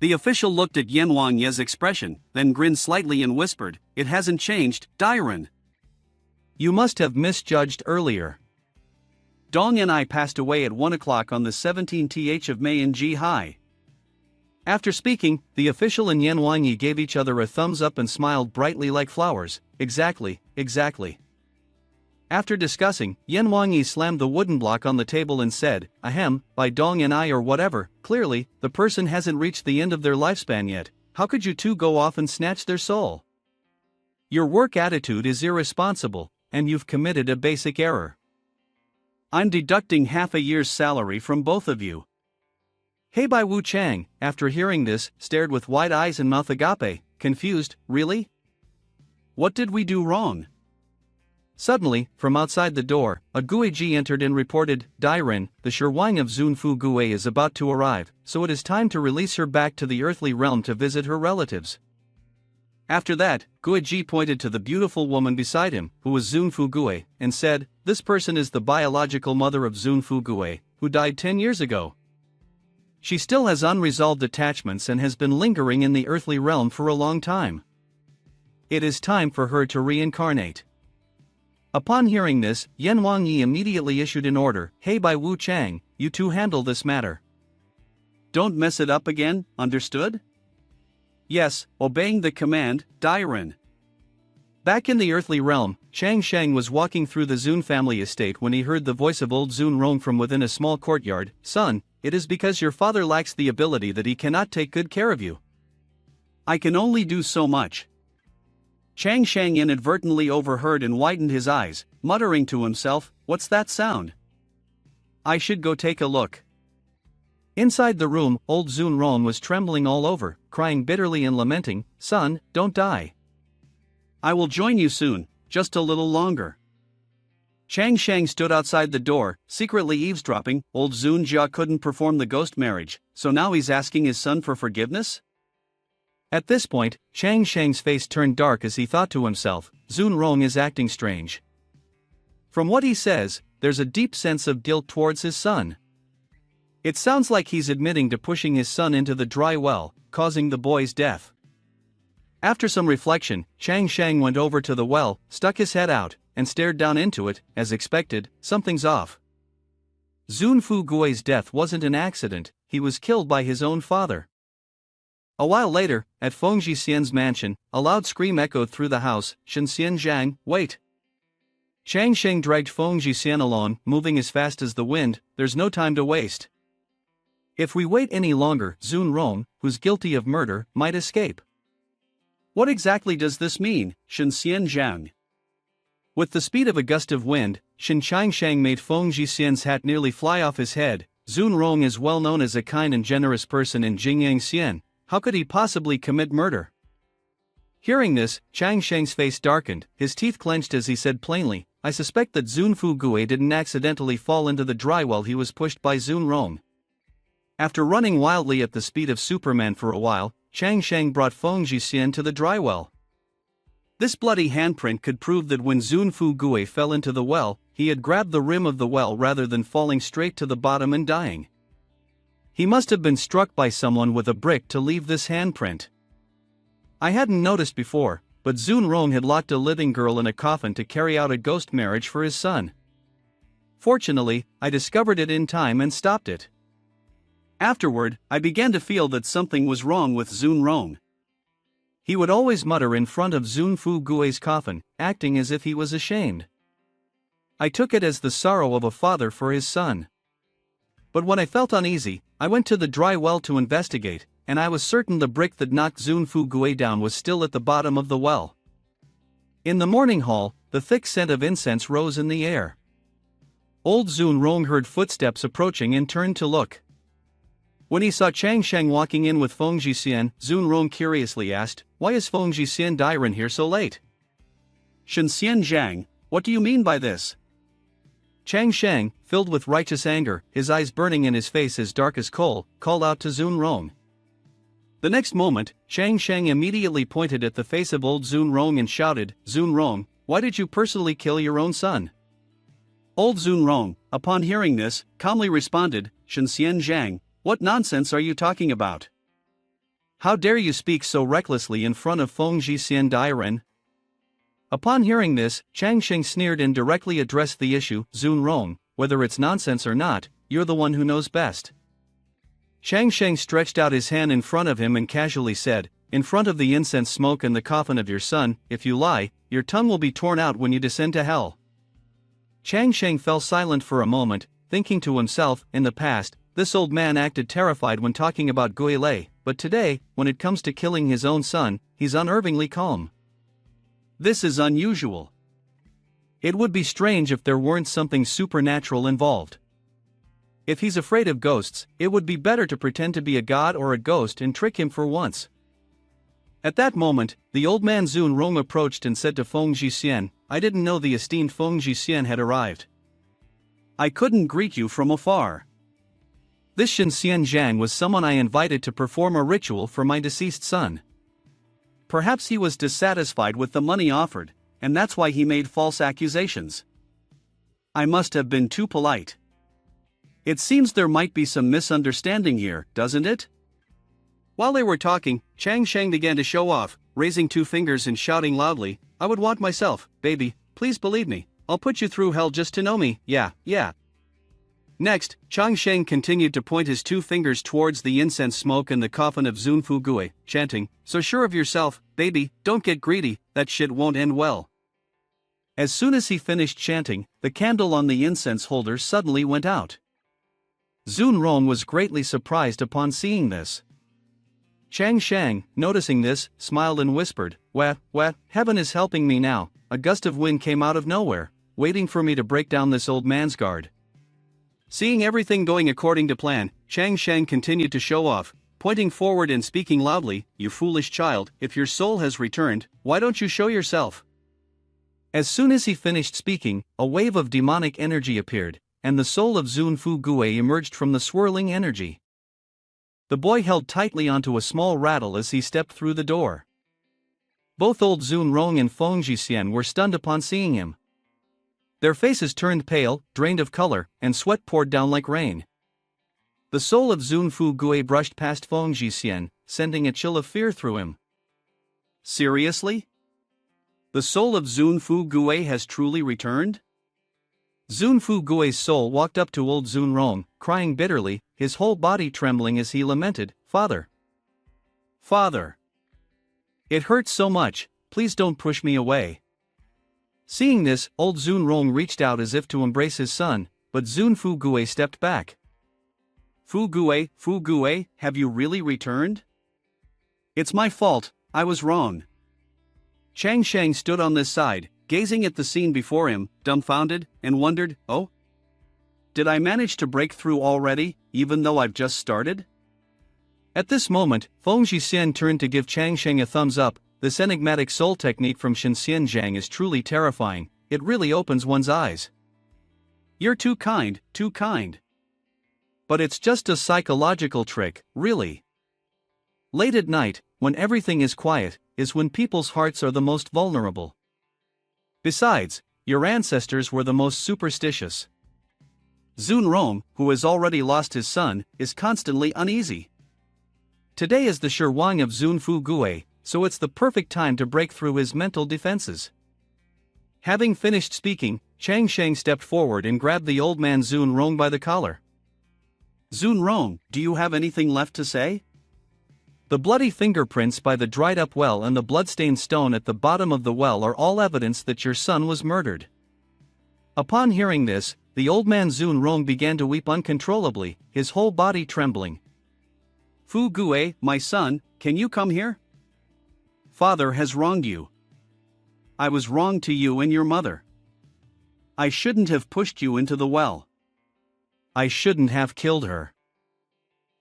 The official looked at Yan Wangyi's expression, then grinned slightly and whispered, it hasn't changed, Dairen. You must have misjudged earlier. Dong and I passed away at 1 o'clock on the 17th of May in Jihai. After speaking, the official and Yan Wangyi gave each other a thumbs up and smiled brightly like flowers. Exactly. After discussing, Yan Wangyi slammed the wooden block on the table and said, Ahem, Bai Dong and I or whatever, clearly, the person hasn't reached the end of their lifespan yet, how could you two go off and snatch their soul? Your work attitude is irresponsible, and you've committed a basic error. I'm deducting half a year's salary from both of you. Heibai Wu Chang, after hearing this, stared with wide eyes and mouth agape, confused. Really? What did we do wrong? Suddenly, from outside the door, a Guiji entered and reported, Dairen, the Shirwang of Zunfu Gue is about to arrive, so it is time to release her back to the earthly realm to visit her relatives. After that, Guiji pointed to the beautiful woman beside him, who was Zunfu Gue, and said, this person is the biological mother of Zunfu Gue, who died 10 years ago. She still has unresolved attachments and has been lingering in the earthly realm for a long time. It is time for her to reincarnate. Upon hearing this, Yan Wangyi immediately issued an order, Heibai Wu Chang, you two handle this matter. Don't mess it up again, understood? Yes, obeying the command, Dairen. Back in the earthly realm, Chang Shang was walking through the Zun family estate when he heard the voice of old Zun Rong from within a small courtyard. Son, it is because your father lacks the ability that he cannot take good care of you. I can only do so much. Chang Shang inadvertently overheard and widened his eyes, muttering to himself, what's that sound? I should go take a look. Inside the room, old Zun Rong was trembling all over, crying bitterly and lamenting, son, don't die. I will join you soon, just a little longer. Chang Shang stood outside the door, secretly eavesdropping. Old Zun Jia couldn't perform the ghost marriage, so now he's asking his son for forgiveness? At this point, Chang Shang's face turned dark as he thought to himself, Zun Rong is acting strange. From what he says, there's a deep sense of guilt towards his son. It sounds like he's admitting to pushing his son into the dry well, causing the boy's death. After some reflection, Chang Shang went over to the well, stuck his head out, and stared down into it. As expected, something's off. Zun Fu Gui's death wasn't an accident, he was killed by his own father. A while later, at Fengji Xian's mansion, a loud scream echoed through the house, Shen Xian Zhang, wait! Chang Sheng dragged Fengji Xian along, moving as fast as the wind. There's no time to waste. If we wait any longer, Zun Rong, who's guilty of murder, might escape. What exactly does this mean, Shen Xian Zhang? With the speed of a gust of wind, Shen Chang Shang made Fengji Xian's hat nearly fly off his head. Zun Rong is well known as a kind and generous person in Jingyang Xian. How could he possibly commit murder? Hearing this, Chang Sheng's face darkened, his teeth clenched as he said plainly, I suspect that Zun Fu Gue didn't accidentally fall into the dry well he was pushed by Zun Rong. After running wildly at the speed of Superman for a while, Chang Sheng brought Fengji Xian to the dry well. This bloody handprint could prove that when Zun Fu Gue fell into the well, he had grabbed the rim of the well rather than falling straight to the bottom and dying. He must have been struck by someone with a brick to leave this handprint. I hadn't noticed before, but Zun Rong had locked a living girl in a coffin to carry out a ghost marriage for his son. Fortunately, I discovered it in time and stopped it. Afterward, I began to feel that something was wrong with Zun Rong. He would always mutter in front of Zun Fu Gui's coffin, acting as if he was ashamed. I took it as the sorrow of a father for his son. But when I felt uneasy, I went to the dry well to investigate, and I was certain the brick that knocked Zun Fu Gue down was still at the bottom of the well. In the morning hall, the thick scent of incense rose in the air. Old Zun Rong heard footsteps approaching and turned to look. When he saw Chang Sheng walking in with Fengji Xian, Zun Rong curiously asked, why is Fengji Xian Dairen here so late? Shen Xian Zhang, what do you mean by this? Chang Sheng, filled with righteous anger, his eyes burning and his face as dark as coal, called out to Zun Rong. The next moment, Chang Sheng immediately pointed at the face of old Zun Rong and shouted, Zun Rong, why did you personally kill your own son? Old Zun Rong, upon hearing this, calmly responded, Shen Xian Zhang, what nonsense are you talking about? How dare you speak so recklessly in front of Fengji Xian Dairen? Upon hearing this, Chang Sheng sneered and directly addressed the issue, Zun Rong, whether it's nonsense or not, you're the one who knows best. Chang Sheng stretched out his hand in front of him and casually said, in front of the incense smoke and the coffin of your son, if you lie, your tongue will be torn out when you descend to hell. Chang Sheng fell silent for a moment, thinking to himself, in the past, this old man acted terrified when talking about Gui Lei, but today, when it comes to killing his own son, he's unnervingly calm. This is unusual. It would be strange if there weren't something supernatural involved. If he's afraid of ghosts, it would be better to pretend to be a god or a ghost and trick him for once. At that moment, the old man Zun Rong approached and said to Feng Jixian, "I didn't know the esteemed Feng Jixian had arrived. I couldn't greet you from afar. This Shenxian Zhang was someone I invited to perform a ritual for my deceased son. Perhaps he was dissatisfied with the money offered, and that's why he made false accusations. I must have been too polite. It seems there might be some misunderstanding here, doesn't it?" While they were talking, Chang Sheng began to show off, raising 2 fingers and shouting loudly, "I would want myself, baby, please believe me, I'll put you through hell just to know me, yeah. Next, Chang Sheng continued to point his 2 fingers towards the incense smoke and the coffin of Zun Fu Gui, chanting, "So sure of yourself, baby, don't get greedy, that shit won't end well." As soon as he finished chanting, the candle on the incense holder suddenly went out. Zun Rong was greatly surprised upon seeing this. Chang Shang, noticing this, smiled and whispered, What, heaven is helping me now." A gust of wind came out of nowhere, waiting for me to break down this old man's guard. Seeing everything going according to plan, Chang Shang continued to show off, pointing forward and speaking loudly, "You foolish child, if your soul has returned, why don't you show yourself?" As soon as he finished speaking, a wave of demonic energy appeared, and the soul of Zun Fu Gui emerged from the swirling energy. The boy held tightly onto a small rattle as he stepped through the door. Both old Zun Rong and Feng Jixian were stunned upon seeing him. Their faces turned pale, drained of color, and sweat poured down like rain. The soul of Zun Fu Gui brushed past Feng Jixian, sending a chill of fear through him. Seriously? The soul of Zun Fu Gui has truly returned? Zun Fu Gui's soul walked up to old Zun Rong, crying bitterly, his whole body trembling as he lamented, "Father! Father! It hurts so much, please don't push me away." Seeing this, old Zun Rong reached out as if to embrace his son, but Zun Fu Gui stepped back. Fu Gui, have you really returned?" "It's my fault, I was wrong." Chang Sheng stood on this side, gazing at the scene before him, dumbfounded, and wondered, "Oh? Did I manage to break through already, even though I've just started?" At this moment, Feng Jixian turned to give Chang Sheng a thumbs up. This enigmatic soul technique from Shenxian Zhang is truly terrifying, it really opens one's eyes. "You're too kind, too kind. But it's just a psychological trick, really. Late at night, when everything is quiet, is when people's hearts are the most vulnerable. Besides, your ancestors were the most superstitious. Zun Rong, who has already lost his son, is constantly uneasy. Today is the Shirwang of Zun Fu Gui, so it's the perfect time to break through his mental defenses." Having finished speaking, Chang Sheng stepped forward and grabbed the old man Zun Rong by the collar. "Zun Rong, do you have anything left to say?" The bloody fingerprints by the dried-up well and the bloodstained stone at the bottom of the well are all evidence that your son was murdered. Upon hearing this, the old man Zun Rong began to weep uncontrollably, his whole body trembling. "Fu Gui, my son, can you come here? Father has wronged you. I was wrong to you and your mother. I shouldn't have pushed you into the well. I shouldn't have killed her."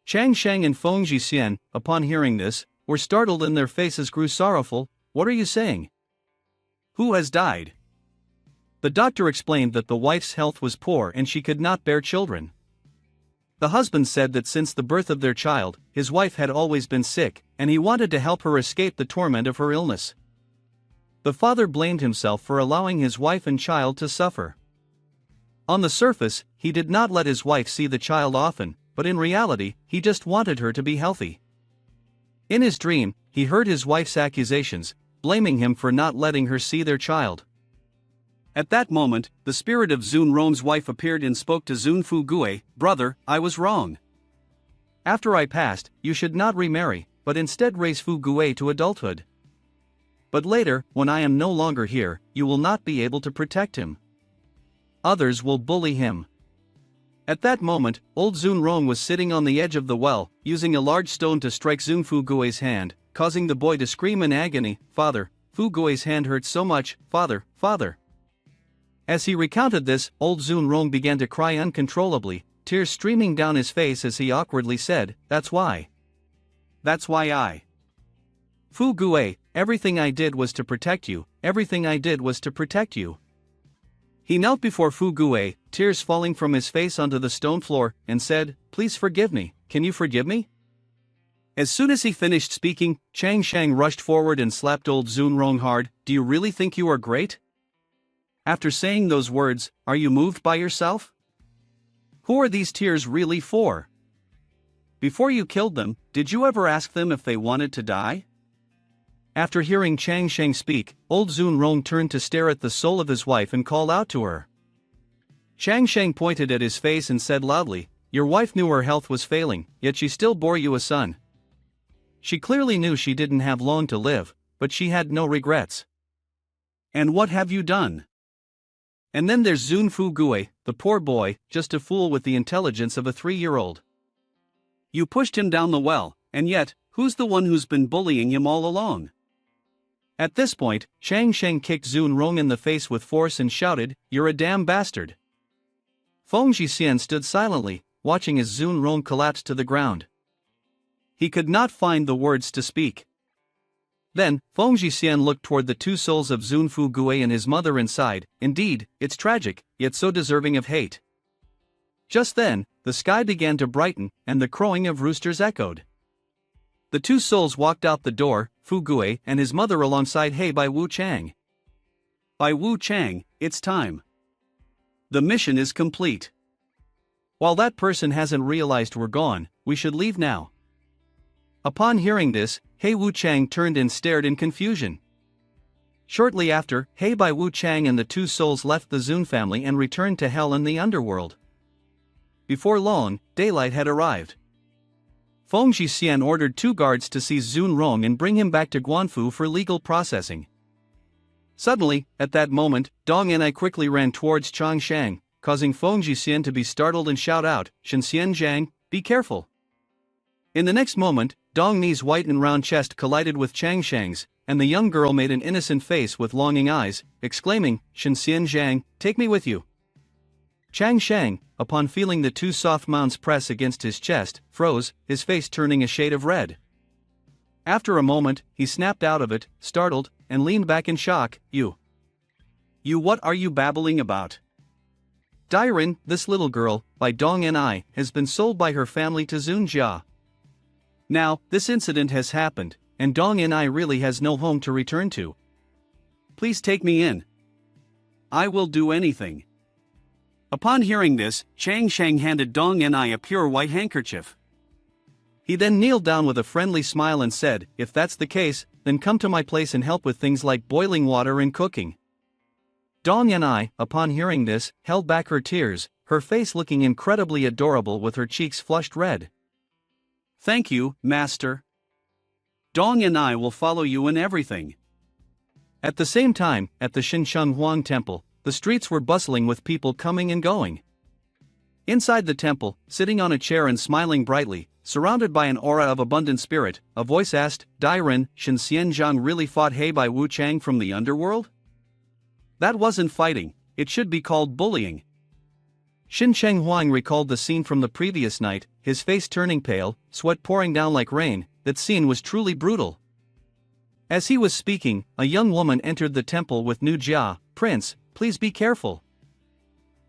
Chang Sheng and Feng Jixian, upon hearing this, were startled and their faces grew sorrowful. "What are you saying? Who has died?" The doctor explained that the wife's health was poor and she could not bear children. The husband said that since the birth of their child, his wife had always been sick, and he wanted to help her escape the torment of her illness. The father blamed himself for allowing his wife and child to suffer. On the surface, he did not let his wife see the child often, but in reality, he just wanted her to be healthy. In his dream, he heard his wife's accusations, blaming him for not letting her see their child. At that moment, the spirit of Zun Rong's wife appeared and spoke to Zun Fu Gui, "Brother, I was wrong. After I passed, you should not remarry, but instead raise Fu Gui to adulthood. But later, when I am no longer here, you will not be able to protect him. Others will bully him." At that moment, old Zun Rong was sitting on the edge of the well, using a large stone to strike Zun Fu Gui's hand, causing the boy to scream in agony, "Father, Fu Gui's hand hurts so much, father, father." As he recounted this, old Zunrong began to cry uncontrollably, tears streaming down his face as he awkwardly said, That's why I. Fu Gue, everything I did was to protect you, everything I did was to protect you. He knelt before Fu Gue, tears falling from his face onto the stone floor, and said, Please forgive me, can you forgive me? As soon as he finished speaking, Chang Shang rushed forward and slapped old Zunrong hard. Do you really think you are great? After saying those words, are you moved by yourself? Who are these tears really for? Before you killed them, did you ever ask them if they wanted to die? After hearing Chang Sheng speak, old Zunrong turned to stare at the soul of his wife and called out to her. Chang Sheng pointed at his face and said loudly, Your wife knew her health was failing, yet she still bore you a son. She clearly knew she didn't have long to live, but she had no regrets. And what have you done? And then there's Zun Fu Gue, the poor boy, just a fool with the intelligence of a 3-year-old. You pushed him down the well, and yet, who's the one who's been bullying him all along? At this point, Chang Sheng kicked Zunrong in the face with force and shouted, You're a damn bastard. Feng Jixian stood silently, watching as Zunrong collapsed to the ground. He could not find the words to speak. Then, Feng Jixian looked toward the two souls of Zun Fu Gue and his mother and sighed, Indeed, it's tragic, yet so deserving of hate. Just then, the sky began to brighten, and the crowing of roosters echoed. The two souls walked out the door, Fu Gue and his mother alongside Hei Bai Wu Chang. Bai Wu Chang, it's time. The mission is complete. While that person hasn't realized we're gone, we should leave now. Upon hearing this, Hei Wu Chang turned and stared in confusion. Shortly after, Hei Bai Wu Chang and the two souls left the Zun family and returned to hell and the underworld. Before long, daylight had arrived. Feng Jixian ordered 2 guards to seize Zunrong and bring him back to Guanfu for legal processing. Suddenly, at that moment, Dong and I quickly ran towards Chang Shang, causing Feng Jixian to be startled and shout out, Shenxian Zhang, be careful. In the next moment, Dong Ni's white and round chest collided with Chang Shang's, and the young girl made an innocent face with longing eyes, exclaiming, Shenxian Zhang, take me with you. Chang Shang, upon feeling the 2 soft mounds press against his chest, froze, his face turning a shade of red. After a moment, he snapped out of it, startled, and leaned back in shock, You, what are you babbling about? Dairin, this little girl, by Dong Ni, has been sold by her family to Zunjia. Now, this incident has happened, and Dong Ni really has no home to return to. Please take me in. I will do anything. Upon hearing this, Chang Shang handed Dong Ni a pure white handkerchief. He then kneeled down with a friendly smile and said, If that's the case, then come to my place and help with things like boiling water and cooking. Dong Ni, upon hearing this, held back her tears, her face looking incredibly adorable with her cheeks flushed red. Thank you, Master. Dong Ni will follow you in everything. At the same time, at the Xinsheng Huang Temple, the streets were bustling with people coming and going. Inside the temple, sitting on a chair and smiling brightly, surrounded by an aura of abundant spirit, a voice asked, Dairen, Shenxian Zhang really fought Hei Bai Wu Chang from the underworld? That wasn't fighting, it should be called bullying. Xinsheng Huang recalled the scene from the previous night, his face turning pale, sweat pouring down like rain. That scene was truly brutal. As he was speaking, a young woman entered the temple with Nu Jia, Prince, please be careful.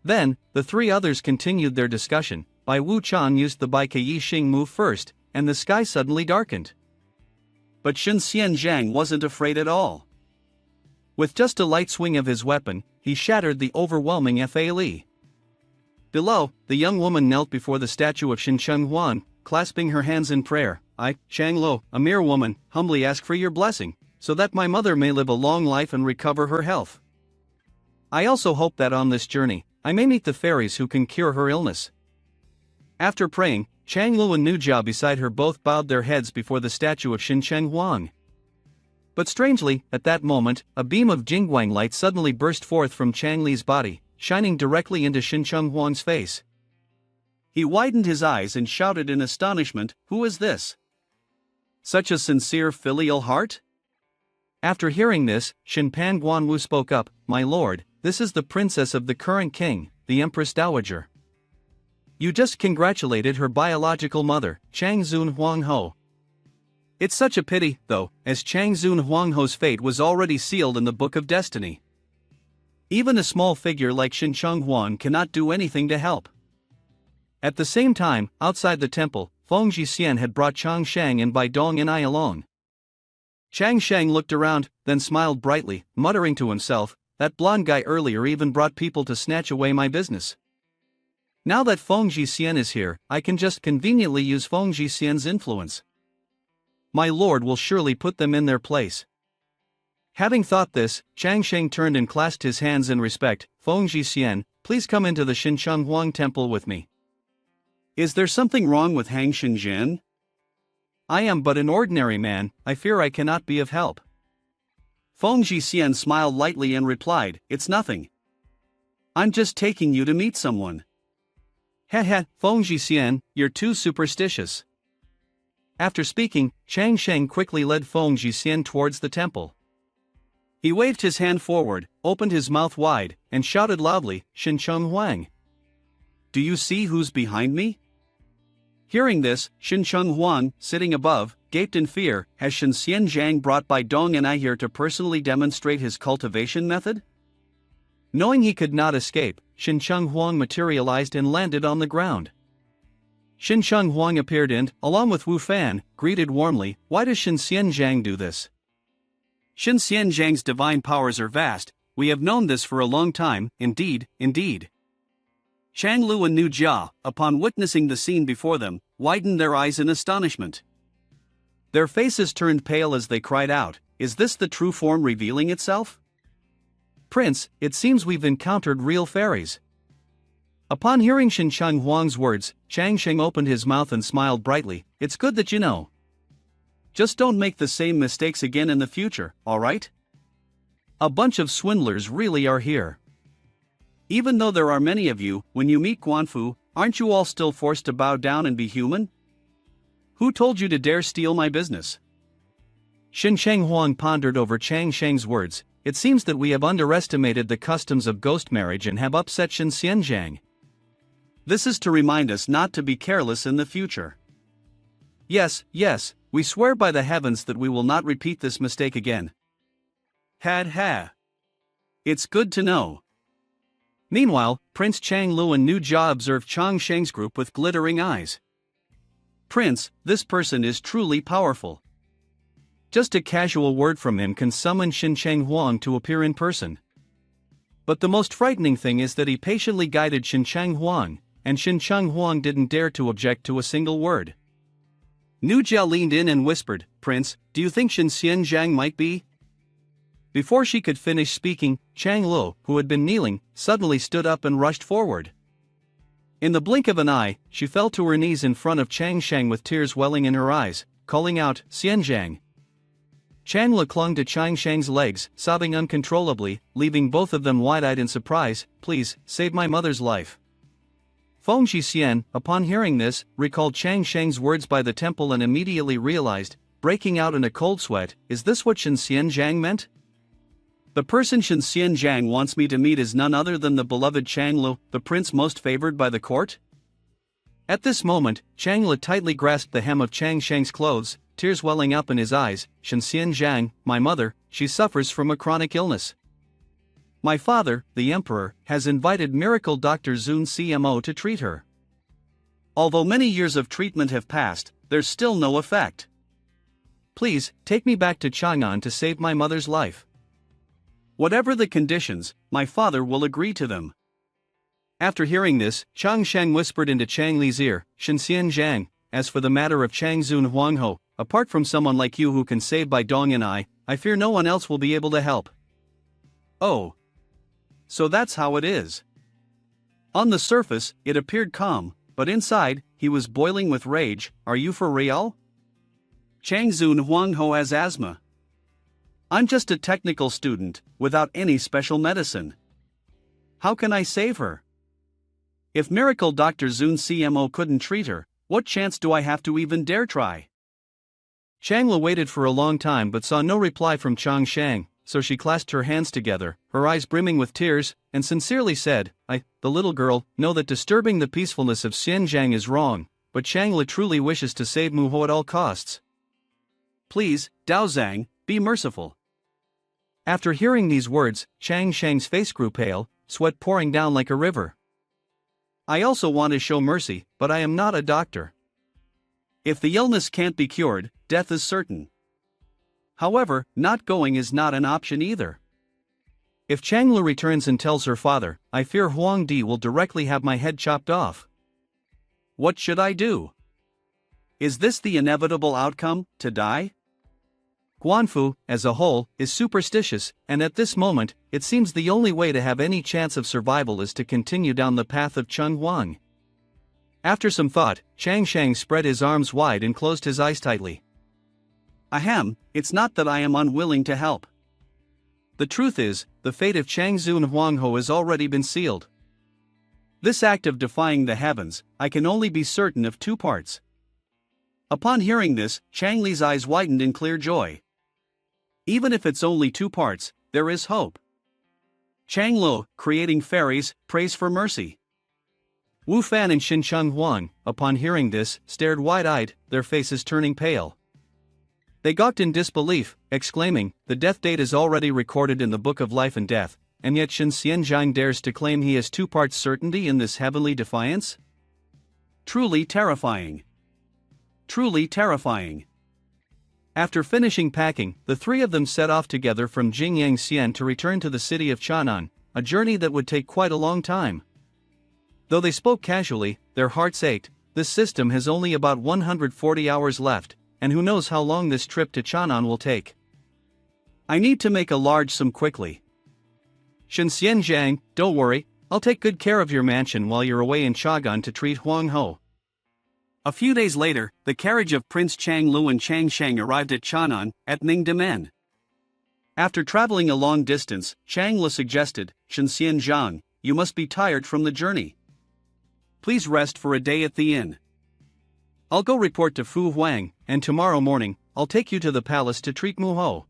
Then, the 3 others continued their discussion. Bai Wu Chan used the Bai Kei Xing move first, and the sky suddenly darkened. But Shenxian Zhang wasn't afraid at all. With just a light swing of his weapon, he shattered the overwhelming Fa Li. Below, the young woman knelt before the statue of Xinsheng Huan, clasping her hands in prayer. I, Chang Lo, a mere woman, humbly ask for your blessing, so that my mother may live a long life and recover her health. I also hope that on this journey, I may meet the fairies who can cure her illness. After praying, Chang Lu and Nu Jia beside her both bowed their heads before the statue of Xinsheng Huang. But strangely, at that moment, a beam of Jingguang light suddenly burst forth from Chang Li's body, shining directly into Xinsheng Huang's face. He widened his eyes and shouted in astonishment, Who is this? Such a sincere filial heart? After hearing this, Shinpan Guanwu spoke up, My lord, this is the princess of the current king, the Empress Dowager. You just congratulated her biological mother, Chang Zun Huangho. It's such a pity, though, as Chang Zun Huangho's fate was already sealed in the Book of Destiny. Even a small figure like Xincheng Huang cannot do anything to help. At the same time, outside the temple, Feng Jixian had brought Chang Shang and Bai Dong and I along. Chang Shang looked around, then smiled brightly, muttering to himself, that blonde guy earlier even brought people to snatch away my business. Now that Feng Jixian is here, I can just conveniently use Feng Jixian's influence. My lord will surely put them in their place. Having thought this, Chang Sheng turned and clasped his hands in respect. Feng Jixian, please come into the Xincheng Huang temple with me. Is there something wrong with Hang Xinjian? I am but an ordinary man, I fear I cannot be of help. Feng Jixian smiled lightly and replied, it's nothing. I'm just taking you to meet someone. Heh, Feng Jixian, you're too superstitious. After speaking, Chang Sheng quickly led Feng Jixian towards the temple. He waved his hand forward, opened his mouth wide, and shouted loudly, Xincheng Huang. Do you see who's behind me? Hearing this, Xincheng Huang, sitting above, gaped in fear. Has Shenxian Zhang brought Bai Dong and I here to personally demonstrate his cultivation method? Knowing he could not escape, Xincheng Huang materialized and landed on the ground. Xincheng Huang appeared and, along with Wu Fan, greeted warmly, why does Shenxian Zhang do this? Shenxian Zhang's divine powers are vast, we have known this for a long time, indeed. Chang Lu and Nu Jia, upon witnessing the scene before them, widened their eyes in astonishment. Their faces turned pale as they cried out, is this the true form revealing itself? Prince, it seems we've encountered real fairies. Upon hearing Xincheng Huang's words, Chang Sheng opened his mouth and smiled brightly, it's good that you know. Just don't make the same mistakes again in the future, alright? A bunch of swindlers really are here. Even though there are many of you, when you meet Guanfu, aren't you all still forced to bow down and be human? Who told you to dare steal my business? Xincheng Huang pondered over Chang Sheng's words, it seems that we have underestimated the customs of ghost marriage and have upset Shenxian Zhang. This is to remind us not to be careless in the future. Yes, we swear by the heavens that we will not repeat this mistake again. Ha. It's good to know. Meanwhile, Prince Chang Lu and Nu Jia observed Chang Sheng's group with glittering eyes. Prince, this person is truly powerful. Just a casual word from him can summon Xincheng Huang to appear in person. But the most frightening thing is that he patiently guided Xincheng Huang, and Xincheng Huang didn't dare to object to a single word. Nu Jia leaned in and whispered, Prince, do you think Shenxian Zhang might be? Before she could finish speaking, Chang Lu, who had been kneeling, suddenly stood up and rushed forward. In the blink of an eye, she fell to her knees in front of Chang Sheng with tears welling in her eyes, calling out, Xian Zhang. Chang Lu clung to Chang Sheng's legs, sobbing uncontrollably, leaving both of them wide-eyed in surprise, please, save my mother's life. Feng Jixian, upon hearing this, recalled Chang Sheng's words by the temple and immediately realized, breaking out in a cold sweat, is this what Shenxian Zhang meant? The person Shenxian Zhang wants me to meet is none other than the beloved Chang Lu, the prince most favored by the court? At this moment, Chang Lu tightly grasped the hem of Chang Sheng's clothes, tears welling up in his eyes, Shenxian Zhang, my mother, she suffers from a chronic illness. My father, the emperor, has invited miracle Dr. Zun CMO to treat her. Although many years of treatment have passed, there's still no effect. Please, take me back to Chang'an to save my mother's life. Whatever the conditions, my father will agree to them. After hearing this, Chang Sheng whispered into Chang Li's ear, Shenxian Zhang, as for the matter of Chang Zun Huangho, apart from someone like you who can save Bai Dong and I fear no one else will be able to help. Oh. So that's how it is. On the surface, it appeared calm, but inside, he was boiling with rage. Are you for real? Chang Zun Huangho has asthma. I'm just a technical student, without any special medicine. How can I save her? If miracle Dr. Zun CMO couldn't treat her, what chance do I have to even dare try? Chang Lu waited for a long time but saw no reply from Chang Sheng. so she clasped her hands together, her eyes brimming with tears, and sincerely said, the little girl, know that disturbing the peacefulness of Xianzhang is wrong, but Changla truly wishes to save Muho at all costs. Please, Daozang, be merciful. After hearing these words, Chang Shang's face grew pale, sweat pouring down like a river. I also want to show mercy, but I am not a doctor. If the illness can't be cured, death is certain. However, not going is not an option either. If Changla returns and tells her father, I fear Huang Di will directly have my head chopped off. What should I do? Is this the inevitable outcome, to die? Guanfu, as a whole, is superstitious, and at this moment, it seems the only way to have any chance of survival is to continue down the path of Cheng Huang. After some thought, Chang Shang spread his arms wide and closed his eyes tightly. Ahem, it's not that I am unwilling to help. The truth is, the fate of Chang Zun Huangho has already been sealed. This act of defying the heavens, I can only be certain of two parts. Upon hearing this, Chang Li's eyes widened in clear joy. Even if it's only two parts, there is hope. Chang Lo, creating fairies, prays for mercy. Wu Fan and Xin Cheng Huang, upon hearing this, stared wide-eyed, their faces turning pale. They gawked in disbelief, exclaiming, the death date is already recorded in the Book of Life and Death, and yet Shen Xianzhang dares to claim he has two parts certainty in this heavenly defiance? Truly terrifying. Truly terrifying. After finishing packing, the three of them set off together from Jingyang Xian to return to the city of Chanan, a journey that would take quite a long time. Though they spoke casually, their hearts ached. This system has only about 140 hours left, and who knows how long this trip to Chanan will take. I need to make a large sum quickly. Shen Xianzhang, don't worry, I'll take good care of your mansion while you're away in Chagan to treat Huang Ho. A few days later, the carriage of Prince Chang Lu and Chang Shang arrived at Chanan, at Ningdemen. After traveling a long distance, Chang Lu suggested, Shen Xianzhang, you must be tired from the journey. Please rest for a day at the inn. I'll go report to Fu Huang, and tomorrow morning, I'll take you to the palace to treat Mu Ho.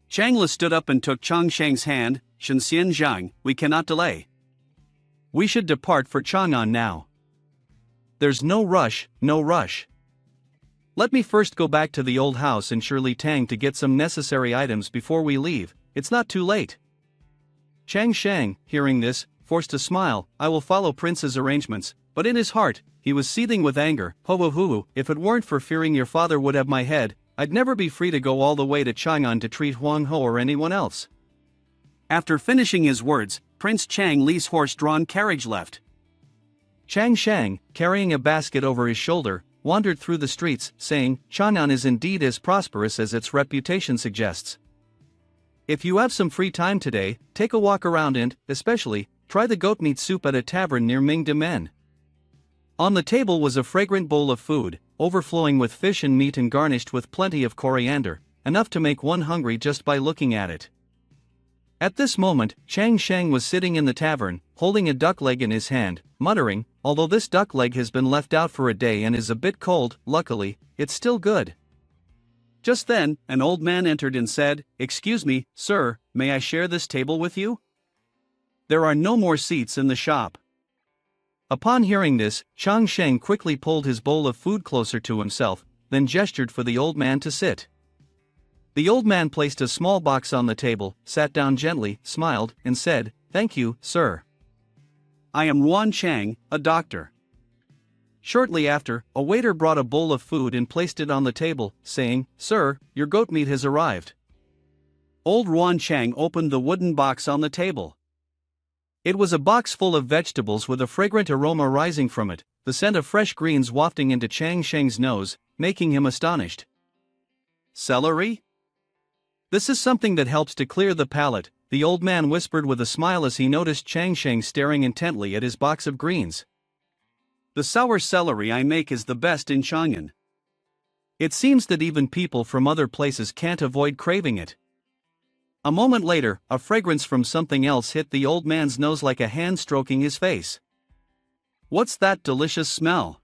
Chang Lu stood up and took Chang Shang's hand. Shen Xianzhang, we cannot delay. We should depart for Chang'an now. There's no rush, no rush. Let me first go back to the old house in Shirley Tang to get some necessary items before we leave, it's not too late. Chang Shang, hearing this, forced a smile. I will follow Prince's arrangements, but in his heart, he was seething with anger. Ho, if it weren't for fearing your father would have my head, I'd never be free to go all the way to Chang'an to treat Huang Ho or anyone else. After finishing his words, Prince Chang Li's horse-drawn carriage left. Chang Shang, carrying a basket over his shoulder, wandered through the streets, saying, Chang'an is indeed as prosperous as its reputation suggests. If you have some free time today, take a walk around and, especially, try the goat meat soup at a tavern near Mingdemen. On the table was a fragrant bowl of food, overflowing with fish and meat and garnished with plenty of coriander, enough to make one hungry just by looking at it. At this moment, Chang Shang was sitting in the tavern, holding a duck leg in his hand, muttering, although this duck leg has been left out for a day and is a bit cold, luckily, it's still good. Just then, an old man entered and said, Excuse me, sir, may I share this table with you? There are no more seats in the shop. Upon hearing this, Chang Shang quickly pulled his bowl of food closer to himself, then gestured for the old man to sit. The old man placed a small box on the table, sat down gently, smiled, and said, Thank you, sir. I am Ruan Chang, a doctor. Shortly after, a waiter brought a bowl of food and placed it on the table, saying, Sir, your goat meat has arrived. Old Ruan Chang opened the wooden box on the table. It was a box full of vegetables with a fragrant aroma rising from it, the scent of fresh greens wafting into Chang Shang's nose, making him astonished. Celery? This is something that helps to clear the palate, the old man whispered with a smile as he noticed Chang Shang staring intently at his box of greens. The sour celery I make is the best in Chang'an. It seems that even people from other places can't avoid craving it. A moment later, a fragrance from something else hit the old man's nose like a hand stroking his face. What's that delicious smell?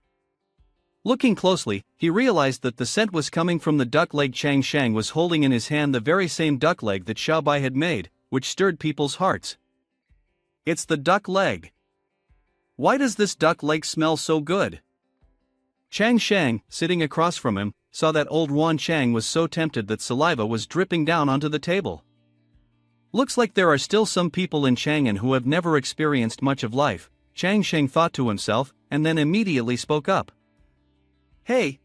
Looking closely, he realized that the scent was coming from the duck leg. Chang Shang was holding in his hand the very same duck leg that Xiao Bai had made, which stirred people's hearts. It's the duck leg. Why does this duck leg smell so good? Chang Shang, sitting across from him, saw that old Wan Chang was so tempted that saliva was dripping down onto the table. Looks like there are still some people in Chang'an who have never experienced much of life, Chang Shang thought to himself, and then immediately spoke up. Hey,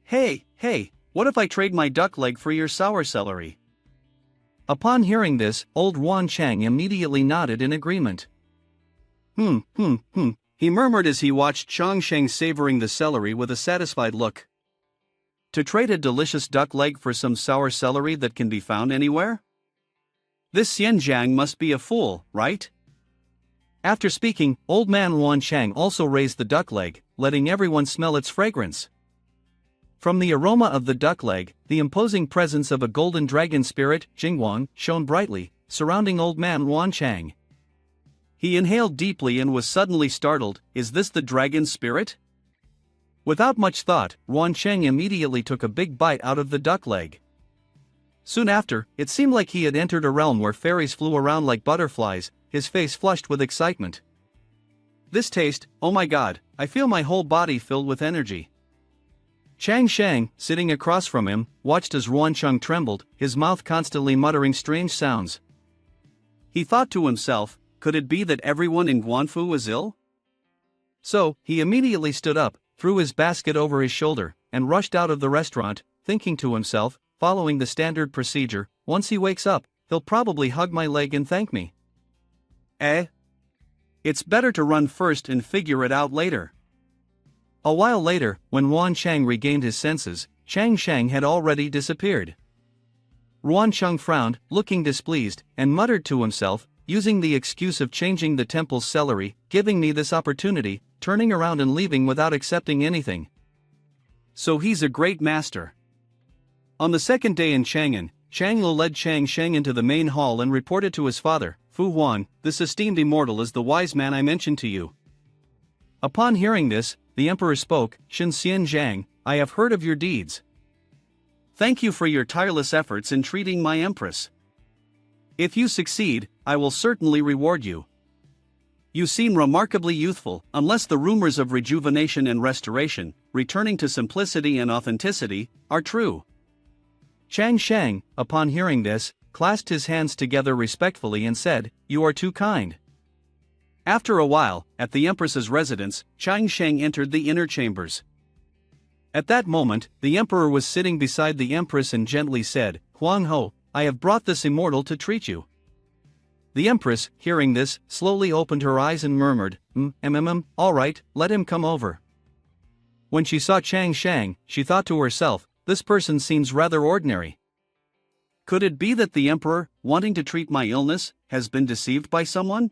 what if I trade my duck leg for your sour celery? Upon hearing this, old Wan Chang immediately nodded in agreement. He murmured as he watched Chang Shang savoring the celery with a satisfied look. To trade a delicious duck leg for some sour celery that can be found anywhere? This Xian Jiang must be a fool, right? After speaking, old man Wan Chang also raised the duck leg, letting everyone smell its fragrance. From the aroma of the duck leg, the imposing presence of a golden dragon spirit, Jingwang, shone brightly, surrounding old man Wan Chang. He inhaled deeply and was suddenly startled. Is this the dragon spirit? Without much thought, Wan Chang immediately took a big bite out of the duck leg. Soon after, it seemed like he had entered a realm where fairies flew around like butterflies, his face flushed with excitement. This taste, oh my god, I feel my whole body filled with energy. Chang Shang, sitting across from him, watched as Ruan Chung trembled, his mouth constantly muttering strange sounds. He thought to himself, could it be that everyone in Guanfu was ill? So, he immediately stood up, threw his basket over his shoulder, and rushed out of the restaurant, thinking to himself, following the standard procedure, once he wakes up, he'll probably hug my leg and thank me. It's better to run first and figure it out later. A while later, when Ruan Chang regained his senses, Chang Shang had already disappeared. Ruan Chung frowned, looking displeased, and muttered to himself, using the excuse of changing the temple's celery, giving me this opportunity, turning around and leaving without accepting anything. So he's a great master. On the second day in Chang'an, Chang Lo led Chang Sheng into the main hall and reported to his father, Fu Huan, this esteemed immortal is the wise man I mentioned to you. Upon hearing this, the emperor spoke, Shen Xian Zhang, I have heard of your deeds. Thank you for your tireless efforts in treating my empress. If you succeed, I will certainly reward you. You seem remarkably youthful, unless the rumors of rejuvenation and restoration, returning to simplicity and authenticity, are true. Chang Shang, upon hearing this, clasped his hands together respectfully and said, You are too kind. After a while, at the empress's residence, Chang Shang entered the inner chambers. At that moment, the emperor was sitting beside the empress and gently said, Huang Ho, I have brought this immortal to treat you. The empress, hearing this, slowly opened her eyes and murmured, all right, let him come over. When she saw Chang Shang, she thought to herself, this person seems rather ordinary. Could it be that the emperor, wanting to treat my illness, has been deceived by someone?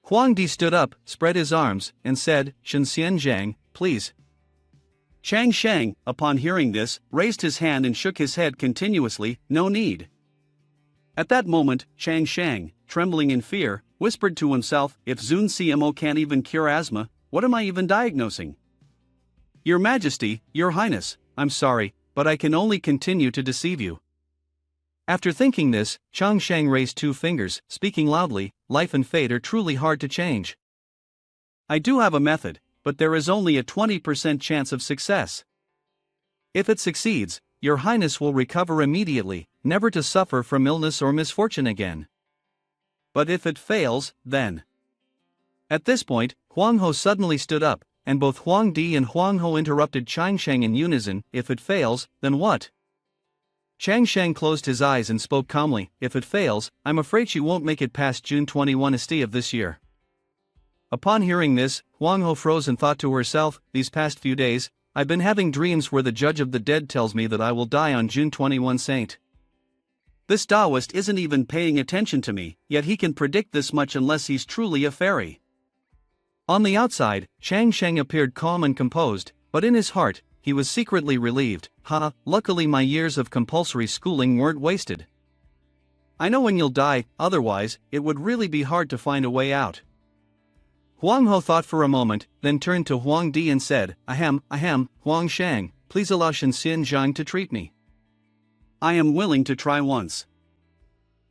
Huang Di stood up, spread his arms, and said, Shen Xian Zhang, please. Chang Shang, upon hearing this, raised his hand and shook his head continuously, no need. At that moment, Chang Shang, trembling in fear, whispered to himself, if Zun CMO can't even cure asthma, what am I even diagnosing? Your Majesty, Your Highness, I'm sorry, but I can only continue to deceive you. After thinking this, Chang Shang raised two fingers, speaking loudly, life and fate are truly hard to change. I do have a method, but there is only a 20% chance of success. If it succeeds, Your Highness will recover immediately, never to suffer from illness or misfortune again. But if it fails, then... At this point, Huang Ho suddenly stood up, and both Huang Di and Huang Ho interrupted Chang Shang in unison, if it fails, then what? Chang Shang closed his eyes and spoke calmly, if it fails, I'm afraid she won't make it past June 21 of this year. Upon hearing this, Huang Ho froze and thought to herself, these past few days, I've been having dreams where the judge of the dead tells me that I will die on June 21 Saint. This Taoist isn't even paying attention to me, yet he can predict this much unless he's truly a fairy. On the outside, Chang Shang appeared calm and composed, but in his heart, he was secretly relieved. Luckily my years of compulsory schooling weren't wasted. I know when you'll die, otherwise, it would really be hard to find a way out. Huang Ho thought for a moment, then turned to Huang Di and said, Ahem, Huang Shang, please allow Shen Xianzhang to treat me. I am willing to try once.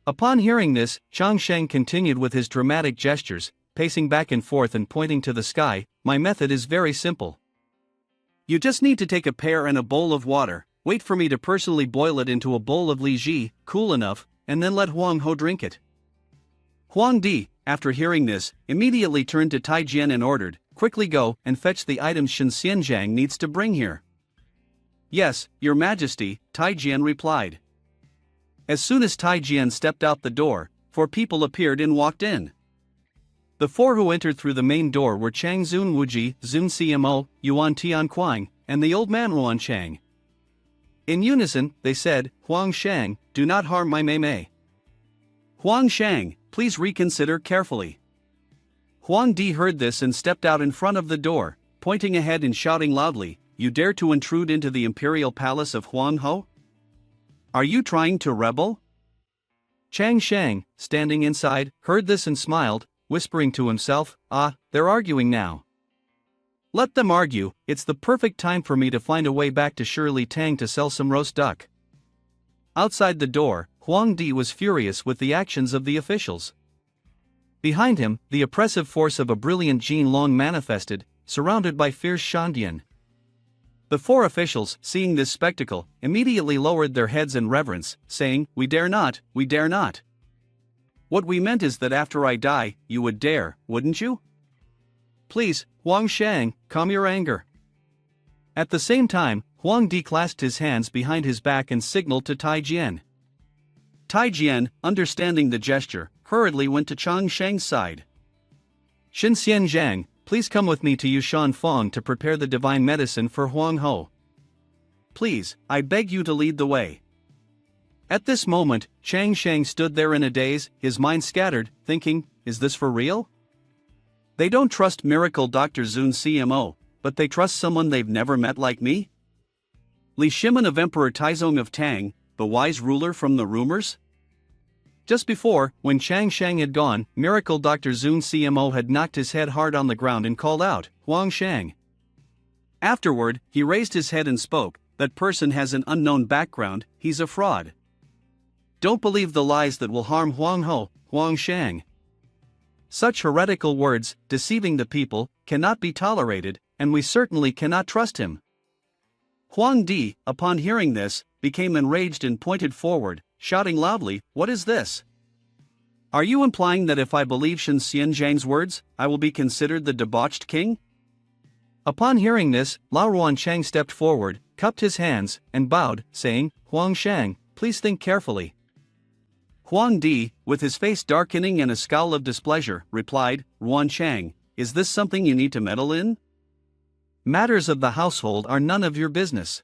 Upon hearing this, Chang Sheng continued with his dramatic gestures, pacing back and forth and pointing to the sky. My method is very simple. You just need to take a pear and a bowl of water, wait for me to personally boil it into a bowl of li ji, cool enough, and then let Huang Ho drink it. Huang Di, after hearing this, immediately turned to Tai Jian and ordered, quickly go and fetch the items Shen Xianzhang needs to bring here. Yes, Your Majesty, Tai Jian replied. As soon as Tai Jian stepped out the door, 4 people appeared and walked in. The 4 who entered through the main door were Chang Zun Wuji, Zun CMO, Yuan Tian Kuang, and the old man Ruan Chang. In unison, they said, Huang Shang, do not harm my Mei. Huang Shang, please reconsider carefully. Huang Di heard this and stepped out in front of the door, pointing ahead and shouting loudly, You dare to intrude into the imperial palace of Huang Ho? Are you trying to rebel? Chang Shang, standing inside, heard this and smiled, whispering to himself, they're arguing now. Let them argue, it's the perfect time for me to find a way back to Shirley Tang to sell some roast duck. Outside the door, Huang Di was furious with the actions of the officials. Behind him, the oppressive force of a brilliant Jin Long manifested, surrounded by fierce Shandian. The 4 officials, seeing this spectacle, immediately lowered their heads in reverence, saying, We dare not. What we meant is that after I die, you would dare, wouldn't you? Please, Huang Shang, calm your anger. At the same time, Huang Di clasped his hands behind his back and signaled to Tai Jian. Tai Jian, understanding the gesture, hurriedly went to Chang Shang's side. Shen Xianzhang, please come with me to Yushan Fong to prepare the divine medicine for Huang Ho. Please, I beg you to lead the way. At this moment, Chang Shang stood there in a daze, his mind scattered, thinking, is this for real? They don't trust miracle Dr. Zun CMO, but they trust someone they've never met like me? Li Shimen of Emperor Taizong of Tang, the wise ruler from the rumors? Just before, when Chang Shang had gone, miracle Dr. Zun CMO had knocked his head hard on the ground and called out, Huang Shang. Afterward, he raised his head and spoke, that person has an unknown background, he's a fraud. Don't believe the lies that will harm Huang Ho, Huang Shang. Such heretical words, deceiving the people, cannot be tolerated, and we certainly cannot trust him. Huang Di, upon hearing this, became enraged and pointed forward, shouting loudly, What is this? Are you implying that if I believe Shen Xianzhang's words, I will be considered the debauched king? Upon hearing this, Lao Ruan Chang stepped forward, cupped his hands, and bowed, saying, Huang Shang, please think carefully. Huang Di, with his face darkening and a scowl of displeasure, replied, Ruan Chang, is this something you need to meddle in? Matters of the household are none of your business.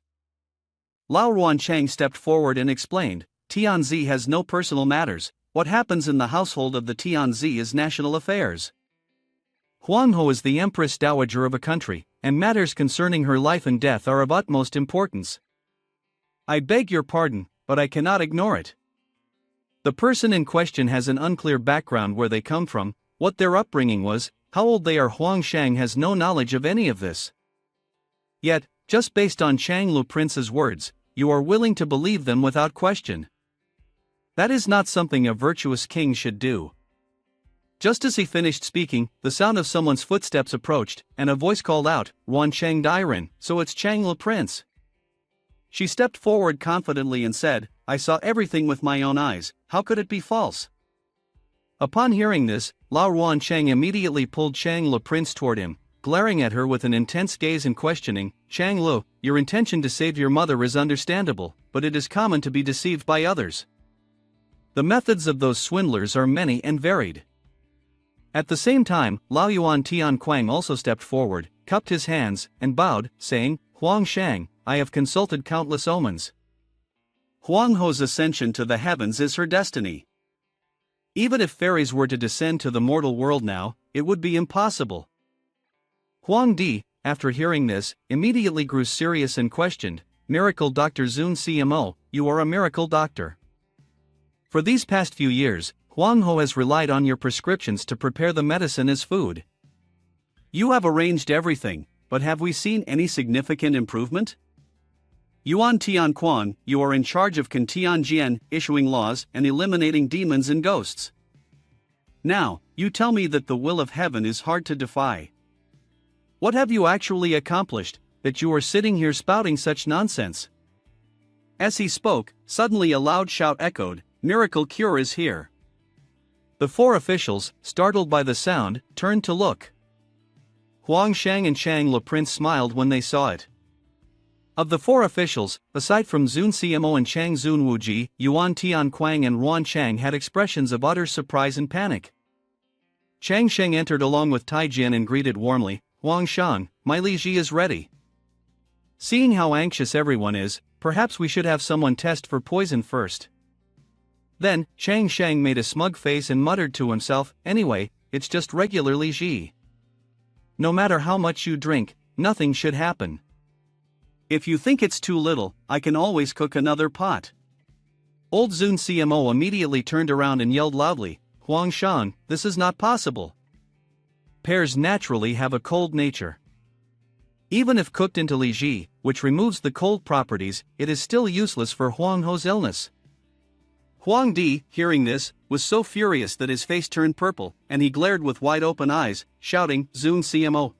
Lao Ruan Chang stepped forward and explained, Tianzi has no personal matters, what happens in the household of the Tianzi is national affairs. Huang Ho is the Empress Dowager of a country, and matters concerning her life and death are of utmost importance. I beg your pardon, but I cannot ignore it. The person in question has an unclear background, where they come from, what their upbringing was, how old they are. Huang Shang has no knowledge of any of this. Yet, just based on Chang Lu Prince's words, you are willing to believe them without question. That is not something a virtuous king should do. Just as he finished speaking, the sound of someone's footsteps approached, and a voice called out, Ruan Chang Dairen, so it's Chang Lu Prince. She stepped forward confidently and said, I saw everything with my own eyes, how could it be false? Upon hearing this, Lao Ruan Chang immediately pulled Chang Lu Prince toward him, glaring at her with an intense gaze and questioning, Chang Lu, your intention to save your mother is understandable, but it is common to be deceived by others. The methods of those swindlers are many and varied. At the same time, Lao Yuan Tian Kuang also stepped forward, cupped his hands, and bowed, saying, Huang Shang, I have consulted countless omens. Huang Ho's ascension to the heavens is her destiny. Even if fairies were to descend to the mortal world now, it would be impossible. Huang Di, after hearing this, immediately grew serious and questioned, Miracle Dr. Zun CMO, you are a miracle doctor. For these past few years, Huang Ho has relied on your prescriptions to prepare the medicine as food. You have arranged everything, but have we seen any significant improvement? Yuan Tianquan, you are in charge of Kan Tianjian, issuing laws and eliminating demons and ghosts. Now, you tell me that the will of heaven is hard to defy. What have you actually accomplished, that you are sitting here spouting such nonsense? As he spoke, suddenly a loud shout echoed, "Miracle cure is here!" The four officials, startled by the sound, turned to look. Huang Shang and Chang Le Prince smiled when they saw it. Of the four officials, aside from Zun Cmo and Chang Zun Wuji, Yuan Tianquang and Ruan Chang had expressions of utter surprise and panic. Chang Sheng entered along with Tai Jian and greeted warmly, "Huang Shang, my Li Ji is ready." Seeing how anxious everyone is, perhaps we should have someone test for poison first. Then, Chang Sheng made a smug face and muttered to himself, "Anyway, it's just regular Li Ji. No matter how much you drink, nothing should happen. If you think it's too little, I can always cook another pot." Old Zun Cmo immediately turned around and yelled loudly, "Huang Shang, this is not possible. Pears naturally have a cold nature. Even if cooked into Li Ji, which removes the cold properties, it is still useless for Huang Ho's illness." Huang Di, hearing this, was so furious that his face turned purple, and he glared with wide-open eyes, shouting, "Zun Cmo."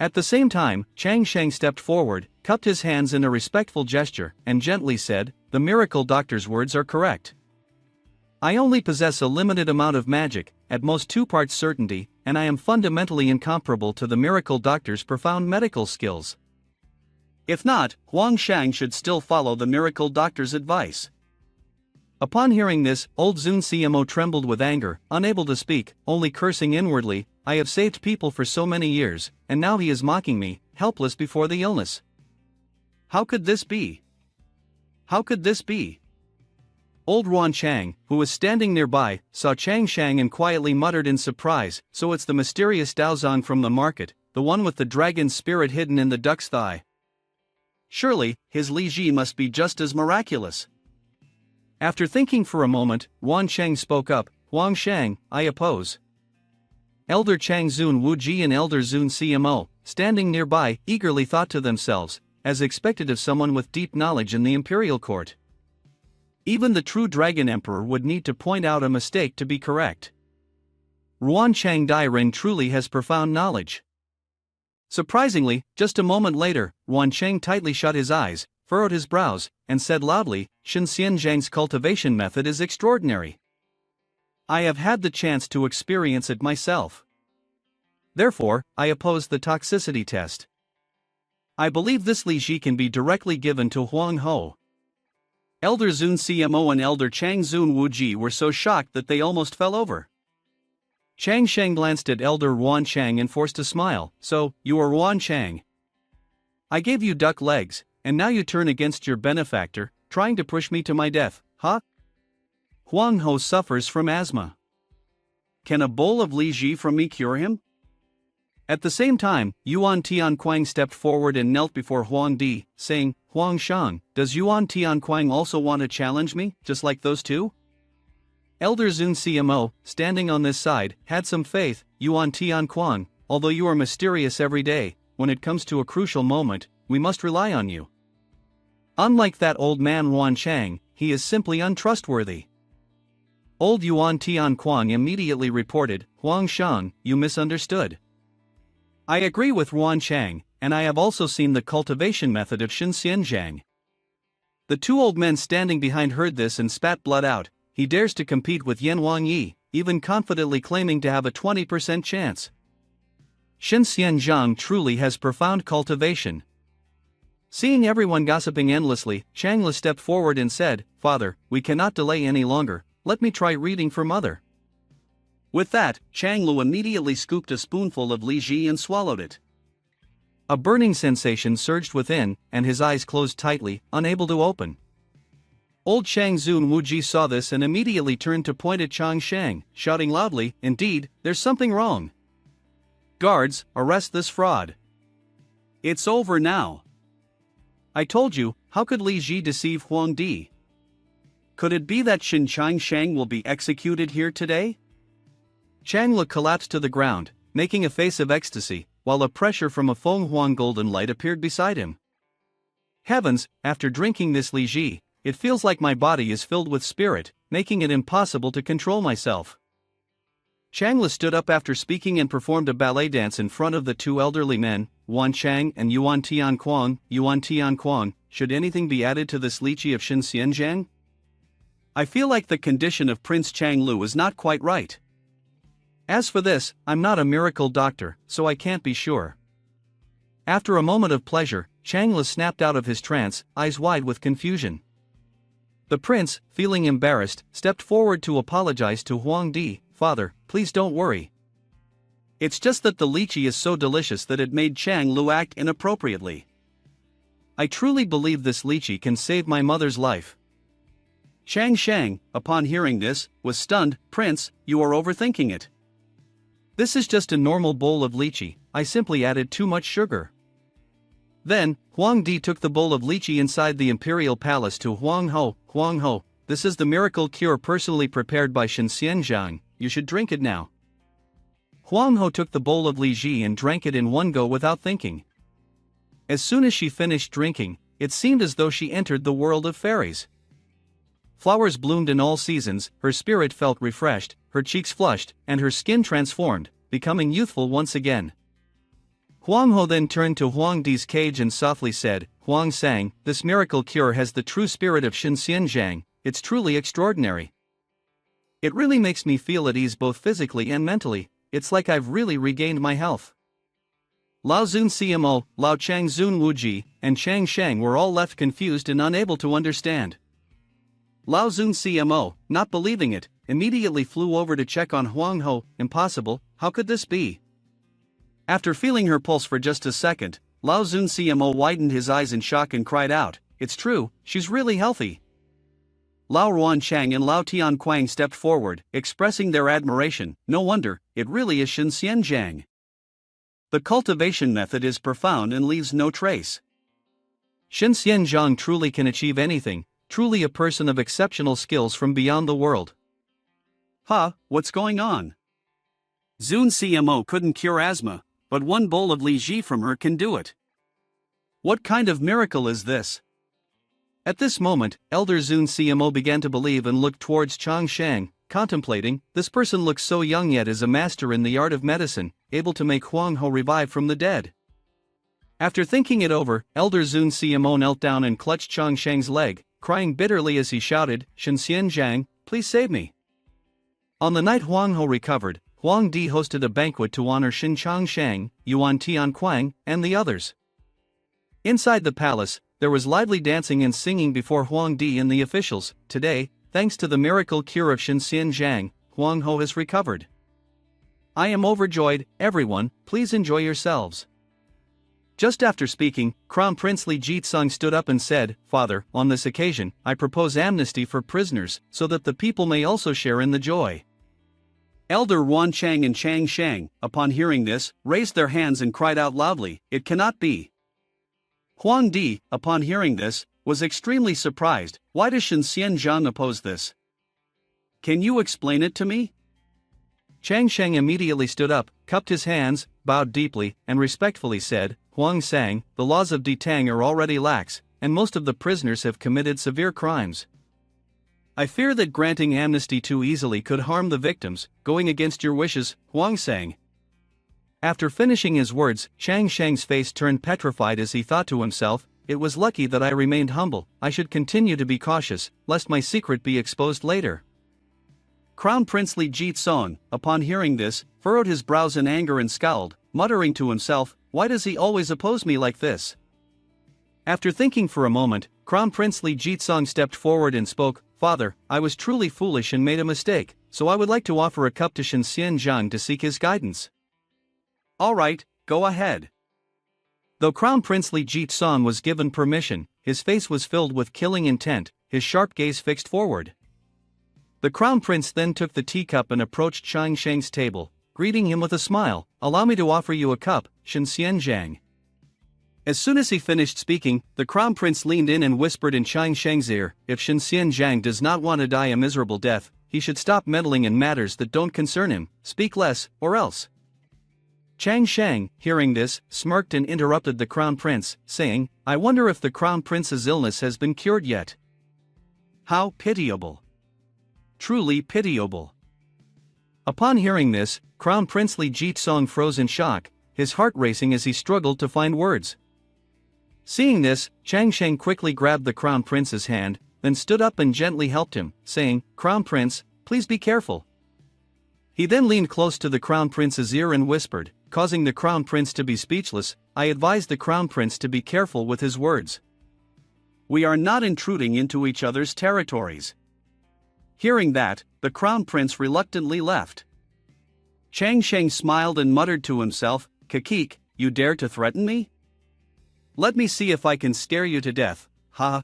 At the same time, Chang Sheng stepped forward, cupped his hands in a respectful gesture, and gently said, "The miracle doctor's words are correct. I only possess a limited amount of magic, at most 2 parts certainty, and I am fundamentally incomparable to the miracle doctor's profound medical skills. If not, Huang Shang should still follow the miracle doctor's advice." Upon hearing this, old Zun Cmo trembled with anger, unable to speak, only cursing inwardly, "I have saved people for so many years, and now he is mocking me, helpless before the illness. How could this be? How could this be?" Old Ruan Chang, who was standing nearby, saw Chang Shang and quietly muttered in surprise, "So it's the mysterious Daozong from the market, the one with the dragon's spirit hidden in the duck's thigh. Surely, his Li Ji must be just as miraculous." After thinking for a moment, Ruan Chang spoke up, "Huang Shang, I oppose." Elder Chang Zun Wuji and Elder Zun Cmo, standing nearby, eagerly thought to themselves, as expected of someone with deep knowledge in the imperial court. Even the true Dragon Emperor would need to point out a mistake to be correct. Ruan Chang Dairen truly has profound knowledge. Surprisingly, just a moment later, Ruan Chang tightly shut his eyes, furrowed his brows, and said loudly, "Shen Xian Zhang's cultivation method is extraordinary. I have had the chance to experience it myself. Therefore, I oppose the toxicity test. I believe this Li Ji can be directly given to Huang Ho." Elder Zun Cmo and Elder Chang Zun Wuji were so shocked that they almost fell over. Chang Sheng glanced at Elder Ruan Chang and forced a smile, "So, you are Ruan Chang. I gave you duck legs, and now you turn against your benefactor, trying to push me to my death, huh? Huang Ho suffers from asthma. Can a bowl of Li Ji from me cure him?" At the same time, Yuan Tianquang stepped forward and knelt before Huang Di, saying, "Huang Shang, does Yuan Tianquang also want to challenge me, just like those two?" Elder Zun Cmo, standing on this side, had some faith, "Yuan Tianquang, although you are mysterious every day, when it comes to a crucial moment, we must rely on you. Unlike that old man Ruan Chang, he is simply untrustworthy." Old Yuan Tianquang immediately reported, "Huang Shang, you misunderstood. I agree with Ruan Chang, and I have also seen the cultivation method of Shen Xianzhang." The two old men standing behind heard this and spat blood out. He dares to compete with Yan Wang Yi, even confidently claiming to have a 20% chance. Shen Xianzhang truly has profound cultivation. Seeing everyone gossiping endlessly, Changla stepped forward and said, "Father, we cannot delay any longer, let me try reading for Mother." With that, Changlu immediately scooped a spoonful of Li Ji and swallowed it. A burning sensation surged within, and his eyes closed tightly, unable to open. Old Chang Zun Wuji saw this and immediately turned to point at Chang Shang, shouting loudly, "Indeed, there's something wrong. Guards, arrest this fraud. It's over now. I told you, how could Li Ji deceive Huang Di? Could it be that Shin Chang Shang will be executed here today?" Changla collapsed to the ground, making a face of ecstasy, while a pressure from a Feng Huang golden light appeared beside him. Heavens, after drinking this Li Ji, it feels like my body is filled with spirit, making it impossible to control myself. Changla stood up after speaking and performed a ballet dance in front of the two elderly men, Wan Chang and Yuan Tianquang. Yuan Tianquang, should anything be added to this lychee of Xin Xianjiang? I feel like the condition of Prince Chang Lu is not quite right. As for this, I'm not a miracle doctor, so I can't be sure. After a moment of pleasure, Changla snapped out of his trance, eyes wide with confusion. The prince, feeling embarrassed, stepped forward to apologize to Huang Di. Father, please don't worry. It's just that the lychee is so delicious that it made Chang Lu act inappropriately. I truly believe this lychee can save my mother's life. Chang Shang, upon hearing this, was stunned. Prince, you are overthinking it. This is just a normal bowl of lychee, I simply added too much sugar. Then, Huang Di took the bowl of lychee inside the imperial palace to Huang Ho. Huang Ho, this is the miracle cure personally prepared by Xin Xianjiang, you should drink it now. Huang Ho took the bowl of lychee and drank it in one go without thinking. As soon as she finished drinking, it seemed as though she entered the world of fairies. Flowers bloomed in all seasons, her spirit felt refreshed, her cheeks flushed, and her skin transformed, becoming youthful once again. Huang Ho then turned to Huang Di's cage and softly said, Huang Sang, this miracle cure has the true spirit of Xin Xianjiang, it's truly extraordinary. It really makes me feel at ease both physically and mentally, it's like I've really regained my health. Lao Zun CMO, Lao Chang Zun Wuji, and Chang Shang were all left confused and unable to understand. Lao Zun CMO, not believing it, immediately flew over to check on Huang Ho. Impossible, how could this be? After feeling her pulse for just a second, Lao Zun CMO widened his eyes in shock and cried out, it's true, she's really healthy. Lao Ruan Chang and Lao Tianquang stepped forward, expressing their admiration. No wonder, it really is Xin Xianjiang. The cultivation method is profound and leaves no trace. Xin Xianjiang truly can achieve anything, truly a person of exceptional skills from beyond the world. Huh, what's going on? Zun CMO couldn't cure asthma, but one bowl of Li Ji from her can do it. What kind of miracle is this? At this moment, Elder Zun CMO began to believe and looked towards Chang Shang, contemplating, this person looks so young yet is a master in the art of medicine, able to make Huang Ho revive from the dead. After thinking it over, Elder Zun CMO knelt down and clutched Chang Shang's leg, crying bitterly as he shouted, Xin Xianjiang, please save me. On the night Huang Ho recovered, Huang Di hosted a banquet to honor Xin Chang Shang, Yuan Tianquang, and the others. Inside the palace, there was lively dancing and singing before Huang Di and the officials. Today, thanks to the miracle cure of Xin Xianjiang, Huang Ho has recovered. I am overjoyed, everyone, please enjoy yourselves. Just after speaking, Crown Prince Li Jitsung stood up and said, Father, on this occasion, I propose amnesty for prisoners, so that the people may also share in the joy. Elder Wan Chang and Chang Shang, upon hearing this, raised their hands and cried out loudly, it cannot be. Huang Di, upon hearing this, was extremely surprised. Why does Xin Xianjiang oppose this? Can you explain it to me? Chang Shang immediately stood up, cupped his hands, bowed deeply, and respectfully said, Huang Sang, the laws of Ditang are already lax, and most of the prisoners have committed severe crimes. I fear that granting amnesty too easily could harm the victims, going against your wishes, Huang Sang. After finishing his words, Chang Shang's face turned petrified as he thought to himself, it was lucky that I remained humble, I should continue to be cautious, lest my secret be exposed later. Crown Prince Li Jitsong, upon hearing this, furrowed his brows in anger and scowled, muttering to himself, why does he always oppose me like this? After thinking for a moment, Crown Prince Li Jitsong stepped forward and spoke, Father, I was truly foolish and made a mistake, so I would like to offer a cup to Xin Xianjiang to seek his guidance. Alright, go ahead. Though Crown Prince Li Jitsong was given permission, his face was filled with killing intent, his sharp gaze fixed forward. The Crown Prince then took the teacup and approached Chang Shang's table, greeting him with a smile, allow me to offer you a cup, Xin Xianjiang. As soon as he finished speaking, the Crown Prince leaned in and whispered in Chang Shang's ear, if Xin Xianjiang does not want to die a miserable death, he should stop meddling in matters that don't concern him, speak less, or else. Chang Shang, hearing this, smirked and interrupted the crown prince, saying, I wonder if the crown prince's illness has been cured yet. How pitiable. Truly pitiable. Upon hearing this, Crown Prince Li Jitsong froze in shock, his heart racing as he struggled to find words. Seeing this, Chang Shang quickly grabbed the Crown Prince's hand, then stood up and gently helped him, saying, Crown Prince, please be careful. He then leaned close to the Crown Prince's ear and whispered, causing the Crown Prince to be speechless, I advised the Crown Prince to be careful with his words. We are not intruding into each other's territories. Hearing that, the Crown Prince reluctantly left. Chang Shang smiled and muttered to himself, Kakik, you dare to threaten me? Let me see if I can scare you to death, ha.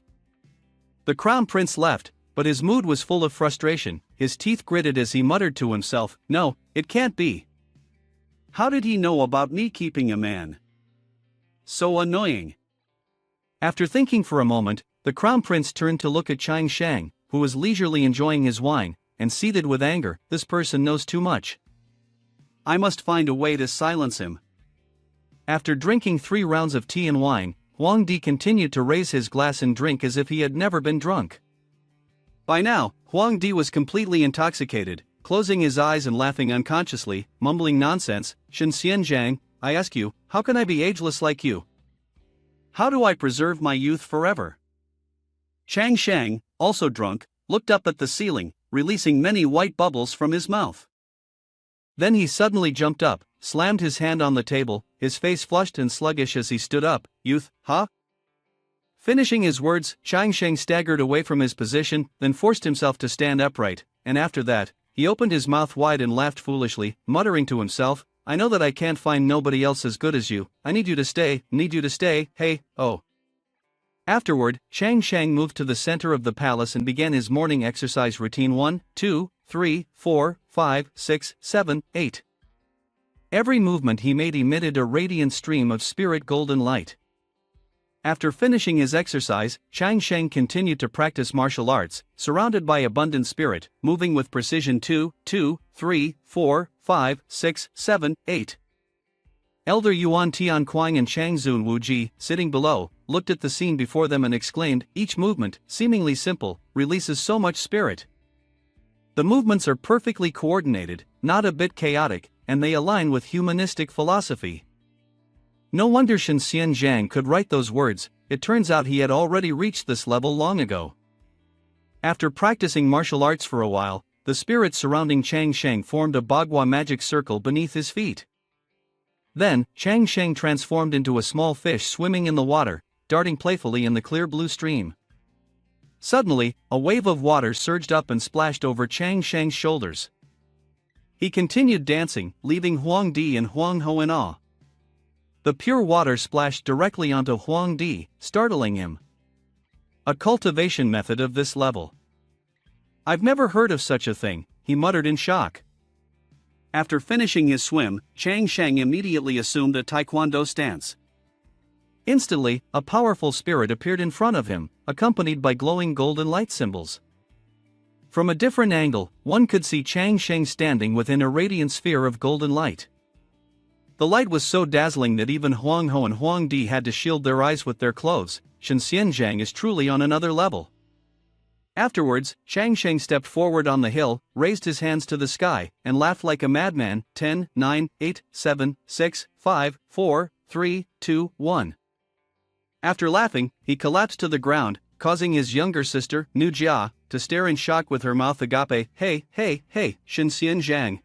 The Crown Prince left, but his mood was full of frustration, his teeth gritted as he muttered to himself, no, it can't be. How did he know about me keeping a man? So annoying. After thinking for a moment, the Crown Prince turned to look at Chang Shang, who was leisurely enjoying his wine, and seethed with anger, this person knows too much. I must find a way to silence him. After drinking 3 rounds of tea and wine, Huang Di continued to raise his glass and drink as if he had never been drunk. By now, Huang Di was completely intoxicated, closing his eyes and laughing unconsciously, mumbling nonsense, Shen Xianjiang, I ask you, how can I be ageless like you? How do I preserve my youth forever? Chang Shang, also drunk, looked up at the ceiling, releasing many white bubbles from his mouth. Then he suddenly jumped up, slammed his hand on the table, his face flushed and sluggish as he stood up, youth, huh? Finishing his words, Chang Shang staggered away from his position, then forced himself to stand upright, and after that, he opened his mouth wide and laughed foolishly, muttering to himself, I know that I can't find nobody else as good as you, I need you to stay, hey, oh. Afterward, Chang Shang moved to the center of the palace and began his morning exercise routine 1, 2, 3, 4, 5, 6, 7, 8. Every movement he made emitted a radiant stream of spirit golden light. After finishing his exercise, Chang Shang continued to practice martial arts, surrounded by abundant spirit, moving with precision 2, 2, 3, 4, 5, 6, 7, 8. Elder Yuan Tianquang and Chang Zun Wuji, sitting below, looked at the scene before them and exclaimed, each movement, seemingly simple, releases so much spirit. The movements are perfectly coordinated, not a bit chaotic, and they align with humanistic philosophy. No wonder Shen Xianjiang could write those words, it turns out he had already reached this level long ago. After practicing martial arts for a while, the spirits surrounding Chang Shang formed a Bagua magic circle beneath his feet. Then, Chang Shang transformed into a small fish swimming in the water, darting playfully in the clear blue stream. Suddenly, a wave of water surged up and splashed over Chang Shang's shoulders. He continued dancing, leaving Huang Di and Huang Ho in awe. The pure water splashed directly onto Huang Di, startling him. A cultivation method of this level. I've never heard of such a thing, he muttered in shock. After finishing his swim, Chang Shang immediately assumed a taekwondo stance. Instantly, a powerful spirit appeared in front of him, accompanied by glowing golden light symbols. From a different angle, one could see Chang Shang standing within a radiant sphere of golden light. The light was so dazzling that even Huang Ho and Huang Di had to shield their eyes with their clothes. Shen Xianjiang is truly on another level. Afterwards, Chang Shang stepped forward on the hill, raised his hands to the sky, and laughed like a madman. 10, 9, 8, 7, 6, 5, 4, 3, 2, 1. After laughing, he collapsed to the ground, causing his younger sister, Nu Jia, to stare in shock with her mouth agape. Hey, Shen Xianjiang.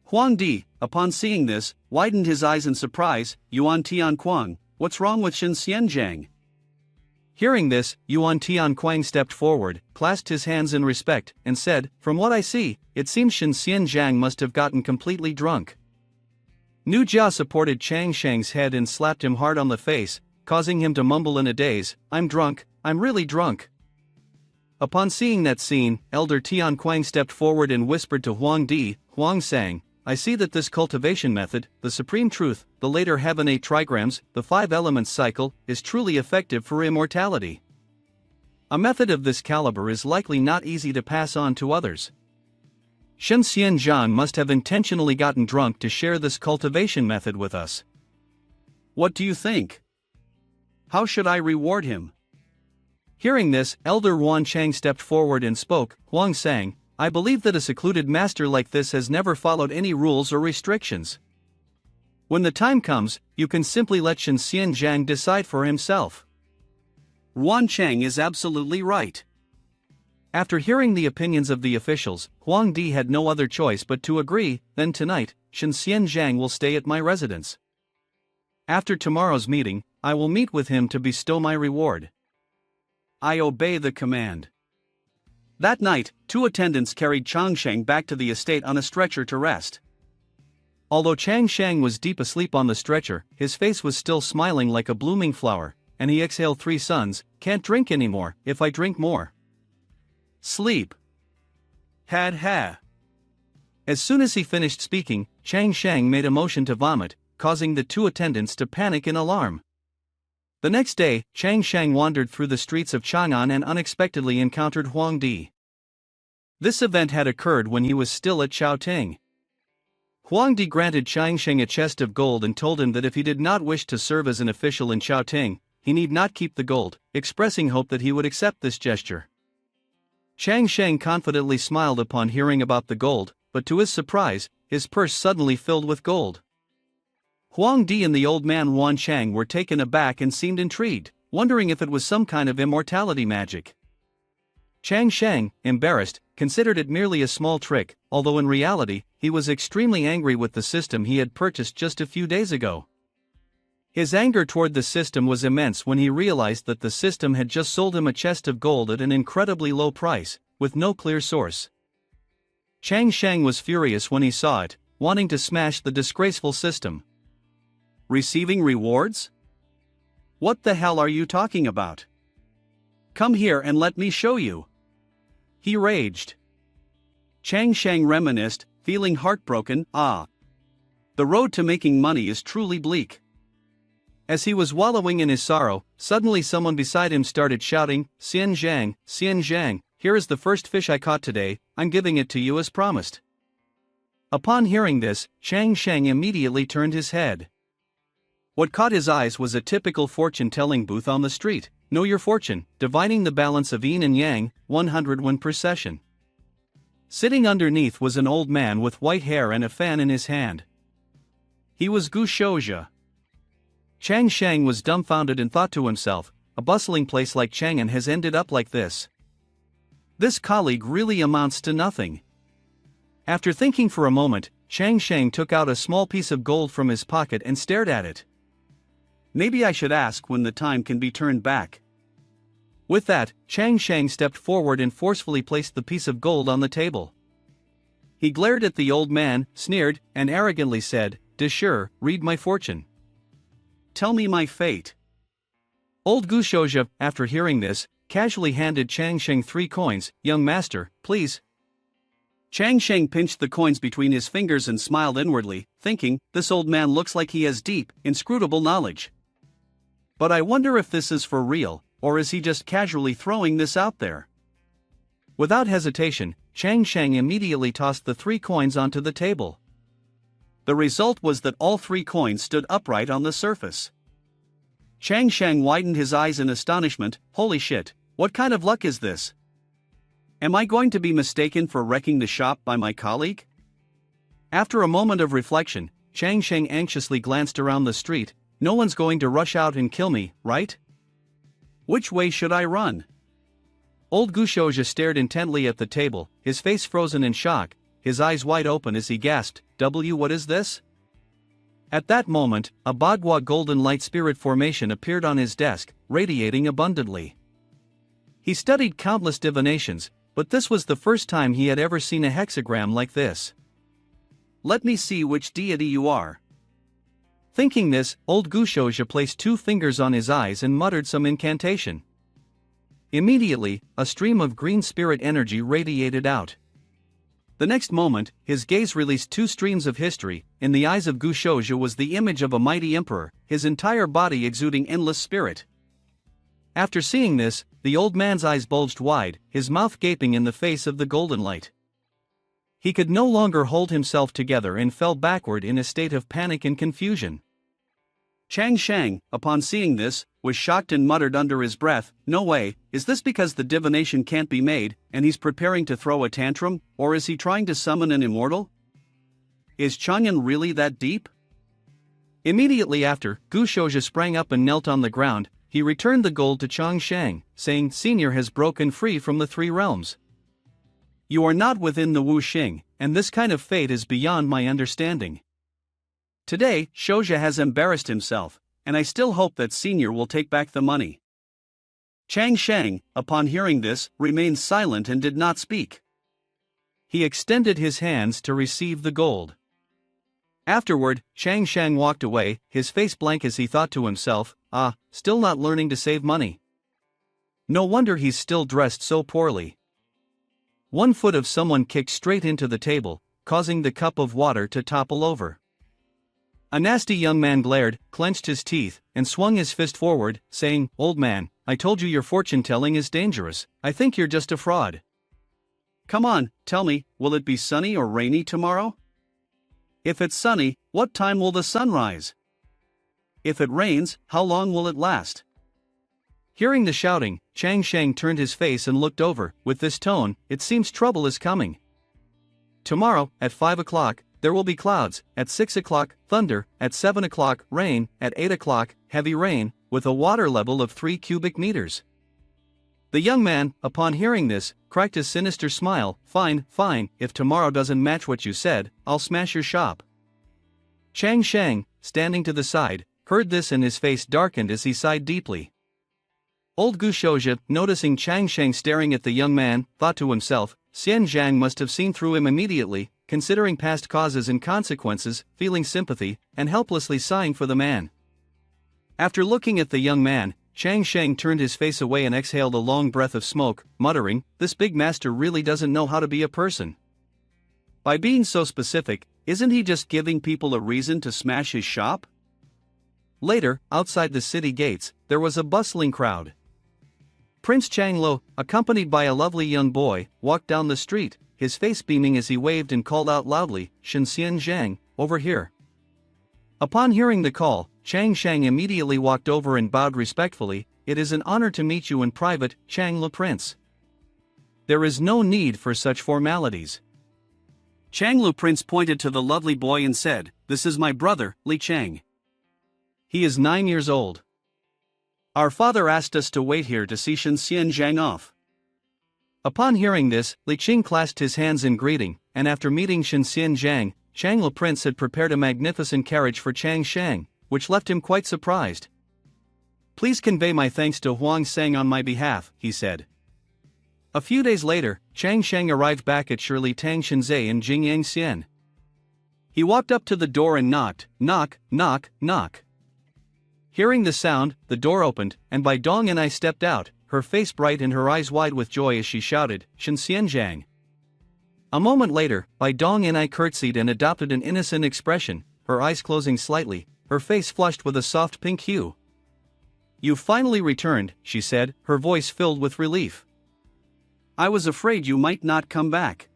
Huang Di, upon seeing this, widened his eyes in surprise. Yuan Tianquang, what's wrong with Shen Xianjiang? Hearing this, Yuan Tianquang stepped forward, clasped his hands in respect, and said, from what I see, it seems Shen Xianjiang must have gotten completely drunk. Nu Jia supported Chang Shang's head and slapped him hard on the face, causing him to mumble in a daze, I'm drunk, I'm really drunk. Upon seeing that scene, Elder Tianquang stepped forward and whispered to Huang Di, Huang Sang, I see that this cultivation method, the supreme truth, the later heaven 8 trigrams, the 5 elements cycle, is truly effective for immortality. A method of this caliber is likely not easy to pass on to others. Shen Xianzhang must have intentionally gotten drunk to share this cultivation method with us. What do you think? How should I reward him? Hearing this, Elder Yuan Chang stepped forward and spoke. Huang sang, I believe that a secluded master like this has never followed any rules or restrictions. When the time comes, you can simply let Shen Xianzhang decide for himself. Yuan Chang is absolutely right. After hearing the opinions of the officials, Huang Di had no other choice but to agree. Then tonight, Shen Xianzhang will stay at my residence. After tomorrow's meeting, I will meet with him to bestow my reward. I obey the command. That night, 2 attendants carried Changsheng back to the estate on a stretcher to rest. Although Changsheng was deep asleep on the stretcher, his face was still smiling like a blooming flower, and he exhaled 3 suns. Can't drink anymore. If I drink more. Sleep. Ha. As soon as he finished speaking, Changsheng made a motion to vomit, causing the 2 attendants to panic in alarm. The next day, Changsheng wandered through the streets of Chang'an and unexpectedly encountered Huang Di. This event had occurred when he was still at Xiaoting. Huang Di granted Changsheng a chest of gold and told him that if he did not wish to serve as an official in Xiaoting, he need not keep the gold, expressing hope that he would accept this gesture. Changsheng confidently smiled upon hearing about the gold, but to his surprise, his purse suddenly filled with gold. Huang Di and the old man Yuan Chang were taken aback and seemed intrigued, wondering if it was some kind of immortality magic. Changsheng, embarrassed, considered it merely a small trick, although in reality, he was extremely angry with the system he had purchased just a few days ago. His anger toward the system was immense when he realized that the system had just sold him a chest of gold at an incredibly low price, with no clear source. Changsheng was furious when he saw it, wanting to smash the disgraceful system. Receiving rewards? What the hell are you talking about? Come here and let me show you. He raged. Changsheng reminisced, feeling heartbroken. The road to making money is truly bleak. As he was wallowing in his sorrow, suddenly someone beside him started shouting, Xianzhang, here is the first fish I caught today, I'm giving it to you as promised. Upon hearing this, Changsheng immediately turned his head. What caught his eyes was a typical fortune-telling booth on the street. Know your fortune, divining the balance of yin and yang, 101 per session. Sitting underneath was an old man with white hair and a fan in his hand. He was Gu Shouzhe. Changsheng was dumbfounded and thought to himself, a bustling place like Chang'an has ended up like this. This colleague really amounts to nothing. After thinking for a moment, Changsheng took out a small piece of gold from his pocket and stared at it. Maybe I should ask when the time can be turned back. With that, Changsheng stepped forward and forcefully placed the piece of gold on the table. He glared at the old man, sneered, and arrogantly said, "Sure, read my fortune. Tell me my fate." Old Gu Shouzhe, after hearing this, casually handed Changsheng 3 coins. "Young master, please." Changsheng pinched the coins between his fingers and smiled inwardly, thinking, this old man looks like he has deep, inscrutable knowledge. But I wonder if this is for real, or is he just casually throwing this out there? Without hesitation, Changsheng immediately tossed the 3 coins onto the table. The result was that all 3 coins stood upright on the surface. Changsheng widened his eyes in astonishment. Holy shit, what kind of luck is this? Am I going to be mistaken for wrecking the shop by my colleague? After a moment of reflection, Changsheng anxiously glanced around the street. No one's going to rush out and kill me, right? Which way should I run? Old Gu Shouzhe stared intently at the table, his face frozen in shock, his eyes wide open as he gasped, what is this? At that moment, a Bagua golden light spirit formation appeared on his desk, radiating abundantly. He studied countless divinations, but this was the first time he had ever seen a hexagram like this. Let me see which deity you are. Thinking this, old Gu Shouzhe placed 2 fingers on his eyes and muttered some incantation. Immediately, a stream of green spirit energy radiated out. The next moment, his gaze released 2 streams of history. In the eyes of Gu Shouzhe was the image of a mighty emperor, his entire body exuding endless spirit. After seeing this, the old man's eyes bulged wide, his mouth gaping in the face of the golden light. He could no longer hold himself together and fell backward in a state of panic and confusion. Chang Shang, upon seeing this, was shocked and muttered under his breath, "No way, is this because the divination can't be made, and he's preparing to throw a tantrum, or is he trying to summon an immortal? Is Chang'an really that deep?" Immediately after, Gu Shouja sprang up and knelt on the ground. He returned the gold to Chang Shang, saying, "Senior has broken free from the three realms. You are not within the Wu Xing, and this kind of fate is beyond my understanding. Today, Shouja has embarrassed himself, and I still hope that Senior will take back the money." Chang Shang, upon hearing this, remained silent and did not speak. He extended his hands to receive the gold. Afterward, Chang Shang walked away, his face blank as he thought to himself, still not learning to save money. No wonder he's still dressed so poorly. One foot of someone kicked straight into the table, causing the cup of water to topple over. A nasty young man glared, clenched his teeth, and swung his fist forward, saying, "Old man, I told you your fortune-telling is dangerous. I think you're just a fraud. Come on, tell me, will it be sunny or rainy tomorrow? If it's sunny, what time will the sun rise? If it rains, how long will it last?" Hearing the shouting, Chang Shang turned his face and looked over. With this tone, it seems trouble is coming. "Tomorrow, at 5 o'clock, there will be clouds, at 6 o'clock, thunder, at 7 o'clock, rain, at 8 o'clock, heavy rain, with a water level of 3 cubic meters." The young man, upon hearing this, cracked a sinister smile. Fine, if tomorrow doesn't match what you said, I'll smash your shop." Chang Shang, standing to the side, heard this and his face darkened as he sighed deeply. Old Gu Shouja, noticing Chang Shang staring at the young man, thought to himself, Xian Zhang must have seen through him immediately, considering past causes and consequences, feeling sympathy, and helplessly sighing for the man. After looking at the young man, Chang Shang turned his face away and exhaled a long breath of smoke, muttering, "This big master really doesn't know how to be a person. By being so specific, isn't he just giving people a reason to smash his shop?" Later, outside the city gates, there was a bustling crowd. Prince Changlo, accompanied by a lovely young boy, walked down the street, his face beaming as he waved and called out loudly, "Shenxian Zhang, over here." Upon hearing the call, Chang Shang immediately walked over and bowed respectfully. "It is an honor to meet you in private, Chang Le Prince." "There is no need for such formalities." Chang Le Prince pointed to the lovely boy and said, "This is my brother, Li Chang. He is 9 years old. Our father asked us to wait here to see Shenxian Zhang off." Upon hearing this, Li Qing clasped his hands in greeting, and after meeting Shenxian Zhang, Chang Le Prince had prepared a magnificent carriage for Chang Shang, which left him quite surprised. "Please convey my thanks to Huang Sang on my behalf," he said. A few days later, Chang Shang arrived back at Shirley Tang Shenzai in Jingyang Xian. He walked up to the door and knocked, knock, knock, knock. Hearing the sound, the door opened, and Bai Dong and I stepped out, her face bright and her eyes wide with joy as she shouted, "Shenxian Zhang." A moment later, Bai Dong and I curtsied and adopted an innocent expression, her eyes closing slightly, her face flushed with a soft pink hue. "You finally returned," she said, her voice filled with relief. "I was afraid you might not come back."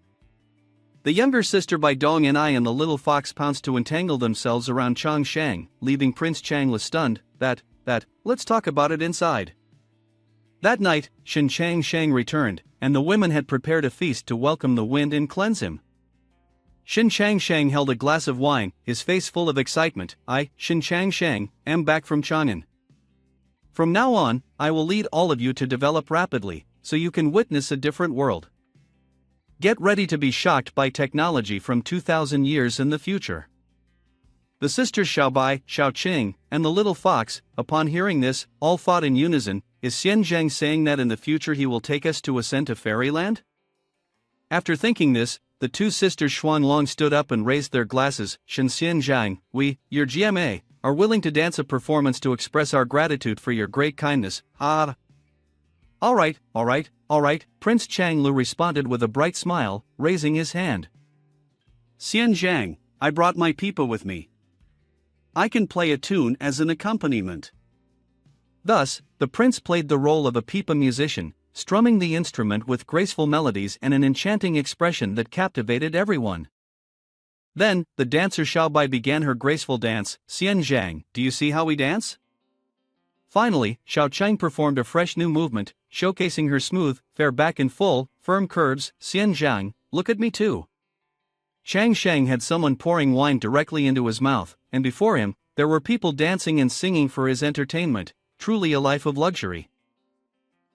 The younger sister Bai Dong and I and the little fox pounced to entangle themselves around Chang Shang, leaving Prince Changla stunned. Let's talk about it inside." That night, Shen Chang Shang returned, and the women had prepared a feast to welcome the wind and cleanse him. Shen Chang Shang held a glass of wine, his face full of excitement. "I, Shen Chang Shang, am back from Chang'an. From now on, I will lead all of you to develop rapidly, so you can witness a different world. Get ready to be shocked by technology from 2,000 years in the future." The sisters Xiaobai, Xiaoqing, and the little fox, upon hearing this, all thought in unison, "Is Xian Zhang saying that in the future he will take us to ascend to fairyland?" After thinking this, the two sisters Xuanlong stood up and raised their glasses. "Shenxian Zhang, we, your GMA, are willing to dance a performance to express our gratitude for your great kindness." "Ah. All right, Prince Changlu responded with a bright smile, raising his hand. "Xian Zhang, I brought my pipa with me. I can play a tune as an accompaniment." Thus, the prince played the role of a pipa musician, strumming the instrument with graceful melodies and an enchanting expression that captivated everyone. Then, the dancer Xiaobai began her graceful dance. Xian Zhang, do you see how we dance? Finally, Xiao Chang performed a fresh new movement, showcasing her smooth, fair back and full, firm curves. Xian Zhang, look at me too. Chang Sheng had someone pouring wine directly into his mouth, and before him, there were people dancing and singing for his entertainment, truly a life of luxury.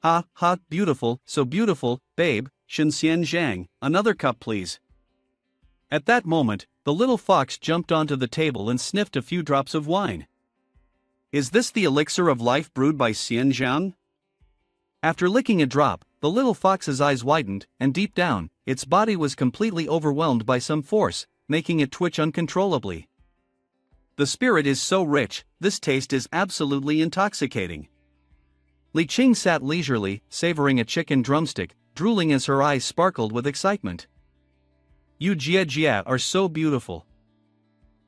Ha, ha, beautiful, so beautiful, babe, Shen Xian Zhang, another cup please. At that moment, the little fox jumped onto the table and sniffed a few drops of wine. Is this the elixir of life brewed by Xian Zhang? After licking a drop, the little fox's eyes widened, and deep down, its body was completely overwhelmed by some force, making it twitch uncontrollably. The spirit is so rich, this taste is absolutely intoxicating. Li Qing sat leisurely, savoring a chicken drumstick, drooling as her eyes sparkled with excitement. You Jia are so beautiful.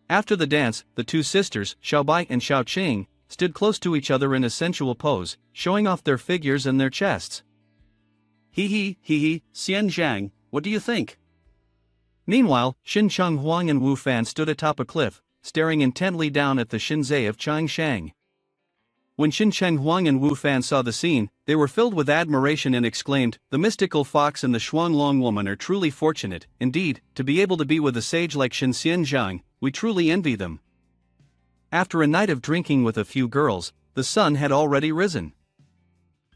After the dance, the two sisters, Xiaobai and Xiao Qing, stood close to each other in a sensual pose, showing off their figures and their chests. Hee, Xian Zhang, what do you think? Meanwhile, Xin Cheng Huang and Wu Fan stood atop a cliff, staring intently down at the Shinzai of Chang Shang. When Xin Cheng Huang and Wu Fan saw the scene, they were filled with admiration and exclaimed, "The mystical fox and the Shuanglong woman are truly fortunate, indeed, to be able to be with a sage like Shen Xian Zhang, we truly envy them." After a night of drinking with a few girls, the sun had already risen.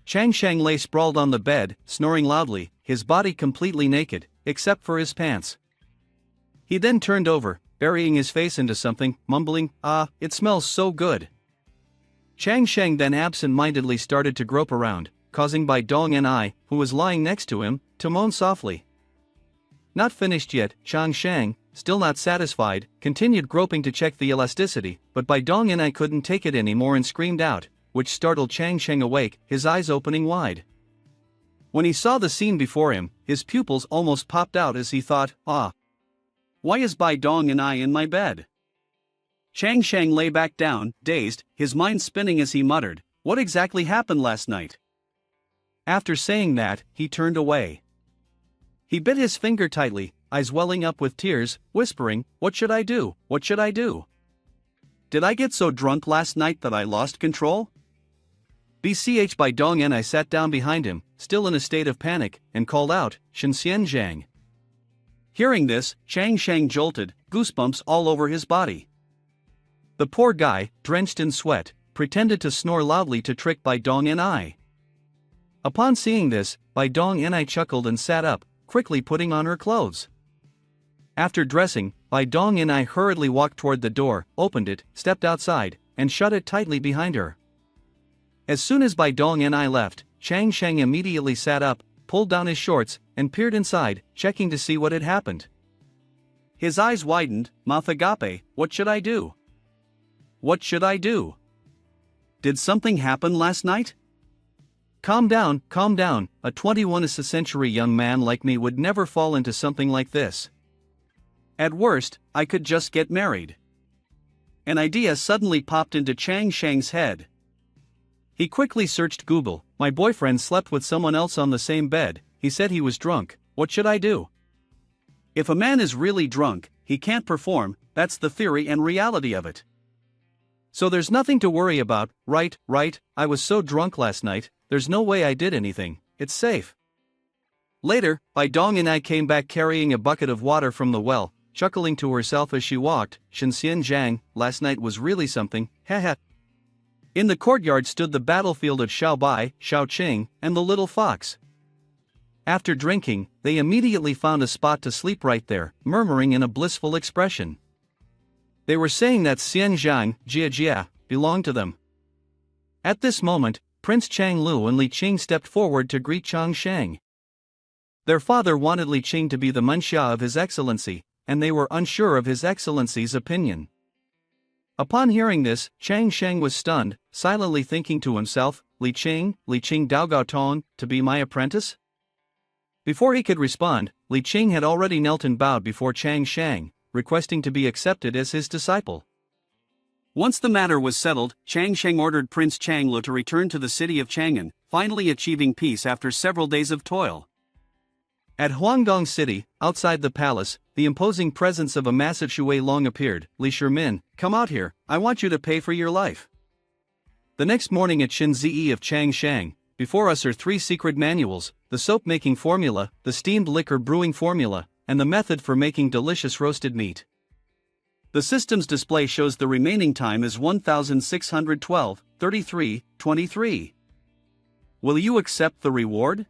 Chang Shang lay sprawled on the bed, snoring loudly, his body completely naked, except for his pants. He then turned over, burying his face into something, mumbling, "Ah, it smells so good." Chang Sheng then absent-mindedly started to grope around, causing Bai Dong and I, who was lying next to him, to moan softly. Not finished yet, Chang Sheng, still not satisfied, continued groping to check the elasticity, but Bai Dong and I couldn't take it anymore and screamed out, which startled Chang Sheng awake, his eyes opening wide. When he saw the scene before him, his pupils almost popped out as he thought, "Ah, why is Bai Dong and I in my bed?" Chang Sheng lay back down, dazed, his mind spinning as he muttered, "What exactly happened last night?" After saying that, he turned away. He bit his finger tightly, eyes welling up with tears, whispering, "What should I do? What should I do? Did I get so drunk last night that I lost control?" BCH Bai Dong and I sat down behind him, still in a state of panic, and called out, "Shen Xian Zhang." Hearing this, Chang Sheng jolted, goosebumps all over his body. The poor guy, drenched in sweat, pretended to snore loudly to trick Bai Dong and I. Upon seeing this, Bai Dong and I chuckled and sat up, quickly putting on her clothes. After dressing, Bai Dong and I hurriedly walked toward the door, opened it, stepped outside, and shut it tightly behind her. As soon as Bai Dong and I left, Chang Sheng immediately sat up, pulled down his shorts, and peered inside, checking to see what had happened. His eyes widened. "Mouth agape, what should I do? What should I do? Did something happen last night?" Calm down, a 21st century young man like me would never fall into something like this. At worst, I could just get married. An idea suddenly popped into Chang Sheng's head. He quickly searched Google. "My boyfriend slept with someone else on the same bed, he said he was drunk, what should I do?" If a man is really drunk, he can't perform, that's the theory and reality of it. So there's nothing to worry about, right, I was so drunk last night, there's no way I did anything, it's safe. Later, Bai Dong and I came back carrying a bucket of water from the well, chuckling to herself as she walked, "Shen Xian Zhang, last night was really something, haha." In the courtyard stood the battlefield of Xiaobai, Xiao Qing, and the little fox. After drinking, they immediately found a spot to sleep right there, murmuring in a blissful expression. They were saying that Xian Zhang, Jia, belonged to them. At this moment, Prince Chang Lu and Li Qing stepped forward to greet Chang Sheng. Their father wanted Li Qing to be the Menxia of His Excellency, and they were unsure of His Excellency's opinion. Upon hearing this, Chang Sheng was stunned, silently thinking to himself, Li Qing Daogao Tong, to be my apprentice?" Before he could respond, Li Qing had already knelt and bowed before Chang Sheng, requesting to be accepted as his disciple. Once the matter was settled, Chang Sheng ordered Prince Chang Lu to return to the city of Chang'an, finally achieving peace after several days of toil. At Huangdong City, outside the palace, the imposing presence of a massive Shui Long appeared. Li Shermin, come out here, I want you to pay for your life. The next morning at Shinzi of Changshang, before us are 3 secret manuals, the soap-making formula, the steamed liquor brewing formula, and the method for making delicious roasted meat. The system's display shows the remaining time is 1612:33:23. Will you accept the reward?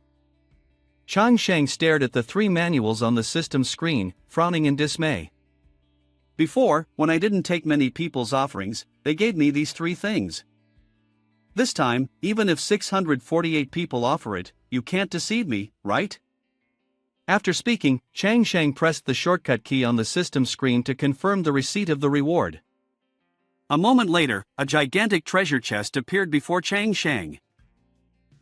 Changshang stared at the 3 manuals on the system's screen, frowning in dismay. Before, when I didn't take many people's offerings, they gave me these 3 things. This time, even if 648 people offer it, you can't deceive me, right? After speaking, Changshang pressed the shortcut key on the system screen to confirm the receipt of the reward. A moment later, a gigantic treasure chest appeared before Changshang.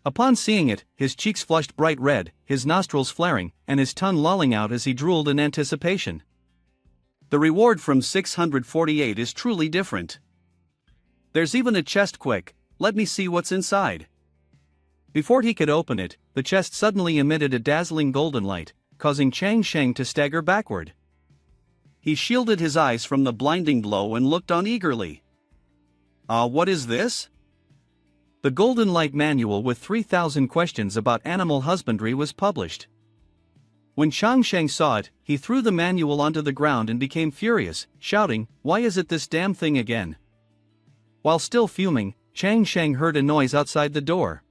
Upon seeing it, his cheeks flushed bright red, his nostrils flaring, and his tongue lolling out as he drooled in anticipation. The reward from 648 is truly different. There's even a chest. Quick, let me see what's inside. Before he could open it, the chest suddenly emitted a dazzling golden light, causing Changshang to stagger backward. He shielded his eyes from the blinding glow and looked on eagerly. What is this? The Golden Light Manual with 3,000 questions about animal husbandry was published. When Changshang saw it, he threw the manual onto the ground and became furious, shouting, "Why is it this damn thing again?" While still fuming, Changshang heard a noise outside the door.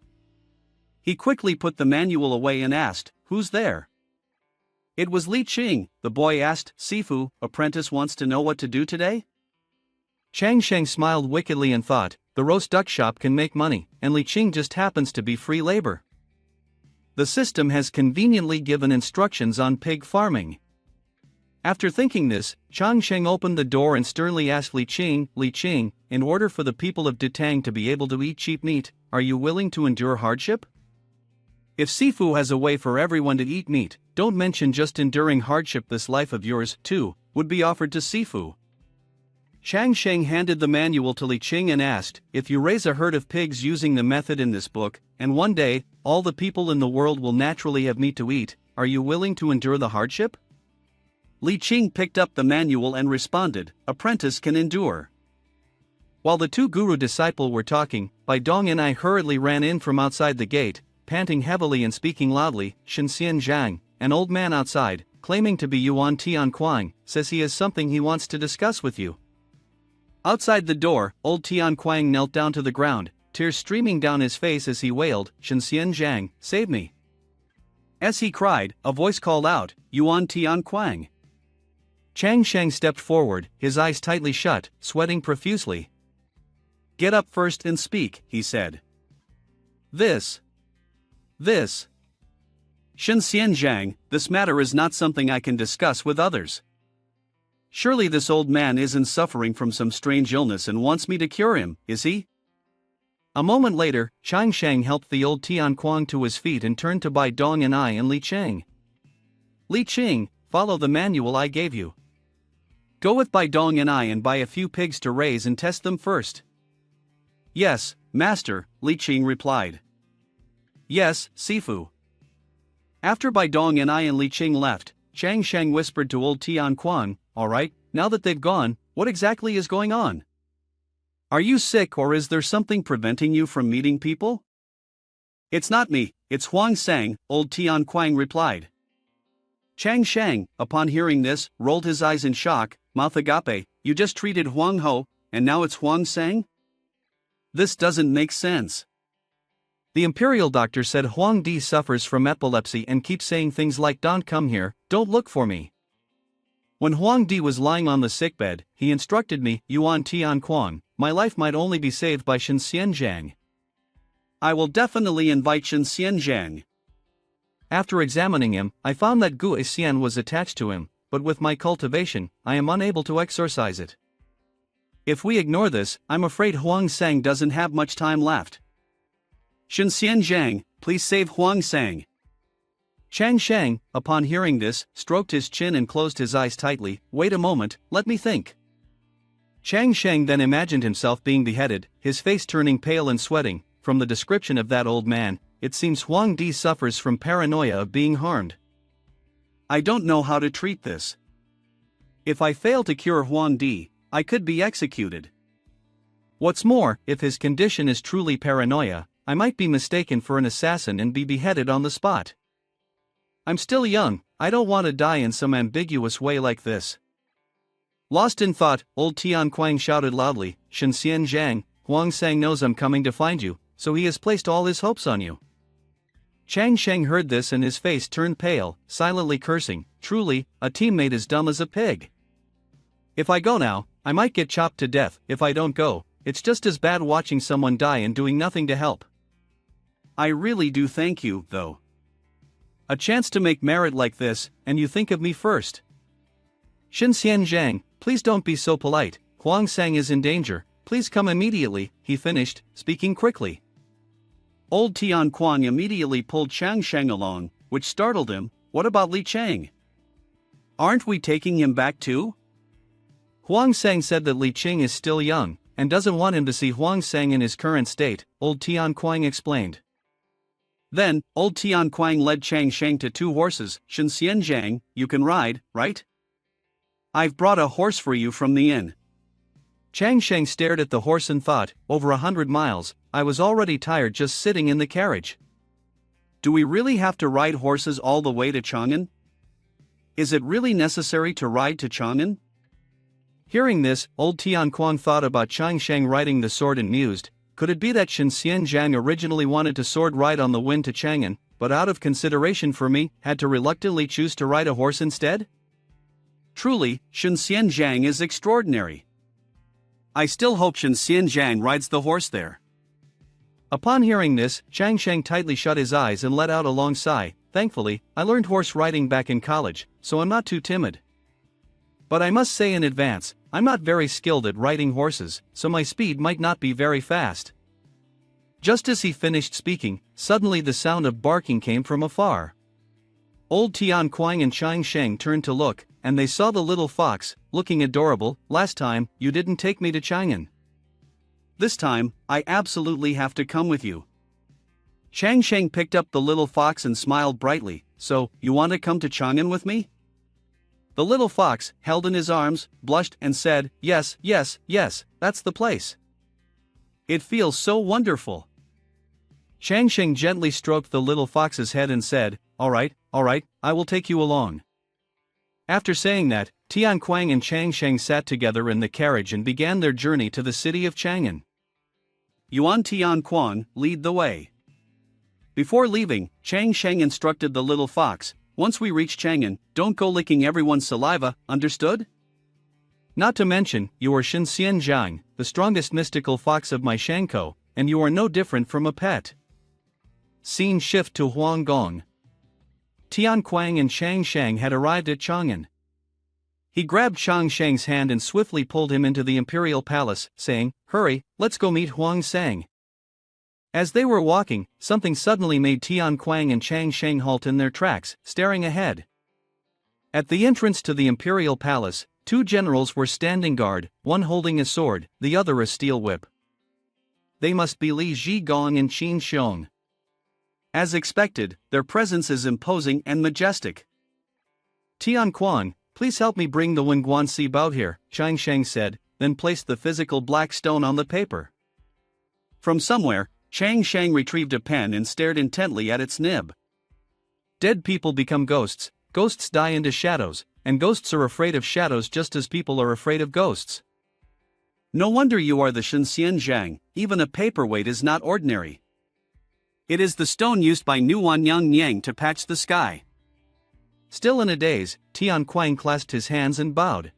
He quickly put the manual away and asked, "Who's there?" It was Li Qing, the boy asked. "Sifu, apprentice wants to know what to do today?" Changshang smiled wickedly and thought, the roast duck shop can make money, and Li Qing just happens to be free labor. The system has conveniently given instructions on pig farming. After thinking this, Changsheng opened the door and sternly asked Li Qing, in order for the people of Ditang to be able to eat cheap meat, are you willing to endure hardship? If Sifu has a way for everyone to eat meat, don't mention just enduring hardship. This life of yours, too, would be offered to Sifu. Changsheng handed the manual to Li Qing and asked, if you raise a herd of pigs using the method in this book, and one day, all the people in the world will naturally have meat to eat, are you willing to endure the hardship? Li Qing picked up the manual and responded, apprentice can endure. While the two guru disciples were talking, Bai Dong and I hurriedly ran in from outside the gate, panting heavily and speaking loudly. Shenxian Zhang, an old man outside, claiming to be Yuan Tianquang, says he has something he wants to discuss with you. Outside the door, old Tianquang knelt down to the ground, tears streaming down his face as he wailed, Shenxian Zhang, save me. As he cried, a voice called out, Yuan Tianquang. Changsheng stepped forward, his eyes tightly shut, sweating profusely. Get up first and speak, he said. This. Shenxian Zhang, this matter is not something I can discuss with others. Surely this old man isn't suffering from some strange illness and wants me to cure him, is he? A moment later, Changsheng helped the old Tianquang to his feet and turned to Bai Dong and I and Li Qing. Li Qing, follow the manual I gave you. Go with Bai Dong and I and buy a few pigs to raise and test them first. Yes, master, Li Qing replied. Yes, Sifu. After Bai Dong and I and Li Qing left, Changsheng whispered to old Tianquang, alright, now that they've gone, what exactly is going on? Are you sick or is there something preventing you from meeting people? It's not me, it's Huang Sang, old Tianquang replied. Changsheng, upon hearing this, rolled his eyes in shock. Mouth agape, you just treated Huang Ho, and now it's Huang Sang? This doesn't make sense. The imperial doctor said Huang Di suffers from epilepsy and keeps saying things like don't come here, don't look for me. When Huang Di was lying on the sickbed, he instructed me, Yuan Tianquang, my life might only be saved by Shenxian Zhang. I will definitely invite Shenxian Zhang. After examining him, I found that Gu Xian was attached to him, but with my cultivation, I am unable to exorcise it. If we ignore this, I'm afraid Huang Sang doesn't have much time left. Shenxian Zhang, please save Huang Sang. Changsheng, upon hearing this, stroked his chin and closed his eyes tightly. Wait a moment, let me think. Changsheng then imagined himself being beheaded, his face turning pale and sweating. from the description of that old man, it seems Huang Di suffers from paranoia of being harmed. I don't know how to treat this. If I fail to cure Huang Di, I could be executed. What's more, if his condition is truly paranoia, I might be mistaken for an assassin and be beheaded on the spot. I'm still young, I don't want to die in some ambiguous way like this. Lost in thought, old Tian Kuang shouted loudly, Shenxian Zhang, Huang Sang knows I'm coming to find you, so he has placed all his hopes on you. Chang Sheng heard this and his face turned pale, silently cursing, truly, a teammate as dumb as a pig. If I go now, I might get chopped to death. If I don't go, it's just as bad watching someone die and doing nothing to help. I really do thank you, though. A chance to make merit like this, and you think of me first. Shenxian Zhang, please don't be so polite, Huang Sang is in danger, please come immediately, he finished, speaking quickly. Old Tian Kuang immediately pulled Chang Sheng along, which startled him. What about Li Chang? Aren't we taking him back too? Huang Sang said that Li Qing is still young, and doesn't want him to see Huang Sang in his current state, old Tian Kuang explained. Then, old Tian Kuang led Chang Sheng to 2 horses. Shenxian Zhang, you can ride, right? I've brought a horse for you from the inn. Chang Sheng stared at the horse and thought, over 100 miles, I was already tired just sitting in the carriage. Do we really have to ride horses all the way to Chang'an? Is it really necessary to ride to Chang'an? Hearing this, old Tian Kuang thought about Chang Sheng riding the sword and mused, could it be that Shenxian Zhang originally wanted to sword ride on the wind to Chang'an, but out of consideration for me, had to reluctantly choose to ride a horse instead? Truly, Shenxian Zhang is extraordinary. I still hope Shenxian Zhang rides the horse there. Upon hearing this, Chang Sheng tightly shut his eyes and let out a long sigh. Thankfully, I learned horse riding back in college, so I'm not too timid. But I must say in advance, I'm not very skilled at riding horses, so my speed might not be very fast. Just as he finished speaking, suddenly the sound of barking came from afar. Old Tian Kuang and Chang Sheng turned to look, and they saw the little fox, looking adorable. Last time, you didn't take me to Chang'an. This time, I absolutely have to come with you. Chang Sheng picked up the little fox and smiled brightly. So, you want to come to Chang'an with me? The little fox, held in his arms, blushed and said, yes, yes, yes, that's the place. It feels so wonderful. Chang Sheng gently stroked the little fox's head and said, all right, I will take you along. After saying that, Tian Kuang and Chang Sheng sat together in the carriage and began their journey to the city of Chang'an. Yuan Tian Kuang, lead the way. Before leaving, Chang Sheng instructed the little fox, once we reach Chang'an, don't go licking everyone's saliva, understood? Not to mention, you are Shenxian Zhang, the strongest mystical fox of my Shankou, and you are no different from a pet. Scene shift to Huanggong. Tian Kuang and Chang Sheng had arrived at Chang'an. He grabbed Chang Sheng's hand and swiftly pulled him into the imperial palace, saying, hurry, let's go meet Huang Sang. As they were walking, something suddenly made Tian Kuang and Chang Sheng halt in their tracks, staring ahead. At the entrance to the imperial palace, 2 generals were standing guard, one holding a sword, the other a steel whip. They must be Li Zhigong and Qin Xiong. As expected, their presence is imposing and majestic. Tian Kuang, please help me bring the Wingguanxi bout here, Chang Sheng said, then placed the physical black stone on the paper. From somewhere, Chang Sheng retrieved a pen and stared intently at its nib. Dead people become ghosts, ghosts die into shadows, and ghosts are afraid of shadows just as people are afraid of ghosts. No wonder you are the Shenxian Zhang, even a paperweight is not ordinary. It is the stone used by Nuan Yang Yang to patch the sky. Still in a daze, Tian Kuang clasped his hands and bowed.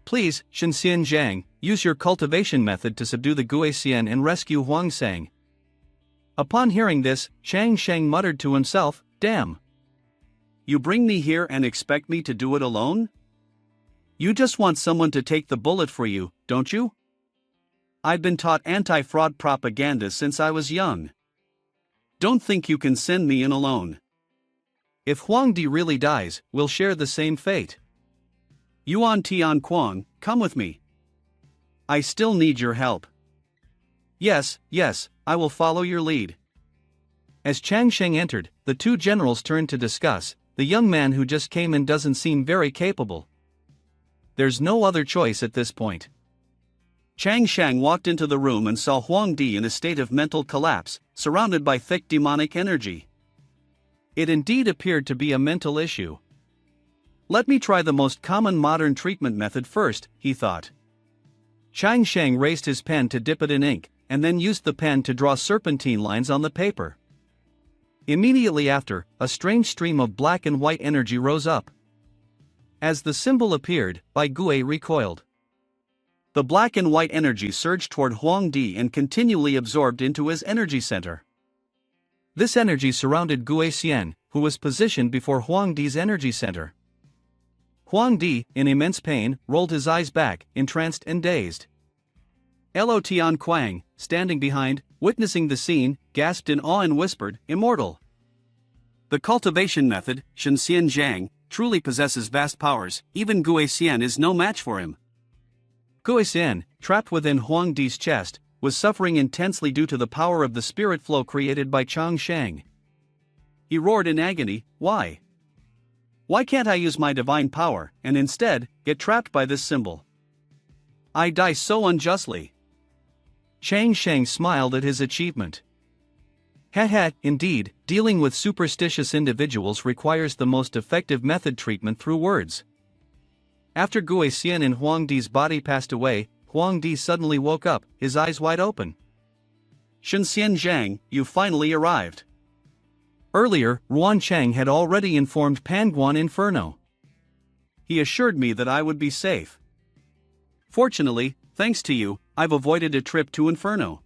Please, Shenxian Zhang, use your cultivation method to subdue the Guixian and rescue Huang Sang. Upon hearing this, Chang Sheng muttered to himself, damn. You bring me here and expect me to do it alone? You just want someone to take the bullet for you, don't you? I've been taught anti-fraud propaganda since I was young. Don't think you can send me in alone. If Huang Di really dies, we'll share the same fate. Yuan Tian Kuang, come with me. I still need your help. Yes, yes, I will follow your lead. As Chang Sheng entered, the two generals turned to discuss. The young man who just came in doesn't seem very capable. There's no other choice at this point. Chang Sheng walked into the room and saw Huang Di in a state of mental collapse, surrounded by thick demonic energy. It indeed appeared to be a mental issue. Let me try the most common modern treatment method first, he thought. Chang Sheng raised his pen to dip it in ink, and then used the pen to draw serpentine lines on the paper. Immediately after, a strange stream of black and white energy rose up. As the symbol appeared, Bai Gui recoiled. The black and white energy surged toward Huang Di and continually absorbed into his energy center. This energy surrounded Gui Xian, who was positioned before Huang Di's energy center. Huang Di, in immense pain, rolled his eyes back, entranced and dazed. Lo Tian Quang, standing behind, witnessing the scene, gasped in awe and whispered, "Immortal." The cultivation method, Shenxian Zhang, truly possesses vast powers. Even Gui Xian is no match for him. Gui Xian, trapped within Huang Di's chest, was suffering intensely due to the power of the spirit flow created by Chang Sheng. He roared in agony, "Why? Why can't I use my divine power, and instead, get trapped by this symbol? I die so unjustly." Chang Sheng smiled at his achievement. Indeed, dealing with superstitious individuals requires the most effective method treatment through words. After Gui Xian in Huang Di's body passed away, Huang Di suddenly woke up, his eyes wide open. "Shenxian Zhang, you finally arrived." Earlier, Ruan Cheng had already informed Panguan Inferno. He assured me that I would be safe. Fortunately, thanks to you, I've avoided a trip to Inferno.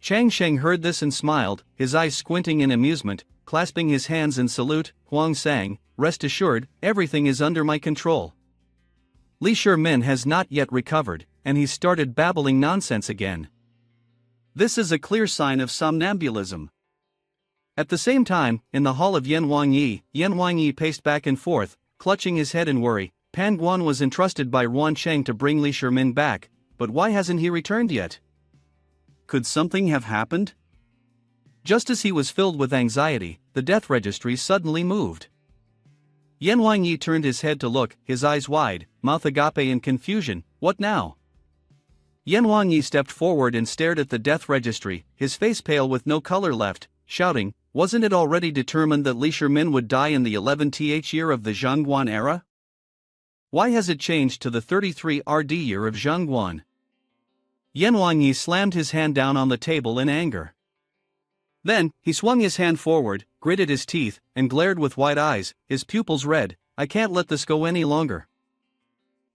Chang Sheng heard this and smiled, his eyes squinting in amusement, clasping his hands in salute. Huang sang, "Rest assured, everything is under my control." Li Shermin has not yet recovered, and he's started babbling nonsense again. This is a clear sign of somnambulism. At the same time, in the hall of Yan Wangyi paced back and forth, clutching his head in worry. Panguan was entrusted by Ruan Cheng to bring Li Shermin back, but why hasn't he returned yet? Could something have happened? Just as he was filled with anxiety, the death registry suddenly moved. Yan Wangyi turned his head to look, his eyes wide, mouth agape in confusion. What now? Yan Wangyi stepped forward and stared at the death registry, his face pale with no color left, shouting, "Wasn't it already determined that Li Shermin would die in the 11th year of the Zhongguan era? Why has it changed to the 33 RD year of Zhongguan?" Yan Wangyi slammed his hand down on the table in anger. Then, he swung his hand forward, gritted his teeth, and glared with wide eyes, his pupils red. "I can't let this go any longer.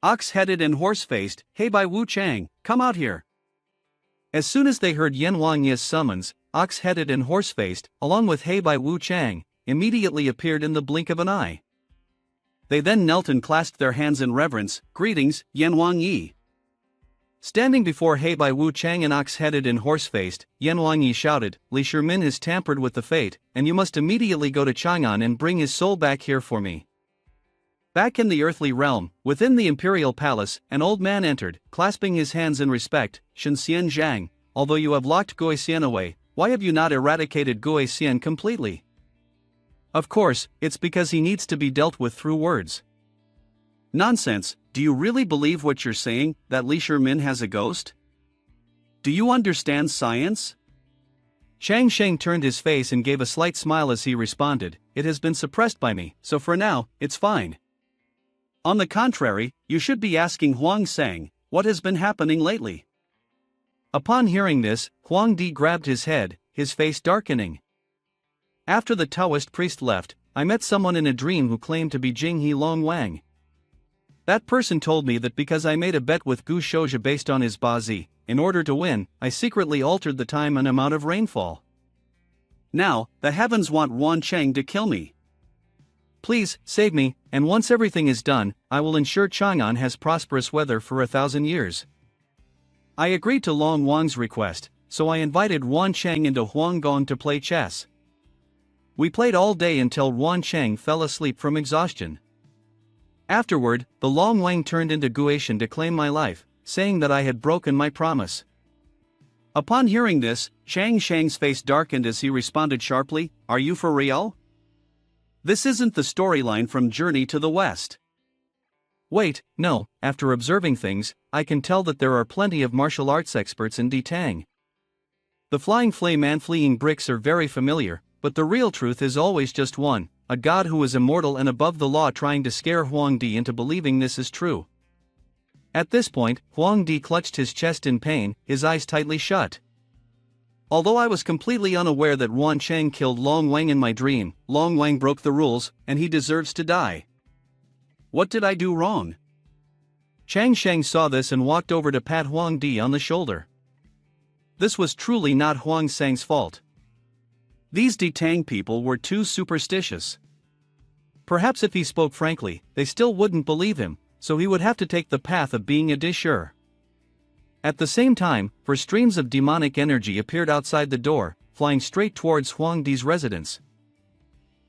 Ox-headed and horse-faced, Heibai Wu Chang, come out here." As soon as they heard Yan Wangyi's summons, Ox-headed and horse-faced, along with Heibai Wu Chang, immediately appeared in the blink of an eye. They then knelt and clasped their hands in reverence. "Greetings, Yan Wangyi." Standing before Heibai Wu Chang and Ox-headed and horse-faced, Yan Wangyi shouted, "Li Shermin has tampered with the fate, and you must immediately go to Chang'an and bring his soul back here for me." Back in the earthly realm, within the imperial palace, an old man entered, clasping his hands in respect. "Shenxian Zhang, although you have locked Gui Xian away, why have you not eradicated Gui Xian completely?" "Of course, it's because he needs to be dealt with through words." "Nonsense, do you really believe what you're saying, that Li Shermin has a ghost? Do you understand science?" Chang Sheng turned his face and gave a slight smile as he responded, "It has been suppressed by me, so for now, it's fine." "On the contrary, you should be asking Huang Sang, what has been happening lately?" Upon hearing this, Huang Di grabbed his head, his face darkening. "After the Taoist priest left, I met someone in a dream who claimed to be Jinghe Long Wang. That person told me that because I made a bet with Gu Shouja based on his Bazi, in order to win, I secretly altered the time and amount of rainfall. Now, the heavens want Ruan Cheng to kill me. Please, save me, and once everything is done, I will ensure Chang'an has prosperous weather for 1,000 years." I agreed to Long Wang's request, so I invited Ruan Cheng into Huanggong to play chess. We played all day until Ruan Cheng fell asleep from exhaustion. Afterward, the Long Wang turned into Guatian to claim my life, saying that I had broken my promise. Upon hearing this, Chang Shang's face darkened as he responded sharply, "Are you for real? This isn't the storyline from Journey to the West." Wait, no, after observing things, I can tell that there are plenty of martial arts experts in Detang. The flying flame and fleeing bricks are very familiar, but the real truth is always just one, a god who is immortal and above the law trying to scare Huang Di into believing this is true. At this point, Huang Di clutched his chest in pain, his eyes tightly shut. Although I was completely unaware that Wan Chang killed Long Wang in my dream, Long Wang broke the rules, and he deserves to die. What did I do wrong? Chang Shang saw this and walked over to pat Huang Di on the shoulder. This was truly not Huang Sang's fault. These Detang people were too superstitious. Perhaps if he spoke frankly, they still wouldn't believe him, so he would have to take the path of being a disher. At the same time, 4 streams of demonic energy appeared outside the door, flying straight towards Huang Di's residence.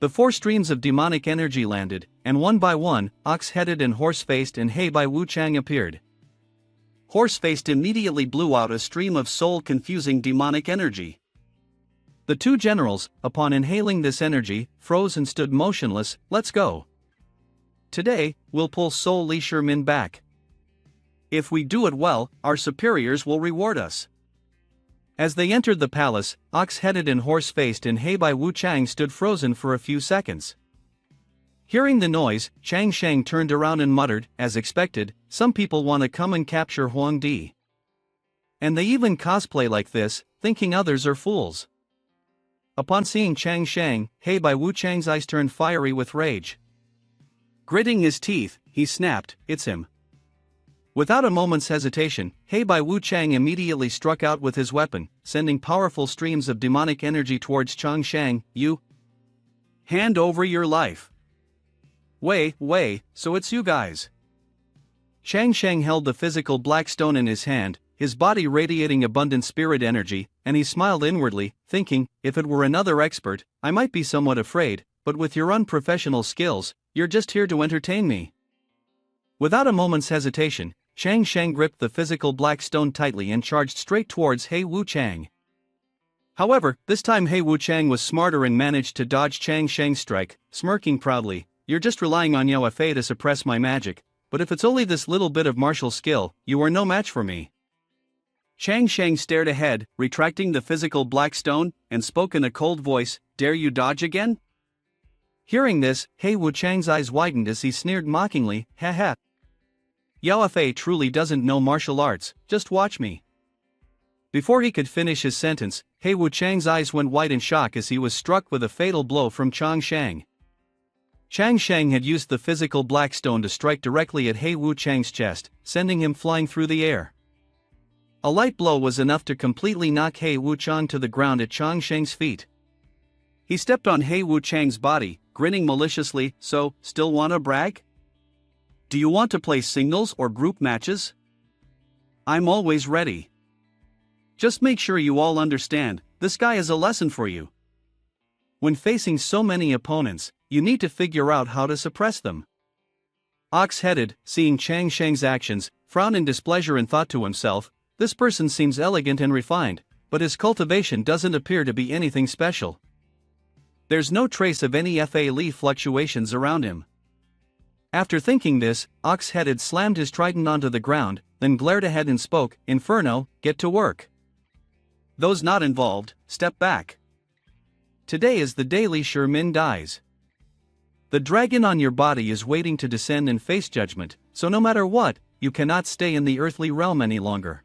The 4 streams of demonic energy landed, and one by one, Ox-Headed and Horse-Faced and Hei Bai Wu Chang appeared. Horse-Faced immediately blew out a stream of soul-confusing demonic energy. The 2 generals, upon inhaling this energy, froze and stood motionless. "Let's go. Today, we'll pull Soul Li Shimin back. If we do it well, our superiors will reward us." As they entered the palace, Ox-Headed and Horse-Faced and Hei Bai Wu Chang stood frozen for a few seconds. Hearing the noise, Chang Shang turned around and muttered, as expected, "Some people want to come and capture Huang Di. And they even cosplay like this, thinking others are fools." Upon seeing Chang Shang, Hei Bai Wu Chang's eyes turned fiery with rage. Gritting his teeth, he snapped, "It's him." Without a moment's hesitation, Hei Bai Wu Chang immediately struck out with his weapon, sending powerful streams of demonic energy towards Chang Shang. "You hand over your life." Wait, so it's you guys." Chang Shang held the physical black stone in his hand, his body radiating abundant spirit energy, and he smiled inwardly, thinking, "If it were another expert, I might be somewhat afraid, but with your unprofessional skills, you're just here to entertain me." Without a moment's hesitation, Chang Shang gripped the physical black stone tightly and charged straight towards Hei Wu Chang. However, this time Hei Wu Chang was smarter and managed to dodge Chang Shang's strike, smirking proudly, "You're just relying on Yao Fei to suppress my magic, but if it's only this little bit of martial skill, you are no match for me." Chang Shang stared ahead, retracting the physical black stone, and spoke in a cold voice, "Dare you dodge again?" Hearing this, Hei Wu Chang's eyes widened as he sneered mockingly, "Ha ha. Yao Fei truly doesn't know martial arts, just watch me." Before he could finish his sentence, Hei Wu Chang's eyes went wide in shock as he was struck with a fatal blow from Chang Shang. Chang Shang had used the physical black stone to strike directly at Hei Wu Chang's chest, sending him flying through the air. A light blow was enough to completely knock Hei Wu Chang to the ground at Chang Shang's feet. He stepped on Hei Wu Chang's body, grinning maliciously, "So, still wanna brag? Do you want to play singles or group matches? I'm always ready. Just make sure you all understand, this guy is a lesson for you. When facing so many opponents, you need to figure out how to suppress them." Ox-Headed, seeing Chang Shang's actions, frowned in displeasure and thought to himself, "This person seems elegant and refined, but his cultivation doesn't appear to be anything special. There's no trace of any Fa Li fluctuations around him." After thinking this, Ox-Headed slammed his trident onto the ground, then glared ahead and spoke, "Inferno, get to work. Those not involved, step back. Today is the day Li Shimin dies. The dragon on your body is waiting to descend and face judgment, so no matter what, you cannot stay in the earthly realm any longer."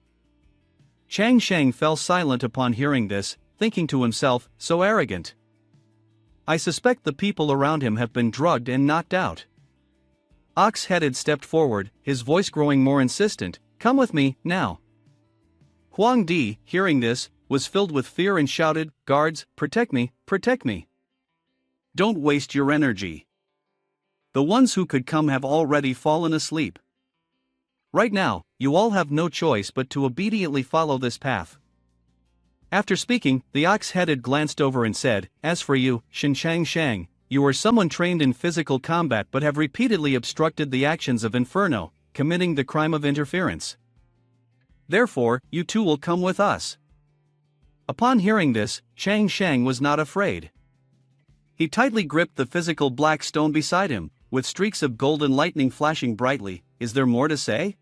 Chang Shang fell silent upon hearing this, thinking to himself, "So arrogant. I suspect the people around him have been drugged and knocked out." Ox-Headed stepped forward, his voice growing more insistent, "Come with me, now." Huang Di, hearing this, was filled with fear and shouted, "Guards, protect me, protect me. Don't waste your energy. The ones who could come have already fallen asleep. Right now, you all have no choice but to obediently follow this path." After speaking, the Ox-Headed glanced over and said, "As for you, Chang Shang, you are someone trained in physical combat but have repeatedly obstructed the actions of Inferno, committing the crime of interference. Therefore, you too will come with us. Upon hearing this, Chang Shang was not afraid. He tightly gripped the physical black stone beside him, with streaks of golden lightning flashing brightly. Is there more to say?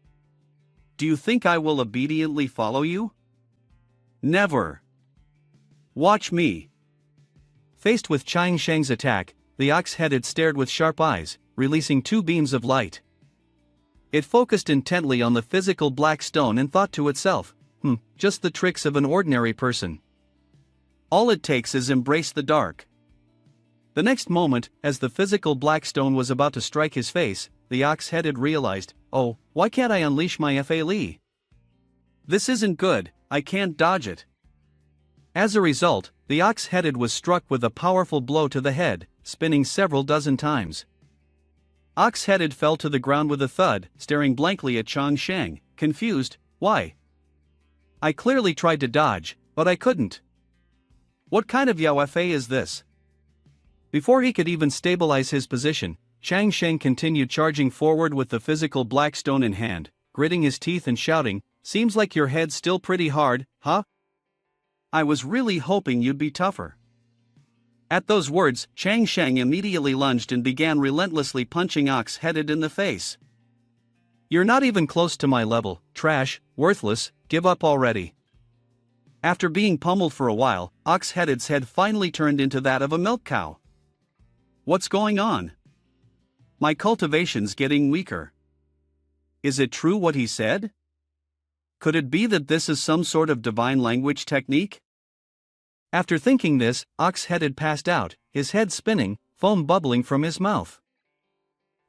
Do you think I will obediently follow you? Never. Watch me. Faced with Chang Shang's attack, the ox-headed stared with sharp eyes, releasing two beams of light. It focused intently on the physical black stone and thought to itself, just the tricks of an ordinary person. All it takes is embrace the dark. The next moment, as the physical black stone was about to strike his face, the ox-headed realized, oh, why can't I unleash my FA? This isn't good, I can't dodge it. As a result, the ox-headed was struck with a powerful blow to the head, spinning several dozen times. Ox-headed fell to the ground with a thud, staring blankly at Chang Shang, confused. Why? I clearly tried to dodge, but I couldn't. What kind of Yao-Fa is this? Before he could even stabilize his position, Chang Shang continued charging forward with the physical black stone in hand, gritting his teeth and shouting, seems like your head's still pretty hard, huh? I was really hoping you'd be tougher. At those words, Chang Shang immediately lunged and began relentlessly punching Ox-headed in the face. You're not even close to my level, trash, worthless, give up already. After being pummeled for a while, Ox-headed's head finally turned into that of a milk cow. What's going on? My cultivation's getting weaker. Is it true what he said? Could it be that this is some sort of divine language technique? After thinking this, Ox-headed passed out, his head spinning, foam bubbling from his mouth.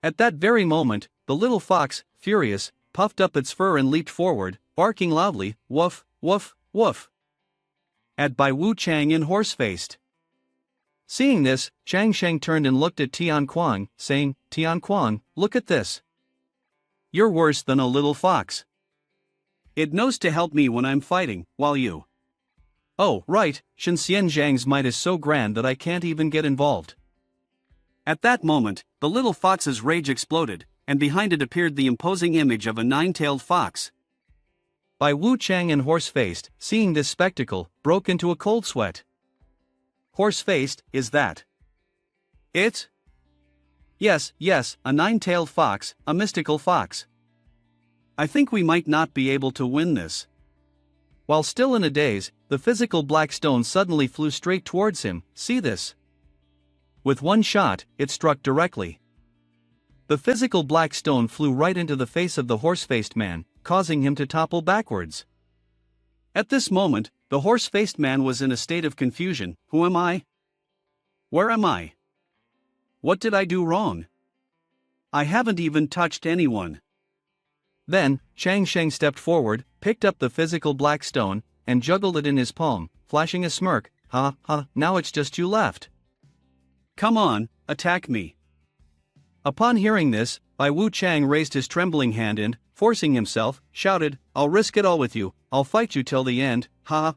At that very moment, the little fox, furious, puffed up its fur and leaped forward, barking loudly, woof, woof, woof. At Bai Wu Chang and horse-faced. Seeing this, Chang Shang turned and looked at Tian Quan, saying, Tian Quan, look at this. You're worse than a little fox. It knows to help me when I'm fighting, while you. Oh, right, Shen Xian Zhang's might is so grand that I can't even get involved. At that moment, the little fox's rage exploded, and behind it appeared the imposing image of a nine-tailed fox. Bai Wu Chang and Horse-faced, seeing this spectacle, broke into a cold sweat. Horse-faced, is that it? Yes, a nine-tailed fox, a mystical fox. I think we might not be able to win this. While still in a daze, the physical black stone suddenly flew straight towards him, see this? With one shot, it struck directly. The physical black stone flew right into the face of the horse-faced man, causing him to topple backwards. At this moment, the horse-faced man was in a state of confusion. Who am I? Where am I? What did I do wrong? I haven't even touched anyone. Then, Chang Shang stepped forward, picked up the physical black stone, and juggled it in his palm, flashing a smirk. Ha, now it's just you left. Come on, attack me. Upon hearing this, Bai Wu Chang raised his trembling hand and, forcing himself, shouted, I'll risk it all with you, I'll fight you till the end, ha.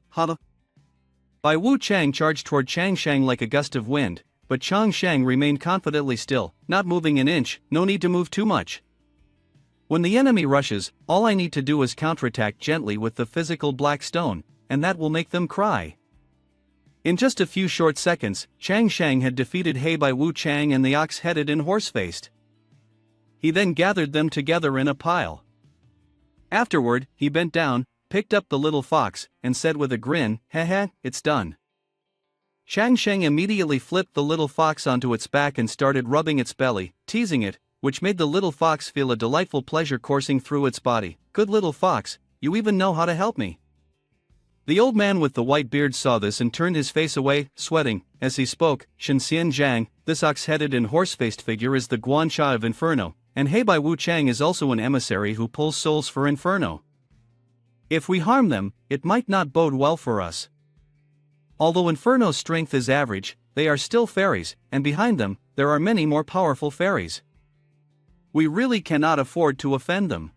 Bai Wu Chang charged toward Chang Shang like a gust of wind, but Chang Shang remained confidently still, not moving an inch, no need to move too much. When the enemy rushes, all I need to do is counterattack gently with the physical black stone, and that will make them cry. In just a few short seconds, Chang Shang had defeated Bai Wu Chang and the ox-headed and horse-faced. He then gathered them together in a pile. Afterward, he bent down, picked up the little fox, and said with a grin, it's done. Chang Shang immediately flipped the little fox onto its back and started rubbing its belly, teasing it, which made the little fox feel a delightful pleasure coursing through its body. Good little fox, you even know how to help me. The old man with the white beard saw this and turned his face away, sweating. As he spoke, Shen Xian Zhang, this ox-headed and horse-faced figure is the Guanxia of Inferno, and Bai Wu Chang is also an emissary who pulls souls for Inferno. If we harm them, it might not bode well for us. Although Inferno's strength is average, they are still fairies, and behind them, there are many more powerful fairies. We really cannot afford to offend them.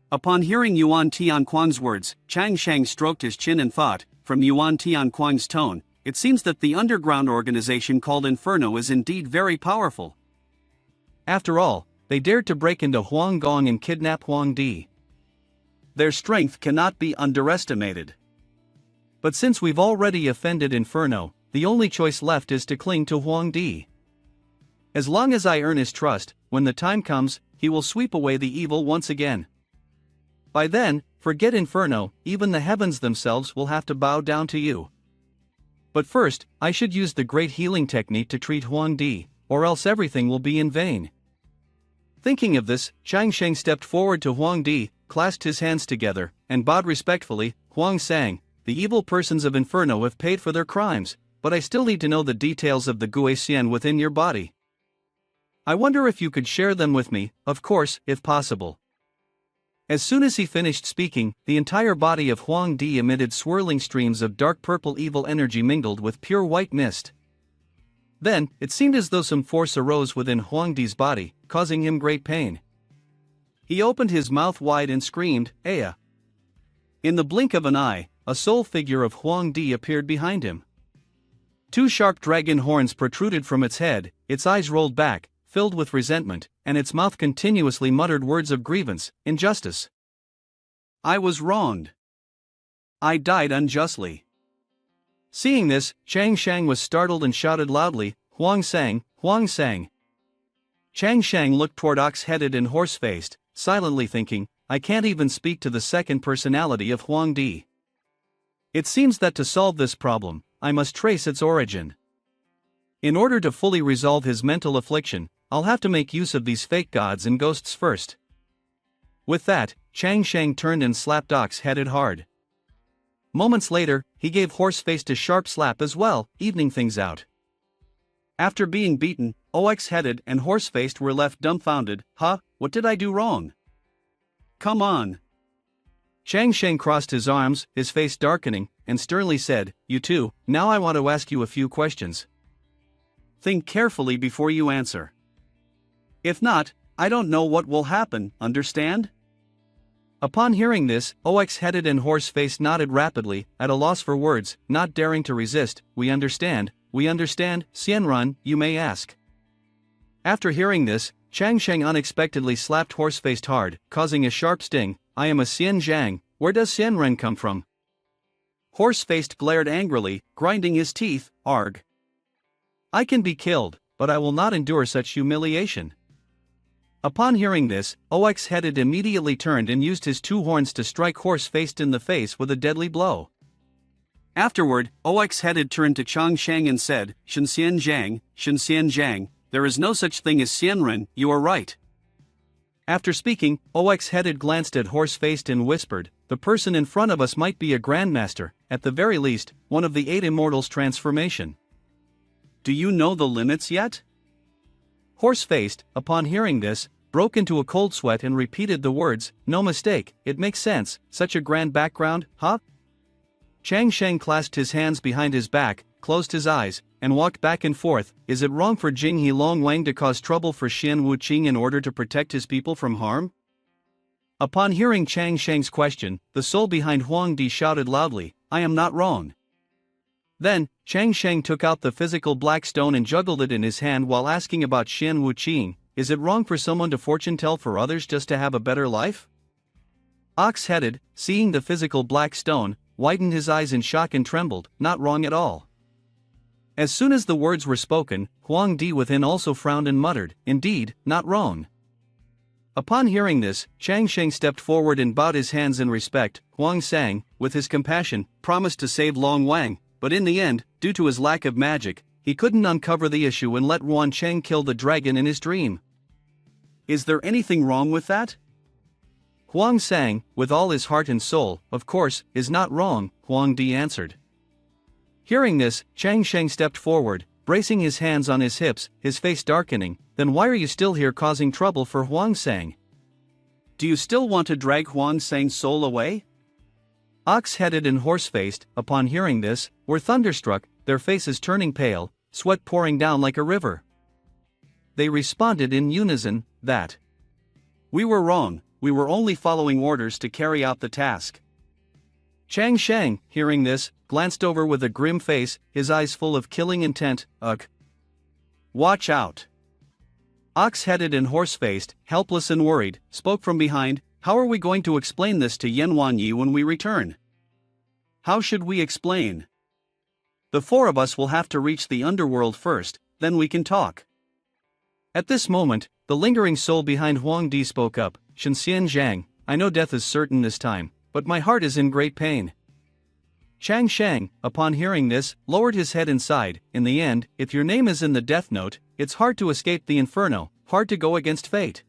Upon hearing Yuan Tianquan's words, Chang Shang stroked his chin and thought, from Yuan Tianquan's tone, it seems that the underground organization called Inferno is indeed very powerful. After all, they dared to break into Huang Gong and kidnap Huang Di. Their strength cannot be underestimated. But since we've already offended Inferno, the only choice left is to cling to Huang Di. As long as I earn his trust, when the time comes, he will sweep away the evil once again. By then, forget Inferno, even the heavens themselves will have to bow down to you. But first, I should use the great healing technique to treat Huang Di, or else everything will be in vain. Thinking of this, Chang Sheng stepped forward to Huang Di, clasped his hands together, and bowed respectfully. Huang sang, "The evil persons of Inferno have paid for their crimes, but I still need to know the details of the Gui Xian within your body. I wonder if you could share them with me, of course, if possible." As soon as he finished speaking, the entire body of Huang Di emitted swirling streams of dark purple evil energy mingled with pure white mist. Then, it seemed as though some force arose within Huang Di's body, causing him great pain. He opened his mouth wide and screamed, "Aya!" In the blink of an eye, a soul figure of Huang Di appeared behind him. Two sharp dragon horns protruded from its head, its eyes rolled back, filled with resentment, and its mouth continuously muttered words of grievance, injustice. I was wronged. I died unjustly. Seeing this, Chang Shang was startled and shouted loudly, "Huang Sang, Huang Sang." Chang Shang looked toward ox-headed and horse-faced, silently thinking, I can't even speak to the second personality of Huang Di. It seems that to solve this problem, I must trace its origin. In order to fully resolve his mental affliction, I'll have to make use of these fake gods and ghosts first. With that, Chang Shang turned and slapped Ox-headed hard. Moments later, he gave Horse-faced a sharp slap as well, evening things out. After being beaten, Ox-headed and Horse-faced were left dumbfounded. Huh, what did I do wrong? Come on. Chang Shang crossed his arms, his face darkening, and sternly said, You two, now I want to ask you a few questions. Think carefully before you answer. If not, I don't know what will happen, understand? Upon hearing this, Ox-headed and Horse-faced nodded rapidly, at a loss for words, not daring to resist. We understand, Xianrun, you may ask. After hearing this, Chang Sheng unexpectedly slapped Horse-faced hard, causing a sharp sting. I am a Xian Zhang, where does Xianren come from? Horse-faced glared angrily, grinding his teeth, arg. I can be killed, but I will not endure such humiliation. Upon hearing this, Ox-headed immediately turned and used his two horns to strike Horse-faced in the face with a deadly blow. Afterward, Ox-headed turned to Chang Shang and said, Shenxian Zhang, there is no such thing as Xianren, you are right. After speaking, Ox-headed glanced at Horse-faced and whispered, the person in front of us might be a grandmaster, at the very least, one of the 8 immortals transformation. Do you know the limits yet? Horse-faced, upon hearing this, broke into a cold sweat and repeated the words, no mistake, it makes sense, such a grand background, huh? Chang Sheng clasped his hands behind his back, closed his eyes, and walked back and forth. Is it wrong for Jing He Long Wang to cause trouble for Xian Wuqing in order to protect his people from harm? Upon hearing Chang Sheng's question, the soul behind Huang Di shouted loudly, I am not wrong. Then, Chang Sheng took out the physical black stone and juggled it in his hand while asking about Xian Wuqing. Is it wrong for someone to fortune tell for others just to have a better life? Ox-headed, seeing the physical black stone, widened his eyes in shock and trembled. Not wrong at all. As soon as the words were spoken, Huang Di within also frowned and muttered, Indeed, not wrong. Upon hearing this, Chang Sheng stepped forward and bowed his hands in respect. Huang Sang, with his compassion, promised to save Long Wang, but in the end, due to his lack of magic, he couldn't uncover the issue and let Ruan Cheng kill the dragon in his dream. Is there anything wrong with that? Huang Sang, with all his heart and soul, of course, is not wrong, Huang Di answered. Hearing this, Chang Sheng stepped forward, bracing his hands on his hips, his face darkening. Then why are you still here causing trouble for Huang Sang? Do you still want to drag Huang Sang's soul away? Ox-headed and horse-faced, upon hearing this, were thunderstruck, their faces turning pale, sweat pouring down like a river. They responded in unison, that we were wrong, we were only following orders to carry out the task. Chang Sheng, hearing this, glanced over with a grim face, his eyes full of killing intent. Ugh. Watch out. Ox-headed and horse-faced, helpless and worried, spoke from behind. How are we going to explain this to Yan Wanyi when we return? How should we explain? The four of us will have to reach the underworld first, then we can talk. At this moment, the lingering soul behind Huang Di spoke up. Shenxian Zhang, I know death is certain this time, but my heart is in great pain. Chang Shang, upon hearing this, lowered his head and sighed. In the end, if your name is in the death note, it's hard to escape the inferno, hard to go against fate.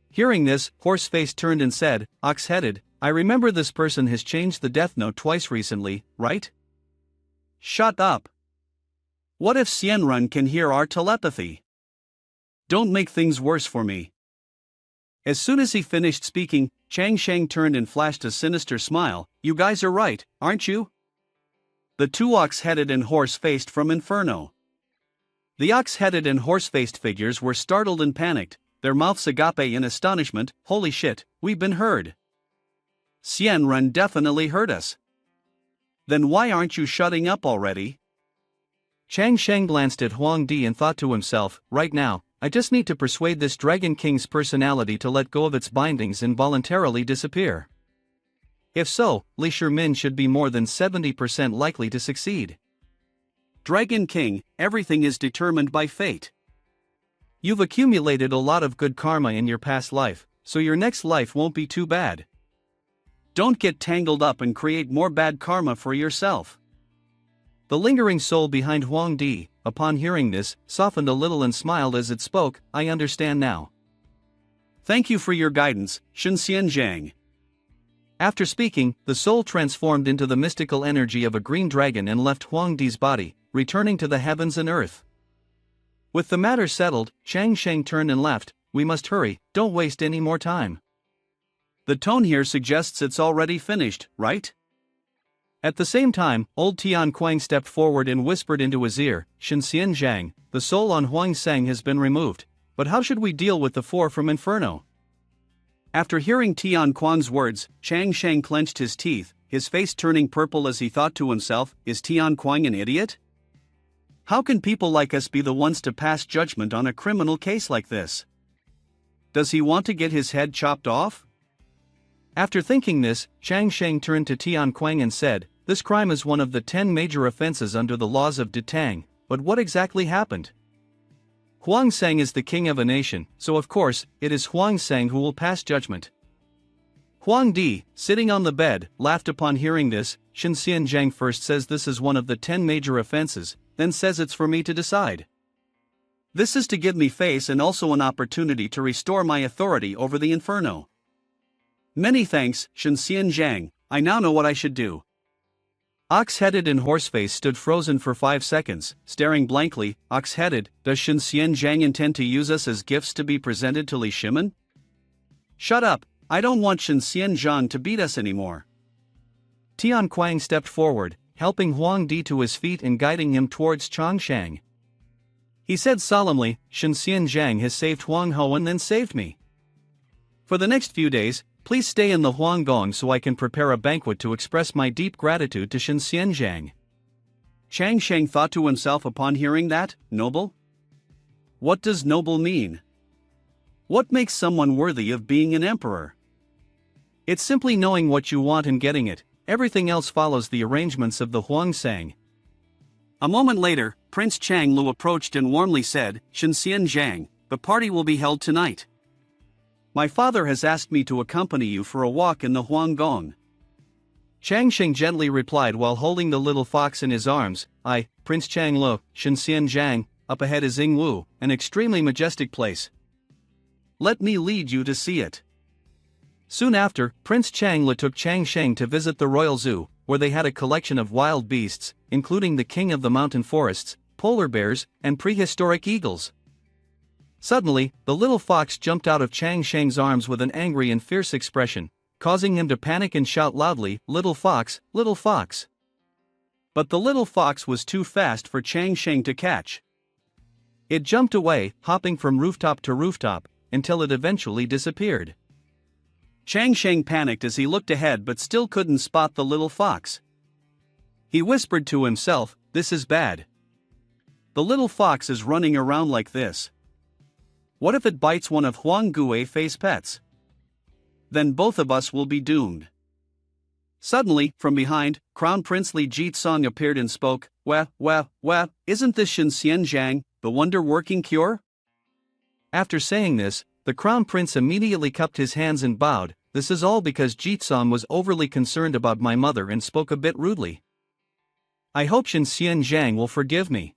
Hearing this, Horseface turned and said, Ox-headed, I remember this person has changed the death note twice recently, right? Shut up. What if Xianrun can hear our telepathy? Don't make things worse for me. As soon as he finished speaking, Chang Shang turned and flashed a sinister smile. You guys are right, aren't you? The two ox-headed and horse-faced from Inferno. The ox-headed and horse-faced figures were startled and panicked, their mouths agape in astonishment. Holy shit, we've been heard. Xianrun definitely heard us. Then why aren't you shutting up already? Chang Shang glanced at Huang Di and thought to himself, right now, I just need to persuade this Dragon King's personality to let go of its bindings and voluntarily disappear. If so, Li Shimin should be more than 70% likely to succeed. Dragon King, everything is determined by fate. You've accumulated a lot of good karma in your past life, so your next life won't be too bad. Don't get tangled up and create more bad karma for yourself. The lingering soul behind Huang Di, upon hearing this, softened a little and smiled as it spoke. I understand now. Thank you for your guidance, Shenxian Zhang. After speaking, the soul transformed into the mystical energy of a green dragon and left Huang Di's body, returning to the heavens and earth. With the matter settled, Chang Sheng turned and left. We must hurry, don't waste any more time. The tone here suggests it's already finished, right? At the same time, old Tian Kuang stepped forward and whispered into his ear, Shenxian Zhang, the soul on Huang Sang has been removed, but how should we deal with the four from Inferno? After hearing Tian Kuang's words, Chang Sheng clenched his teeth, his face turning purple as he thought to himself, is Tian Kuang an idiot? How can people like us be the ones to pass judgment on a criminal case like this? Does he want to get his head chopped off? After thinking this, Chang Sheng turned to Tian Kuang and said, this crime is one of the 10 major offenses under the laws of Detang, but what exactly happened? Huang Sang is the king of a nation, so of course, it is Huang Sang who will pass judgment. Huang Di, sitting on the bed, laughed upon hearing this. Shenxian Zhang first says this is one of the 10 major offenses, then says it's for me to decide. This is to give me face and also an opportunity to restore my authority over the Inferno. Many thanks, Shenxian Zhang, I now know what I should do. Ox-headed and Horseface stood frozen for 5 seconds, staring blankly. Ox-headed, does Shenxian Zhang intend to use us as gifts to be presented to Li Shimin? Shut up, I don't want Shenxian Zhang to beat us anymore. Tian Kuang stepped forward, helping Huang Di to his feet and guiding him towards Chang Shang. He said solemnly, Shenxian Zhang has saved Huang Ho and then saved me. For the next few days, please stay in the Huanggong so I can prepare a banquet to express my deep gratitude to Shenxian Zhang. Chang Sheng thought to himself upon hearing that, noble? What does noble mean? What makes someone worthy of being an emperor? It's simply knowing what you want and getting it, everything else follows the arrangements of the Huang Sang. A moment later, Prince Chang Lu approached and warmly said, Shenxian Zhang, the party will be held tonight. My father has asked me to accompany you for a walk in the Huanggong. Chang Sheng gently replied while holding the little fox in his arms, I, Prince Chang Lu, Shenxian Zhang, up ahead is Yingwu, an extremely majestic place. Let me lead you to see it. Soon after, Prince Chang Lu took Chang Sheng to visit the royal zoo, where they had a collection of wild beasts, including the king of the mountain forests, polar bears, and prehistoric eagles. Suddenly, the little fox jumped out of Chang Sheng's arms with an angry and fierce expression, causing him to panic and shout loudly, Little fox, little fox. But the little fox was too fast for Chang Sheng to catch. It jumped away, hopping from rooftop to rooftop, until it eventually disappeared. Chang Sheng panicked as he looked ahead but still couldn't spot the little fox. He whispered to himself, this is bad. The little fox is running around like this. What if it bites one of Huang Guifei's pets? Then both of us will be doomed. Suddenly, from behind, Crown Prince Li Jitsong appeared and spoke, Well, isn't this Shen Xianjiang, the wonder-working cure? After saying this, the Crown Prince immediately cupped his hands and bowed. This is all because Jitsong was overly concerned about my mother and spoke a bit rudely. I hope Shen Xianjiang will forgive me.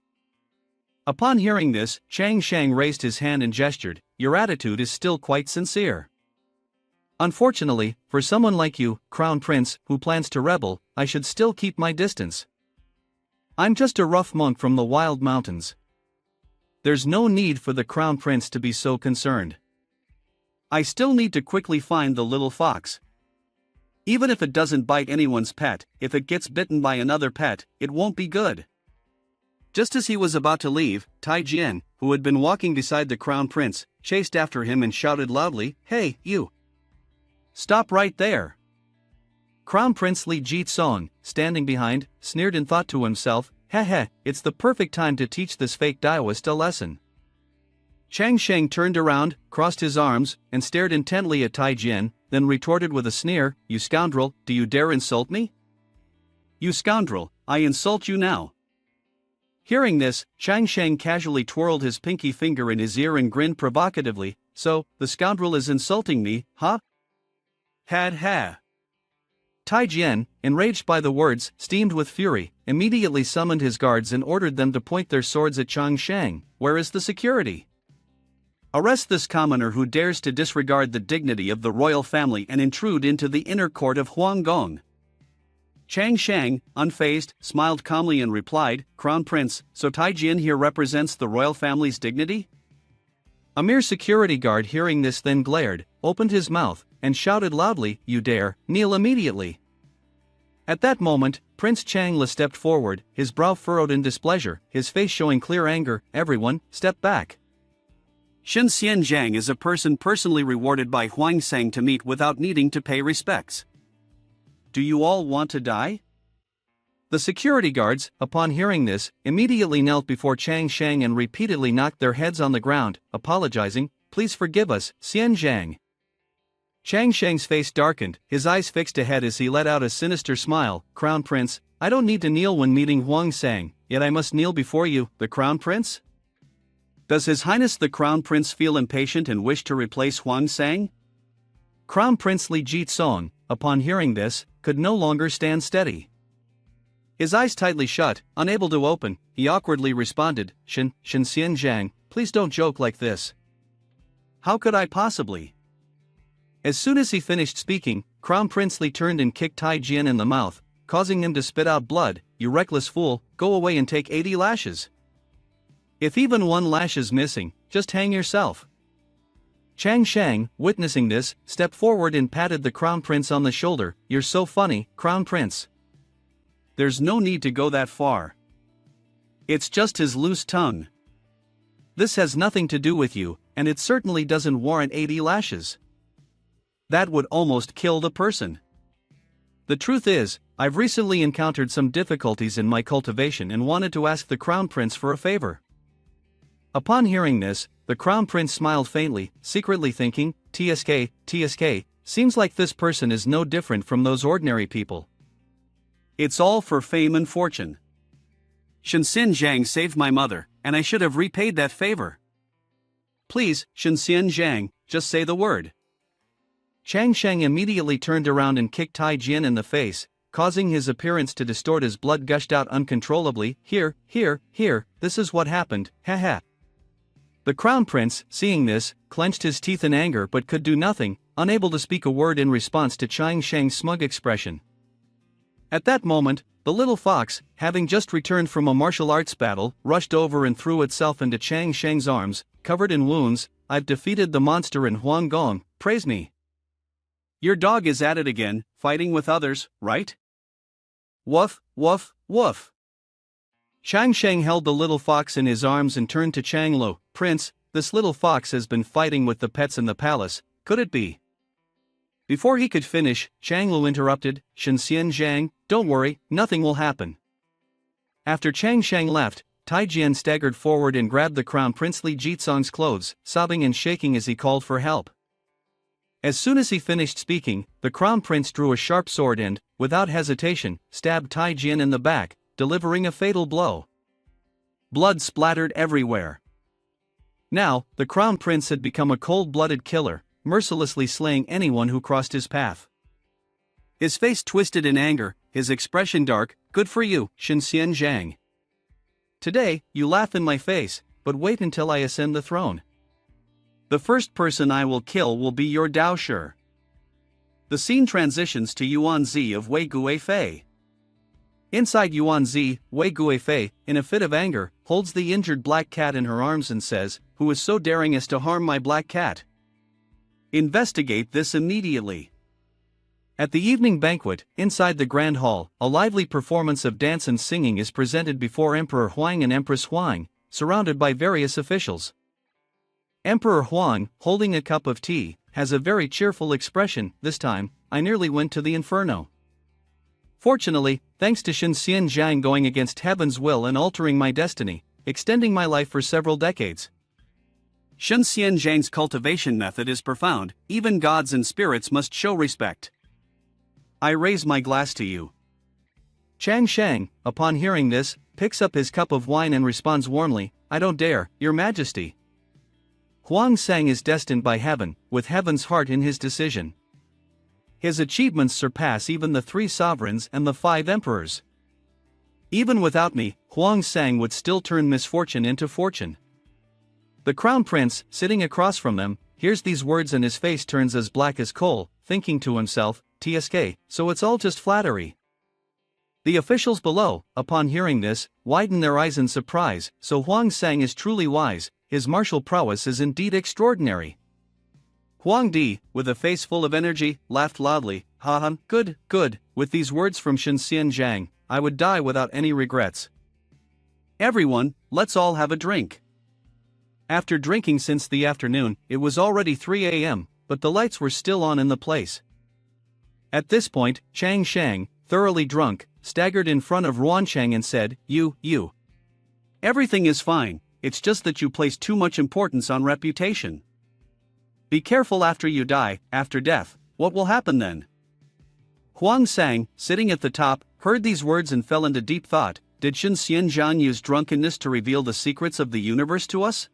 Upon hearing this, Chang Shang raised his hand and gestured, Your attitude is still quite sincere. Unfortunately, for someone like you, Crown Prince, who plans to rebel, I should still keep my distance. I'm just a rough monk from the wild mountains. There's no need for the Crown Prince to be so concerned. I still need to quickly find the little fox. Even if it doesn't bite anyone's pet, if it gets bitten by another pet, it won't be good. Just as he was about to leave, Tai Jian, who had been walking beside the Crown Prince, chased after him and shouted loudly, Hey, you! Stop right there! Crown Prince Li Jitsong, standing behind, sneered and thought to himself, it's the perfect time to teach this fake Daoist a lesson. Chang Sheng turned around, crossed his arms, and stared intently at Tai Jian, then retorted with a sneer, You scoundrel, do you dare insult me? You scoundrel, I insult you now. Hearing this, Chang Sheng casually twirled his pinky finger in his ear and grinned provocatively, So, the scoundrel is insulting me, huh? Ha. Tai Jian, enraged by the words, steamed with fury, immediately summoned his guards and ordered them to point their swords at Chang Sheng. Where is the security? Arrest this commoner who dares to disregard the dignity of the royal family and intrude into the inner court of Huanggong. Chang Sheng, unfazed, smiled calmly and replied, Crown Prince, so Tai Jian here represents the royal family's dignity? A mere security guard hearing this then glared, opened his mouth, and shouted loudly, You dare, kneel immediately. At that moment, Prince Changla stepped forward, his brow furrowed in displeasure, his face showing clear anger. Everyone, step back. Shen Xianjiang is a person personally rewarded by Huang Sang to meet without needing to pay respects. Do you all want to die? The security guards, upon hearing this, immediately knelt before Chang Sheng and repeatedly knocked their heads on the ground, apologizing, Please forgive us, Xianjiang. Chang Sheng's face darkened, his eyes fixed ahead as he let out a sinister smile, Crown Prince, I don't need to kneel when meeting Huang Sang, yet I must kneel before you, the Crown Prince? Does His Highness the Crown Prince feel impatient and wish to replace Huang Sang? Crown Prince Li Jitsong, upon hearing this, could no longer stand steady. His eyes tightly shut, unable to open, he awkwardly responded, Shen Xianjiang, please don't joke like this. How could I possibly? As soon as he finished speaking, Crown Prince Li turned and kicked Tai Jian in the mouth, causing him to spit out blood. You reckless fool, go away and take 80 lashes. If even one lash is missing, just hang yourself. Chang Sheng, witnessing this, stepped forward and patted the Crown Prince on the shoulder. You're so funny, Crown Prince. There's no need to go that far. It's just his loose tongue. This has nothing to do with you, and it certainly doesn't warrant 80 lashes. That would almost kill the person. The truth is, I've recently encountered some difficulties in my cultivation and wanted to ask the Crown Prince for a favor. Upon hearing this, the Crown Prince smiled faintly, secretly thinking, TSK, seems like this person is no different from those ordinary people. It's all for fame and fortune. Shen Xianjiang saved my mother, and I should have repaid that favor. Please, Shen Xianjiang, just say the word. Chang Sheng immediately turned around and kicked Tai Jian in the face, causing his appearance to distort as blood gushed out uncontrollably. Here, this is what happened, haha. The Crown Prince, seeing this, clenched his teeth in anger but could do nothing, unable to speak a word in response to Chang Sheng's smug expression. At that moment, the little fox, having just returned from a martial arts battle, rushed over and threw itself into Chang Sheng's arms, covered in wounds. I've defeated the monster in Huanggong, praise me. Your dog is at it again, fighting with others, right? Woof. Chang Sheng held the little fox in his arms and turned to Chang Lo. Prince, this little fox has been fighting with the pets in the palace, could it be? Before he could finish, Chang Lo interrupted, Shen Xianjiang, don't worry, nothing will happen. After Chang Sheng left, Tai Jian staggered forward and grabbed the Crown Prince Li Jitsong's clothes, sobbing and shaking as he called for help. As soon as he finished speaking, the crown prince drew a sharp sword and, without hesitation, stabbed Tai Jian in the back, delivering a fatal blow. Blood splattered everywhere. Now, the crown prince had become a cold-blooded killer, mercilessly slaying anyone who crossed his path. His face twisted in anger, his expression dark. Good for you, Shenxian Zhang. Today, you laugh in my face, but wait until I ascend the throne. The first person I will kill will be your Dao Shi. The scene transitions to Yuan Zi of Wei Guifei. Inside Yuan Zi, Wei Guifei, in a fit of anger, holds the injured black cat in her arms and says, "Who is so daring as to harm my black cat? Investigate this immediately." At the evening banquet, inside the Grand Hall, a lively performance of dance and singing is presented before Emperor Huang and Empress Huang, surrounded by various officials. Emperor Huang, holding a cup of tea, has a very cheerful expression. "This time, I nearly went to the inferno. Fortunately, thanks to Shenxian Zhang going against heaven's will and altering my destiny, extending my life for several decades." Shenxian Zhang's cultivation method is profound. Even gods and spirits must show respect. I raise my glass to you. Chang Shang, upon hearing this, picks up his cup of wine and responds warmly, "I don't dare, Your Majesty." Huang Sang is destined by heaven, with heaven's heart in his decision. His achievements surpass even the 3 sovereigns and the 5 emperors. Even without me, Huang Sang would still turn misfortune into fortune. The crown prince, sitting across from them, hears these words and his face turns as black as coal, thinking to himself, "TSK, so it's all just flattery." The officials below, upon hearing this, widen their eyes in surprise. So Huang Sang is truly wise, his martial prowess is indeed extraordinary. Huang Di, with a face full of energy, laughed loudly, "Haha, good, good, with these words from Shenxian Zhang, I would die without any regrets. Everyone, let's all have a drink." After drinking since the afternoon, it was already 3 a.m., but the lights were still on in the place. At this point, Chang Shang, thoroughly drunk, staggered in front of Ruanchang and said, You. Everything is fine, it's just that you place too much importance on reputation. Be careful after you die. After death, what will happen then? Huang Sang, sitting at the top, heard these words and fell into deep thought. Did Shenxian Zhang use drunkenness to reveal the secrets of the universe to us?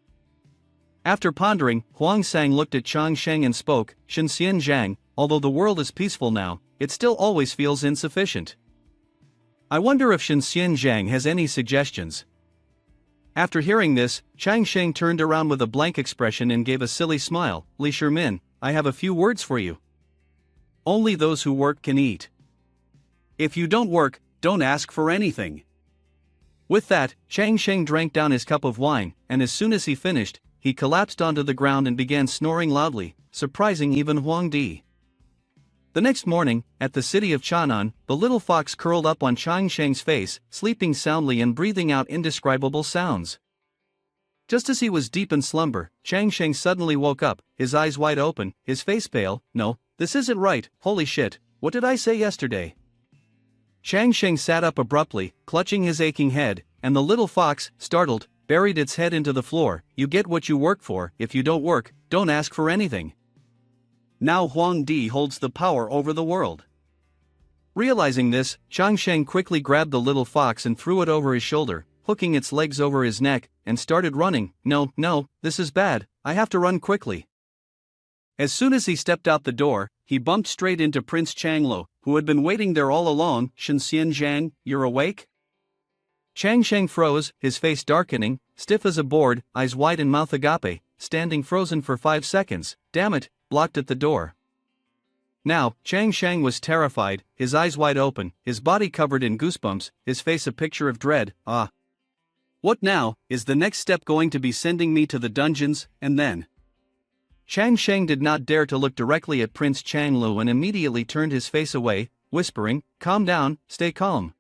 After pondering, Huang Sang looked at Chang Sheng and spoke, "Shenxian Zhang, although the world is peaceful now, it still always feels insufficient. I wonder if Shenxian Zhang has any suggestions." After hearing this, Chang Sheng turned around with a blank expression and gave a silly smile. "Li Shermin, I have a few words for you. Only those who work can eat. If you don't work, don't ask for anything." With that, Chang Sheng drank down his cup of wine, and as soon as he finished, he collapsed onto the ground and began snoring loudly, surprising even Huang Di. The next morning, at the city of Chanan, the little fox curled up on Chang Sheng's face, sleeping soundly and breathing out indescribable sounds. Just as he was deep in slumber, Chang Sheng suddenly woke up, his eyes wide open, his face pale. "No, this isn't right, holy shit, what did I say yesterday?" Chang Sheng sat up abruptly, clutching his aching head, and the little fox, startled, buried its head into the floor. "You get what you work for. If you don't work, don't ask for anything." Now Huang Di holds the power over the world. Realizing this, Chang Sheng quickly grabbed the little fox and threw it over his shoulder, hooking its legs over his neck, and started running. No, this is bad, I have to run quickly." As soon as he stepped out the door, he bumped straight into Prince Changlo, who had been waiting there all along. "Shenxian Zhang, you're awake?" Chang Sheng froze, his face darkening, stiff as a board, eyes wide and mouth agape, standing frozen for 5 seconds. Damn it, blocked at the door. Now, Chang Sheng was terrified, his eyes wide open, his body covered in goosebumps, his face a picture of dread. "Ah. What now? Is the next step going to be sending me to the dungeons, and then?" Chang Sheng did not dare to look directly at Prince Changlu and immediately turned his face away, whispering, "Calm down, stay calm.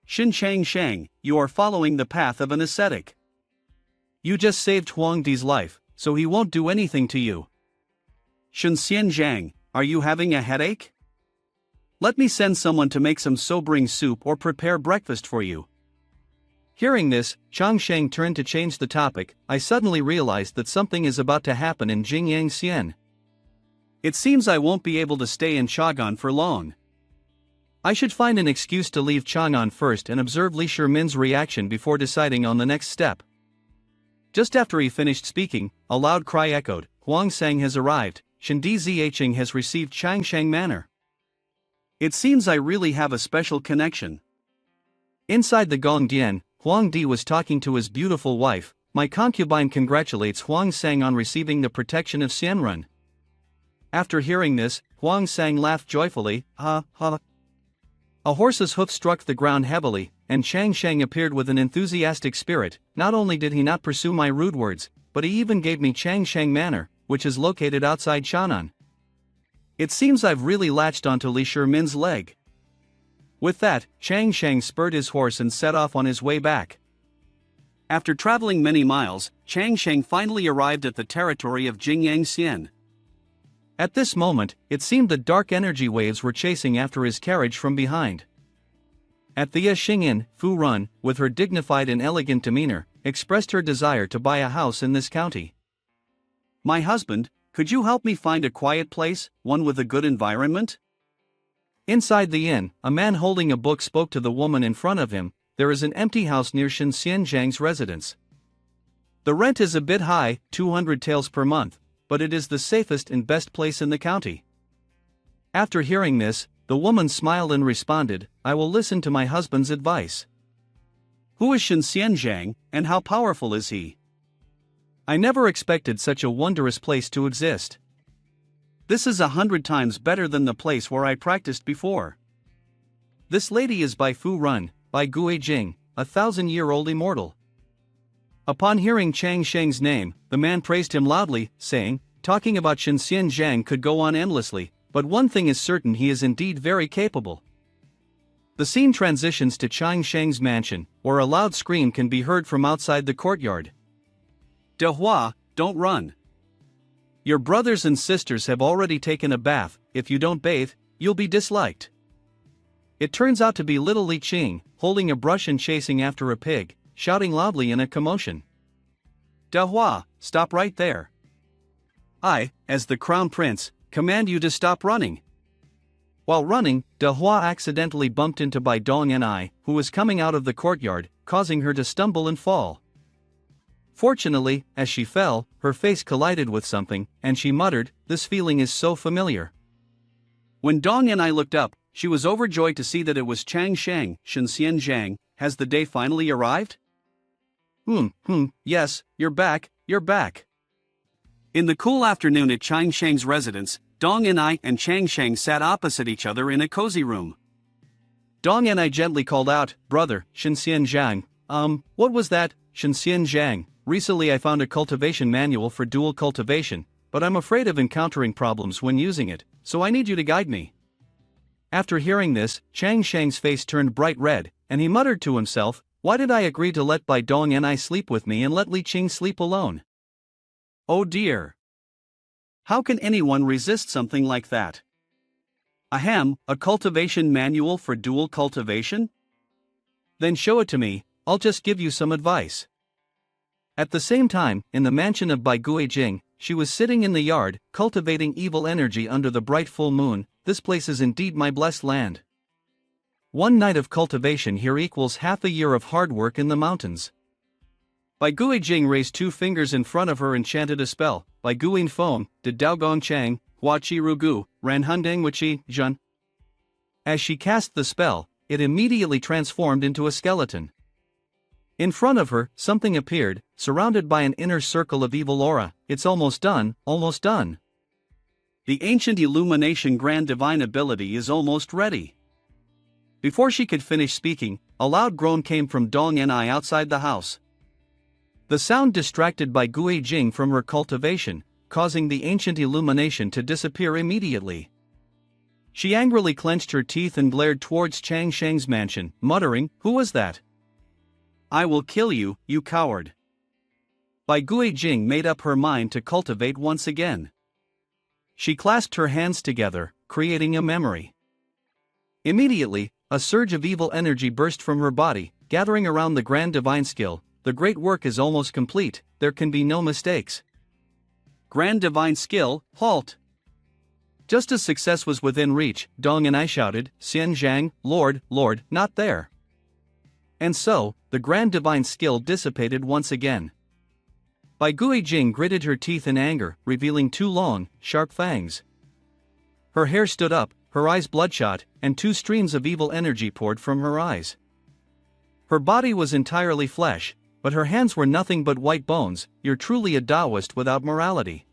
Xin Chang Shang, you are following the path of an ascetic. You just saved Huang Di's life, so he won't do anything to you. Shenxian Zhang, are you having a headache? Let me send someone to make some sobering soup or prepare breakfast for you." Hearing this, Chang Sheng turned to change the topic. "I suddenly realized that something is about to happen in Jingyang Xian. It seems I won't be able to stay in Chang'an for long. I should find an excuse to leave Chang'an first and observe Li Shimin's reaction before deciding on the next step. Just after he finished speaking, a loud cry echoed, "Huang Sang has arrived, Shindi Ziacheng has received Changsheng Manor." It seems I really have a special connection. Inside the Gongdian, Huang Di was talking to his beautiful wife. "My concubine congratulates Huang Sang on receiving the protection of Xianrun." After hearing this, Huang Sang laughed joyfully, "Ha, ha." A horse's hoof struck the ground heavily, and Chang Sheng appeared with an enthusiastic spirit. Not only did he not pursue my rude words, but he even gave me Changsheng Manor, which is located outside Shannan. It seems I've really latched onto Li Shimin's leg. With that, Chang Sheng spurred his horse and set off on his way back. After traveling many miles, Chang Sheng finally arrived at the territory of Jingyang Xian. At this moment, it seemed that dark energy waves were chasing after his carriage from behind. At the Xingyin, Fu Run, with her dignified and elegant demeanor, expressed her desire to buy a house in this county. "My husband, could you help me find a quiet place, one with a good environment?" Inside the inn, a man holding a book spoke to the woman in front of him. "There is an empty house near Shin Xianzhang's residence. The rent is a bit high, 200 taels per month, but it is the safest and best place in the county." After hearing this, the woman smiled and responded, "I will listen to my husband's advice." "Who is Shin Xianzhang, and how powerful is he?" "I never expected such a wondrous place to exist. This is 100 times better than the place where I practiced before. This lady is by Fu Run, by Gui Jing, 1,000-year-old immortal." Upon hearing Chang Sheng's name, the man praised him loudly, saying, "Talking about Shin Xianzhang could go on endlessly, but one thing is certain, he is indeed very capable." The scene transitions to Chang Sheng's mansion, where a loud scream can be heard from outside the courtyard. "De Hua, don't run. Your brothers and sisters have already taken a bath. If you don't bathe, you'll be disliked." It turns out to be little Li Qing, holding a brush and chasing after a pig, shouting loudly in a commotion. "De Hua, stop right there. I, as the crown prince, command you to stop running." While running, De Hua accidentally bumped into Bai Dong Ni, who was coming out of the courtyard, causing her to stumble and fall. Fortunately, as she fell, her face collided with something, and she muttered, "This feeling is so familiar." When Dong and I looked up, she was overjoyed to see that it was Chang Sheng. "Shin Xianzhang, has the day finally arrived?" Yes, you're back, you're back." In the cool afternoon at Chang Sheng's residence, Dong and I and Chang Sheng sat opposite each other in a cozy room. Dong and I gently called out, "Brother, Shin Xianzhang, what was that, Shin Xianzhang? Recently I found a cultivation manual for dual cultivation, but I'm afraid of encountering problems when using it, so I need you to guide me." After hearing this, Chang Sheng's face turned bright red, and he muttered to himself, "Why did I agree to let Bai Dong and I sleep with me and let Li Qing sleep alone? Oh dear! How can anyone resist something like that? Ahem, a cultivation manual for dual cultivation? Then show it to me, I'll just give you some advice." At the same time, in the mansion of Bai Guijing, she was sitting in the yard, cultivating evil energy under the bright full moon. "This place is indeed my blessed land. One night of cultivation here equals half a year of hard work in the mountains." Bai Guijing raised 2 fingers in front of her and chanted a spell. "Bai Guin Feng, de Dao Gong Chang, Hua Chi Rugu, Ran Hundang Wichi, Jun." As she cast the spell, it immediately transformed into a skeleton. In front of her, something appeared, surrounded by an inner circle of evil aura. "It's almost done, almost done. The ancient illumination grand divine ability is almost ready." Before she could finish speaking, a loud groan came from Dong and I outside the house. The sound distracted Bai Guijing from her cultivation, causing the ancient illumination to disappear immediately. She angrily clenched her teeth and glared towards Chang Sheng's mansion, muttering, "Who was that? I will kill you, you coward." Bai Guijing made up her mind to cultivate once again. She clasped her hands together, creating a memory. Immediately, a surge of evil energy burst from her body, gathering around the grand divine skill. "The great work is almost complete, there can be no mistakes." Grand divine skill, halt! Just as success was within reach, Dong and I shouted, "Xian Zhang, Lord, Lord, not there." And so, the grand divine skill dissipated once again. Bai Guijing gritted her teeth in anger, revealing two long, sharp fangs. Her hair stood up, her eyes bloodshot, and two streams of evil energy poured from her eyes. Her body was entirely flesh, but her hands were nothing but white bones. "You're truly a Taoist without morality."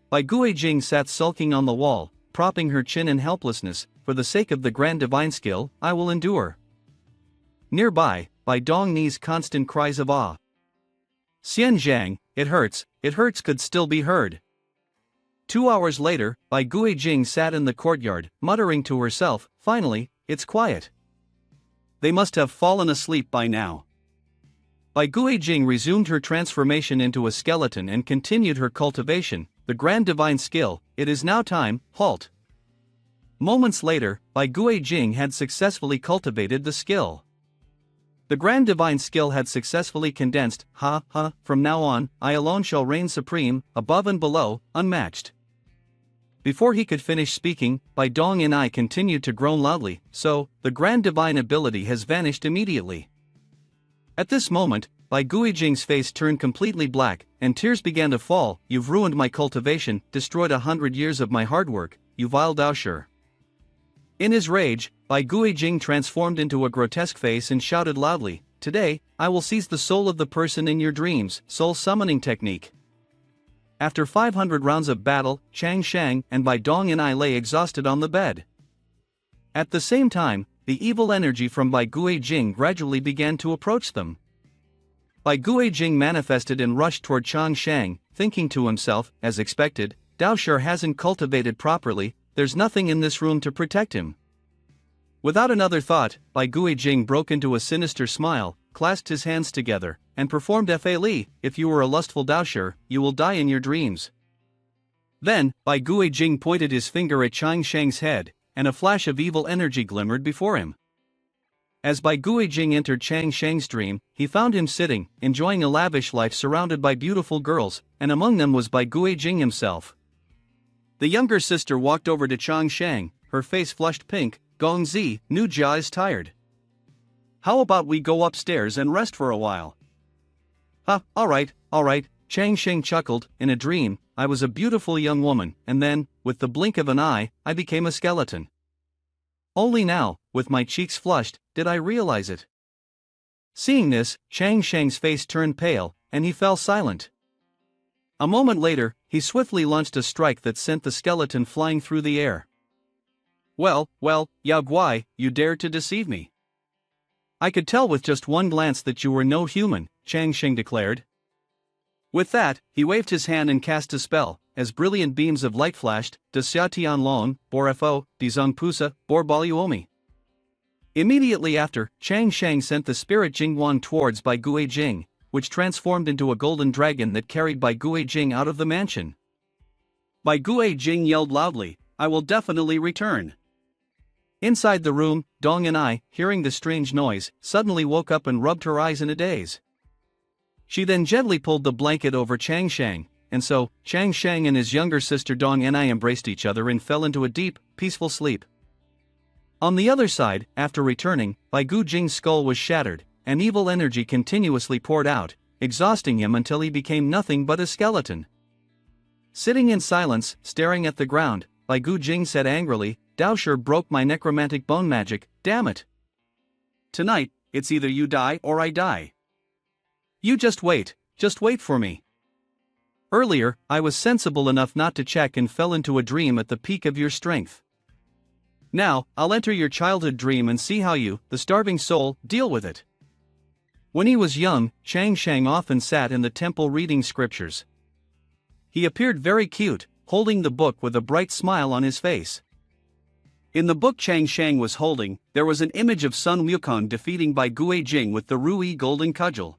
Bai Guijing sat sulking on the wall, propping her chin in helplessness. "For the sake of the grand divine skill, I will endure." Nearby, Bai Dongni's constant cries of awe. "Xian Zhang, it hurts," could still be heard. 2 hours later, Bai Guijing sat in the courtyard, muttering to herself, "Finally, it's quiet. They must have fallen asleep by now." Bai Guijing resumed her transformation into a skeleton and continued her cultivation. "The grand divine skill, it is now time." Halt. Moments later, Bai Guijing had successfully cultivated the skill. The grand divine skill had successfully condensed. From now on, I alone shall reign supreme, above and below, unmatched." Before he could finish speaking, Bai Dong and I continued to groan loudly. "So, the grand divine ability has vanished immediately." At this moment, Bai Guijing's face turned completely black, and tears began to fall. "You've ruined my cultivation, destroyed 100 years of my hard work, you vile Daoshi." In his rage, Bai Guijing transformed into a grotesque face and shouted loudly, "Today, I will seize the soul of the person in your dreams." Soul summoning technique. After 500 rounds of battle, Chang Shang and Bai Dong and I lay exhausted on the bed. At the same time, the evil energy from Bai Guijing gradually began to approach them. Bai Guijing manifested and rushed toward Chang Shang, thinking to himself, as expected, "Daoshi hasn't cultivated properly, there's nothing in this room to protect him." Without another thought, Bai Guijing broke into a sinister smile, clasped his hands together, and performed Fa Li. "If you are a lustful Daoshi, you will die in your dreams." Then, Bai Guijing pointed his finger at Chang Shang's head, and a flash of evil energy glimmered before him. As Bai Guijing entered Chang Shang's dream, he found him sitting, enjoying a lavish life surrounded by beautiful girls, and among them was Bai Guijing himself. The younger sister walked over to Chang Shang, her face flushed pink. "Gongzi, Nu Jia is tired. How about we go upstairs and rest for a while?" All right, Chang Shang chuckled. "In a dream, I was a beautiful young woman, and then, with the blink of an eye, I became a skeleton. Only now, with my cheeks flushed, did I realize it." Seeing this, Chang Shang's face turned pale, and he fell silent. A moment later, he swiftly launched a strike that sent the skeleton flying through the air. Well, Yao Guai, you dared to deceive me. I could tell with just one glance that you were no human," Chang Sheng declared. With that, he waved his hand and cast a spell, as brilliant beams of light flashed, "De Xia Tian Lon, Bor Fo, Di Zong Pusa, Bor Baluomi." Immediately after, Chang Sheng sent the spirit Jingguan towards Bai Guijing, which transformed into a golden dragon that carried Bai Guijing out of the mansion. Bai Guijing yelled loudly, "I will definitely return." Inside the room, Dong and I, hearing the strange noise, suddenly woke up and rubbed her eyes in a daze. She then gently pulled the blanket over Chang Shang, and so, Chang Shang and his younger sister Dong and I embraced each other and fell into a deep, peaceful sleep. On the other side, after returning, Bai Guijing's skull was shattered, and evil energy continuously poured out, exhausting him until he became nothing but a skeleton. Sitting in silence, staring at the ground, Bai Guijing said angrily, "Daoshi broke my necromantic bone magic, damn it. Tonight, it's either you die or I die. You just wait for me." Earlier, I was sensible enough not to check and fell into a dream at the peak of your strength. Now, I'll enter your childhood dream and see how you, the starving soul, deal with it. When he was young, Chang Shang often sat in the temple reading scriptures. He appeared very cute, holding the book with a bright smile on his face. In the book Chang Shang was holding, there was an image of Sun Wukong defeating Bai Guijing with the Rui golden cudgel.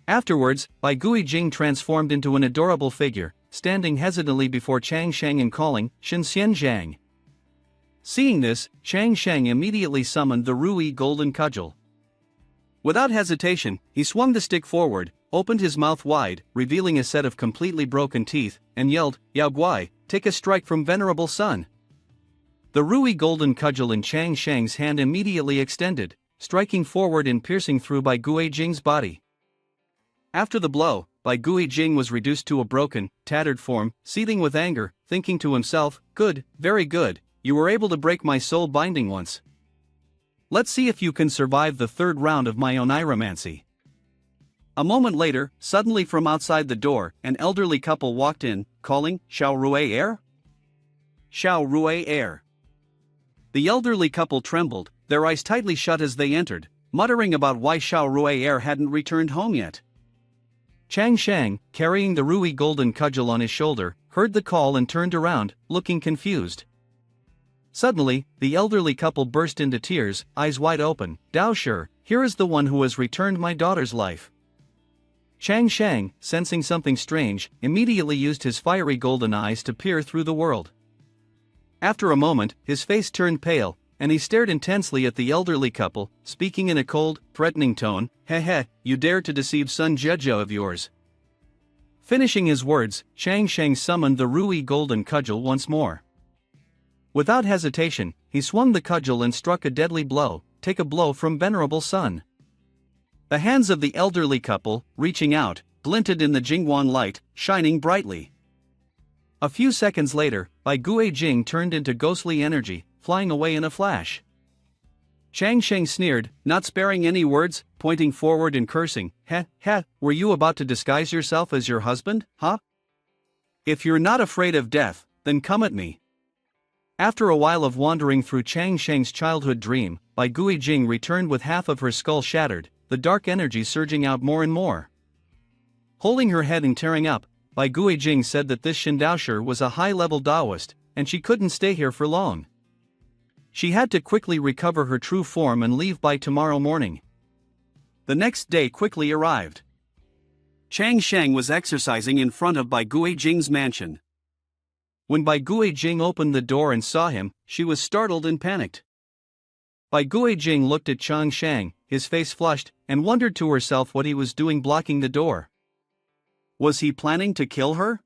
Afterwards, Bai Guijing transformed into an adorable figure, standing hesitantly before Chang Shang and calling, "Shen Xian Zhang." Seeing this, Chang Shang immediately summoned the Rui golden cudgel. Without hesitation, he swung the stick forward, opened his mouth wide, revealing a set of completely broken teeth, and yelled, "Yao Guai, take a strike from venerable son." The ruby golden cudgel in Chang Shang's hand immediately extended, striking forward and piercing through Bai Guijing's body. After the blow, Bai Guijing was reduced to a broken, tattered form, seething with anger, thinking to himself, "Good, very good, you were able to break my soul binding once. Let's see if you can survive the third round of my oniromancy." A moment later, suddenly from outside the door, an elderly couple walked in, calling, "Xiao Rui Air? Xiao Rui Air." The elderly couple trembled, their eyes tightly shut as they entered, muttering about why Xiao Rui Air hadn't returned home yet. Chang Shang, carrying the ruby golden cudgel on his shoulder, heard the call and turned around, looking confused. Suddenly, the elderly couple burst into tears, eyes wide open. "Dao Shi, here is the one who has returned my daughter's life." Chang Shang, sensing something strange, immediately used his fiery golden eyes to peer through the world. After a moment, his face turned pale, and he stared intensely at the elderly couple, speaking in a cold, threatening tone, "Heh, you dare to deceive son Jejo of yours." Finishing his words, Chang Shang summoned the ruby golden cudgel once more. Without hesitation, he swung the cudgel and struck a deadly blow. "Take a blow from venerable son." The hands of the elderly couple, reaching out, glinted in the Jingguan light, shining brightly. A few seconds later, Bai Guijing turned into ghostly energy, flying away in a flash. Chang Sheng sneered, not sparing any words, pointing forward and cursing, "Heh, were you about to disguise yourself as your husband, huh? If you're not afraid of death, then come at me." After a while of wandering through Chang Sheng's childhood dream, Bai Guijing returned with half of her skull shattered, the dark energy surging out more and more. Holding her head and tearing up, Bai Guijing said that this Shindaoshi was a high-level Taoist, and she couldn't stay here for long. She had to quickly recover her true form and leave by tomorrow morning. The next day quickly arrived. Chang Sheng was exercising in front of Bai Guijing's mansion. When Bai Guijing opened the door and saw him, she was startled and panicked. Bai Guijing looked at Chang Sheng, his face flushed, and wondered to herself what he was doing blocking the door. Was he planning to kill her?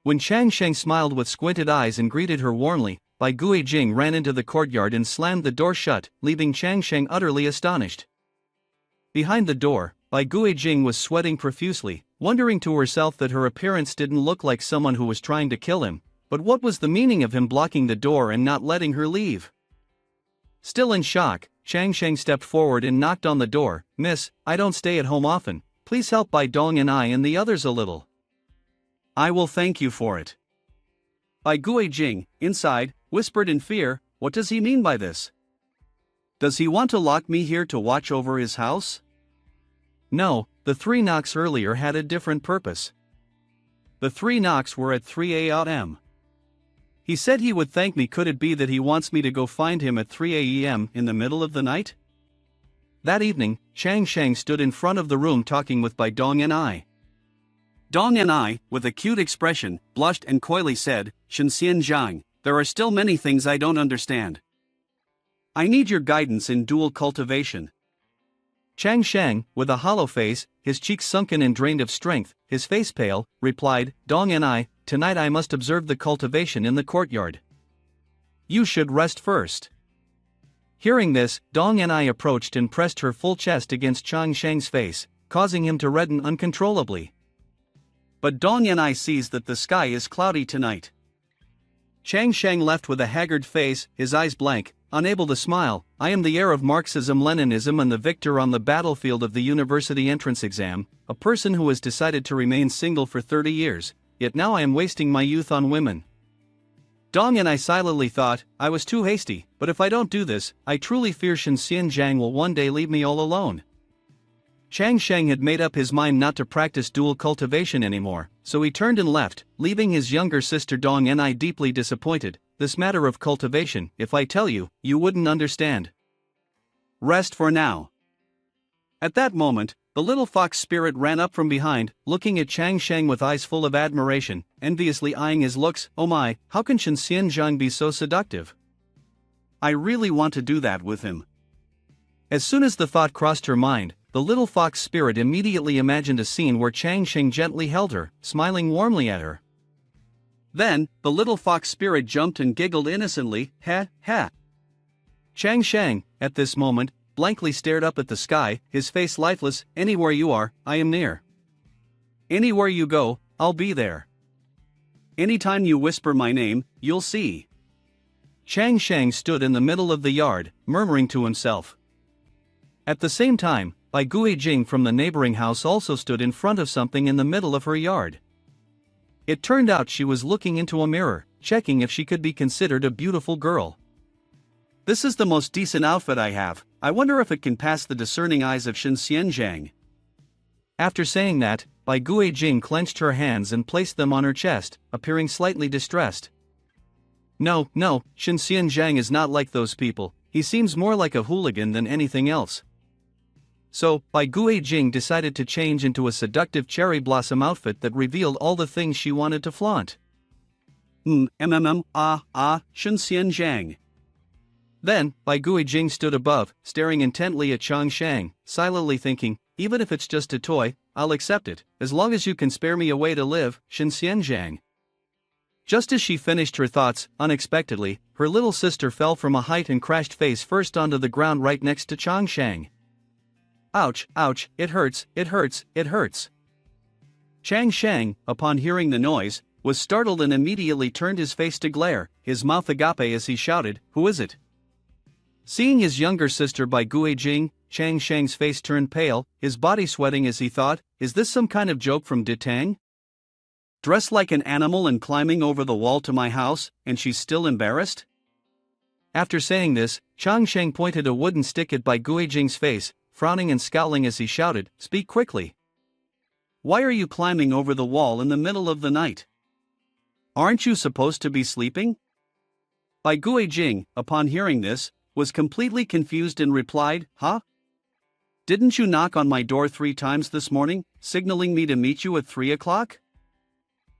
When Chang Sheng smiled with squinted eyes and greeted her warmly, Bai Guijing ran into the courtyard and slammed the door shut, leaving Chang Sheng utterly astonished. Behind the door, Bai Guijing was sweating profusely, wondering to herself that her appearance didn't look like someone who was trying to kill him, but what was the meaning of him blocking the door and not letting her leave? Still in shock, Chang Sheng stepped forward and knocked on the door. "Miss, I don't stay at home often. Please help Bai Dong and I and the others a little." "I will thank you for it." Bai Guijing, inside, whispered in fear, "What does he mean by this? Does he want to lock me here to watch over his house?" No, the 3 knocks earlier had a different purpose. The 3 knocks were at 3 a.m. He said he would thank me. Could it be that he wants me to go find him at 3 a.m. in the middle of the night? That evening, Chang Sheng stood in front of the room talking with Bai Dong and I. Dong and I, with a cute expression, blushed and coyly said, "Shenxian Zhang, there are still many things I don't understand. I need your guidance in dual cultivation." Chang Sheng, with a hollow face, his cheeks sunken and drained of strength, his face pale, replied, "Dong and I, tonight I must observe the cultivation in the courtyard. You should rest first." Hearing this, Dong and I approached and pressed her full chest against Chang Sheng's face, causing him to redden uncontrollably. But Dong and I sees that the sky is cloudy tonight. Chang Sheng left with a haggard face, his eyes blank, unable to smile. "I am the heir of Marxism-Leninism and the victor on the battlefield of the university entrance exam, a person who has decided to remain single for 30 years, yet now I am wasting my youth on women." Dong and I silently thought, I was too hasty, but if I don't do this, I truly fear Shenxian Zhang will one day leave me all alone. Chang Sheng had made up his mind not to practice dual cultivation anymore, so he turned and left, leaving his younger sister Dong and I deeply disappointed. "This matter of cultivation, if I tell you, you wouldn't understand. Rest for now." At that moment, the little fox spirit ran up from behind, looking at Chang Sheng with eyes full of admiration, enviously eyeing his looks. "Oh my, how can Shenxian Zhang be so seductive? I really want to do that with him." As soon as the thought crossed her mind, the little fox spirit immediately imagined a scene where Chang Sheng gently held her, smiling warmly at her. Then, the little fox spirit jumped and giggled innocently, ha, ha. Chang Sheng, at this moment, blankly stared up at the sky, his face lifeless. Anywhere you are, I am near. Anywhere you go, I'll be there. Anytime you whisper my name, you'll see. Chang Sheng stood in the middle of the yard, murmuring to himself. At the same time, Bai Guijing from the neighboring house also stood in front of something in the middle of her yard. It turned out she was looking into a mirror, checking if she could be considered a beautiful girl. This is the most decent outfit I have. I wonder if it can pass the discerning eyes of Shen Xianzhang. After saying that, Bai Guijing clenched her hands and placed them on her chest, appearing slightly distressed. No, Shen Xianzhang is not like those people. He seems more like a hooligan than anything else. So, Bai Guijing decided to change into a seductive cherry blossom outfit that revealed all the things she wanted to flaunt. Shen Xianzhang. Then, Bai Guijing stood above, staring intently at Chang Sheng, silently thinking, even if it's just a toy, I'll accept it, as long as you can spare me a way to live, Shen Xianzhang. Just as she finished her thoughts, unexpectedly, her little sister fell from a height and crashed face first onto the ground right next to Chang Sheng. Ouch, ouch, it hurts, it hurts, it hurts. Chang Sheng, upon hearing the noise, was startled and immediately turned his face to glare, his mouth agape as he shouted, "Who is it?" Seeing his younger sister Bai Guijing, Chang Sheng's face turned pale, his body sweating as he thought, is this some kind of joke from Ditang? Dressed like an animal and climbing over the wall to my house, and she's still embarrassed? After saying this, Chang Sheng pointed a wooden stick at Bai Guijing's face, frowning and scowling as he shouted, "Speak quickly. Why are you climbing over the wall in the middle of the night? Aren't you supposed to be sleeping?" Bai Guijing, upon hearing this, was completely confused and replied, "Huh? Didn't you knock on my door 3 times this morning, signaling me to meet you at 3 o'clock?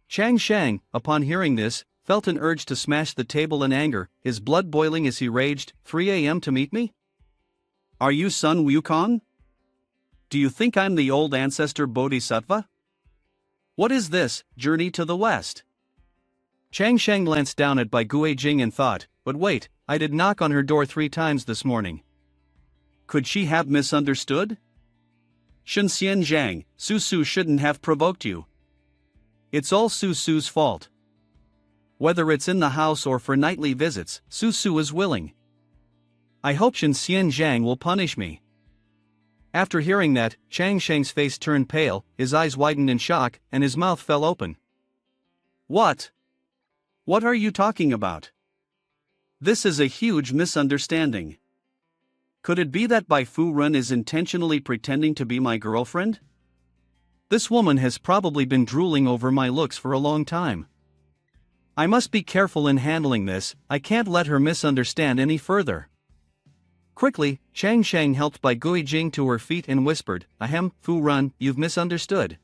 Chang Sheng, upon hearing this, felt an urge to smash the table in anger, his blood boiling as he raged, 3 a.m. to meet me? Are you Sun Wukong? Do you think I'm the old ancestor Bodhisattva? What is this, journey to the west?" Chang Sheng glanced down at Bai Guijing and thought, but wait, I did knock on her door 3 times this morning. Could she have misunderstood? Shen Xianzhang, Su shouldn't have provoked you. It's all Su's fault. Whether it's in the house or for nightly visits, Su is willing. I hope Shen Xianzhang will punish me. After hearing that, Chang Sheng's face turned pale, his eyes widened in shock, and his mouth fell open. What? What are you talking about? This is a huge misunderstanding. Could it be that Bai Fu Ren is intentionally pretending to be my girlfriend? This woman has probably been drooling over my looks for a long time. I must be careful in handling this, I can't let her misunderstand any further. Quickly, Chang Sheng helped Bai Guijing to her feet and whispered, "Ahem, Fu Ren, you've misunderstood.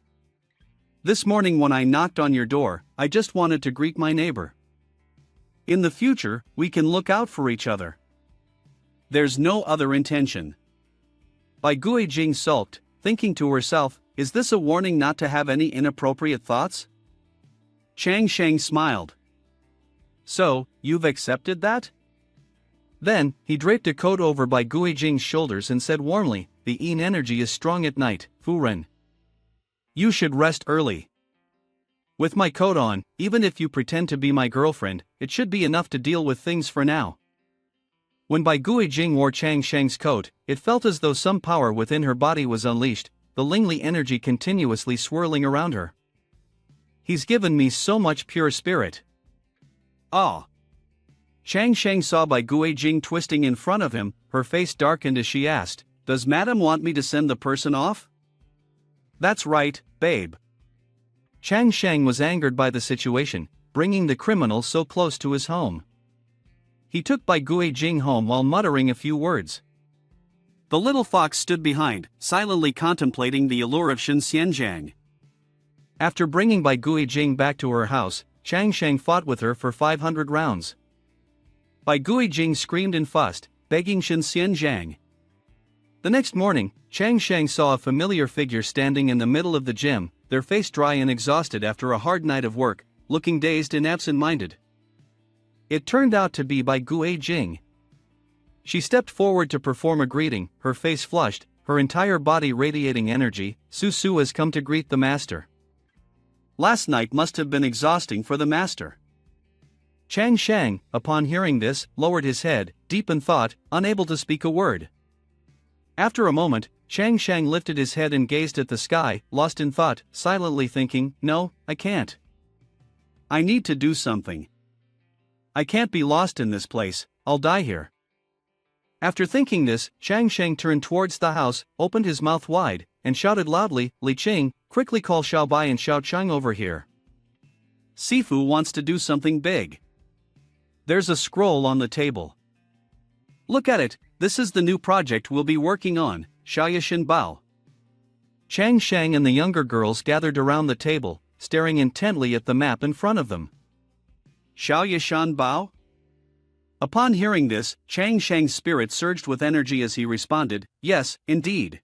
This morning when I knocked on your door, I just wanted to greet my neighbor. In the future, we can look out for each other. There's no other intention." Bai Guijing sulked, thinking to herself, is this a warning not to have any inappropriate thoughts? Chang Sheng smiled. So, you've accepted that? Then, he draped a coat over Bai Guijing's shoulders and said warmly, "The Yin energy is strong at night, Fu Ren. You should rest early. With my coat on, even if you pretend to be my girlfriend, it should be enough to deal with things for now." When Bai Guijing wore Chang Sheng's coat, it felt as though some power within her body was unleashed, the Lingli energy continuously swirling around her. He's given me so much pure spirit. Ah! Chang Sheng saw Bai Guijing twisting in front of him, her face darkened as she asked, "Does Madam want me to send the person off?" "That's right, babe." Chang Sheng was angered by the situation, bringing the criminal so close to his home. He took Bai Guijing home while muttering a few words. The little fox stood behind, silently contemplating the allure of Shen Xianzhang. After bringing Bai Guijing back to her house, Chang Sheng fought with her for 500 rounds. Bai Guijing screamed and fussed, begging Shen Xianzhang, The next morning, Chang Shang saw a familiar figure standing in the middle of the gym, their face dry and exhausted after a hard night of work, looking dazed and absent-minded. It turned out to be Bai Gue Jing. She stepped forward to perform a greeting, her face flushed, her entire body radiating energy. Su Su has come to greet the master. Last night must have been exhausting for the master. Chang Shang, upon hearing this, lowered his head, deep in thought, unable to speak a word. After a moment, Chang Shang lifted his head and gazed at the sky, lost in thought, silently thinking, "No, I can't. I need to do something. I can't be lost in this place, I'll die here." After thinking this, Chang Shang turned towards the house, opened his mouth wide, and shouted loudly, "Li Qing, quickly call Xiao Bai and Xiao Chang over here. Sifu wants to do something big." There's a scroll on the table. "Look at it, this is the new project we'll be working on, Xiaoyashan Bao." Chang Shang and the younger girls gathered around the table, staring intently at the map in front of them. Xiaoyashan Bao? Upon hearing this, Chang Shang's spirit surged with energy as he responded, "Yes, indeed.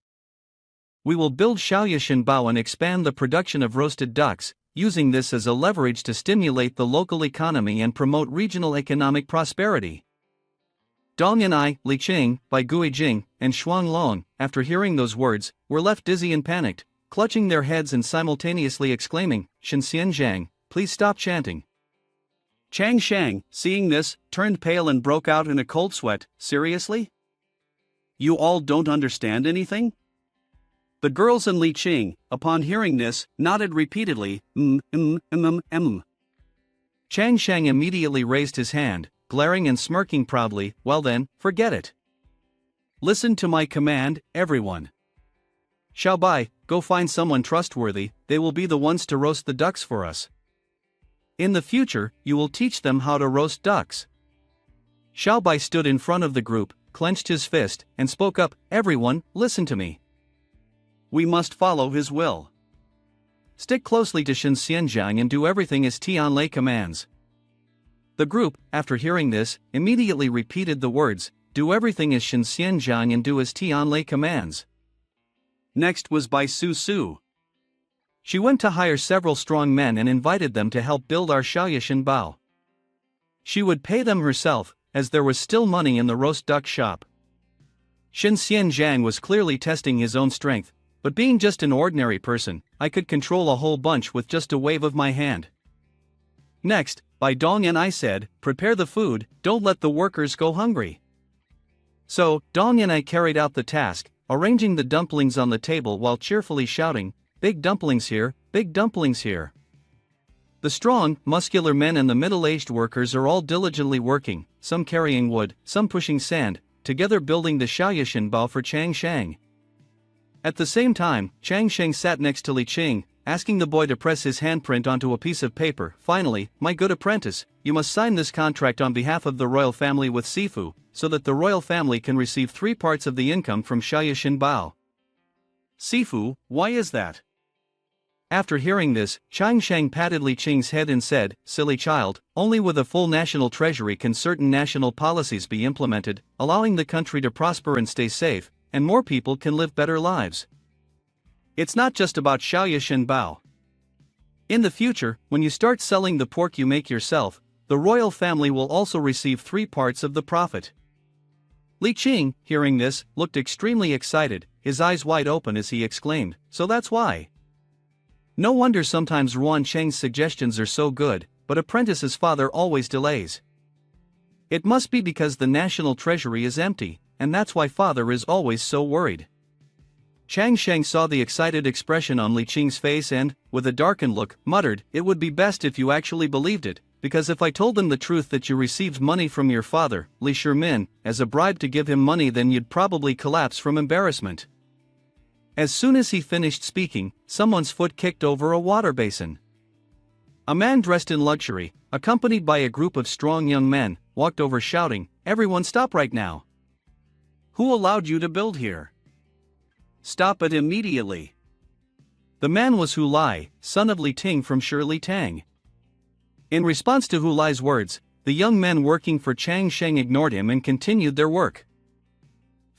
We will build Xiaoyashan Bao and expand the production of roasted ducks, using this as a leverage to stimulate the local economy and promote regional economic prosperity." Dong and I, Li Qing, Bai Gue Jing, and Shuang Long, after hearing those words, were left dizzy and panicked, clutching their heads and simultaneously exclaiming, "Shen Xianjiang, please stop chanting." Chang Shang, seeing this, turned pale and broke out in a cold sweat. "Seriously? You all don't understand anything?" The girls and Li Qing, upon hearing this, nodded repeatedly, Chang Shang immediately raised his hand, glaring and smirking proudly. "Well then, forget it. Listen to my command, everyone. Xiao Bai, go find someone trustworthy, they will be the ones to roast the ducks for us. In the future, you will teach them how to roast ducks." Xiao Bai stood in front of the group, clenched his fist, and spoke up, "Everyone, listen to me. We must follow his will. Stick closely to Shen Xianjiang and do everything as Tianlei commands." The group, after hearing this, immediately repeated the words, "Do everything as Shen Xianjiang and do as Tianlei commands." Next was Bai Su Su. She went to hire several strong men and invited them to help build our Xiaoyashan Bao. She would pay them herself, as there was still money in the roast duck shop. Shen Xianjiang was clearly testing his own strength, but being just an ordinary person, I could control a whole bunch with just a wave of my hand. Next, Bai Dong and I said, "Prepare the food, don't let the workers go hungry." So, Dong and I carried out the task, arranging the dumplings on the table while cheerfully shouting, "Big dumplings here, big dumplings here." The strong, muscular men and the middle-aged workers are all diligently working, some carrying wood, some pushing sand, together building the Xiaoyashan Bao for Chang Shang. At the same time, Chang Shang sat next to Li Qing, asking the boy to press his handprint onto a piece of paper. "Finally, my good apprentice, you must sign this contract on behalf of the royal family with Sifu, so that the royal family can receive 3 parts of the income from Xiaoyashan Bao." "Sifu, why is that?" After hearing this, Chang Shang patted Li Qing's head and said, "Silly child, only with a full national treasury can certain national policies be implemented, allowing the country to prosper and stay safe, and more people can live better lives. It's not just about Xiaoyashan Bao. In the future, when you start selling the pork you make yourself, the royal family will also receive 3 parts of the profit." Li Qing, hearing this, looked extremely excited, his eyes wide open as he exclaimed, "So that's why. No wonder sometimes Ruan Cheng's suggestions are so good, but apprentice's father always delays. It must be because the national treasury is empty, and that's why father is always so worried." Chang Shang saw the excited expression on Li Qing's face and, with a darkened look, muttered, "It would be best if you actually believed it, because if I told them the truth that you received money from your father, Li Shimin, as a bribe to give him money, then you'd probably collapse from embarrassment." As soon as he finished speaking, someone's foot kicked over a water basin. A man dressed in luxury, accompanied by a group of strong young men, walked over shouting, "Everyone stop right now! Who allowed you to build here? Stop it immediately!" The man was Hu Lai, son of Li Ting from Shirley Tang. In response to Hu Lai's words, the young men working for Chang Sheng ignored him and continued their work.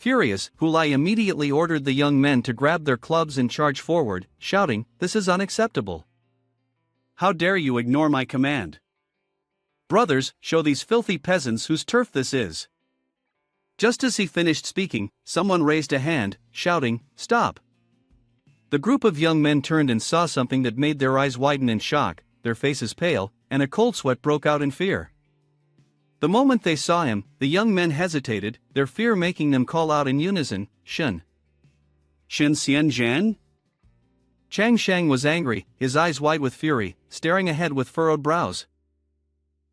Furious, Hulai immediately ordered the young men to grab their clubs and charge forward, shouting, "This is unacceptable. How dare you ignore my command? Brothers, show these filthy peasants whose turf this is." Just as he finished speaking, someone raised a hand, shouting, "Stop!" The group of young men turned and saw something that made their eyes widen in shock, their faces pale, and a cold sweat broke out in fear. The moment they saw him, the young men hesitated, their fear making them call out in unison, "Shun! Shin Xian Zhan?" Chang Shang was angry, his eyes wide with fury, staring ahead with furrowed brows.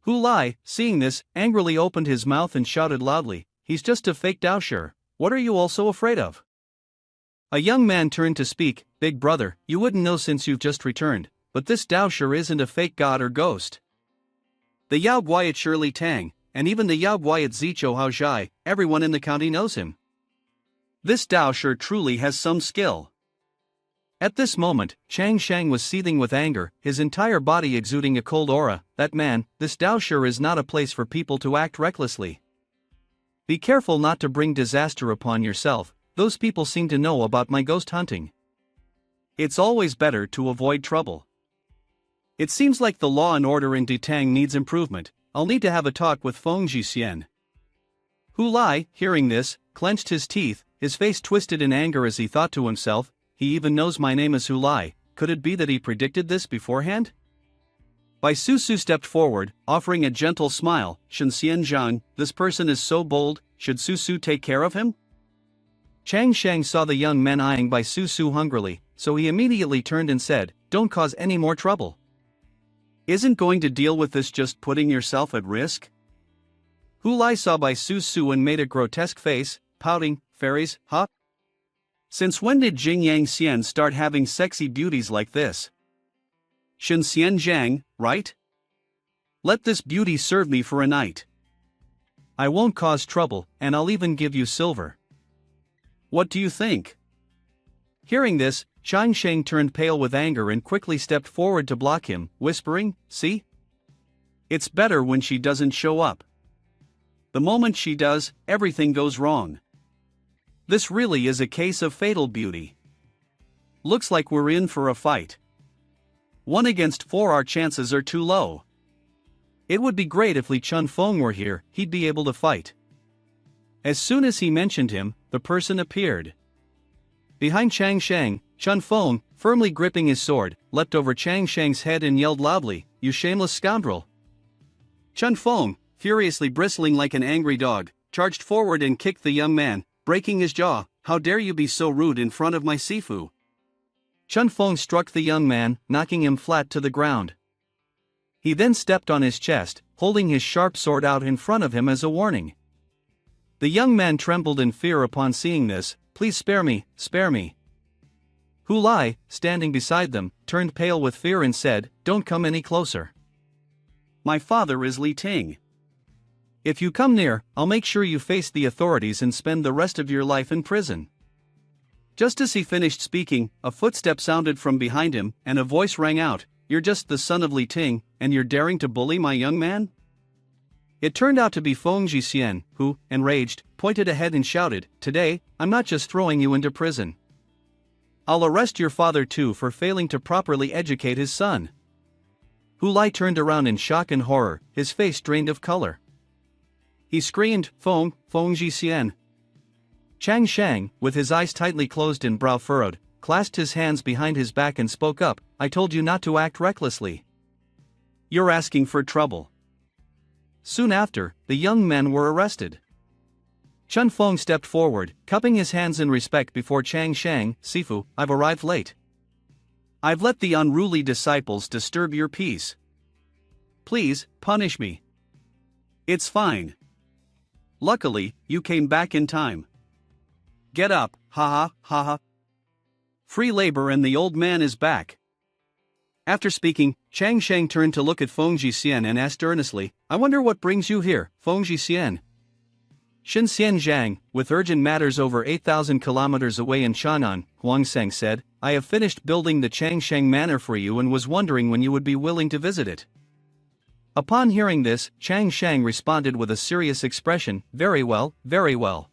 Hu Lai, seeing this, angrily opened his mouth and shouted loudly, "He's just a fake Daosher, what are you all so afraid of?" A young man turned to speak, "Big brother, you wouldn't know since you've just returned, but this Daosher isn't a fake god or ghost. The Yao Guayat Shirley Tang, and even the Yao Guayat Zicho Hao Zhai, everyone in the county knows him. This Daosher truly has some skill." At this moment, Chang Shang was seething with anger, his entire body exuding a cold aura. "That man, this Daosher is not a place for people to act recklessly. Be careful not to bring disaster upon yourself, those people seem to know about my ghost hunting. It's always better to avoid trouble. It seems like the law and order in Ditang needs improvement. I'll need to have a talk with Feng Jixian." Hu Lai, hearing this, clenched his teeth, his face twisted in anger as he thought to himself, "He even knows my name is Hu Lai, could it be that he predicted this beforehand?" Bai Susu stepped forward, offering a gentle smile, "Shen Xian Zhang, this person is so bold, should Susu take care of him?" Chang Shang saw the young men eyeing Bai Susu hungrily, so he immediately turned and said, "Don't cause any more trouble. Isn't going to deal with this just putting yourself at risk?" Hu Lai saw Bai Susu and made a grotesque face, pouting, "Fairies, huh? Since when did Jing Yang Xian start having sexy beauties like this? Shen Xian Zhang, right? Let this beauty serve me for a night. I won't cause trouble, and I'll even give you silver. What do you think?" Hearing this, Chang Sheng turned pale with anger and quickly stepped forward to block him, whispering, "See? It's better when she doesn't show up. The moment she does, everything goes wrong. This really is a case of fatal beauty. Looks like we're in for a fight. 1 against 4, our chances are too low. It would be great if Li Chunfeng were here, he'd be able to fight." As soon as he mentioned him, the person appeared. Behind Chang Shang, Chunfeng, firmly gripping his sword, leapt over Chang Shang's head and yelled loudly, "You shameless scoundrel!" Chunfeng, furiously bristling like an angry dog, charged forward and kicked the young man, breaking his jaw. "How dare you be so rude in front of my Sifu?" Chunfeng struck the young man, knocking him flat to the ground. He then stepped on his chest, holding his sharp sword out in front of him as a warning. The young man trembled in fear upon seeing this. "Please spare me, spare me." Hu Lai, standing beside them, turned pale with fear and said, "Don't come any closer. My father is Li Ting. If you come near, I'll make sure you face the authorities and spend the rest of your life in prison." Just as he finished speaking, a footstep sounded from behind him, and a voice rang out, "You're just the son of Li Ting, and you're daring to bully my young man?" It turned out to be Feng Jixian, who, enraged, pointed ahead and shouted, "Today, I'm not just throwing you into prison. I'll arrest your father too for failing to properly educate his son." Hu Lai turned around in shock and horror, his face drained of color. He screamed, Feng Jixian." Chang Shang, with his eyes tightly closed and brow furrowed, clasped his hands behind his back and spoke up, "I told you not to act recklessly. You're asking for trouble." Soon after, the young men were arrested. Chun Feng stepped forward, cupping his hands in respect before Chang Shang. "Sifu, I've arrived late. I've let the unruly disciples disturb your peace. Please, punish me. It's fine. Luckily, you came back in time. Get up, haha, haha. Free labor and the old man is back." After speaking, Chang Sheng turned to look at Feng Jixian and asked earnestly, "I wonder what brings you here, Feng Jixian?" Shin Xian Zhang, with urgent matters over 8,000 kilometers away in Shannan, Huangseng said, "I have finished building the Changsheng Manor for you and was wondering when you would be willing to visit it." Upon hearing this, Chang Shang responded with a serious expression, "Very well, very well.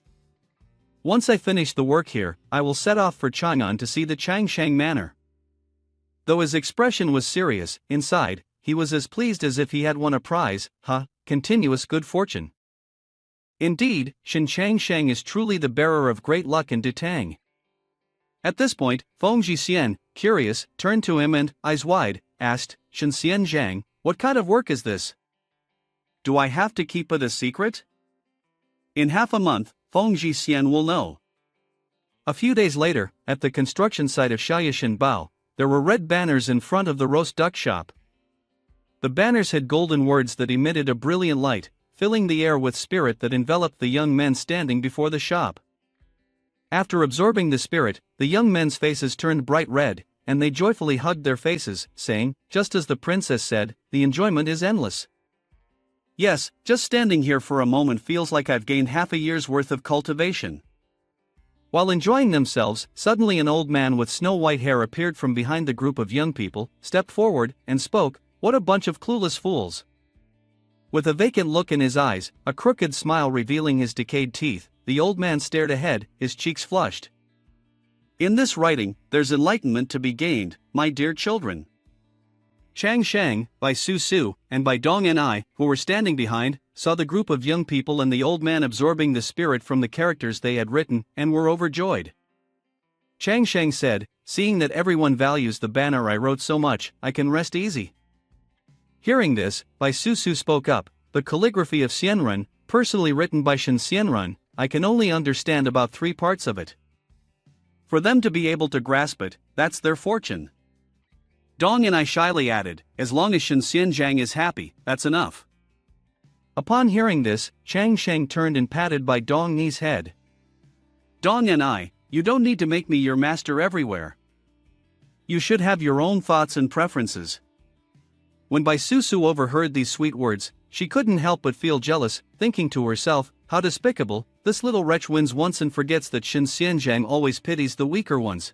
Once I finish the work here, I will set off for Chang'an to see the Changshang Manor. Though his expression was serious, inside, he was as pleased as if he had won a prize. Continuous good fortune. Indeed, Shen Changshang is truly the bearer of great luck in Detang. At this point, Feng Jixian, curious, turned to him and, eyes wide, asked, Shen Xianzhang, what kind of work is this? Do I have to keep it a secret? In half a month, Feng Jixian will know. A few days later, at the construction site of Xiaoyashan Bao, there were red banners in front of the roast duck shop. The banners had golden words that emitted a brilliant light, filling the air with spirit that enveloped the young men standing before the shop. After absorbing the spirit, the young men's faces turned bright red, and they joyfully hugged their faces, saying, just as the princess said, the enjoyment is endless. Yes, just standing here for a moment feels like I've gained half a year's worth of cultivation. While enjoying themselves, suddenly an old man with snow-white hair appeared from behind the group of young people, stepped forward, and spoke, what a bunch of clueless fools. With a vacant look in his eyes, a crooked smile revealing his decayed teeth, the old man stared ahead, his cheeks flushed. In this writing, there's enlightenment to be gained, my dear children. Chang Shang, by Su Su, and by Dong and I, who were standing behind, saw the group of young people and the old man absorbing the spirit from the characters they had written, and were overjoyed. Chang Shang said, seeing that everyone values the banner I wrote so much, I can rest easy. Hearing this, Bai Su Su spoke up, the calligraphy of Xianrun, personally written by Shen Xianrun, I can only understand about 3 parts of it. For them to be able to grasp it, that's their fortune. Dong and I shyly added, as long as Shen Xianzhang is happy, that's enough. Upon hearing this, Chang Shang turned and patted Bai Dong Ni's head. Dong and I, you don't need to make me your master everywhere. You should have your own thoughts and preferences. When Bai Su Su overheard these sweet words, she couldn't help but feel jealous, thinking to herself, how despicable, this little wretch wins once and forgets that Shen Xianzhang always pities the weaker ones.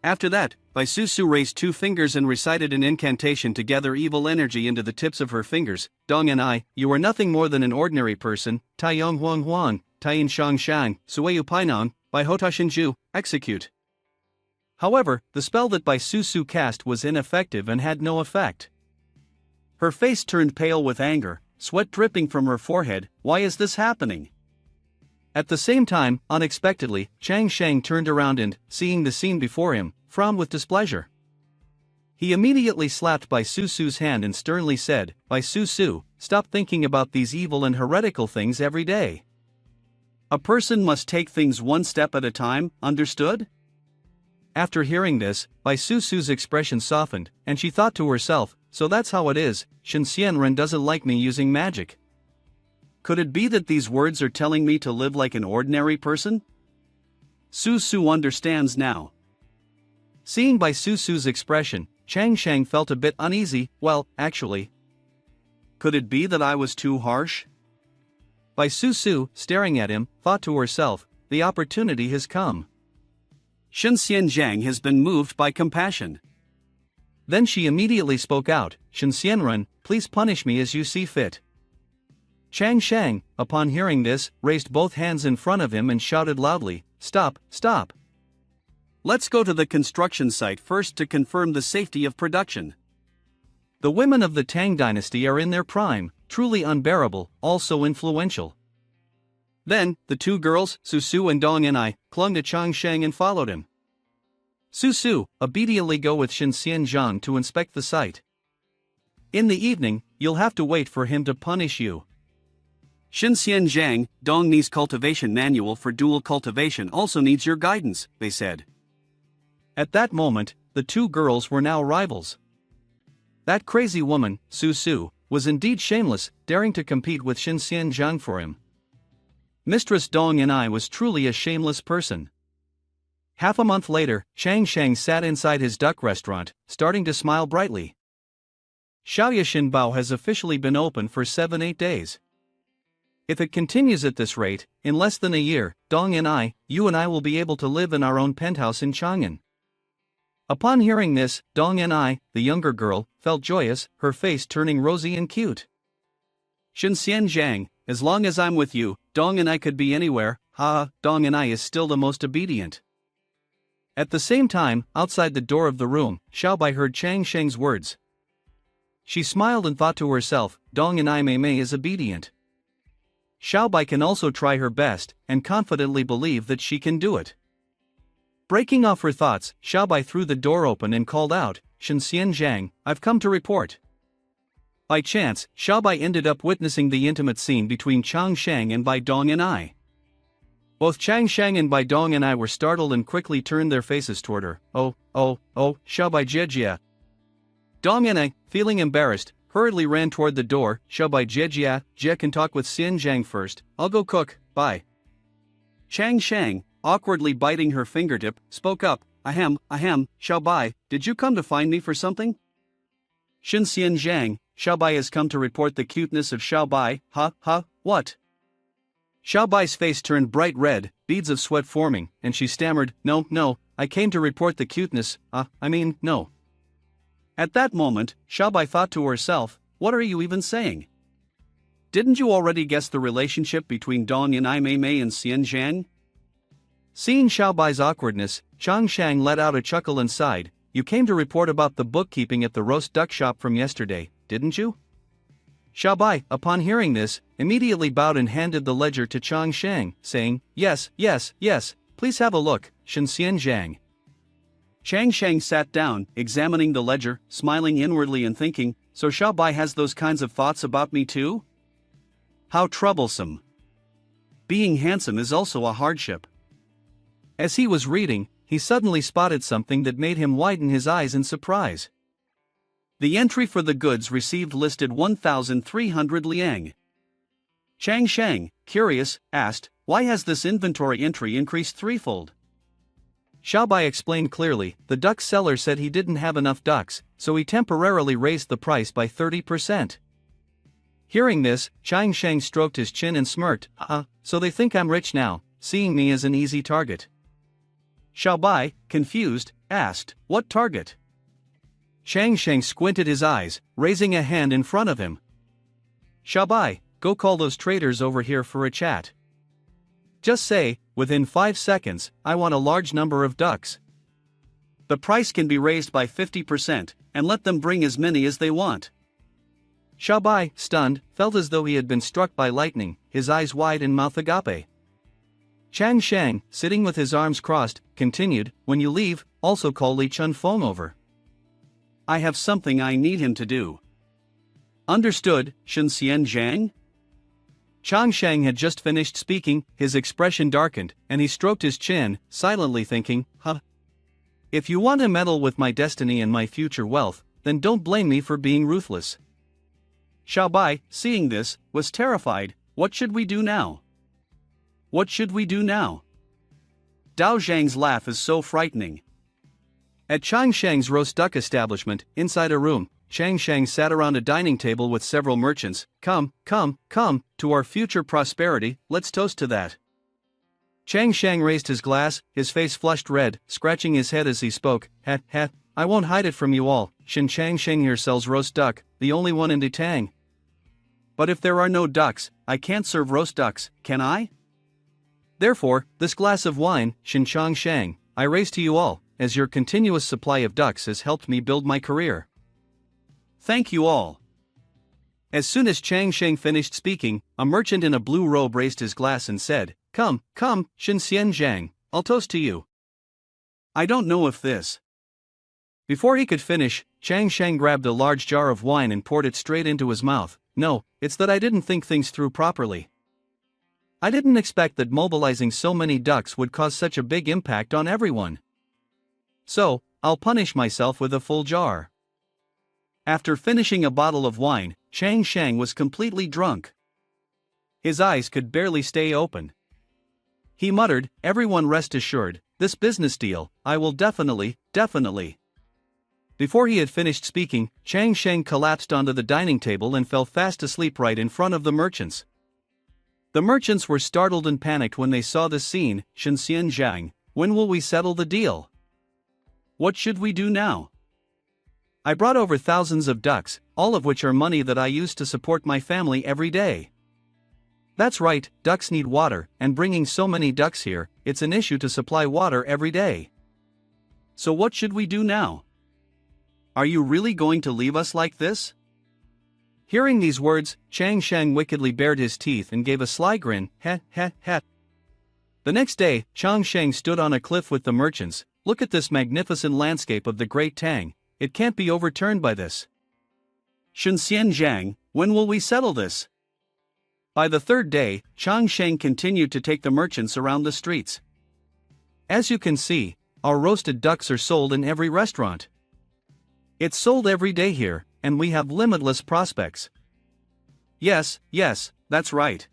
After that, Bai Su Su raised 2 fingers and recited an incantation to gather evil energy into the tips of her fingers. Dong and I, you are nothing more than an ordinary person. Tai Yong Huang Huang, Tai Yin Shang Shang, Suiyu Painong, Bai Hota Shinju, execute. However, the spell that Bai Su Su cast was ineffective and had no effect. Her face turned pale with anger, sweat dripping from her forehead. Why is this happening? At the same time, unexpectedly, Chang Shang turned around and, seeing the scene before him, frowned with displeasure. He immediately slapped Bai Su Su's hand and sternly said, Bai Su Su, stop thinking about these evil and heretical things every day. A person must take things one step at a time, understood? After hearing this, Bai Su Su's expression softened, and she thought to herself, so that's how it is, Shen Xianren doesn't like me using magic. Could it be that these words are telling me to live like an ordinary person? Su Su understands now. Seeing Bai Su Su's expression, Chang Shang felt a bit uneasy. Well, actually, could it be that I was too harsh? Bai Su Su, staring at him, thought to herself, the opportunity has come. Shen Xianzhang has been moved by compassion. Then she immediately spoke out, Shen Xianren, please punish me as you see fit. Chang Shang, upon hearing this, raised both hands in front of him and shouted loudly, stop, stop. Let's go to the construction site first to confirm the safety of production. The women of the Tang dynasty are in their prime, truly unbearable, also influential. Then, the 2 girls, Su Su and Dong and I, clung to Chang Shang and followed him. Su Su, obediently go with Shen Xianzhang to inspect the site. In the evening, you'll have to wait for him to punish you. Shen Xianzhang, Dong Ni's cultivation manual for dual cultivation also needs your guidance, they said. At that moment, the 2 girls were now rivals. That crazy woman, Su Su, was indeed shameless, daring to compete with Shen Xianzhang for him. Mistress Dong and I was truly a shameless person. Half a month later, Chang Shang sat inside his duck restaurant, starting to smile brightly. Xiaoyashan Bao has officially been open for 7-8 days. If it continues at this rate, in less than a year, Dong and I, you and I will be able to live in our own penthouse in Chang'an. Upon hearing this, Dong and I, the younger girl, felt joyous, her face turning rosy and cute. Shen Xianzhang, as long as I'm with you, Dong and I could be anywhere. Dong and I is still the most obedient. At the same time, outside the door of the room, Xiaobai heard Chang Sheng's words. She smiled and thought to herself, Dong and I Mei is obedient. Xiaobai can also try her best, and confidently believe that she can do it. Breaking off her thoughts, Xiaobai threw the door open and called out, Shen Xian Zhang, I've come to report. By chance, Xiaobai ended up witnessing the intimate scene between Chang Sheng and Bai Dong and I. Both Chang Sheng and Bai Dong and I were startled and quickly turned their faces toward her. Oh, Xiaobai Jiejia. Dong and I, feeling embarrassed, hurriedly ran toward the door. Xiaobai Jiejia, Jie can talk with Xian Zhang first, I'll go cook, bye. Chang Sheng, awkwardly biting her fingertip, spoke up, Ahem, Xiaobai, did you come to find me for something? Shen Xian Zhang, Xiaobai has come to report the cuteness of Xiaobai, what? Xiaobai's face turned bright red, beads of sweat forming, and she stammered, No, I came to report the cuteness, no. At that moment, Xiaobai thought to herself, what are you even saying? Didn't you already guess the relationship between Dong and I Mei and Xian Zhang? Seeing Xiaobai's awkwardness, Chang Shang let out a chuckle and sighed, You came to report about the bookkeeping at the roast duck shop from yesterday, didn't you? Xiaobai, upon hearing this, immediately bowed and handed the ledger to Chang Shang, saying, Yes, please have a look, Shen Xian Zhang. Chang Shang sat down, examining the ledger, smiling inwardly and thinking, So Xiaobai has those kinds of thoughts about me too? How troublesome. Being handsome is also a hardship. As he was reading, he suddenly spotted something that made him widen his eyes in surprise. The entry for the goods received listed 1,300 liang. Chang Shang, curious, asked, Why has this inventory entry increased threefold? Xiaobai explained clearly, the duck seller said he didn't have enough ducks, so he temporarily raised the price by 30%. Hearing this, Chang Shang stroked his chin and smirked, So they think I'm rich now, seeing me as an easy target. Xiaobai, confused, asked, What target? Chang Shang squinted his eyes, raising a hand in front of him. Xiaobai, go call those traders over here for a chat. Just say, within 5 seconds, I want a large number of ducks. The price can be raised by 50%, and let them bring as many as they want. Xiaobai, stunned, felt as though he had been struck by lightning, his eyes wide and mouth agape. Chang Shang, sitting with his arms crossed, continued, When you leave, also call Li Chunfeng over. I have something I need him to do. Understood, Shen Xian Zhang? Chang Shang had just finished speaking, his expression darkened, and he stroked his chin, silently thinking, If you want to meddle with my destiny and my future wealth, then don't blame me for being ruthless. Xiaobai, seeing this, was terrified. What should we do now? What should we do now? Dao Zhang's laugh is so frightening. At Chang Shang's roast duck establishment, inside a room, Chang Shang sat around a dining table with several merchants. Come, to our future prosperity, let's toast to that. Chang Shang raised his glass, his face flushed red, scratching his head as he spoke. I won't hide it from you all, Shen Chang Shang here sells roast duck, the only one in Detang. But if there are no ducks, I can't serve roast ducks, can I? Therefore, this glass of wine, Shen Chang Shang, I raise to you all, as your continuous supply of ducks has helped me build my career. Thank you all. As soon as Chang Shang finished speaking, a merchant in a blue robe raised his glass and said, Come, Shen Xian Zhang, I'll toast to you. I don't know if this. Before he could finish, Chang Shang grabbed a large jar of wine and poured it straight into his mouth. No, it's that I didn't think things through properly. I didn't expect that mobilizing so many ducks would cause such a big impact on everyone. So, I'll punish myself with a full jar. After finishing a bottle of wine, Chang Shang was completely drunk. His eyes could barely stay open. He muttered, Everyone rest assured, this business deal, I will definitely. Before he had finished speaking, Chang Shang collapsed onto the dining table and fell fast asleep right in front of the merchants. The merchants were startled and panicked when they saw this scene. Shen Xian Zhang, when will we settle the deal? What should we do now? I brought over thousands of ducks, all of which are money that I use to support my family every day. That's right, ducks need water, and bringing so many ducks here, it's an issue to supply water every day. So what should we do now? Are you really going to leave us like this? Hearing these words, Chang Shang wickedly bared his teeth and gave a sly grin, heh heh heh. The next day, Chang Shang stood on a cliff with the merchants. Look at this magnificent landscape of the Great Tang, it can't be overturned by this. Shunxian Zhang, when will we settle this? By the third day, Chang Shang continued to take the merchants around the streets. As you can see, our roasted ducks are sold in every restaurant. It's sold every day here, and we have limitless prospects. Yes, that's right.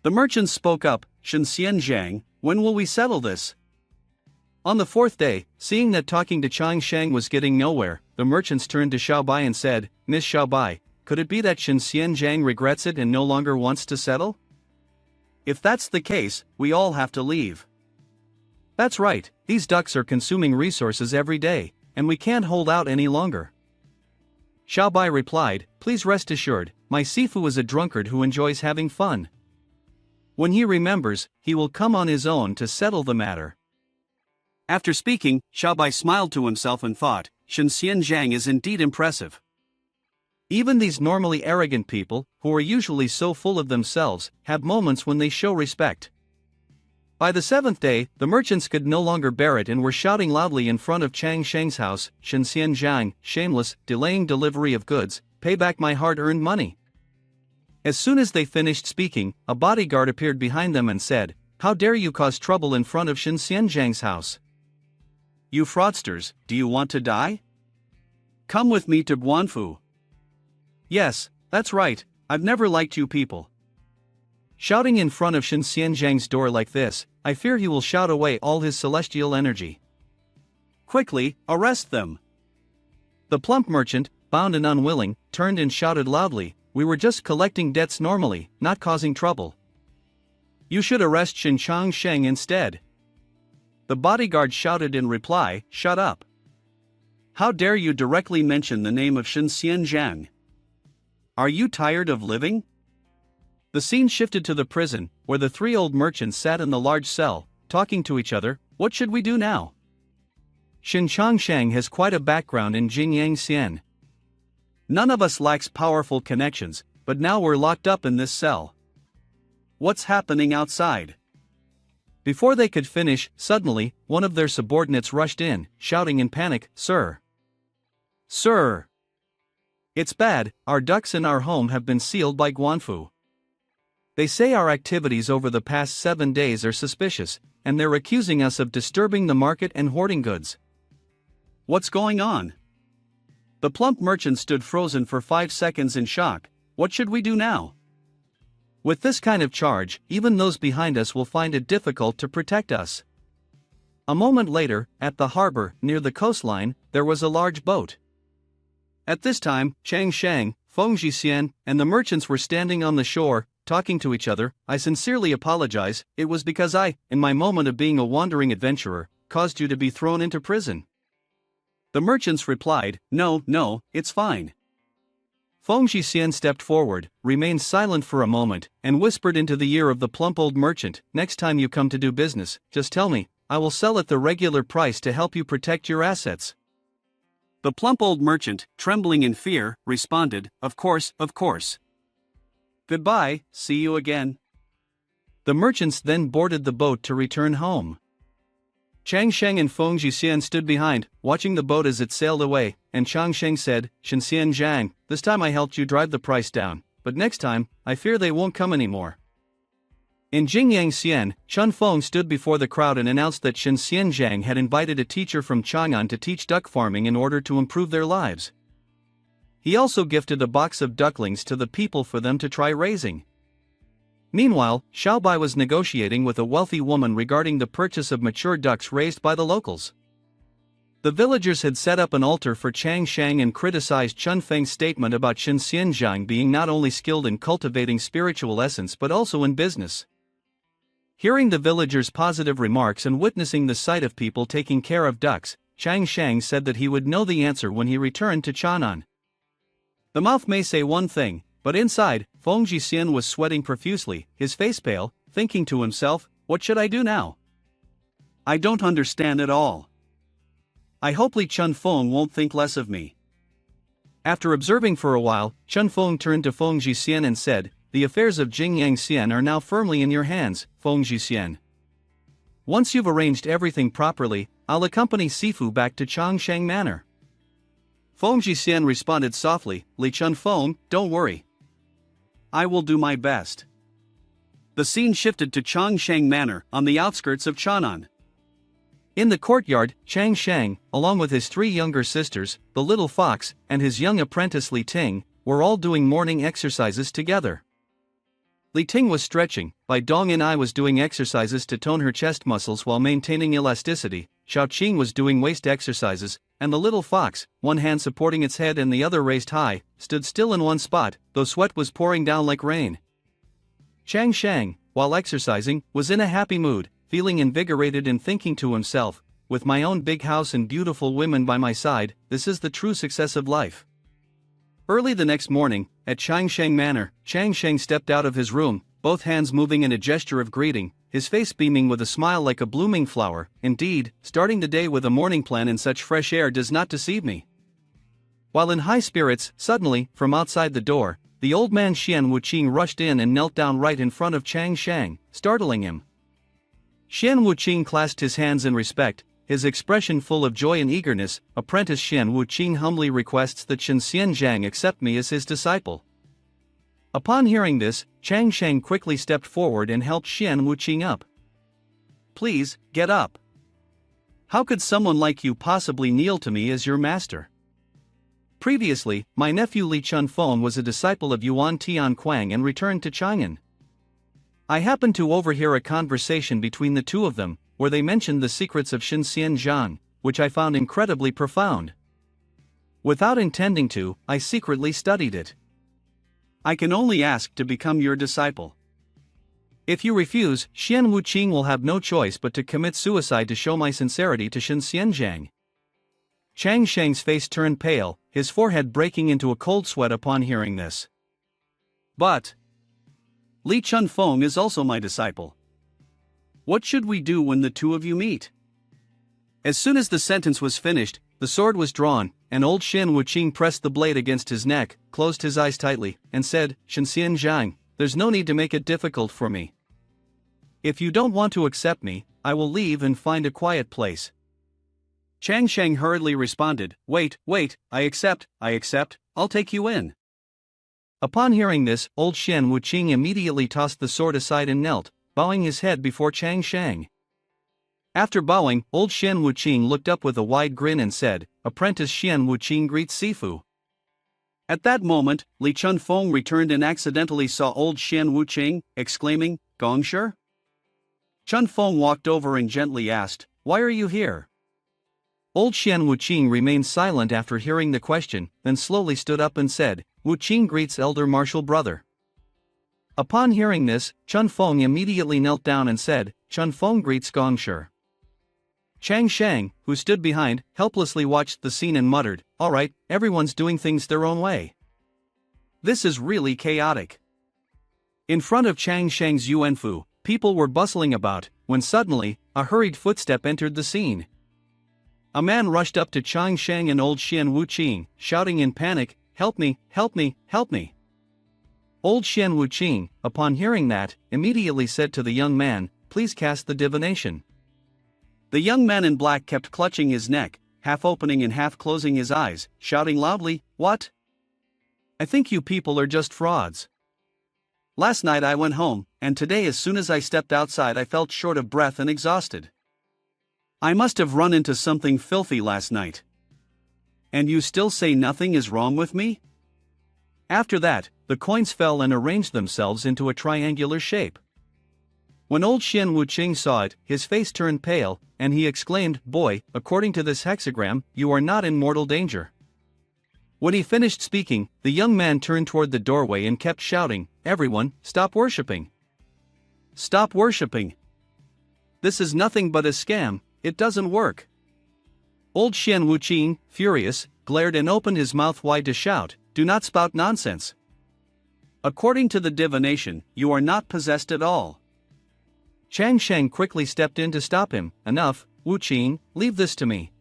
The merchants spoke up, Shunxian Zhang, when will we settle this? On the fourth day, seeing that talking to Chang Shang was getting nowhere, the merchants turned to Xiaobai and said, Miss Xiaobai, could it be that Shunxian Zhang regrets it and no longer wants to settle? If that's the case, we all have to leave. That's right, these ducks are consuming resources every day, and we can't hold out any longer. Xiaobai replied, please rest assured, my Sifu is a drunkard who enjoys having fun. When he remembers, he will come on his own to settle the matter. After speaking, Xiaobai smiled to himself and thought, Shunxian Zhang is indeed impressive. Even these normally arrogant people, who are usually so full of themselves, have moments when they show respect. By the seventh day, the merchants could no longer bear it and were shouting loudly in front of Chang Shang's house, Shunxian Zhang, shameless, delaying delivery of goods, pay back my hard-earned money. As soon as they finished speaking, a bodyguard appeared behind them and said, how dare you cause trouble in front of Shunxian Zhang's house? You fraudsters, do you want to die? Come with me to Guanfu. Yes, that's right, I've never liked you people. Shouting in front of Shunxian Zhang's door like this, I fear he will shout away all his celestial energy. Quickly, arrest them. The plump merchant, bound and unwilling, turned and shouted loudly, we were just collecting debts normally, not causing trouble. You should arrest Chang Shang instead. The bodyguard shouted in reply, shut up. How dare you directly mention the name of Shunxian Zhang? Are you tired of living? The scene shifted to the prison, where the three old merchants sat in the large cell, talking to each other. What should we do now? Chang Shang has quite a background in Jingyang Xian. None of us lacks powerful connections, but now we're locked up in this cell. What's happening outside? Before they could finish, suddenly, one of their subordinates rushed in, shouting in panic, Sir! Sir! It's bad, our ducks in our home have been sealed by Guanfu. They say our activities over the past 7 days are suspicious, and they're accusing us of disturbing the market and hoarding goods. What's going on? The plump merchant stood frozen for 5 seconds in shock. What should we do now? With this kind of charge, even those behind us will find it difficult to protect us. A moment later, at the harbor, near the coastline, there was a large boat. At this time, Chang Shang, Feng Jixian, and the merchants were standing on the shore, talking to each other. I sincerely apologize, it was because I, in my moment of being a wandering adventurer, caused you to be thrown into prison. The merchants replied, no, it's fine. Feng Jixian stepped forward, remained silent for a moment, and whispered into the ear of the plump old merchant, next time you come to do business, just tell me, I will sell at the regular price to help you protect your assets. The plump old merchant, trembling in fear, responded, of course. Goodbye, see you again. The merchants then boarded the boat to return home. Chang Shang and Feng Jixian stood behind, watching the boat as it sailed away, and Chang Shang said, Shunxian Zhang, this time I helped you drive the price down, but next time, I fear they won't come anymore. In Jingyang Xian, Chun Feng stood before the crowd and announced that Shunxian Zhang had invited a teacher from Chang'an to teach duck farming in order to improve their lives. He also gifted a box of ducklings to the people for them to try raising. Meanwhile, Xiaobai was negotiating with a wealthy woman regarding the purchase of mature ducks raised by the locals. The villagers had set up an altar for Chang Shang and criticized Chun Feng's statement about Shunxian Zhang being not only skilled in cultivating spiritual essence but also in business. Hearing the villagers' positive remarks and witnessing the sight of people taking care of ducks, Chang Shang said that he would know the answer when he returned to Chang'an. The mouth may say one thing, But inside, Feng Jixian was sweating profusely, his face pale, thinking to himself, what should I do now? I don't understand at all. I hope Li Chunfeng won't think less of me. After observing for a while, Chunfeng turned to Feng Jixian and said, the affairs of Jingyang Xian are now firmly in your hands, Feng Jixian. Once you've arranged everything properly, I'll accompany Sifu back to Changsheng Manor. Feng Jixian responded softly, Li Chunfeng, don't worry. I will do my best. The scene shifted to Changsheng Manor, on the outskirts of Chanan. In the courtyard, Chang Sheng, along with his 3 younger sisters, the little fox, and his young apprentice Li Ting, were all doing morning exercises together. Li Ting was stretching, Bai Dong and I was doing exercises to tone her chest muscles while maintaining elasticity, Xiao Qing was doing waist exercises, and the little fox, one hand supporting its head and the other raised high, stood still in one spot, though sweat was pouring down like rain. Chang Sheng, while exercising, was in a happy mood, feeling invigorated and thinking to himself, with my own big house and beautiful women by my side, this is the true success of life. Early the next morning, at Changsheng Manor, Chang Sheng stepped out of his room, both hands moving in a gesture of greeting, his face beaming with a smile like a blooming flower. Indeed, starting the day with a morning plan in such fresh air does not deceive me. While in high spirits, suddenly, from outside the door, the old man Xian Wuqing rushed in and knelt down right in front of Chang Sheng, startling him. Xian Wuqing clasped his hands in respect, his expression full of joy and eagerness. Apprentice Xian Wuqing humbly requests that Shen Xianzhang accept me as his disciple. Upon hearing this, Chang Sheng quickly stepped forward and helped Xian Wuqing up. Please, get up. How could someone like you possibly kneel to me as your master? Previously, my nephew Li Chunfeng was a disciple of Yuan Tianquang and returned to Chang'an. I happened to overhear a conversation between the two of them, where they mentioned the secrets of Shen Xianzhang, which I found incredibly profound. Without intending to, I secretly studied it. I can only ask to become your disciple. If you refuse, Xian Wuqing will have no choice but to commit suicide to show my sincerity to Shen Xianzhang. Chang Sheng's face turned pale, his forehead breaking into a cold sweat upon hearing this. But Li Chunfeng is also my disciple. What should we do when the two of you meet? As soon as the sentence was finished, the sword was drawn, and old Xian Wuqing pressed the blade against his neck, closed his eyes tightly, and said, Shen Xianzhang, there's no need to make it difficult for me. If you don't want to accept me, I will leave and find a quiet place. Chang Sheng hurriedly responded, Wait, I accept, I'll take you in. Upon hearing this, old Xian Wuqing immediately tossed the sword aside and knelt, bowing his head before Chang Sheng. After bowing, old Xian Wuqing looked up with a wide grin and said, Apprentice Xian Wuqing greets Sifu. At that moment, Li Chunfeng returned and accidentally saw old Xian Wuqing, exclaiming, Gongshi? Chunfeng walked over and gently asked, Why are you here? Old Xian Wuqing remained silent after hearing the question, then slowly stood up and said, Wuqing greets elder martial brother. Upon hearing this, Chunfeng immediately knelt down and said, Chunfeng greets Gongshi. Chang Sheng, who stood behind, helplessly watched the scene and muttered, Alright, everyone's doing things their own way. This is really chaotic. In front of Chang Sheng's Yuanfu, people were bustling about, when suddenly, a hurried footstep entered the scene. A man rushed up to Chang Sheng and old Xian Wuqing, shouting in panic, Help me, help me, help me. Old Xian Wuqing, upon hearing that, immediately said to the young man, Please cast the divination. The young man in black kept clutching his neck, half opening and half closing his eyes, shouting loudly, What? I think you people are just frauds. Last night I went home, and today as soon as I stepped outside I felt short of breath and exhausted. I must have run into something filthy last night. And you still say nothing is wrong with me? After that, the coins fell and arranged themselves into a triangular shape. When old Xian Wuqing saw it, his face turned pale, and he exclaimed, Boy, according to this hexagram, you are not in mortal danger. When he finished speaking, the young man turned toward the doorway and kept shouting, Everyone, stop worshipping. Stop worshipping. This is nothing but a scam, it doesn't work. Old Xian Wuqing, furious, glared and opened his mouth wide to shout, Do not spout nonsense. According to the divination, you are not possessed at all. Chang Sheng quickly stepped in to stop him. Enough, Wu Qing, leave this to me.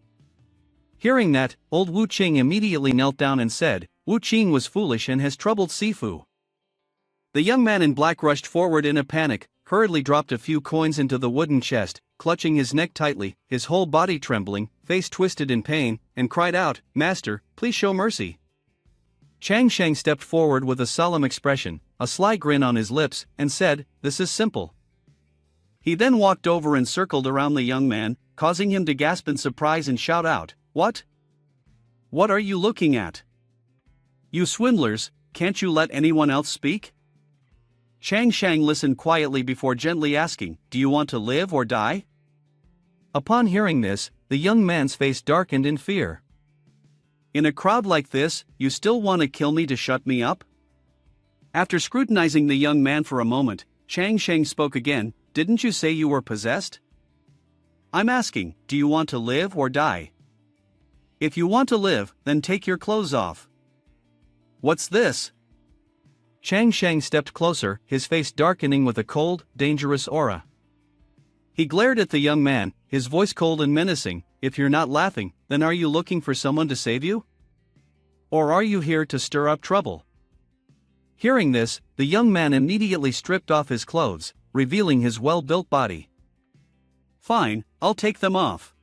Hearing that, old Wu Qing immediately knelt down and said, Wu Qing was foolish and has troubled Sifu. The young man in black rushed forward in a panic, hurriedly dropped a few coins into the wooden chest, clutching his neck tightly, his whole body trembling, face twisted in pain, and cried out, Master, please show mercy. Chang Sheng stepped forward with a solemn expression, a sly grin on his lips, and said, This is simple. He then walked over and circled around the young man, causing him to gasp in surprise and shout out, What? What are you looking at? You swindlers, can't you let anyone else speak? Chang Sheng listened quietly before gently asking, Do you want to live or die? Upon hearing this, the young man's face darkened in fear. In a crowd like this, you still want to kill me to shut me up? After scrutinizing the young man for a moment, Chang Sheng spoke again, Didn't you say you were possessed? I'm asking, do you want to live or die? If you want to live, then take your clothes off. What's this? Chang Sheng stepped closer, his face darkening with a cold, dangerous aura. He glared at the young man, his voice cold and menacing, If you're not laughing, then are you looking for someone to save you? Or are you here to stir up trouble? Hearing this, the young man immediately stripped off his clothes, revealing his well-built body. Fine, I'll take them off.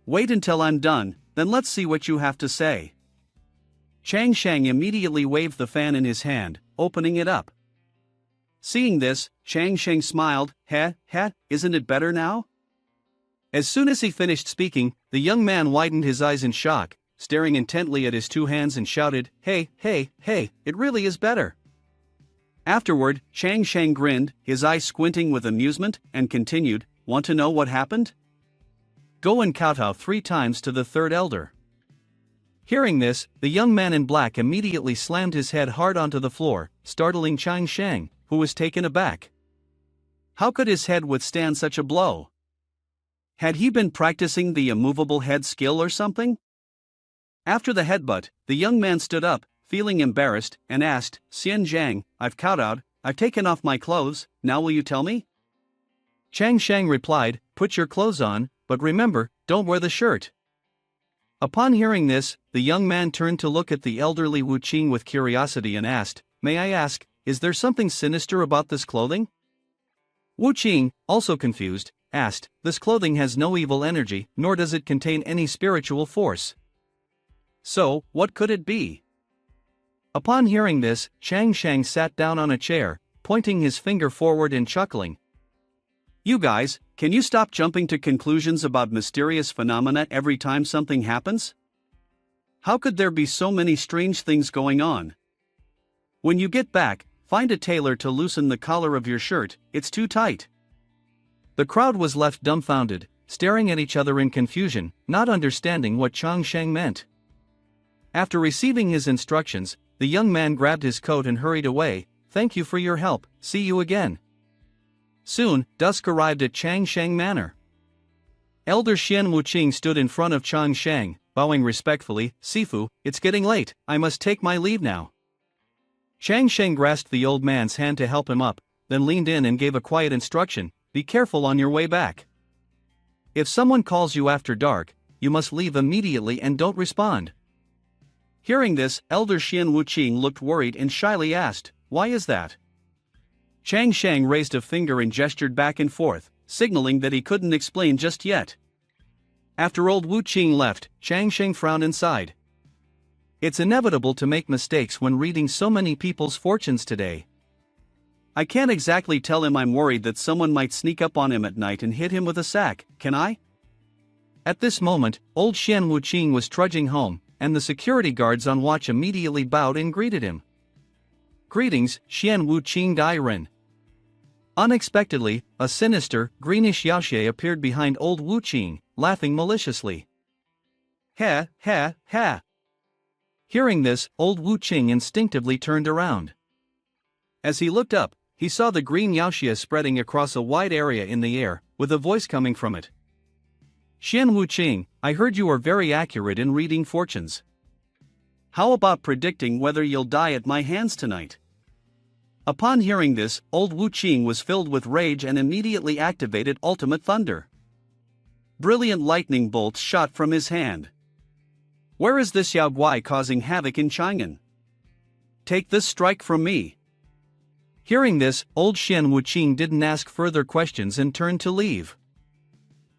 Wait until I'm done, then let's see what you have to say. Chang Sheng immediately waved the fan in his hand, opening it up. Seeing this, Chang Sheng smiled, Isn't it better now? As soon as he finished speaking, the young man widened his eyes in shock, staring intently at his two hands and shouted, Hey, it really is better. Afterward, Chang Sheng grinned, his eyes squinting with amusement, and continued, Want to know what happened? Go and kowtow 3 times to the third elder. Hearing this, the young man in black immediately slammed his head hard onto the floor, startling Chang Sheng, who was taken aback. How could his head withstand such a blow? Had he been practicing the immovable head skill or something? After the headbutt, the young man stood up, feeling embarrassed, and asked, Xian Zhang, I've kowtowed, I've taken off my clothes, now will you tell me? Chang Sheng replied, Put your clothes on, but remember, don't wear the shirt. Upon hearing this, the young man turned to look at the elderly Wu Qing with curiosity and asked, May I ask, is there something sinister about this clothing? Wu Qing, also confused, asked, This clothing has no evil energy, nor does it contain any spiritual force. So, what could it be? Upon hearing this, Chang Sheng sat down on a chair, pointing his finger forward and chuckling. You guys, can you stop jumping to conclusions about mysterious phenomena every time something happens? How could there be so many strange things going on? When you get back, find a tailor to loosen the collar of your shirt, it's too tight. The crowd was left dumbfounded, staring at each other in confusion, not understanding what Chang Sheng meant. After receiving his instructions, the young man grabbed his coat and hurried away. Thank you for your help, see you again. Soon, dusk arrived at Chang Sheng Manor. Elder Xian Wuqing stood in front of Chang Sheng, bowing respectfully, Sifu, it's getting late, I must take my leave now. Chang Sheng grasped the old man's hand to help him up, then leaned in and gave a quiet instruction, Be careful on your way back. If someone calls you after dark, you must leave immediately and don't respond. Hearing this, Elder Xian Wuqing looked worried and shyly asked, Why is that? Chang Sheng raised a finger and gestured back and forth, signaling that he couldn't explain just yet. After old Wu Qing left, Chang Sheng frowned inside. It's inevitable to make mistakes when reading so many people's fortunes today. I can't exactly tell him I'm worried that someone might sneak up on him at night and hit him with a sack, can I? At this moment, old Xian Wuqing was trudging home, and the security guards on watch immediately bowed and greeted him. Greetings, Xian Wuqing Dairen. Unexpectedly, a sinister, greenish Yaoxie appeared behind old Wu Qing, laughing maliciously. Ha. Hearing this, old Wu Qing instinctively turned around. As he looked up, he saw the green Yaoxie spreading across a wide area in the air, with a voice coming from it. Xian Wu Qing, I heard you are very accurate in reading fortunes. How about predicting whether you'll die at my hands tonight? Upon hearing this, old Wu Qing was filled with rage and immediately activated Ultimate Thunder. Brilliant lightning bolts shot from his hand. Where is this Yao Guai causing havoc in Chang'an? Take this strike from me. Hearing this, old Xian Wuqing didn't ask further questions and turned to leave.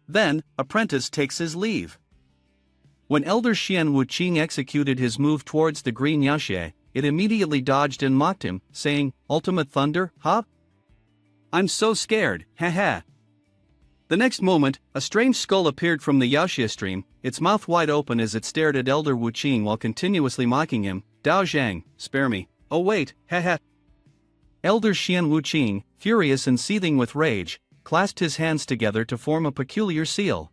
Then, apprentice takes his leave. When Elder Xian Wuqing executed his move towards the green Yaoxie, it immediately dodged and mocked him, saying, "Ultimate Thunder, huh? I'm so scared, haha." The next moment, a strange skull appeared from the Yaoxie stream, its mouth wide open as it stared at Elder Wuqing while continuously mocking him. "Dao Zhang, spare me. Oh wait, haha." Elder Xian Wuqing, furious and seething with rage, clasped his hands together to form a peculiar seal.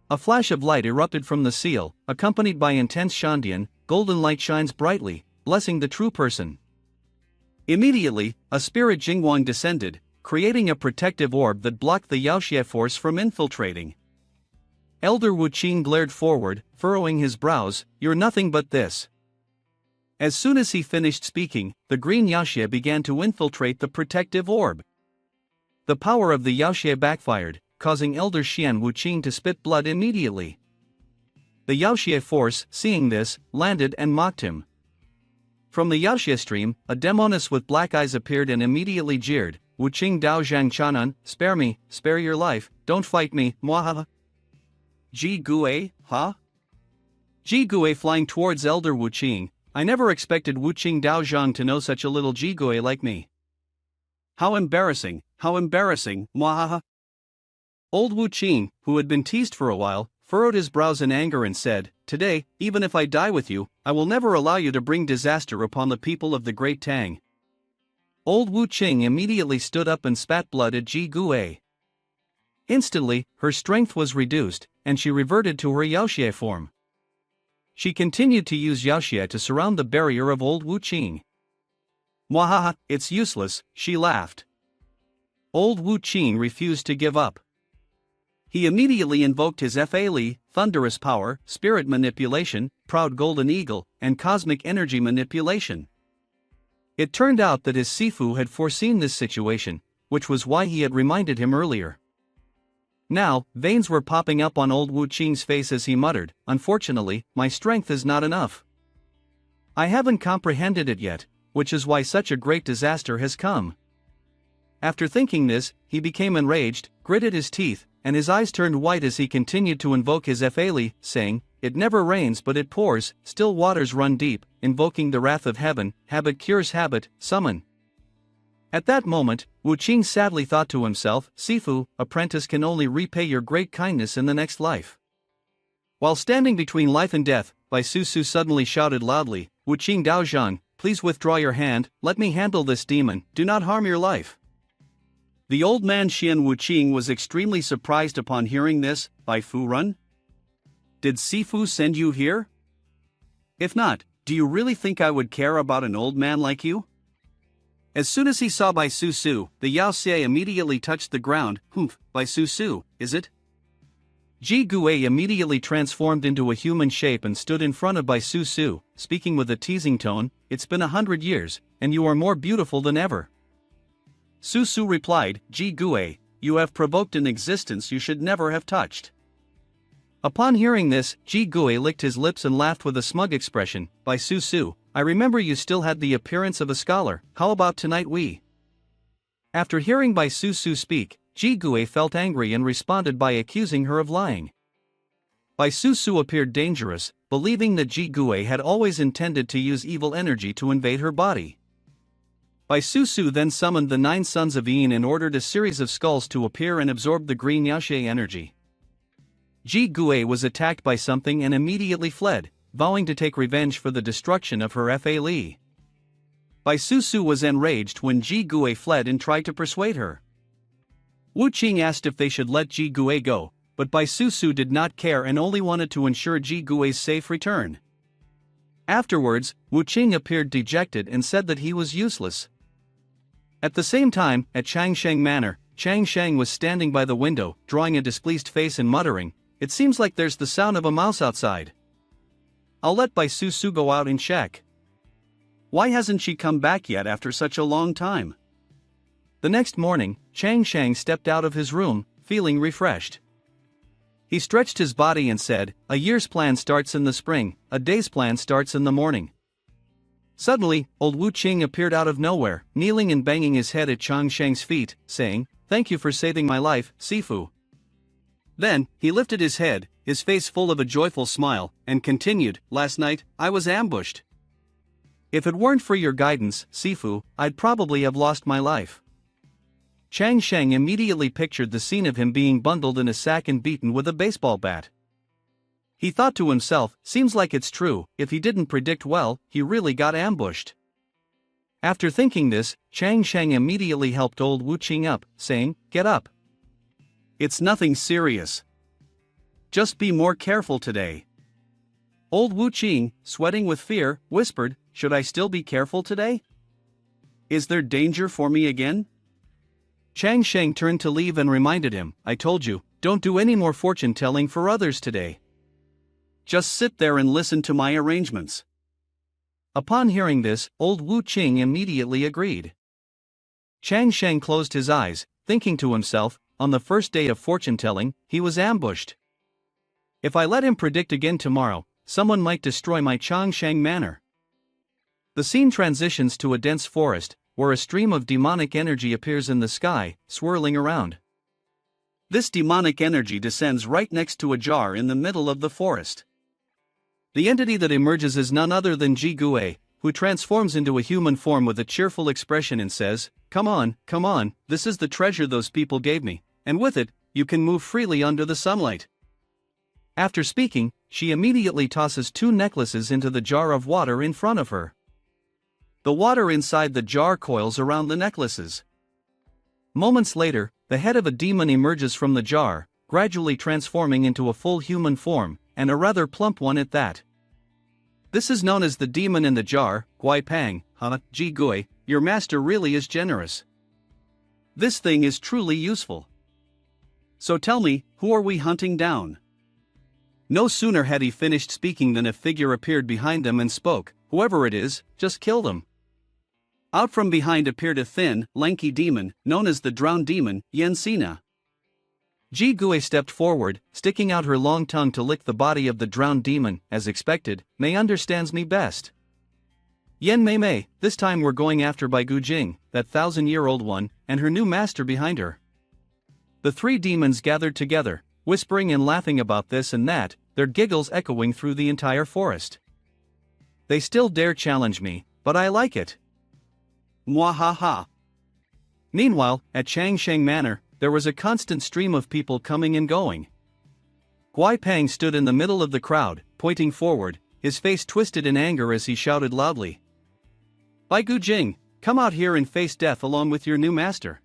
A flash of light erupted from the seal, accompanied by intense Shandian. Golden light shines brightly, blessing the true person. Immediately, a spirit Jingwang descended, creating a protective orb that blocked the Yaoxie force from infiltrating. Elder Wuqing glared forward, furrowing his brows. "You're nothing but this." As soon as he finished speaking, the green Yaoxie began to infiltrate the protective orb. The power of the Yaoxie backfired, causing Elder Xian Wuqing to spit blood immediately. The Yaoxie force, seeing this, landed and mocked him. From the Yaoxie stream, a demoness with black eyes appeared and immediately jeered, "Wuqing Dao Zhang Chanan, spare me, spare your life, don't fight me, mwahaha." Ji Gui, huh? Ji Gui flying towards Elder Wuqing. "I never expected Wuqing Dao Zhang to know such a little Ji Gui like me. How embarrassing, mwahaha." Old Wuqing, who had been teased for a while, furrowed his brows in anger and said, "Today, even if I die with you, I will never allow you to bring disaster upon the people of the Great Tang." Old Wuqing immediately stood up and spat blood at Ji Gui. Instantly, her strength was reduced, and she reverted to her Yaoxie form. She continued to use Yaoxie to surround the barrier of old Wuqing. "Mwahaha, it's useless," she laughed. Old Wuqing refused to give up. He immediately invoked his Fa Li, thunderous power, spirit manipulation, proud golden eagle, and cosmic energy manipulation. It turned out that his Sifu had foreseen this situation, which was why he had reminded him earlier. Now, veins were popping up on old Wuqing's face as he muttered, "Unfortunately, my strength is not enough. I haven't comprehended it yet, which is why such a great disaster has come." After thinking this, he became enraged, gritted his teeth, and his eyes turned white as he continued to invoke his Fa Li, saying, "It never rains but it pours, still waters run deep," invoking the wrath of heaven. "Habit cures habit, summon." At that moment, Wuqing sadly thought to himself, "Sifu, apprentice can only repay your great kindness in the next life." While standing between life and death, Bai Susu suddenly shouted loudly, "Wuqing Daozhang, please withdraw your hand, let me handle this demon, do not harm your life." The old man Xian Wuqing was extremely surprised upon hearing this. "Bai Fu Run? Did Sifu send you here? If not, do you really think I would care about an old man like you?" As soon as he saw Bai Susu, the Yaoxie immediately touched the ground. "Humph, Bai Susu, is it?" Ji Gui immediately transformed into a human shape and stood in front of Bai Susu, speaking with a teasing tone, "It's been 100 years, and you are more beautiful than ever." Susu replied, "Ji Gui, you have provoked an existence you should never have touched." Upon hearing this, Ji Gui licked his lips and laughed with a smug expression. "Bai Susu, I remember you still had the appearance of a scholar, how about tonight we?" After hearing Bai Susu speak, Ji Gui felt angry and responded by accusing her of lying. Bai Susu appeared dangerous, believing that Ji Gui had always intended to use evil energy to invade her body. Bai Susu then summoned the 9 sons of Yin and ordered a series of skulls to appear and absorb the green Yaoxie energy. Ji Gui was attacked by something and immediately fled, vowing to take revenge for the destruction of her Fa Li. Bai Susu was enraged when Ji Gui fled and tried to persuade her. Wu Qing asked if they should let Ji Gui go, but Bai Susu did not care and only wanted to ensure Ji Gui's safe return. Afterwards, Wu Qing appeared dejected and said that he was useless. At the same time, at Changsheng Manor, Chang Sheng was standing by the window, drawing a displeased face and muttering, "It seems like there's the sound of a mouse outside. I'll let Bai Susu go out and check." Why hasn't she come back yet after such a long time? The next morning, Chang Shang stepped out of his room, feeling refreshed. He stretched his body and said, "A year's plan starts in the spring, a day's plan starts in the morning." Suddenly, old Wu Qing appeared out of nowhere, kneeling and banging his head at Chang Shang's feet, saying, "Thank you for saving my life, Sifu." Then, he lifted his head, his face full of a joyful smile, and continued, "Last night, I was ambushed. If it weren't for your guidance, Sifu, I'd probably have lost my life." Chang Sheng immediately pictured the scene of him being bundled in a sack and beaten with a baseball bat. He thought to himself, seems like it's true, if he didn't predict well, he really got ambushed. After thinking this, Chang Sheng immediately helped old Wu Qing up, saying, "Get up. It's nothing serious. Just be more careful today." Old Wu Qing, sweating with fear, whispered, "Should I still be careful today? Is there danger for me again?" Chang Sheng turned to leave and reminded him, "I told you, don't do any more fortune-telling for others today. Just sit there and listen to my arrangements." Upon hearing this, old Wu Qing immediately agreed. Chang Sheng closed his eyes, thinking to himself, on the first day of fortune-telling, he was ambushed. If I let him predict again tomorrow, someone might destroy my Changsheng manor. The scene transitions to a dense forest, where a stream of demonic energy appears in the sky, swirling around. This demonic energy descends right next to a jar in the middle of the forest. The entity that emerges is none other than Ji Gue, who transforms into a human form with a cheerful expression and says, come on, this is the treasure those people gave me, and with it, you can move freely under the sunlight." After speaking, she immediately tosses 2 necklaces into the jar of water in front of her. The water inside the jar coils around the necklaces. Moments later, the head of a demon emerges from the jar, gradually transforming into a full human form, and a rather plump one at that. This is known as the demon in the jar, Guai Pang. Ji Gui, your master really is generous. This thing is truly useful. So tell me, who are we hunting down? No sooner had he finished speaking than a figure appeared behind them and spoke, "Whoever it is, just kill them." Out from behind appeared a thin, lanky demon, known as the drowned demon, Yen Sina. Ji Gui stepped forward, sticking out her long tongue to lick the body of the drowned demon. As expected, Mei understands me best. Yen Mei, this time we're going after Bai Gu Jing, that 1,000-year-old one, and her new master behind her. The 3 demons gathered together, whispering and laughing about this and that, their giggles echoing through the entire forest. They still dare challenge me, but I like it. Mwahaha. Meanwhile, at Changsheng Manor, there was a constant stream of people coming and going. Guai Pang stood in the middle of the crowd, pointing forward, his face twisted in anger as he shouted loudly, "Bai Gu Jing, come out here and face death along with your new master."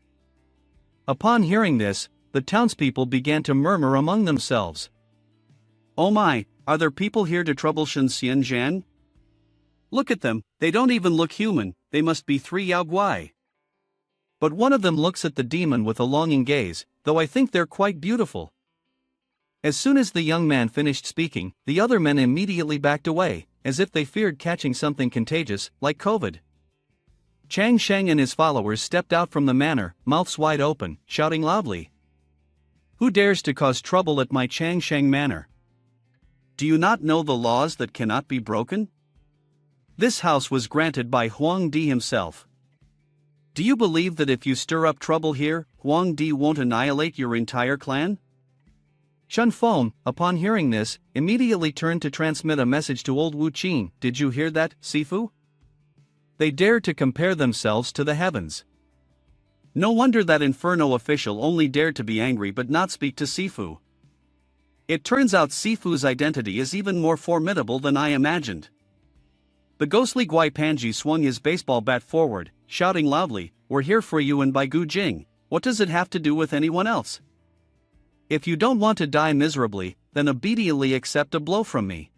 Upon hearing this, the townspeople began to murmur among themselves. "Oh my, are there people here to trouble Shen Xianjian? Look at them, they don't even look human, they must be 3 Yao Guai." But one of them looks at the demon with a longing gaze, though I think they're quite beautiful. As soon as the young man finished speaking, the other men immediately backed away, as if they feared catching something contagious, like COVID. Chang Sheng and his followers stepped out from the manor, mouths wide open, shouting loudly, "Who dares to cause trouble at my Chang Sheng manor? Do you not know the laws that cannot be broken? This house was granted by Huang Di himself. Do you believe that if you stir up trouble here, Huang Di won't annihilate your entire clan?" Chun Feng, upon hearing this, immediately turned to transmit a message to old Wu Qing. "Did you hear that, Sifu? They dared to compare themselves to the heavens. No wonder that Inferno official only dared to be angry but not speak to Sifu. It turns out Sifu's identity is even more formidable than I imagined." The ghostly Guai Panji swung his baseball bat forward, shouting loudly, "We're here for you and Bai Gu Jing, what does it have to do with anyone else? If you don't want to die miserably, then obediently accept a blow from me.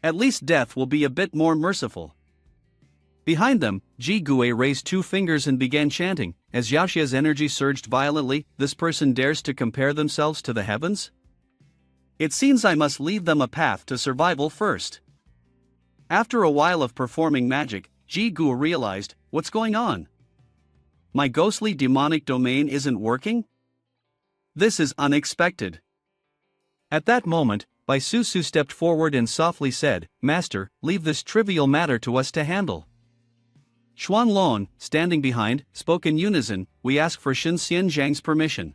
At least death will be a bit more merciful." Behind them, Ji Gue raised 2 fingers and began chanting. As Yaxia's energy surged violently, "This person dares to compare themselves to the heavens? It seems I must leave them a path to survival first." After a while of performing magic, Ji Gu realized, what's going on? My ghostly demonic domain isn't working? This is unexpected. At that moment, Bai Susu stepped forward and softly said, Master, leave this trivial matter to us to handle. Xuan Lon, standing behind, spoke in unison, we ask for Shen Xian Zhang's permission.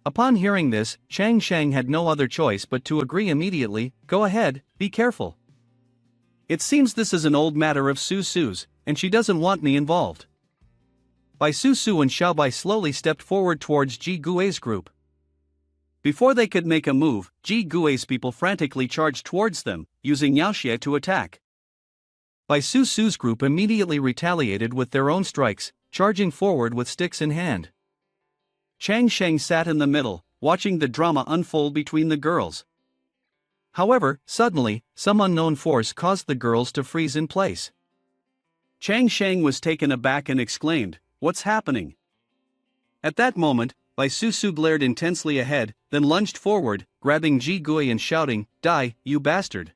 Upon hearing this, Chang Shang had no other choice but to agree immediately, go ahead, be careful. It seems this is an old matter of Susu's, and she doesn't want me involved. Bai Susu and Xiaobai slowly stepped forward towards Ji Gui's group. Before they could make a move, Ji Gui's people frantically charged towards them, using Yaoxie to attack. Bai Susu's group immediately retaliated with their own strikes, charging forward with sticks in hand. Chang Sheng sat in the middle, watching the drama unfold between the girls. However, suddenly, some unknown force caused the girls to freeze in place. Chang Sheng was taken aback and exclaimed, what's happening? At that moment, Bai Susu glared intensely ahead, then lunged forward, grabbing Ji Gui and shouting, die, you bastard.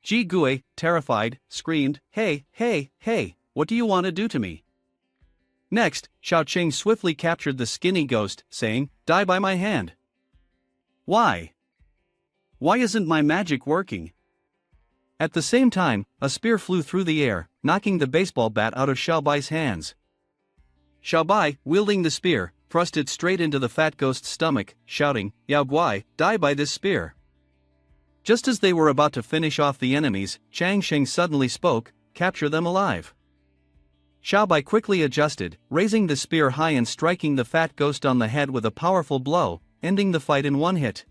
Ji Gui, terrified, screamed, hey, hey, hey, what do you want to do to me? Next, Xiao Qing swiftly captured the skinny ghost, saying, die by my hand. Why? Why isn't my magic working? At the same time, a spear flew through the air, knocking the baseball bat out of Xiaobai's hands. Xiaobai, wielding the spear, thrust it straight into the fat ghost's stomach, shouting, Yao Guai, die by this spear. Just as they were about to finish off the enemies, Chang Sheng suddenly spoke, capture them alive. Xiaobai quickly adjusted, raising the spear high and striking the fat ghost on the head with a powerful blow, ending the fight in one hit.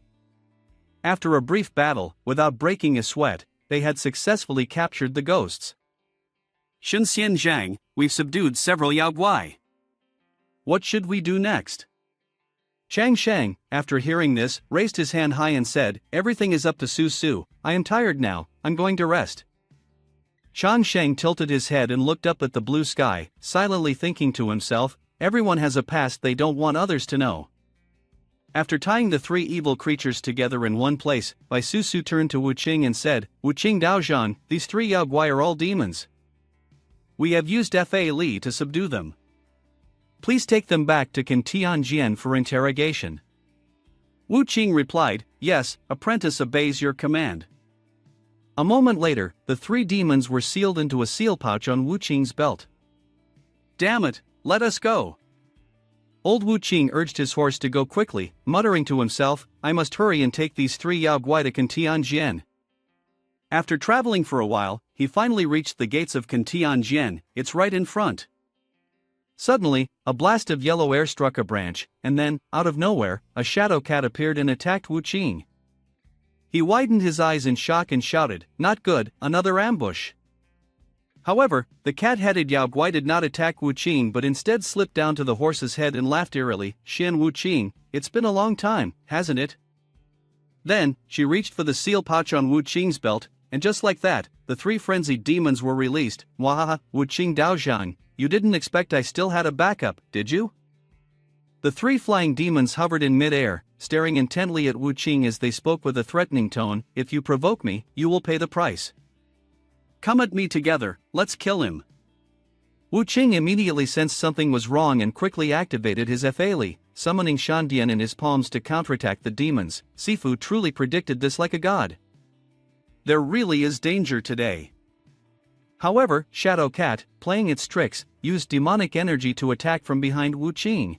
After a brief battle, without breaking a sweat, they had successfully captured the ghosts. Shen Xian Zhang, we've subdued several Yao Guai. What should we do next? Chang Shang, after hearing this, raised his hand high and said, everything is up to Su Su, I am tired now, I'm going to rest. Chang Shang tilted his head and looked up at the blue sky, silently thinking to himself, everyone has a past they don't want others to know. After tying the three evil creatures together in one place, Bai Susu turned to Wu Qing and said, Wu Qing Daozhan, these three Yao Guai are all demons. We have used Fa Li to subdue them. Please take them back to Can Tianjian for interrogation. Wu Qing replied, yes, apprentice obeys your command. A moment later, the three demons were sealed into a seal pouch on Wu Qing's belt. Damn it, let us go. Old Wu Qing urged his horse to go quickly, muttering to himself, I must hurry and take these three Yao Guai to Can Tianjian. After traveling for a while, he finally reached the gates of Can Tianjian, it's right in front. Suddenly, a blast of yellow air struck a branch, and then, out of nowhere, a shadow cat appeared and attacked Wu Qing. He widened his eyes in shock and shouted, not good, another ambush. However, the cat-headed Yao Guai did not attack Wu Qing but instead slipped down to the horse's head and laughed eerily, Xian Wu Qing, it's been a long time, hasn't it? Then, she reached for the seal pouch on Wu Qing's belt, and just like that, the three frenzied demons were released. Wahaha, Wu Qing Daozhan, you didn't expect I still had a backup, did you? The three flying demons hovered in mid-air, staring intently at Wu Qing as they spoke with a threatening tone, if you provoke me, you will pay the price. Come at me together, let's kill him. Wu Qing immediately sensed something was wrong and quickly activated his Fa Li, summoning Shandian in his palms to counterattack the demons. Sifu truly predicted this like a god. There really is danger today. However, Shadow Cat, playing its tricks, used demonic energy to attack from behind Wu Qing.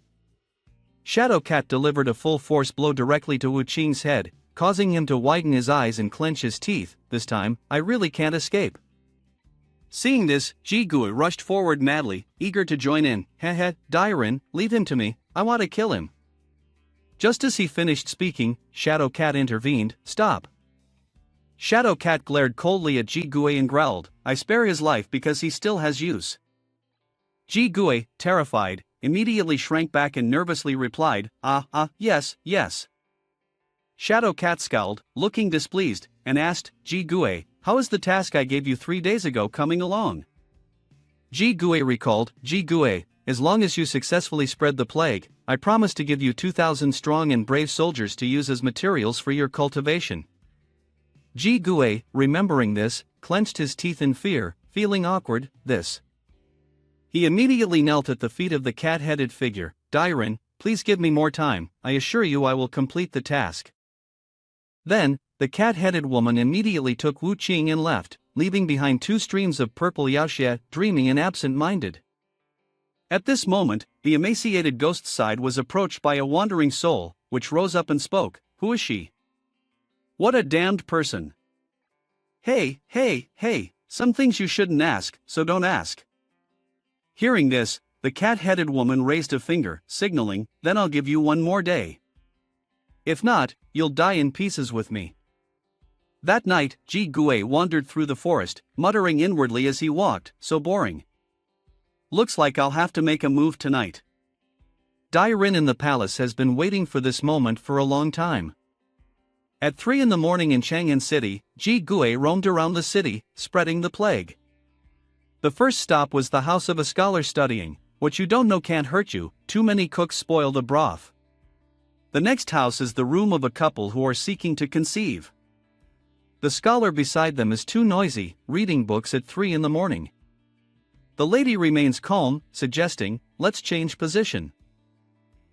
Shadow Cat delivered a full-force blow directly to Wu Qing's head, causing him to widen his eyes and clench his teeth. This time, I really can't escape. Seeing this, Ji Gui rushed forward madly, eager to join in. Heh, Dairin, leave him to me, I want to kill him. Just as he finished speaking, Shadow Cat intervened, stop. Shadow Cat glared coldly at Ji Gui and growled, I spare his life because he still has use. Ji Gui, terrified, immediately shrank back and nervously replied, yes. Shadow Cat scowled, looking displeased, and asked, Ji Gui, how is the task I gave you 3 days ago coming along? Ji Gui recalled, Ji Gui, as long as you successfully spread the plague, I promise to give you 2,000 strong and brave soldiers to use as materials for your cultivation. Ji Gui, remembering this, clenched his teeth in fear, feeling awkward, this. He immediately knelt at the feet of the cat-headed figure. Dairin, please give me more time, I assure you I will complete the task. Then, the cat-headed woman immediately took Wu Qing and left, leaving behind 2 streams of purple Yaoxie, dreamy and absent-minded. At this moment, the emaciated ghost's side was approached by a wandering soul, which rose up and spoke. Who is she? What a damned person. Hey, some things you shouldn't ask, so don't ask. Hearing this, the cat-headed woman raised a finger, signaling, then I'll give you 1 more day. If not, you'll die in pieces with me. That night, Ji Gue wandered through the forest, muttering inwardly as he walked, so boring. Looks like I'll have to make a move tonight. Dairin in the palace has been waiting for this moment for a long time. At 3 in the morning in Chang'an City, Ji Gue roamed around the city, spreading the plague. The first stop was the house of a scholar studying. What you don't know can't hurt you, too many cooks spoil the broth. The next house is the room of a couple who are seeking to conceive. The scholar beside them is too noisy, reading books at 3 in the morning. The lady remains calm, suggesting, let's change position.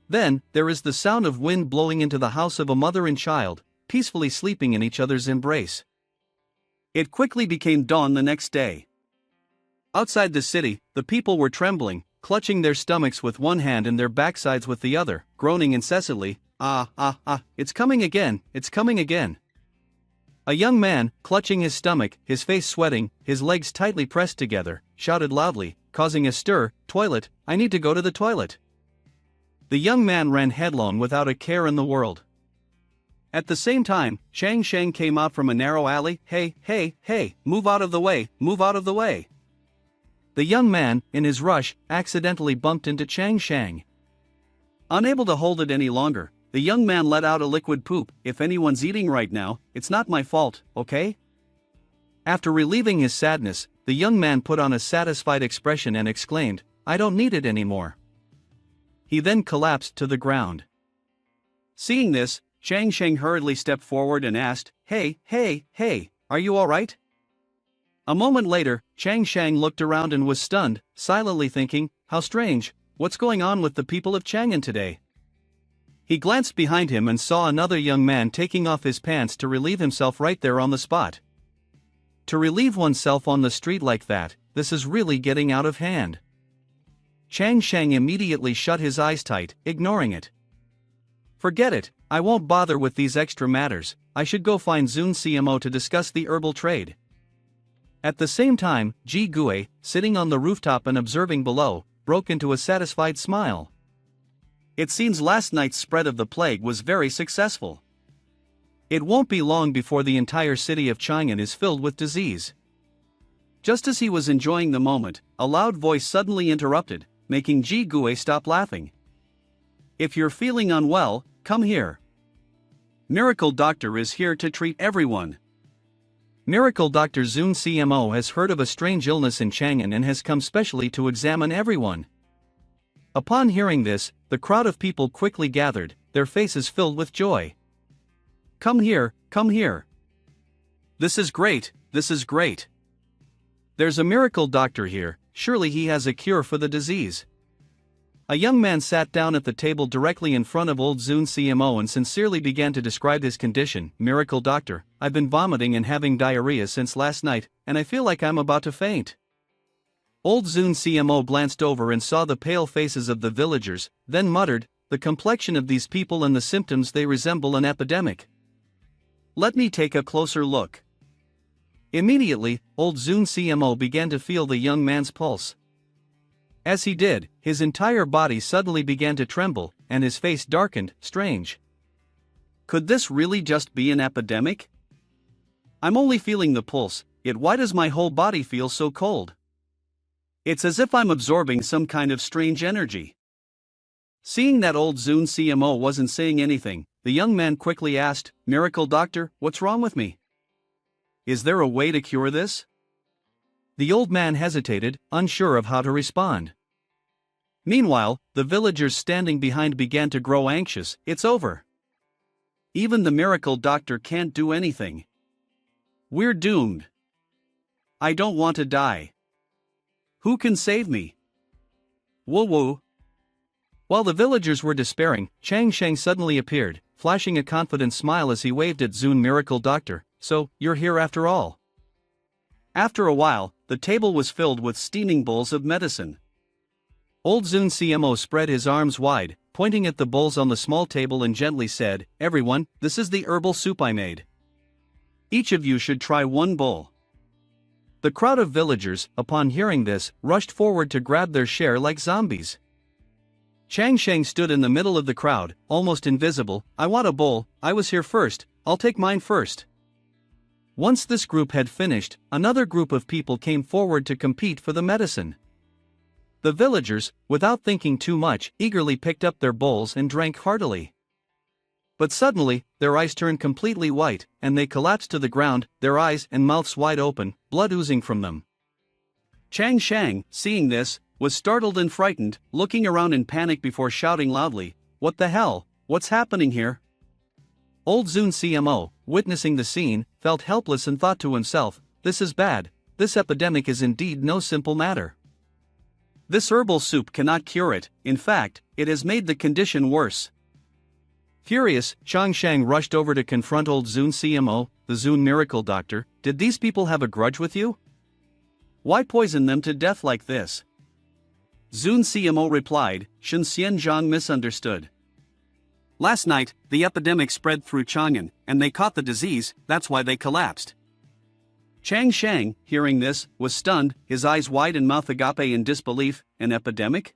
Then, there is the sound of wind blowing into the house of a mother and child, peacefully sleeping in each other's embrace. It quickly became dawn the next day. Outside the city, the people were trembling, clutching their stomachs with one hand and their backsides with the other, groaning incessantly, it's coming again, it's coming again. A young man, clutching his stomach, his face sweating, his legs tightly pressed together, shouted loudly, causing a stir, toilet, I need to go to the toilet. The young man ran headlong without a care in the world. At the same time, Chang Sheng came out from a narrow alley. Hey, move out of the way, move out of the way. The young man, in his rush, accidentally bumped into Chang Sheng. Unable to hold it any longer, the young man let out a liquid poop. If anyone's eating right now, it's not my fault, okay? After relieving his sadness, the young man put on a satisfied expression and exclaimed, I don't need it anymore. He then collapsed to the ground. Seeing this, Chang Sheng hurriedly stepped forward and asked, Hey, are you alright? A moment later, Chang Sheng looked around and was stunned, silently thinking, how strange, what's going on with the people of Chang'an today? He glanced behind him and saw another young man taking off his pants to relieve himself right there on the spot. To relieve oneself on the street like that, this is really getting out of hand. Chang Sheng immediately shut his eyes tight, ignoring it. Forget it, I won't bother with these extra matters, I should go find Zun CMO to discuss the herbal trade. At the same time, Ji Gue, sitting on the rooftop and observing below, broke into a satisfied smile. It seems last night's spread of the plague was very successful. It won't be long before the entire city of Chang'an is filled with disease. Just as he was enjoying the moment, a loud voice suddenly interrupted, making Ji Gue stop laughing. If you're feeling unwell, come here. Miracle Doctor is here to treat everyone. Miracle Dr. Zun CMO has heard of a strange illness in Chang'an and has come specially to examine everyone. Upon hearing this, the crowd of people quickly gathered, their faces filled with joy. Come here, come here. This is great, this is great. There's a miracle doctor here, surely he has a cure for the disease. A young man sat down at the table directly in front of old Zun CMO and sincerely began to describe his condition. Miracle doctor, I've been vomiting and having diarrhea since last night, and I feel like I'm about to faint. Old Zun CMO glanced over and saw the pale faces of the villagers, then muttered, the complexion of these people and the symptoms they resemble an epidemic. Let me take a closer look. Immediately, old Zun CMO began to feel the young man's pulse. As he did, his entire body suddenly began to tremble, and his face darkened. Strange. Could this really just be an epidemic? I'm only feeling the pulse, yet why does my whole body feel so cold? It's as if I'm absorbing some kind of strange energy. Seeing that old Zun CMO wasn't saying anything, the young man quickly asked, Miracle Doctor, what's wrong with me? Is there a way to cure this? The old man hesitated, unsure of how to respond. Meanwhile, the villagers standing behind began to grow anxious. It's over. Even the miracle doctor can't do anything. We're doomed. I don't want to die. Who can save me? Woo woo. While the villagers were despairing, Chang Shang suddenly appeared, flashing a confident smile as he waved at Zune Miracle Doctor. So, you're here after all. After a while, the table was filled with steaming bowls of medicine. Old Zune CMO spread his arms wide, pointing at the bowls on the small table and gently said, "Everyone, this is the herbal soup I made. Each of you should try one bowl." The crowd of villagers, upon hearing this, rushed forward to grab their share like zombies. Chang Shang stood in the middle of the crowd, almost invisible. "I want a bowl, I was here first, I'll take mine first." Once this group had finished, another group of people came forward to compete for the medicine. The villagers, without thinking too much, eagerly picked up their bowls and drank heartily. But suddenly, their eyes turned completely white, and they collapsed to the ground, their eyes and mouths wide open, blood oozing from them. Chang Shang, seeing this, was startled and frightened, looking around in panic before shouting loudly, "What the hell? What's happening here?" Old Zune CMO, witnessing the scene, felt helpless and thought to himself, "This is bad, this epidemic is indeed no simple matter. This herbal soup cannot cure it, in fact, it has made the condition worse." Furious, Chang Shang rushed over to confront old Zune CMO, the Zune Miracle Doctor. "Did these people have a grudge with you? Why poison them to death like this?" Zune CMO replied, "Shen Xianzhang misunderstood. Last night, the epidemic spread through Chang'an, and they caught the disease, that's why they collapsed." Chang Shang, hearing this, was stunned, his eyes wide and mouth agape in disbelief. "An epidemic?"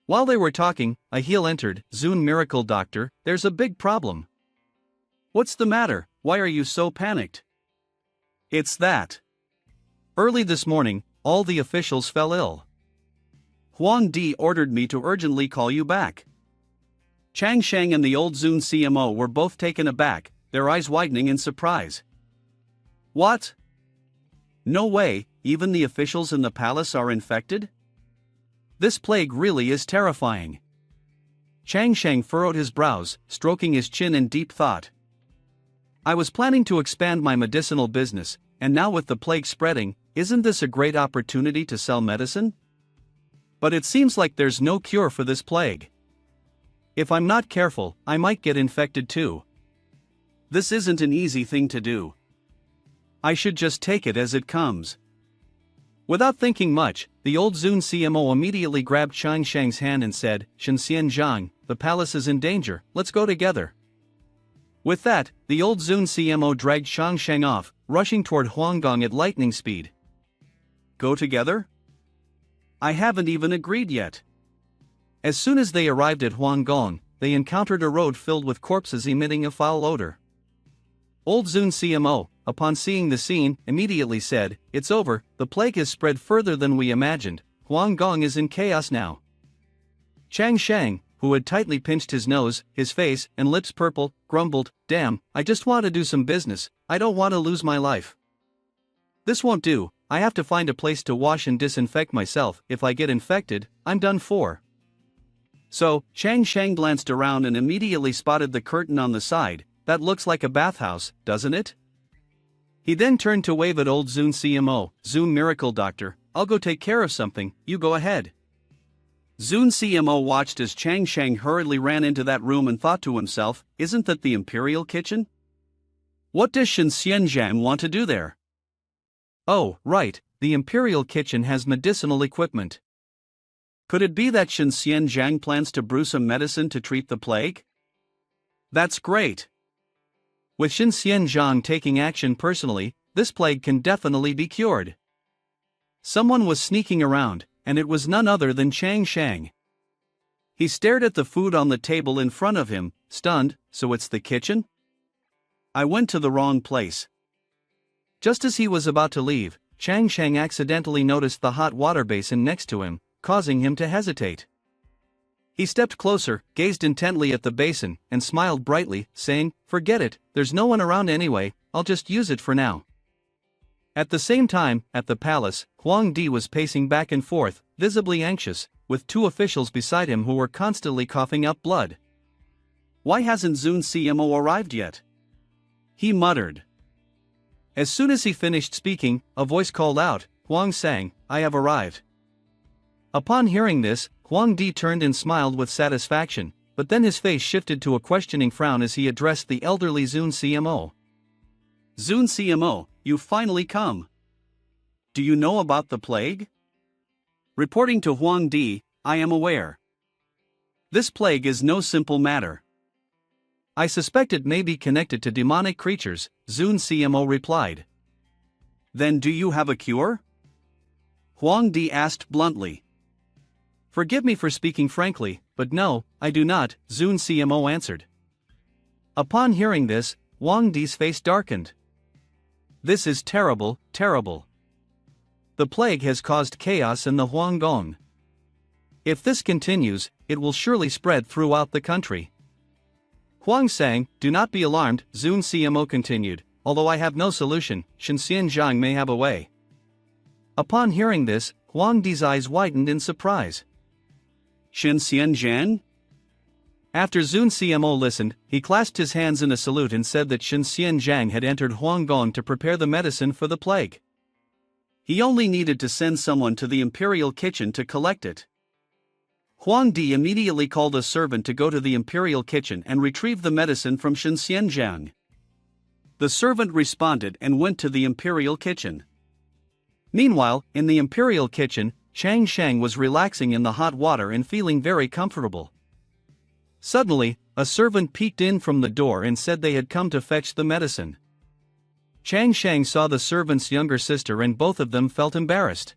While they were talking, a heel entered. "Zune Miracle Doctor, there's a big problem." "What's the matter? Why are you so panicked?" "It's that. Early this morning, all the officials fell ill. Huang Di ordered me to urgently call you back." Chang Shang and the old Zune CMO were both taken aback, their eyes widening in surprise. "What? No way, even the officials in the palace are infected? This plague really is terrifying." Chang Shang furrowed his brows, stroking his chin in deep thought. "I was planning to expand my medicinal business, and now with the plague spreading, isn't this a great opportunity to sell medicine? But it seems like there's no cure for this plague. If I'm not careful, I might get infected too. This isn't an easy thing to do. I should just take it as it comes." Without thinking much, the old Zune CMO immediately grabbed Chang Shang's hand and said, "Shen Xianzhang, the palace is in danger, let's go together." With that, the old Zune CMO dragged Chang Shang off, rushing toward Huanggong at lightning speed. "Go together? I haven't even agreed yet." As soon as they arrived at Huanggong, they encountered a road filled with corpses emitting a foul odor. Old Zune CMO, upon seeing the scene, immediately said, "It's over, the plague has spread further than we imagined, Huanggong is in chaos now." Chang Shang, who had tightly pinched his nose, his face and lips purple, grumbled, "Damn, I just want to do some business, I don't want to lose my life. This won't do, I have to find a place to wash and disinfect myself, if I get infected, I'm done for." So, Chang Shang glanced around and immediately spotted the curtain on the side. "That looks like a bathhouse, doesn't it?" He then turned to wave at old Zune CMO, "Zune Miracle Doctor, I'll go take care of something, you go ahead." Zune CMO watched as Chang Shang hurriedly ran into that room and thought to himself, "Isn't that the Imperial Kitchen? What does Shen Xianzhang want to do there? Oh, right, the Imperial Kitchen has medicinal equipment. Could it be that Shen Xianzhang plans to brew some medicine to treat the plague? That's great. With Shen Xianzhang taking action personally, this plague can definitely be cured." Someone was sneaking around, and it was none other than Chang Shang. He stared at the food on the table in front of him, stunned. "So it's the kitchen? I went to the wrong place." Just as he was about to leave, Chang Shang accidentally noticed the hot water basin next to him, causing him to hesitate. He stepped closer, gazed intently at the basin, and smiled brightly, saying, "Forget it, there's no one around anyway, I'll just use it for now." At the same time, at the palace, Huang Di was pacing back and forth, visibly anxious, with two officials beside him who were constantly coughing up blood. "Why hasn't Zune CMO arrived yet?" he muttered. As soon as he finished speaking, a voice called out, "Huang Sang, I have arrived." Upon hearing this, Huang Di turned and smiled with satisfaction, but then his face shifted to a questioning frown as he addressed the elderly Zun CMO. "Zun CMO, you've finally come. Do you know about the plague?" Reporting to Huang Di, "I am aware. This plague is no simple matter. I suspect it may be connected to demonic creatures," Zun CMO replied. "Then do you have a cure?" Huang Di asked bluntly. "Forgive me for speaking frankly, but no, I do not," Zun CMO answered. Upon hearing this, Huang Di's face darkened. "This is terrible, terrible. The plague has caused chaos in the Huanggong. If this continues, it will surely spread throughout the country." "Huang Sang, do not be alarmed," Zun CMO continued, "although I have no solution, Shenxian Zhang may have a way." Upon hearing this, Huang Di's eyes widened in surprise. "Shenxian Zhang?" After Zun CMO listened, he clasped his hands in a salute and said that Shenxian Zhang had entered Huanggong to prepare the medicine for the plague. He only needed to send someone to the imperial kitchen to collect it. Huang Di immediately called a servant to go to the imperial kitchen and retrieve the medicine from Shenxian Zhang. The servant responded and went to the imperial kitchen. Meanwhile, in the imperial kitchen, Chang Shang was relaxing in the hot water and feeling very comfortable. Suddenly, a servant peeked in from the door and said they had come to fetch the medicine. Chang Shang saw the servant's younger sister and both of them felt embarrassed.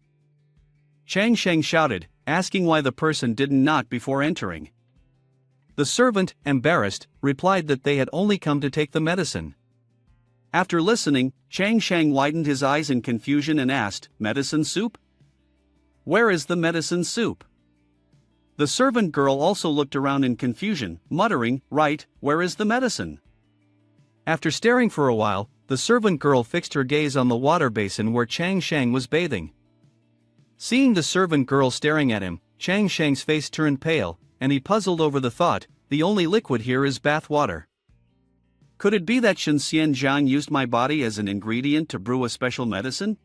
Chang Shang shouted, asking why the person didn't knock before entering. The servant, embarrassed, replied that they had only come to take the medicine. After listening, Chang Shang widened his eyes in confusion and asked, "Medicine soup? Where is the medicine soup?" The servant girl also looked around in confusion, muttering, "Right, where is the medicine?" After staring for a while, the servant girl fixed her gaze on the water basin where Chang Shang was bathing. Seeing the servant girl staring at him, Chang Shang's face turned pale, and he puzzled over the thought, "The only liquid here is bath water. Could it be that Shenxian Zhang used my body as an ingredient to brew a special medicine?"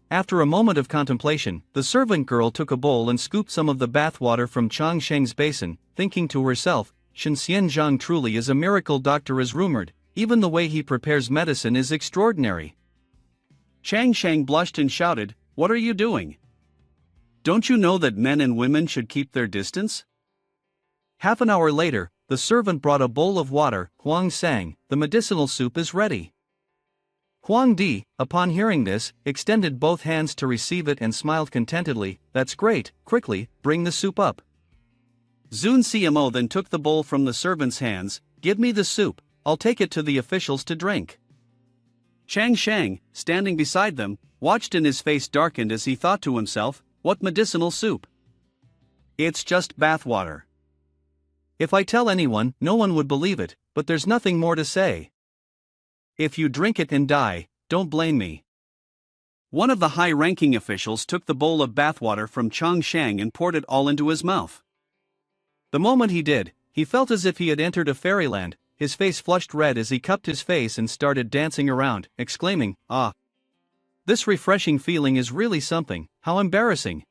After a moment of contemplation, the servant girl took a bowl and scooped some of the bath water from Chang Shang's basin, thinking to herself, "Shenxian Zhang truly is a miracle doctor as rumored, even the way he prepares medicine is extraordinary." Chang Shang blushed and shouted, "What are you doing? Don't you know that men and women should keep their distance?" Half an hour later, the servant brought a bowl of water. "Huang Sang, the medicinal soup is ready." Huang Di, upon hearing this, extended both hands to receive it and smiled contentedly, "That's great, quickly, bring the soup up." Zun CMO then took the bowl from the servant's hands. "Give me the soup, I'll take it to the officials to drink." Chang Shang, standing beside them, watched and his face darkened as he thought to himself, "What medicinal soup? It's just bathwater. If I tell anyone, no one would believe it, but there's nothing more to say. If you drink it and die, don't blame me." One of the high-ranking officials took the bowl of bathwater from Chang Shang and poured it all into his mouth. The moment he did, he felt as if he had entered a fairyland. His face flushed red as he cupped his face and started dancing around, exclaiming, "Ah! This refreshing feeling is really something, how embarrassing."